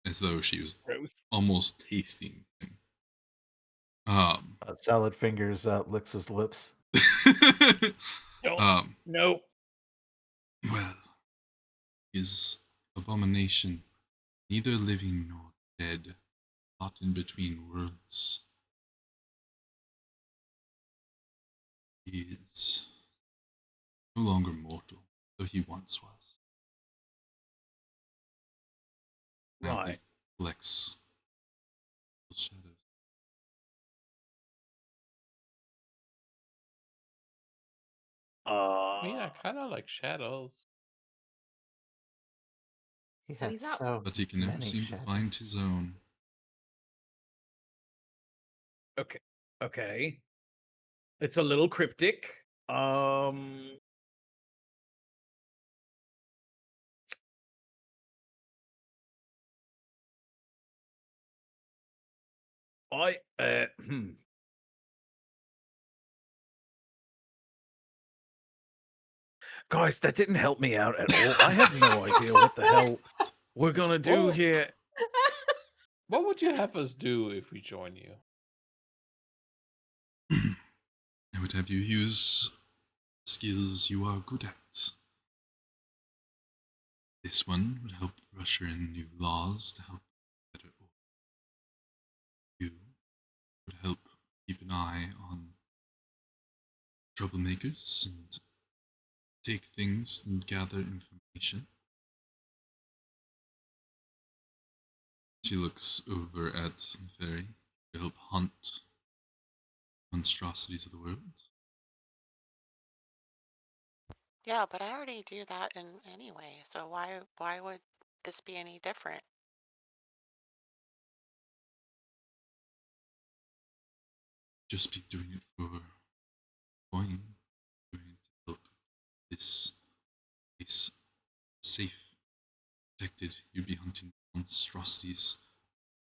As though she was Gross. almost tasting him. Salad Fingers licks his lips. Don't. Nope. Well, his abomination, neither living nor dead, caught in between worlds. He is no longer mortal, though he once was. Now he Right. collects shadows. I mean, I kind of like shadows. He So had he's not- so But he can never many seem to shadows. find his own. Okay. Okay. It's a little cryptic. Guys, that didn't help me out at all. I have no idea what the hell we're gonna do Well- here. What would you have us do if we join you? I would have you use skills you are good at. This one would help usher in new laws to help better order. You would help keep an eye on troublemakers and take things and gather information. She looks over at Neferi to help hunt monstrosities of the world. Yeah, but I already do that in anyway. So why would this be any different? Just be doing it for coin, doing it to help this place safe, protected. You'd be hunting monstrosities,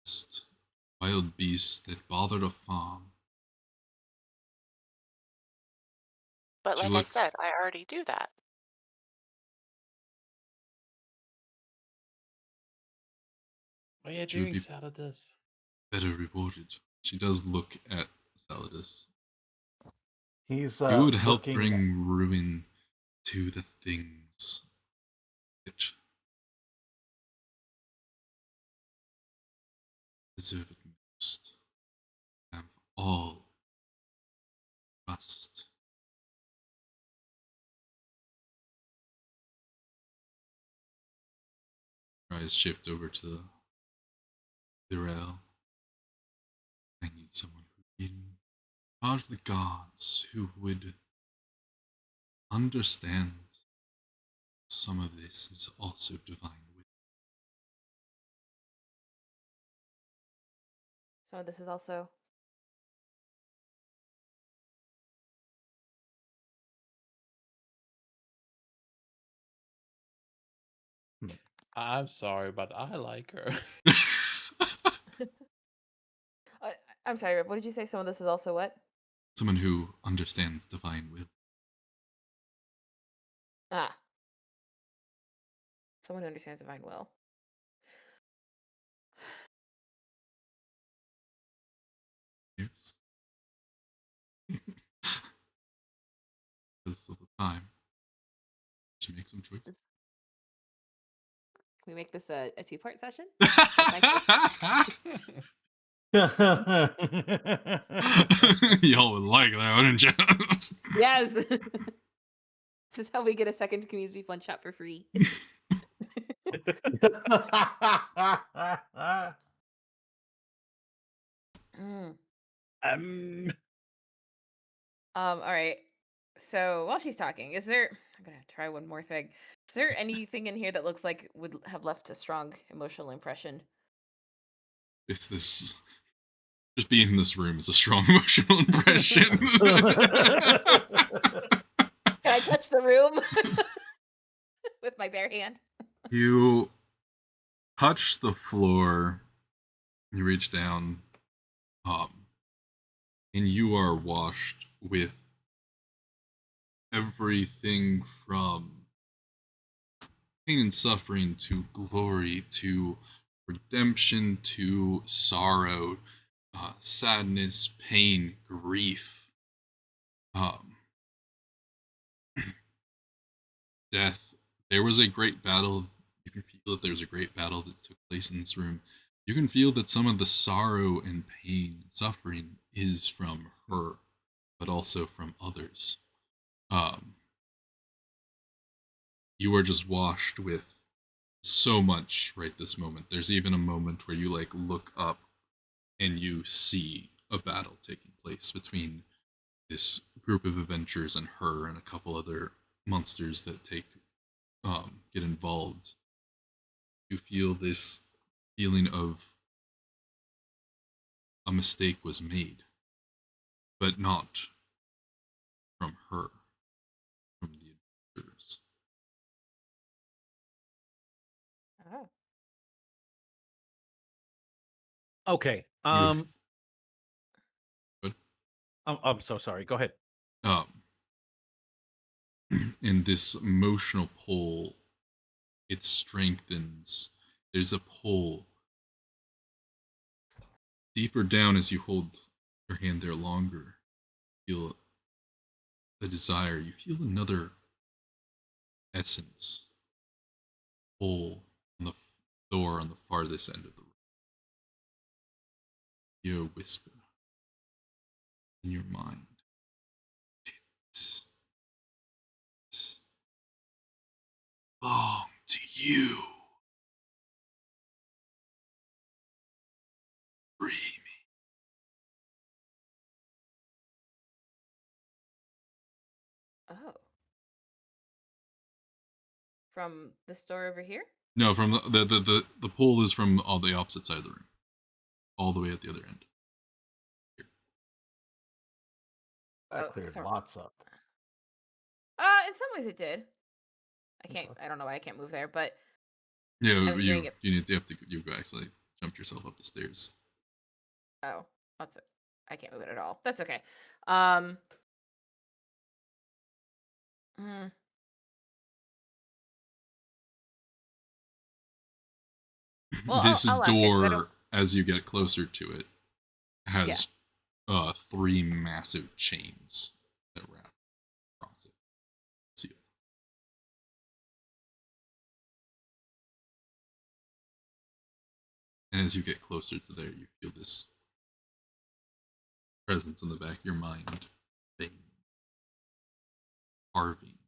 just wild beasts that bother a farm. But She like I looks said, I already do that. What are you She would doing, be Saladus? better rewarded. She does look at Saladus. He's You would help looking. bring ruin to the things which deserve it most. Have all trust. Her eyes shift over to Hirel. I need someone who in charge of the gods who would understand some of this is also divine will. Some of this is also. I'm sorry, but I like her. I'm sorry, Rip. What did you say? Some of this is also what? Someone who understands divine will. Ah, someone who understands divine will. Yes. Because of the time. Should make some choices. Can we make this a two-part session? Y'all would like that, wouldn't you? Yes. This is how we get a second community fun shot for free. Mm. All right. So while she's talking, I'm gonna try one more thing. Is there anything in here that looks like would have left a strong emotional impression? It's this. Just being in this room is a strong emotional impression. Can I touch the room with my bare hand? You touch the floor. You reach down, and you are washed with everything from pain and suffering to glory to redemption to sorrow, sadness, pain, grief, um, death. There was a great battle. You can feel that there's a great battle that took place in this room. You can feel that some of the sorrow and pain and suffering is from her, but also from others. Um, you are just washed with so much right this moment. There's even a moment where you like look up and you see a battle taking place between this group of adventurers and her and a couple other monsters that get involved. You feel this feeling of a mistake was made, but not from her, from the adventurers. Oh. Okay. Good. I'm so sorry. Go ahead. Um, and this emotional pull, it strengthens. There's a pull deeper down as you hold your hand there longer. You feel the desire. You feel another essence pull on the door on the farthest end of the room. You whisper in your mind. It belongs to you. Free me. Oh. From the store over here? No, from the pull is from all the opposite side of the room, all the way at the other end. Here. That Oh, cleared sorry. lots up. In some ways it did. I don't know why I can't move there, but Yeah, I was doing it. you actually jumped yourself up the stairs. Oh, I can't move it at all. That's okay. Um, Mm. Well, This I'll ask it because I don't. door, as you get closer to it, Yeah. has 3 massive chains that wrap across it. Sealed. And as you get closer to there, you feel this presence in the back of your mind, thing, carving.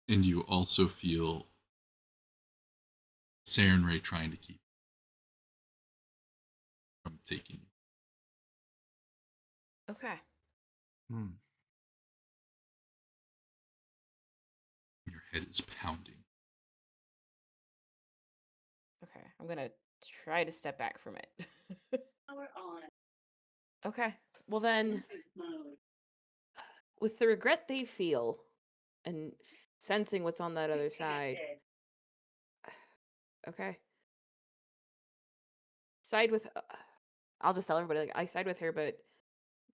And you also feel Saren Ray trying to keep from taking you. Okay. Hmm. Your head is pounding. Okay. I'm gonna try to step back from it. Okay. Well then, with the regret they feel and sensing what's on that other side. Okay. Side with. I'll just tell everybody like I side with her, but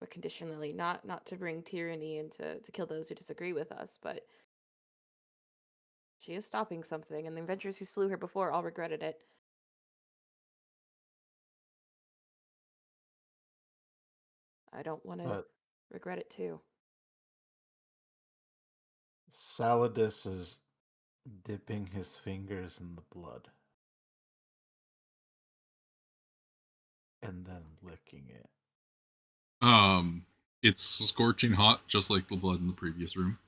conditionally, not to bring tyranny and to kill those who disagree with us, but she is stopping something, and the adventurers who slew her before all regretted it. I don't want to But regret it too. Saladus is dipping his fingers in the blood and then licking it. It's scorching hot, just like the blood in the previous room.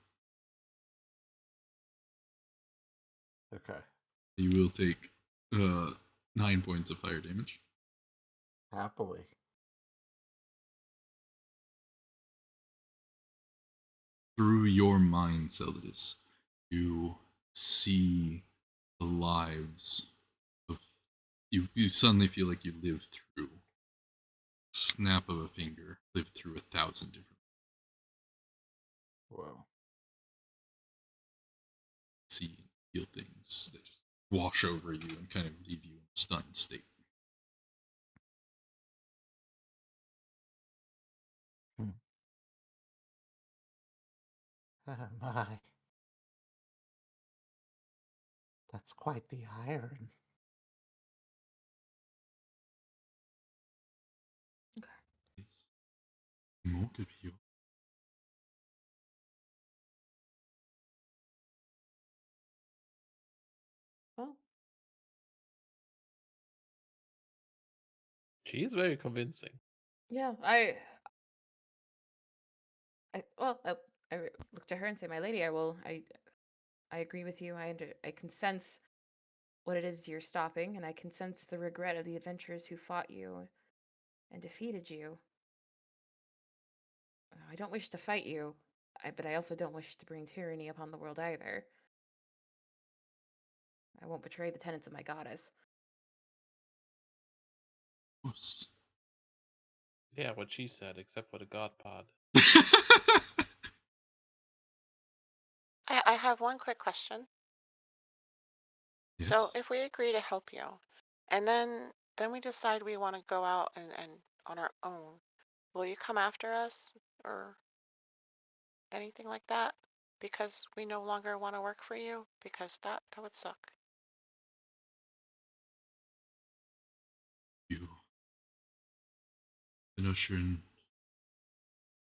Okay. You will take 9 points of fire damage. Happily. Through your mind, Celadus, you see the lives of you suddenly feel like you live through snap of a finger, live through 1,000 different Whoa. see and feel things that just wash over you and kind of leave you in a stunned state. Hmm. My. That's quite the iron. Yes. More could be your Well, She is very convincing. yeah, I look to her and say, "My lady, I agree with you. I can sense what it is you're stopping, and I can sense the regret of the adventurers who fought you and defeated you. I don't wish to fight you, but I also don't wish to bring tyranny upon the world either. I won't betray the tenets of my goddess." course. Yeah, what she said, except for the God pod. I have one quick question. So Yes. if we agree to help you, and then we decide we want to go out and on our own, will you come after us or anything like that? Because we no longer want to work for you? Because that would suck. You been ushering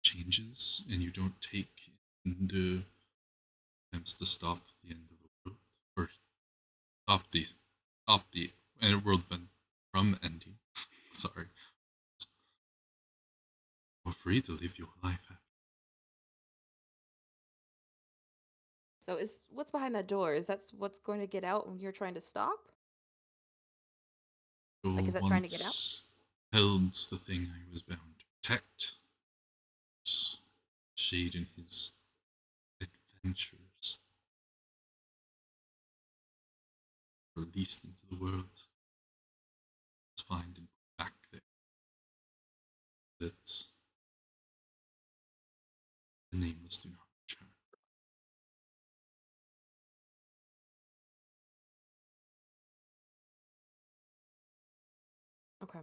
changes and you don't take into attempts to stop the end of the world or stop the world event from ending. Sorry. You're free to live your life. So is what's behind that door? Is that what's going to get out when you're trying to stop? Like, Joel is that trying to get out? once held the thing I was bound to protect. Shade in his adventures released into the world. Let's find and put back there that the nameless do not return. Okay.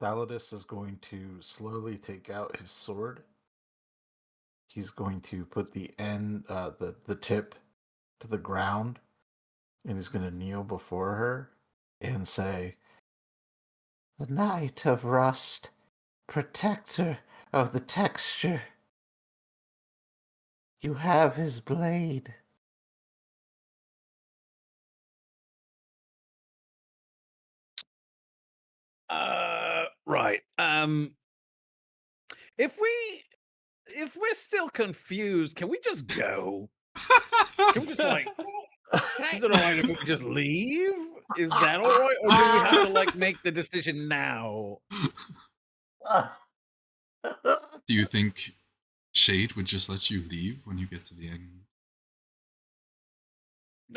Thalatus is going to slowly take out his sword. He's going to put the end, the tip, to the ground, and he's going to kneel before her and say, The Knight of Rust, protector of the texture. You have his blade. Right. If we're still confused, can we just go? Can we just like? Can Is I? it all right if we just leave? Is that all right, or do we have to like make the decision now? Do you think Shade would just let you leave when you get to the end?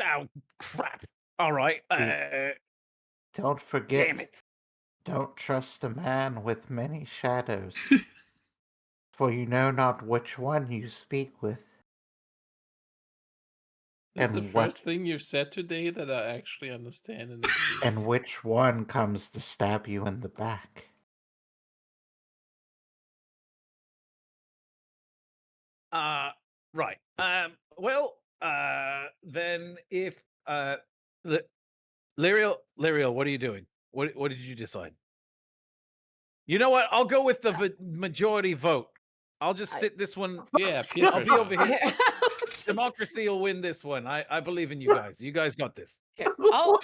Oh, crap! All right. Don't forget, Damn it! don't trust a man with many shadows, for you know not which one you speak with. This is the And what first thing you've said today that I actually understand and agree. and which one comes to stab you in the back. Right. Well, then if Lyriel, what are you doing? What did you decide? You know what? I'll go with the majority vote. I'll just sit this one. Yeah, peer I'll be pressure. over here. Democracy will win this one. I believe in you guys. You guys got this. Here, I'll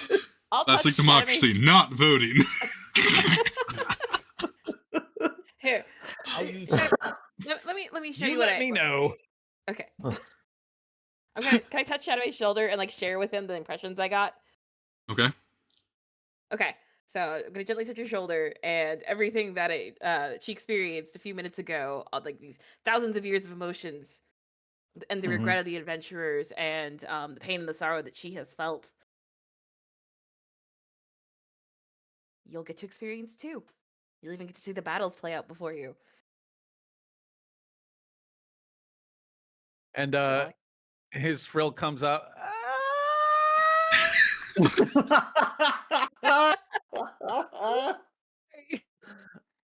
That's touch like democracy, not voting. Here, I'll let me show you you what let I. me know. Okay. Can I touch Shadow's shoulder and like share with him the impressions I got? Okay. Okay. So I'm gonna gently touch your shoulder and everything that she experienced a few minutes ago, like these thousands of years of emotions and the regret of the adventurers and the pain and the sorrow that she has felt. You'll get to experience too. You'll even get to see the battles play out before you. And Well, his frill comes out.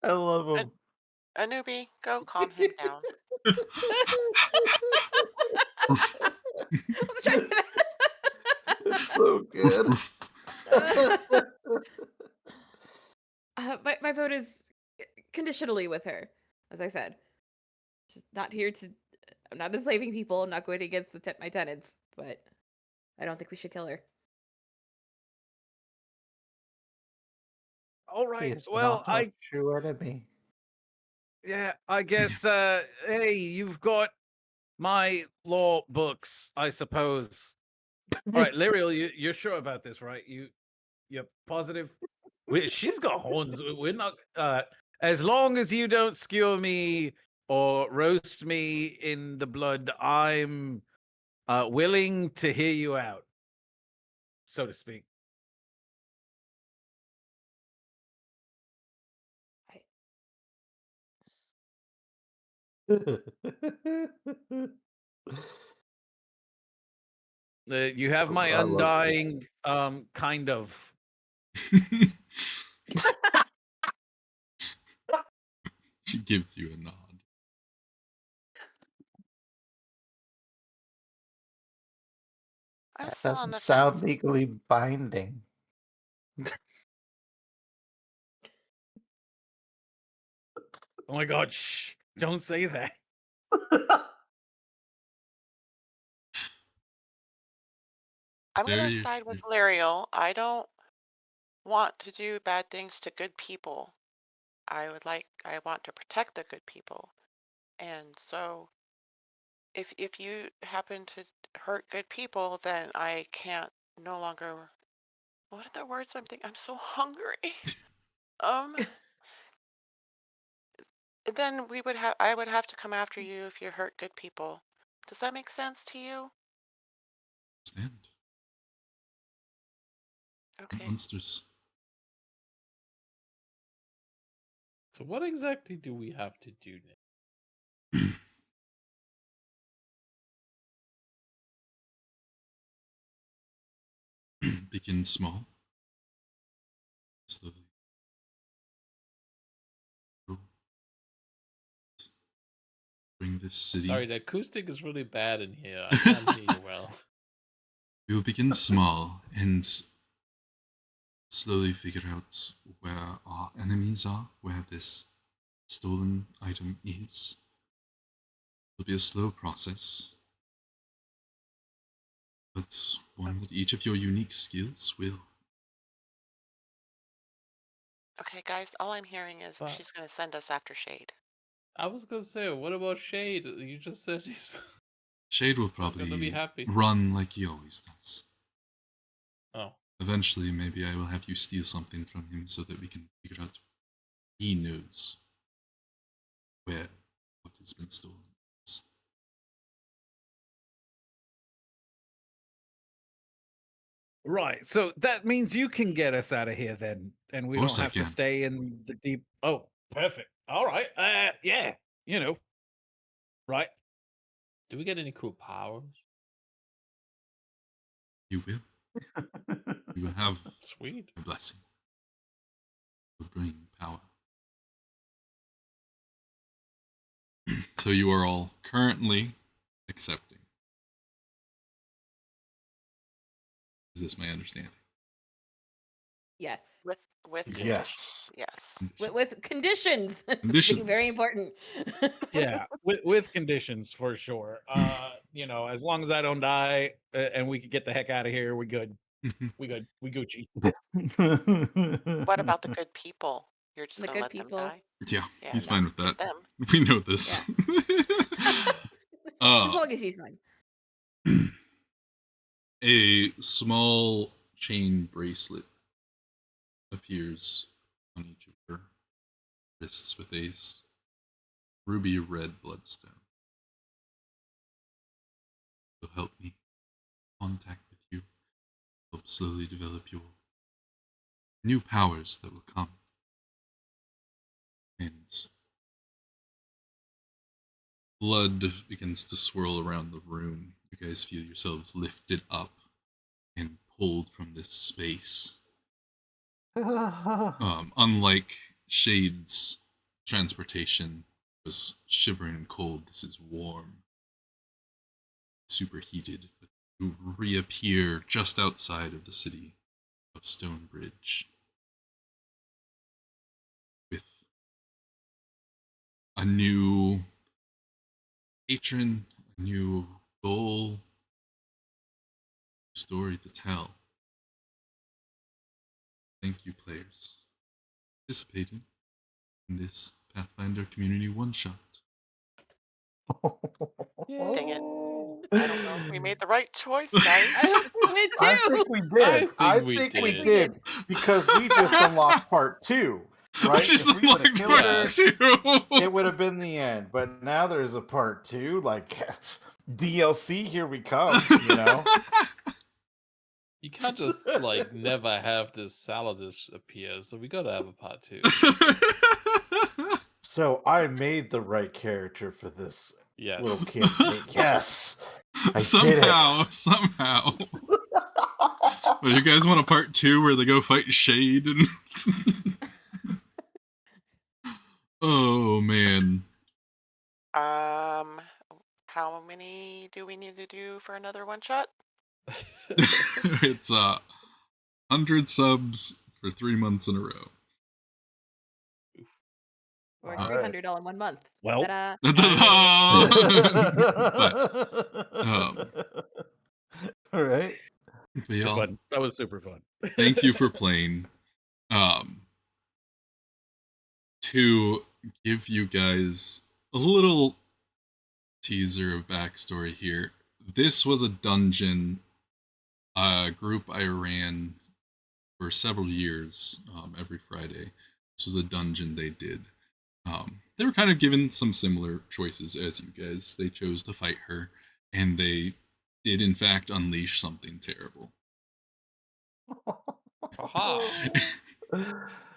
I love him. A newbie, go calm him down. let's try It's so good. my vote is conditionally with her, as I said. Just not here to. I'm not enslaving people. I'm not going against my tenants, but I don't think we should kill her. All He right. is Well, not our true enemy. I guess. Hey, you've got my law books, I suppose. All right, Lyriel, you're sure about this, right? You're positive? She's got horns. We're not. As long as you don't skewer me or roast me in the blood, I'm willing to hear you out, so to speak. You have my I love it. undying, kind of. She gives you a nod. I'm That still on doesn't the sound fence. legally binding. Oh my God! Shh! Don't say that. I'm gonna Very. side with Lariel. I don't want to do bad things to good people. I want to protect the good people. And so if you happen to hurt good people, then I can't no longer, what are the words I'm thinking? I'm so hungry. Um, then I would have to come after you if you hurt good people. Does that make sense to you? Stand. Okay. Monsters. So what exactly do we have to do now? Begin small. Slowly. in this city. Sorry, the acoustic is really bad in here. I can't hear you well. We will begin small and slowly figure out where our enemies are, where this stolen item is. It'll be a slow process, but one that each of your unique skills will. Okay, guys, all I'm hearing is But- she's going to send us after Shade. I was gonna say, what about Shade? You just said he's. Shade will gonna be probably happy. run like he always does. Oh. Eventually, maybe I will have you steal something from him so that we can figure out he knows where what has been stolen is. Right. So that means you can get us out of here then, and we Of don't course I have to can. stay in the deep. Oh, perfect. All right. Yeah. You know. Right. Do we get any cool powers? You will. You will have Sweet. a blessing. Will bring power. So you are all currently accepting. Is this my understanding? Yes. With Yes. conditions. Yes. With conditions. Conditions. Very important. Yeah. With conditions for sure. You know, as long as I don't die and we can get the heck out of here, we good. We good. We Gucci. What about the good people? You're just The going to good let them people. die? Yeah, Yeah, he's no, fine with get that. them. We know this. Just as long as he's fine. A small chain bracelet appears on each of her wrists with a ruby red bloodstone. Will help me contact with you, help slowly develop your new powers that will come. And blood begins to swirl around the room. You guys feel yourselves lifted up and pulled from this space. Unlike Shade's transportation was shivering and cold, this is warm, superheated. You reappear just outside of the city of Stonebridge with a new patron, a new goal, story to tell. Thank you, players, for participating in this Pathfinder Community One-Shot. Dang it. I don't know if we made the right choice, guys. I did too. I think we did. I think we did because we just unlocked part 2, right? Just If we would have unlocked killed part her, two. it would have been the end. But now there's a part 2, like DLC. Here we come. You know. You can't just like never have this Saladus appear, so we gotta have a part 2. So I made the right character for this Yes. little campaign. Yes, I somehow, did somehow. it. But you guys want a part 2 where they go fight Shade and oh man. How many do we need to do for another one shot? It's 100 subs for 3 months in a row. Or All 300 all in 1 month. Well, Ta-da. All right. But super y'all, fun. That was super fun. thank you for playing. To give you guys a little teaser of backstory here. This was a dungeon group I ran for several years, every Friday. This was a dungeon they did. They were kind of given some similar choices as you guys. They chose to fight her, and they did in fact unleash something terrible. Aha.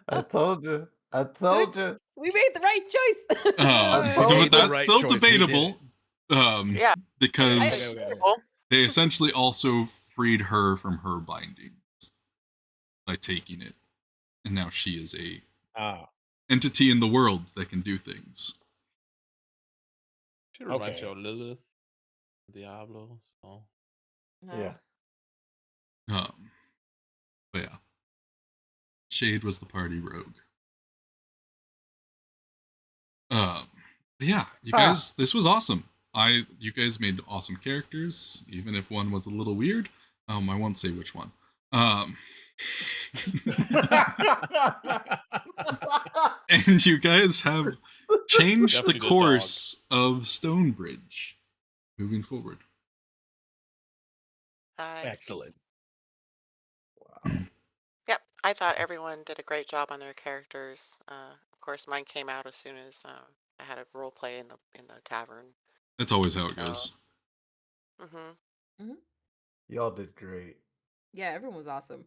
I told you. I told you. We made the right choice. But the that's right still choice, we did debatable. Yeah. Because Okay. they essentially also freed her from her bindings by taking it, and now she is a Ah. entity in the world that can do things. She reminds me Okay. of Lilith, Diablo. So Yeah. But yeah, Shade was the party rogue. But yeah, you guys, this was awesome. You guys made awesome characters, even if one was a little weird. I won't say which one. And you guys have changed the Definitely the dog. course of Stonebridge moving forward. I see. Excellent. Wow. Yep, I thought everyone did a great job on their characters. Of course, mine came out as soon as I had a role play in the tavern. That's always how it So, goes. Y'all did great. Yeah, everyone was awesome.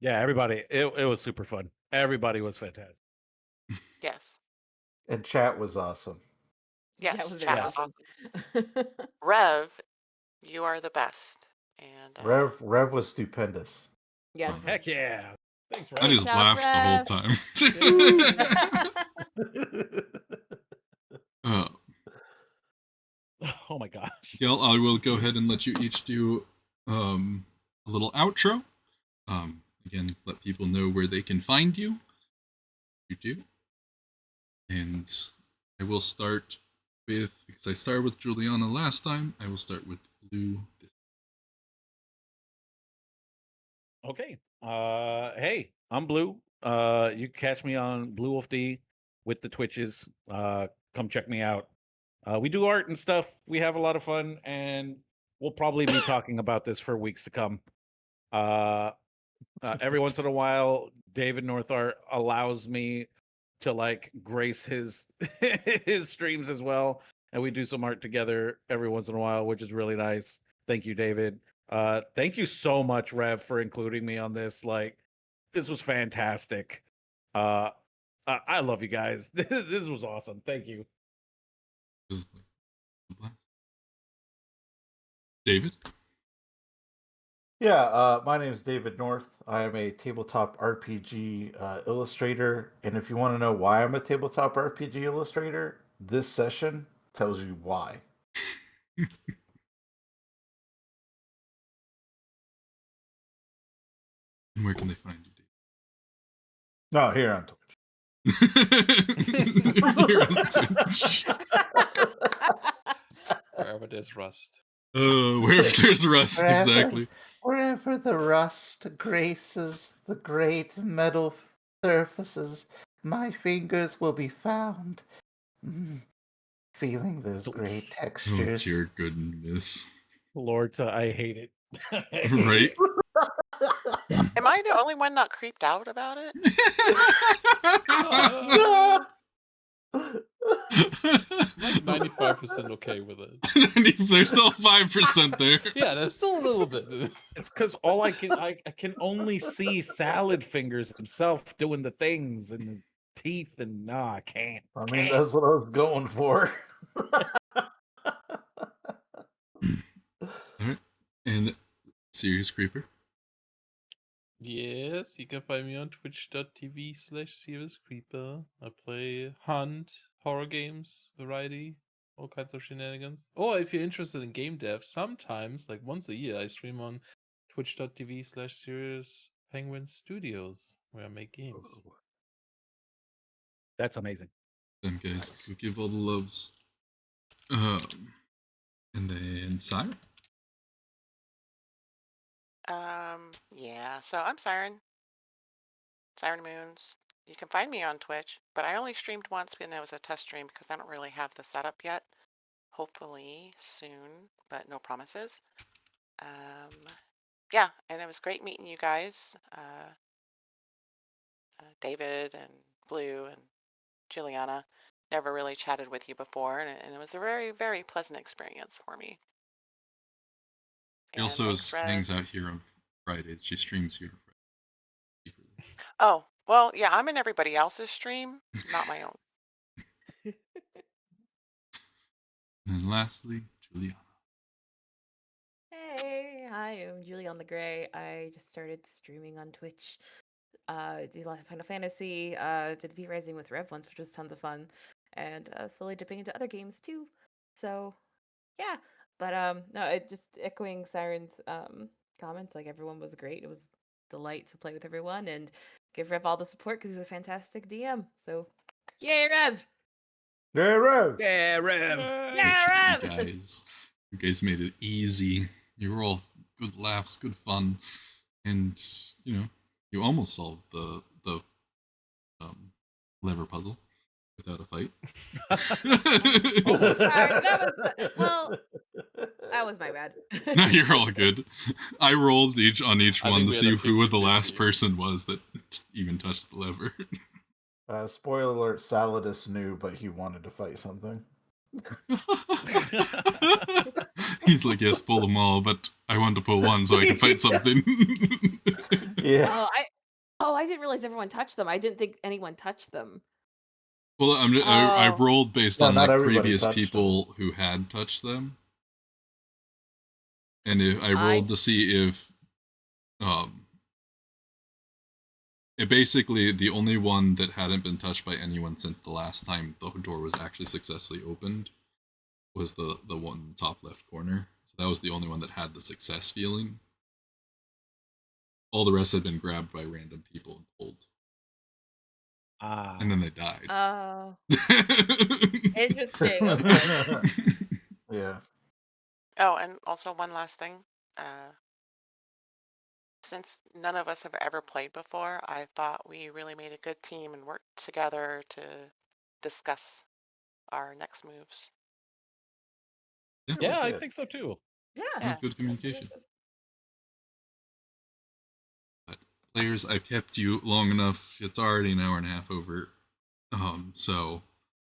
Yeah, everybody. It was super fun. Everybody was fantastic. yes, And chat was awesome. yes, That was very chat was awesome. awesome. Rev, you are the best. And Rev was stupendous. Yes. Heck yeah. Thanks, I Rev. just job, laughed the whole time. Oh my gosh. Gail, I will go ahead and let you each do a little outro. Again, let people know where they can find you. You do. And I will start with, because I started with Juliana last time, I will start with Blue. Okay. Hey, I'm Blue. You can catch me on Blue Wolf D with the Twitches. Come check me out. We do art and stuff. We have a lot of fun, and we'll probably be talking about this for weeks to come. Every once in a while, David Northart allows me to like grace his his streams as well, and we do some art together every once in a while, which is really nice. Thank you, David. Thank you so much, Rev, for including me on this. Like, this was fantastic. I love you guys. This was awesome. Thank you. David? Yeah, my name is David North. I am a tabletop RPG illustrator. And if you want to know why I'm a tabletop RPG illustrator, this session tells you why. And where can they find you, No, here on Twitch. Here on Twitch. wherever there's rust. Wherever there's rust, exactly. Wherever the rust graces the great metal surfaces, my fingers will be found. Feeling those great Oh, textures. dear goodness. Lord, I hate it. Right? am I the only one not creeped out about it? Like 95% okay with it. There's still 5% there. Yeah, there's still a little bit. It's because all I can only see Salad Fingers himself doing the things and his teeth, and no, I can't. I mean, that's what I was going for. Alright. And Serious Creeper. Yes, you can find me on twitch.tv/SeriousCreeper. I play Hunt, horror games, variety, all kinds of shenanigans. Or if you're interested in game dev, sometimes, like once a year, I stream on twitch.tv/SeriousPenguin Studios, where I make games. That's amazing. Them guys, Nice. go give all the loves. And then Siren. Yeah, so I'm Siren Moons. You can find me on Twitch, but I only streamed once when it was a test stream because I don't really have the setup yet. Hopefully soon, but no promises. Yeah, and it was great meeting you guys, David and Blue and Juliana. Never really chatted with you before, and it was a very, very pleasant experience for me. She And also thanks, Rev. hangs out here on Fridays. She streams here on Fridays. Oh, well, yeah, I'm in everybody else's stream, not my own. And then lastly, Juliana. Hey, hi, I'm Juliana the Gray. I just started streaming on Twitch. Do a lot of Final Fantasy. Did V Rising with Rev once, which was tons of fun. and slowly dipping into other games too. So yeah, but no, it just echoing Siren's comments. Like everyone was great. It was a delight to play with everyone and give Rev all the support because he's a fantastic DM. So yay, Rev! Yeah, Rev. Yeah, Rev. Yeah, Appreciate Rev! you guys made it easy. You were all good laughs, good fun, and you almost solved the lever puzzle without a fight. Almost. Sorry, that was that was my bad. No, you're all good. I rolled on each I one think to we had see a who the 50-50. last person was that even touched the lever. Spoiler alert: Saladus knew, but he wanted to fight something. He's like, yes, pull them all, but I want to pull one so I can fight something. Yeah. I didn't realize everyone touched them. I didn't think anyone touched them. Well, I rolled based No, on not like everybody previous touched people who had touched them, and I I- rolled to see if it basically the only one that hadn't been touched by anyone since the last time the door was actually successfully opened was the one in the top left corner. So that was the only one that had the success feeling. All the rest had been grabbed by random people and pulled, and then they died. Oh, interesting. Okay. Yeah. Oh, and also one last thing. Since none of us have ever played before, I thought we really made a good team and worked together to discuss our next moves. Yeah, I think so too. Yeah. Good communication. But players, I've kept you long enough. It's already an hour and a half over. So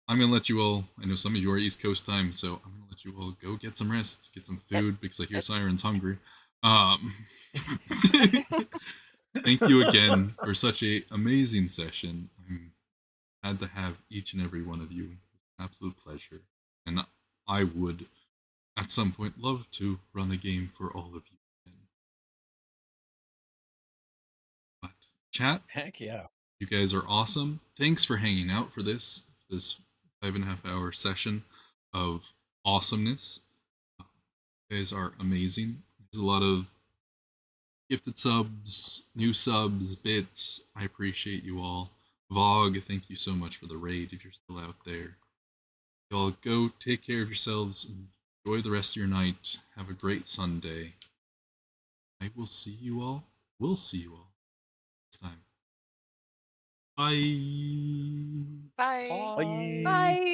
I'm gonna let you all. I know some of you are East Coast time, so I'm gonna let you all go get some rest, get some food because I hear Siren's hungry. Thank you again for such a amazing session. I'm glad to have each and every one of you. Absolute pleasure, and I would at some point love to run a game for all of you. But chat, Heck yeah. you guys are awesome. Thanks for hanging out for this 5.5 hour session of awesomeness. You guys are amazing. There's a lot of gifted subs, new subs, bits. I appreciate you all. Vog, thank you so much for the raid if you're still out there. Y'all go take care of yourselves. Enjoy the rest of your night. Have a great Sunday. I will see you all. We'll see you all next time. Bye. Bye. Bye. Bye.